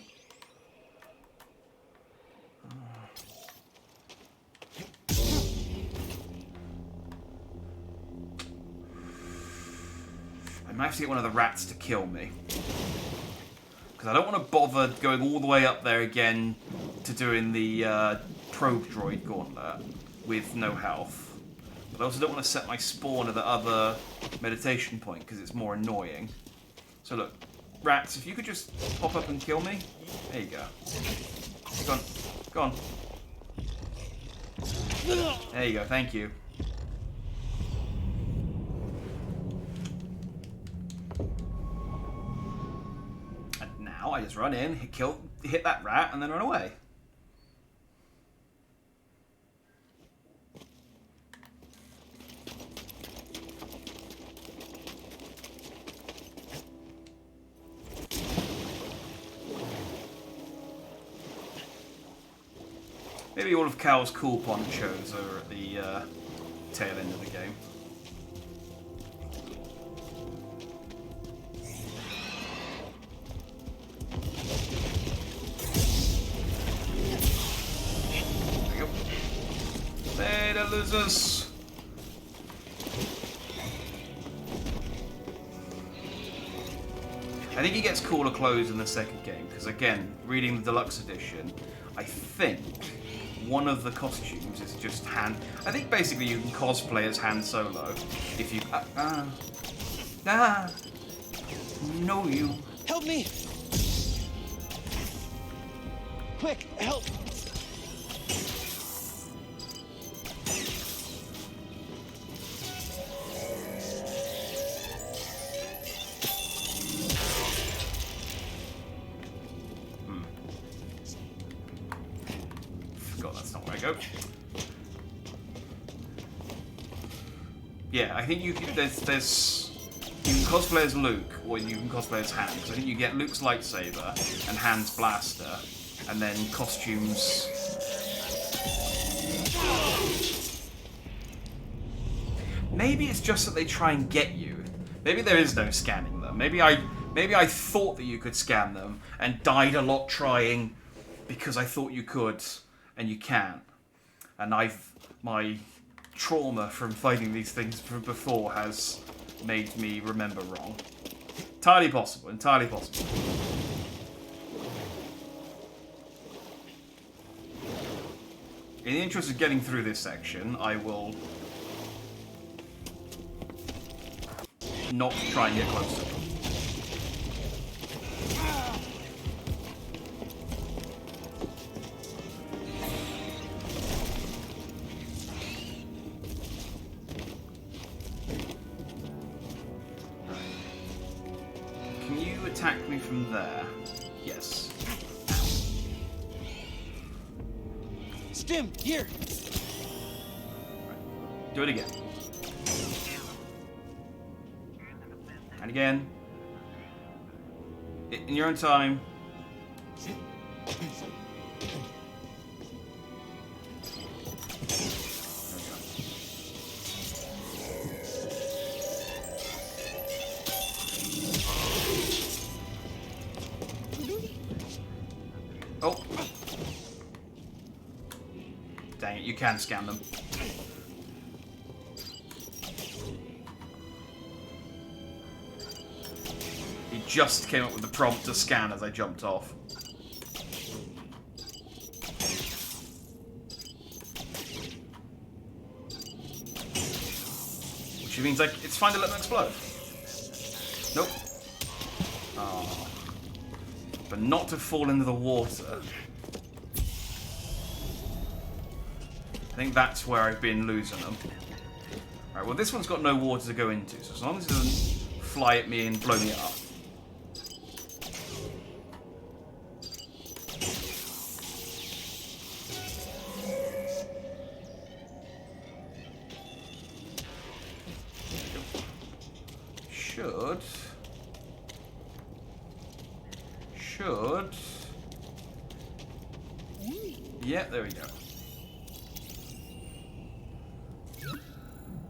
I might have to get one of the rats to kill me. Because I don't want to bother going all the way up there again to doing the probe droid gauntlet with no health. But I also don't want to set my spawn at the other meditation point because it's more annoying. So look, rats, if you could just pop up and kill me. There you go. Go on. Go on. There you go, thank you. And now I just run in, hit that rat, and then run away. Maybe all of Cal's cool ponchos are at the tail end of the game. There we go. Later, losers! I think he gets cooler clothes in the second game, because again, reading the deluxe edition, I think one of the costumes is just Han. I think basically you can cosplay as Han Solo if you. No, you. Help me! Quick, help! Yeah, I think you can, there's you can cosplay as Luke, or you can cosplay as Han. Because I think you get Luke's lightsaber and Han's blaster, and then costumes. Maybe it's just that they try and get you. Maybe there is no scanning them. Maybe I thought that you could scan them and died a lot trying because I thought you could and you can't. And my trauma from fighting these things before has made me remember wrong. Entirely possible, entirely possible. In the interest of getting through this section, I will not try and get close to them. Can you attack me from there? Yes. Stim, here! Right. Do it again. And again. In your own time. Oh. Dang it, you can scan them. He just came up with the prompt to scan as I jumped off. Which means it's fine to let them explode. Nope. Oh. But not to fall into the water. I think that's where I've been losing them. Alright, well this one's got no water to go into, so as long as it doesn't fly at me and blow me up. Should. Yeah, there we go.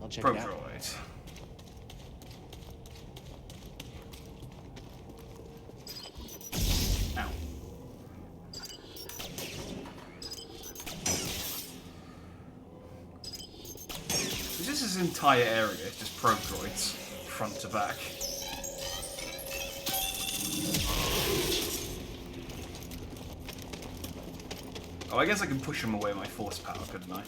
I'll check Pro it out. droid. Ow. This entire area is just probe droids, front to back. Oh, I guess I can push him away with my force power, couldn't I?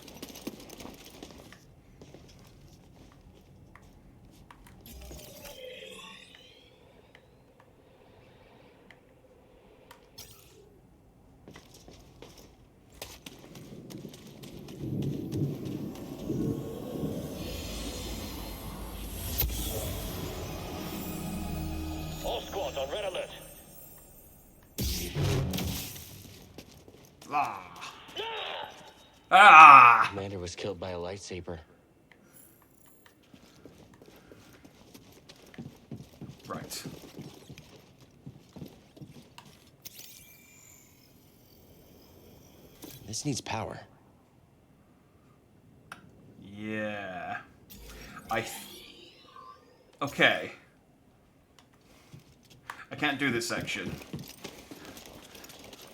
All squads on red alert. Ah! Ah! Commander was killed by a lightsaber. Right. This needs power. Yeah. Okay. I can't do this section.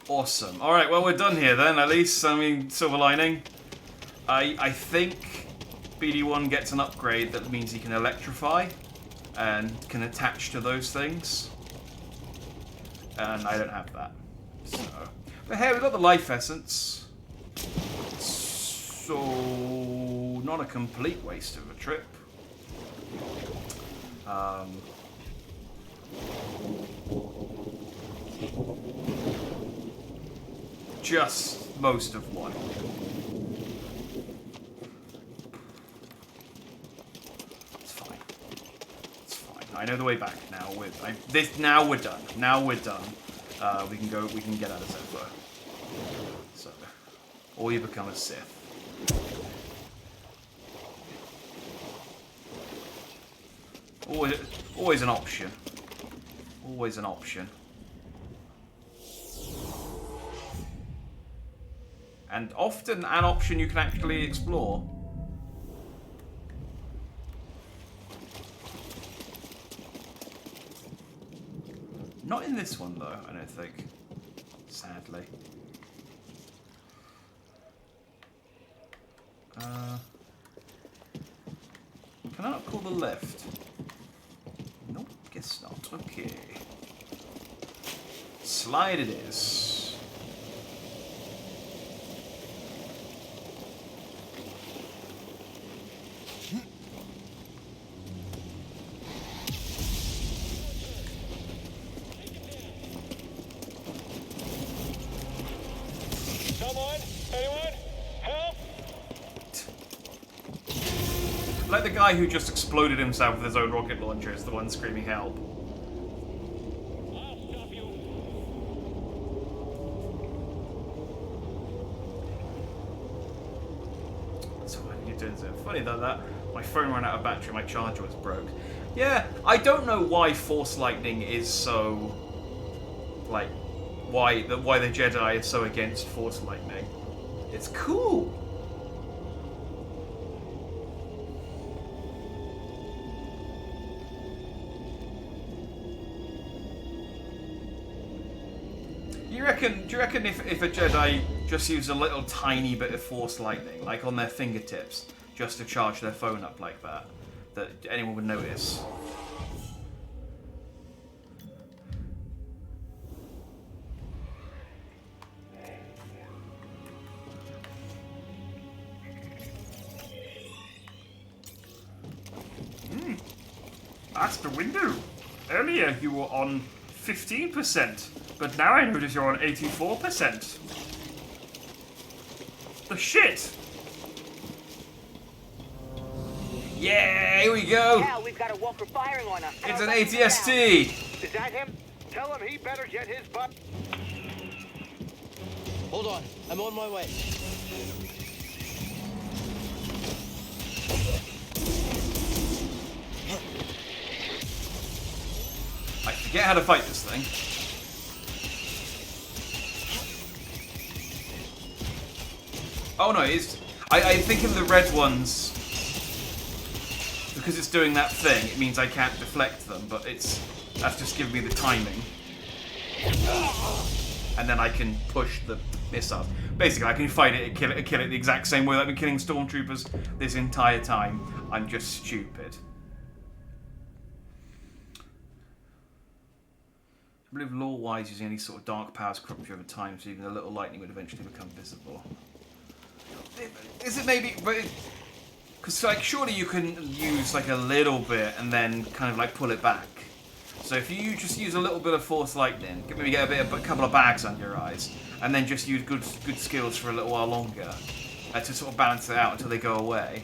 Awesome. Alright, well we're done here then, at least. I mean, silver lining. I think BD1 gets an upgrade that means he can electrify and can attach to those things. And I don't have that. So. But hey, we've got the life essence. So not a complete waste of a trip. Just most of one. It's fine. It's fine. I know the way back now. Now we're done. Now we're done. We can go. We can get out of Zephyr. So, or you become a Sith. Always an option. Always an option. And often an option you can actually explore. Not in this one though, I don't think. Sadly. Can I not call the lift? Nope, guess not. Okay. Slide it is. Someone? Anyone? Help! Like the guy who just exploded himself with his own rocket launcher is the one screaming help. I'll stop you. So what are you doing? So funny though that my phone ran out of battery, my charger was broke. Yeah, I don't know why Force Lightning is so like why the Jedi is so against Force Lightning. It's cool. Do you reckon if a Jedi just used a little tiny bit of Force Lightning, like on their fingertips, just to charge their phone up like that, that anyone would notice? That's the window. Earlier you were on 15%, but now I notice you're on 84%. The shit! Yeah, here we go! Cal, we've got a Walker firing on us. It's an ATST! Is that him? Tell him he better get his butt. Hold on, I'm on my way. I forget how to fight this thing. Oh no, it's... I'm thinking the red ones... Because it's doing that thing, it means I can't deflect them, but that's just giving me the timing. And then I can push the missiles. Basically, I can fight it and kill it the exact same way that I've been killing stormtroopers this entire time. I'm just stupid. I believe lore-wise, using any sort of dark powers corrupt you over time, so even a little lightning would eventually become visible. Is it maybe... Because, like, surely you can use, like, a little bit and then kind of, like, pull it back. So if you just use a little bit of Force Lightning, maybe get a couple of bags under your eyes, and then just use good skills for a little while longer to sort of balance it out until they go away.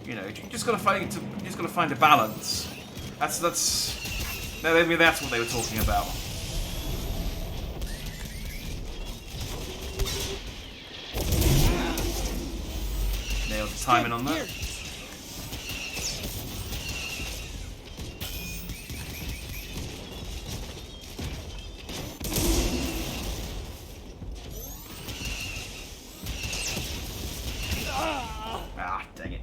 You know, you just gotta find a balance. Maybe that's what they were talking about. Nailed the timing on that. Ah, dang it.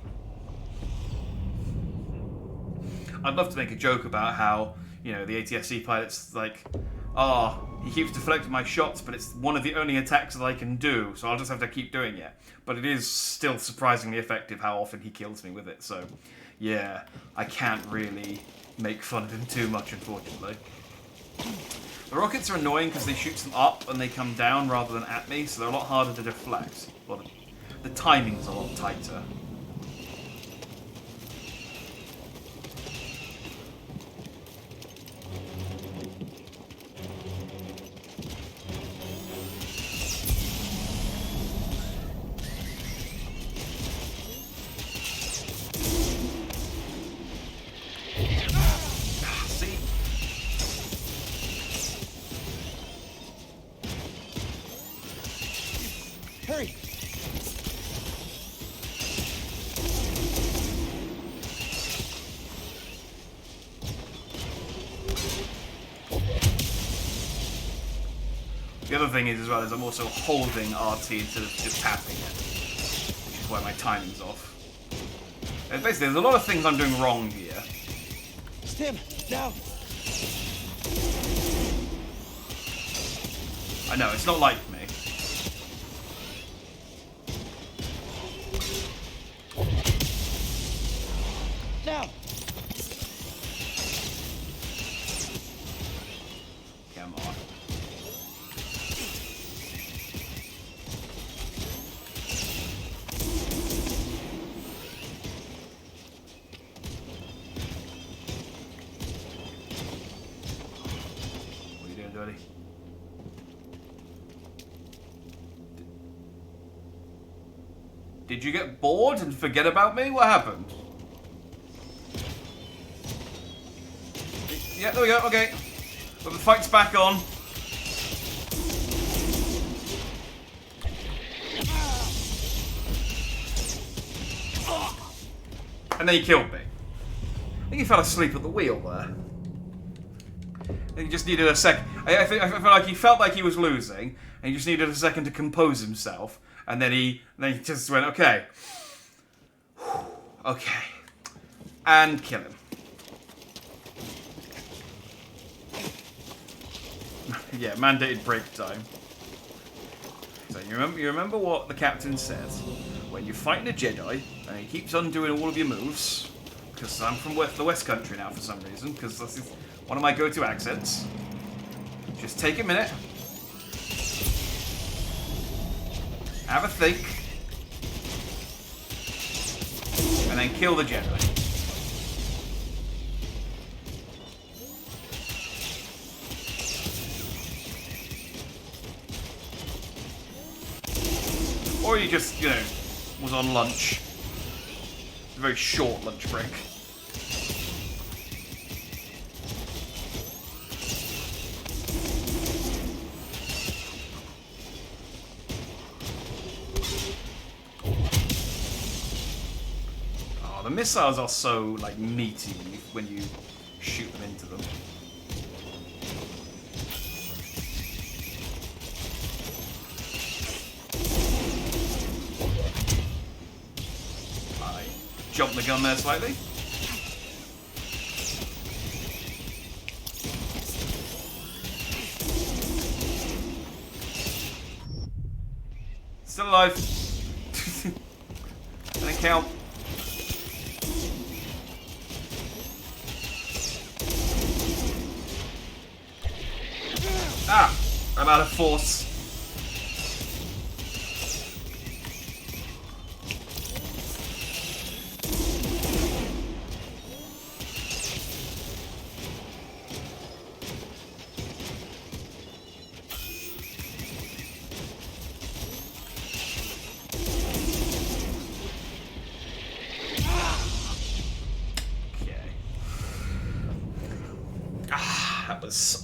I'd love to make a joke about how, you know, the ATSC pilot's like, he keeps deflecting my shots, but it's one of the only attacks that I can do, so I'll just have to keep doing it. But it is still surprisingly effective how often he kills me with it, so yeah, I can't really make fun of him too much, unfortunately. The rockets are annoying because they shoot them up and they come down rather than at me, so they're a lot harder to deflect. Well, the timing's a lot tighter. Hurry! The other thing is, as well, is I'm also holding RT instead of just tapping it, which is why my timing's off. And basically, there's a lot of things I'm doing wrong here. Stim, now. I know, it's not like me. Now. Come on. What are you doing, Dirty? Did you get bored and forget about me? What happened? Yeah, there we go, okay. But the fight's back on. And then he killed me. I think he fell asleep at the wheel there. I think he just needed a second. I felt like he felt like he was losing, and he just needed a second to compose himself. And then he just went, okay. Okay. And kill him. Yeah, mandated break time. So you remember what the captain says? When you're fighting a Jedi and he keeps undoing all of your moves, because I'm from the West Country now for some reason, because this is one of my go-to accents. Just take a minute, have a think, and then kill the Jedi. Or you just, you know, was on lunch. A very short lunch break. Oh, the missiles are so, like, meaty when you shoot them into them. Jump the gun there slightly. Still alive. Doesn't count. Ah! I'm out of force.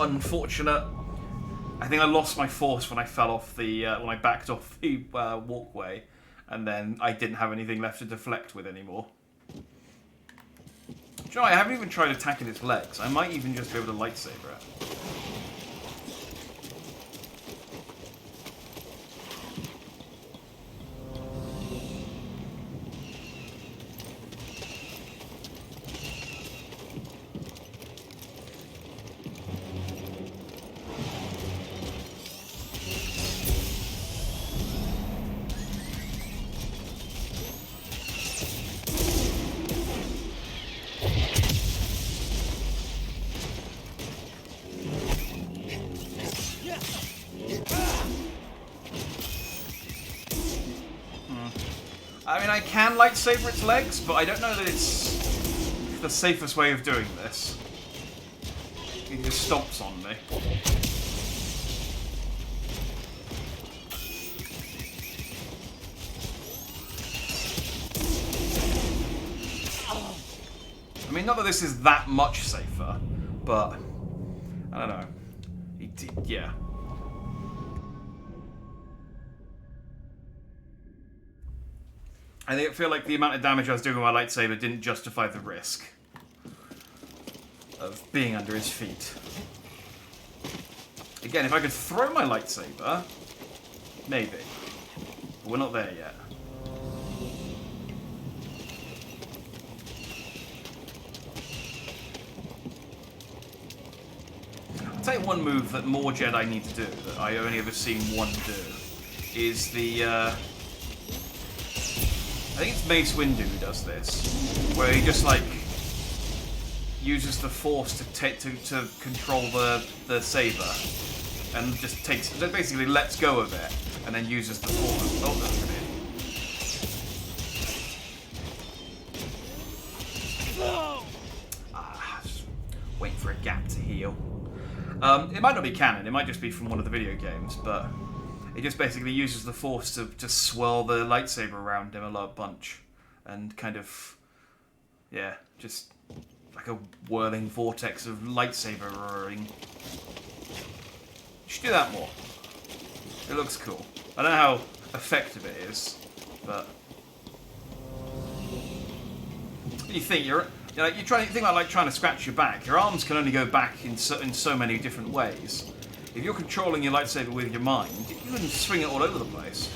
Unfortunate. I think I lost my force when I fell off the when I backed off the walkway, and then I didn't have anything left to deflect with anymore. Do you know, I haven't even tried attacking its legs. I might even just be able to lightsaber it. I mean, I can lightsaber its legs, but I don't know that it's the safest way of doing this. It just stomps on me. I mean, not that this is that much safer, but I don't know. Yeah. I feel like the amount of damage I was doing with my lightsaber didn't justify the risk of being under his feet. Again, if I could throw my lightsaber, maybe. But we're not there yet. I'll tell you one move that more Jedi need to do, that I only ever seen one do, is the, I think it's Mace Windu who does this, where he just, like, uses the Force to control the saber, and just basically lets go of it, and then uses the Force. Oh, that's brilliant. Just waiting for a gap to heal. It might not be canon, it might just be from one of the video games, but it just basically uses the Force to just swirl the lightsaber around him a bunch, and kind of, yeah, just like a whirling vortex of lightsaber roaring. You should do that more. It looks cool. I don't know how effective it is, but you think you think about like trying to scratch your back. Your arms can only go back in so many different ways. If you're controlling your lightsaber with your mind, you can swing it all over the place.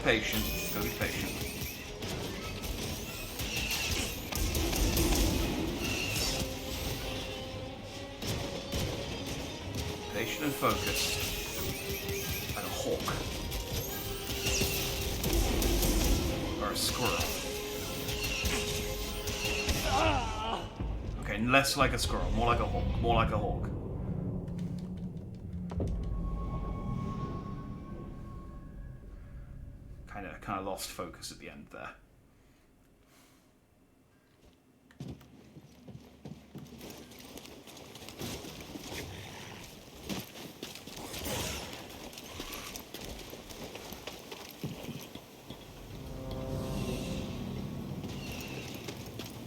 Patient. Just gotta be patient. Patient and focused. Like a hawk. Or a squirrel. Okay, less like a squirrel, more like a hawk. More like a hawk. Kind of lost focus at the end there.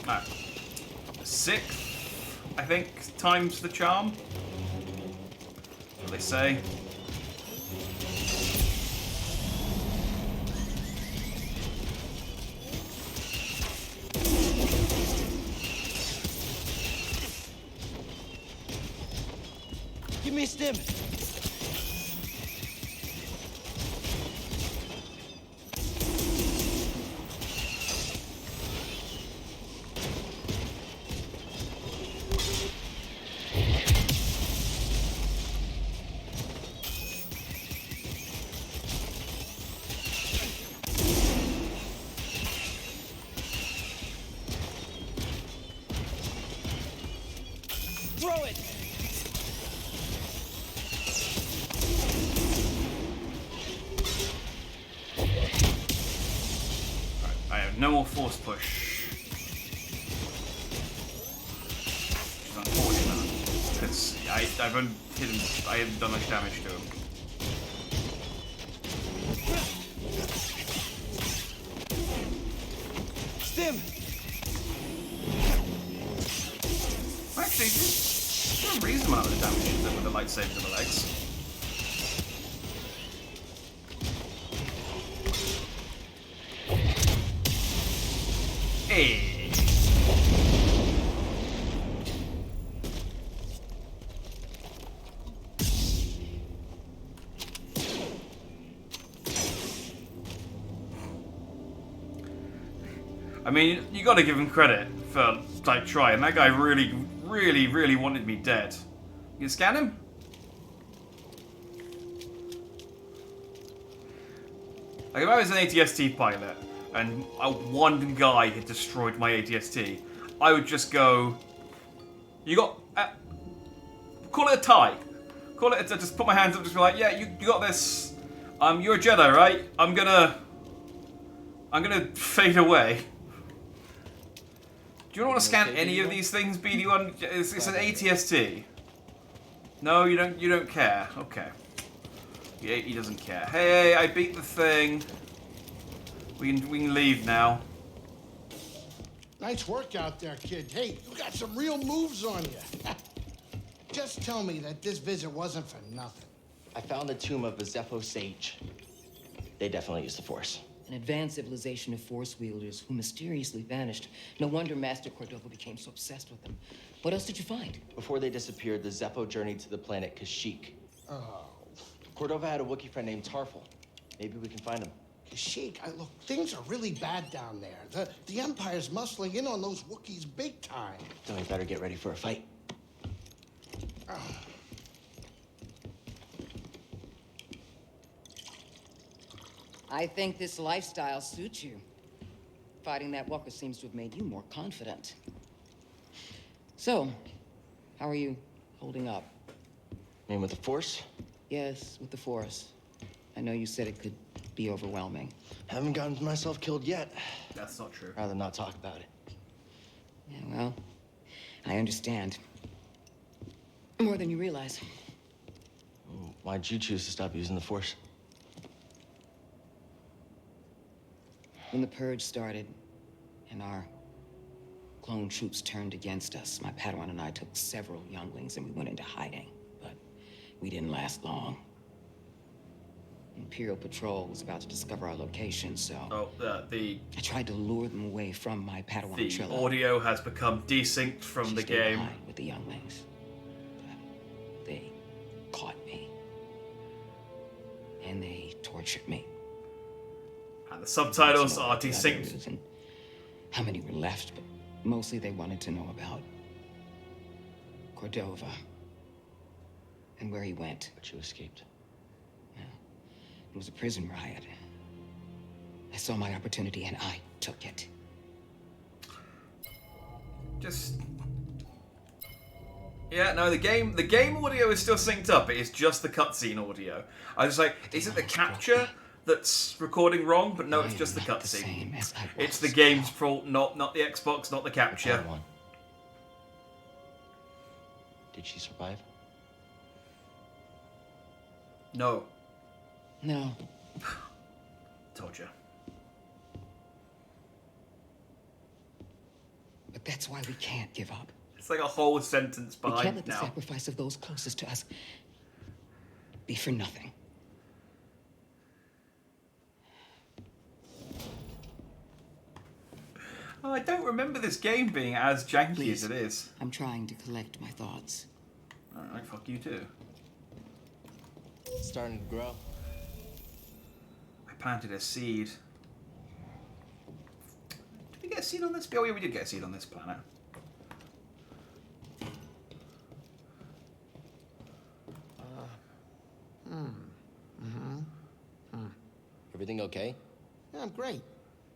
Alright. 6, I think, times the charm. That's what they say. Give me a stim. Throw it. No more force push. Which is unfortunate, because I haven't hit him. I haven't done much damage to him. Stim. Actually, there's a reasonable amount of damage with the lightsaber to the legs. Hey. I mean, you gotta give him credit for, like, trying. That guy really, really, really wanted me dead. You can scan him? Like, if I was an ATST pilot, and one guy had destroyed my ATST, I would just go, you got, call it a tie. Call it, just put my hands up, just be like, yeah, you got this. You're a Jedi, right? I'm gonna fade away. Do you want to scan any of these things, BD1? It's an ATST. No, you don't. You don't care. Okay. Yeah, he doesn't care. Hey, I beat the thing. We can leave now. Nice work out there, kid. Hey, you got some real moves on you. Just tell me that this visit wasn't for nothing. I found the tomb of a Zepho sage. They definitely used the Force. An advanced civilization of Force wielders who mysteriously vanished. No wonder Master Cordova became so obsessed with them. What else did you find? Before they disappeared, the Zepho journeyed to the planet Kashyyyk. Oh. Cordova had a Wookiee friend named Tarful. Maybe we can find him. Kashyyyk, look, things are really bad down there. The Empire's muscling in on those Wookiees big time. Then we better get ready for a fight. Oh. I think this lifestyle suits you. Fighting that walker seems to have made you more confident. So, how are you holding up? And with the Force? Yes, with the Force. I know you said it could be overwhelming. Haven't gotten myself killed yet. That's not true. Rather not talk about it. Yeah, well, I understand. More than you realize. Why'd you choose to stop using the Force? When the Purge started, and our clone troops turned against us, my Padawan and I took several younglings and we went into hiding. But we didn't last long. Imperial Patrol was about to discover our location, so... Oh, I tried to lure them away from my Padawan the Trilla. audio has become desynced from She the stayed game. behind with the younglings. But they caught me. And they tortured me. And the subtitles are desynced. And how many were left, but mostly they wanted to know about Cordova and where he went. But you escaped. Yeah. It was a prison riot. I saw my opportunity and I took it. Just... Yeah, no, the game audio is still synced up. It is just the cutscene audio. I was like, is it the capture that's recording wrong? But no, it's just the cutscene. It's the game's fault, not the Xbox, not the capture. Did she survive? No. No. Told you. But that's why we can't give up. It's like a whole sentence We can't behind let the now. sacrifice of those closest to us be for nothing. Oh, I don't remember this game being as janky Please. as it is. I'm trying to collect my thoughts. Alright, fuck you too. It's starting to grow. I planted a seed. Did we get a seed on this? Oh yeah, we did get a seed on this planet. Everything okay? Yeah, I'm great.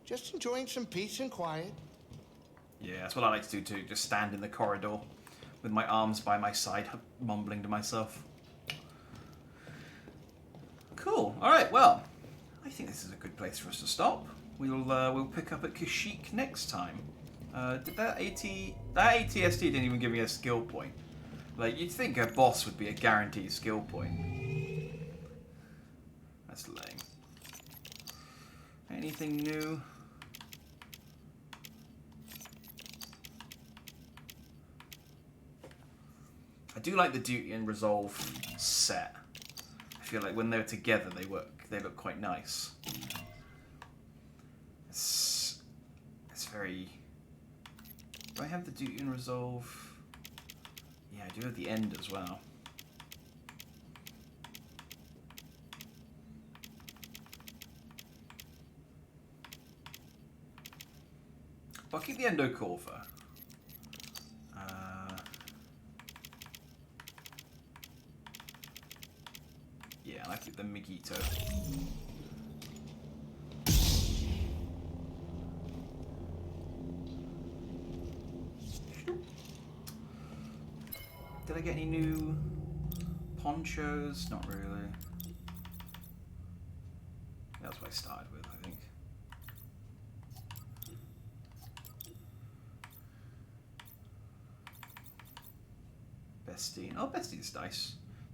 Just enjoying some peace and quiet. Yeah, that's what I like to do too. Just stand in the corridor with my arms by my side, mumbling to myself. Cool. All right. Well, I think this is a good place for us to stop. We'll pick up at Kashyyyk next time. Did that ATST didn't even give me a skill point. Like you'd think a boss would be a guaranteed skill point. That's lame. Anything new? I do like the duty and resolve set. I feel like when they're together, they look quite nice. It's very. Do I have the duty and resolve? Yeah, I do have the end as well. I'll keep the Endo Corva. Yeah, I'll keep the Migito. Did I get any new ponchos? Not really. That's what I started with, I think. Bestine. Oh, Bestine's nice.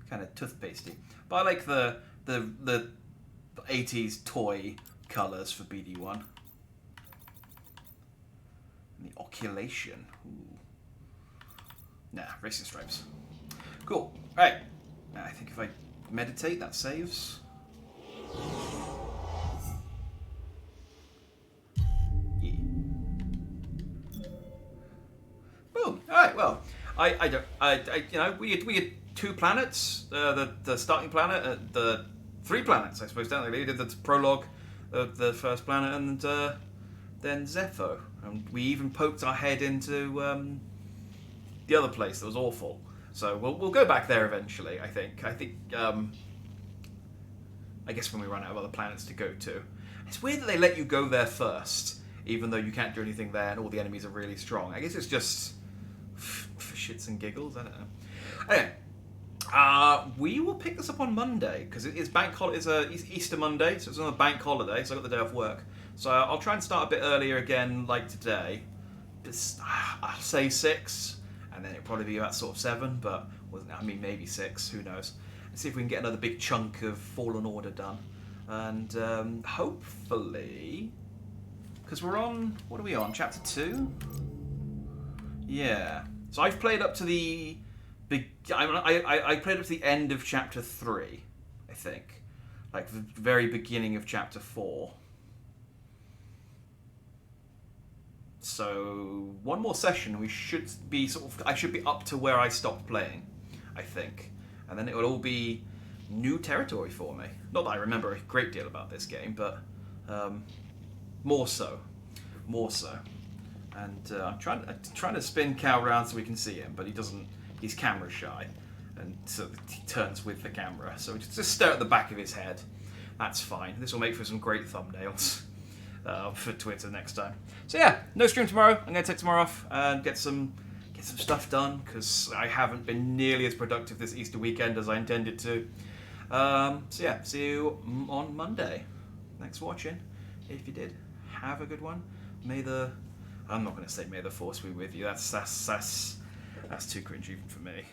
Kind of toothpastey. But I like the 80s toy colours for BD1. And the oculation. Ooh. Nah, racing stripes. Cool. Right. I think if I meditate, that saves. Yeah. Boom. All right. Well, we had 2 planets. The starting planet, the 3 planets, I suppose. Don't they? We did the prologue of the first planet, and then Zepho, and we even poked our head into the other place that was awful. So we'll go back there eventually. I think. I guess when we run out of other planets to go to. It's weird that they let you go there first, even though you can't do anything there and all the enemies are really strong. I guess it's just for shits and giggles. I don't know. Anyway, we will pick this up on Monday because it's Easter Monday, so it's on a bank holiday. So I got the day off work. So I'll try and start a bit earlier again, like today. I'll say 6, and then it'll probably be about sort of 7, but maybe 6. Who knows? See if we can get another big chunk of Fallen Order done. And hopefully... Because we're on... What are we on? Chapter 2? Yeah. So I've played up to the... I played up to the end of Chapter 3, I think. Like the very beginning of Chapter 4. So one more session, we should be I should be up to where I stopped playing, I think. And then it will all be new territory for me. Not that I remember a great deal about this game, but more so. And I'm trying to spin Cal around so we can see him, but he doesn't. He's camera shy, and so he turns with the camera. So just stare at the back of his head. That's fine. This will make for some great thumbnails for Twitter next time. So yeah, no stream tomorrow. I'm going to take tomorrow off and get some stuff done because I haven't been nearly as productive this Easter weekend as I intended to. So yeah, see you on Monday. Thanks for watching. If you did, have a good one. I'm not going to say may the force be with you. That's too cringy even for me.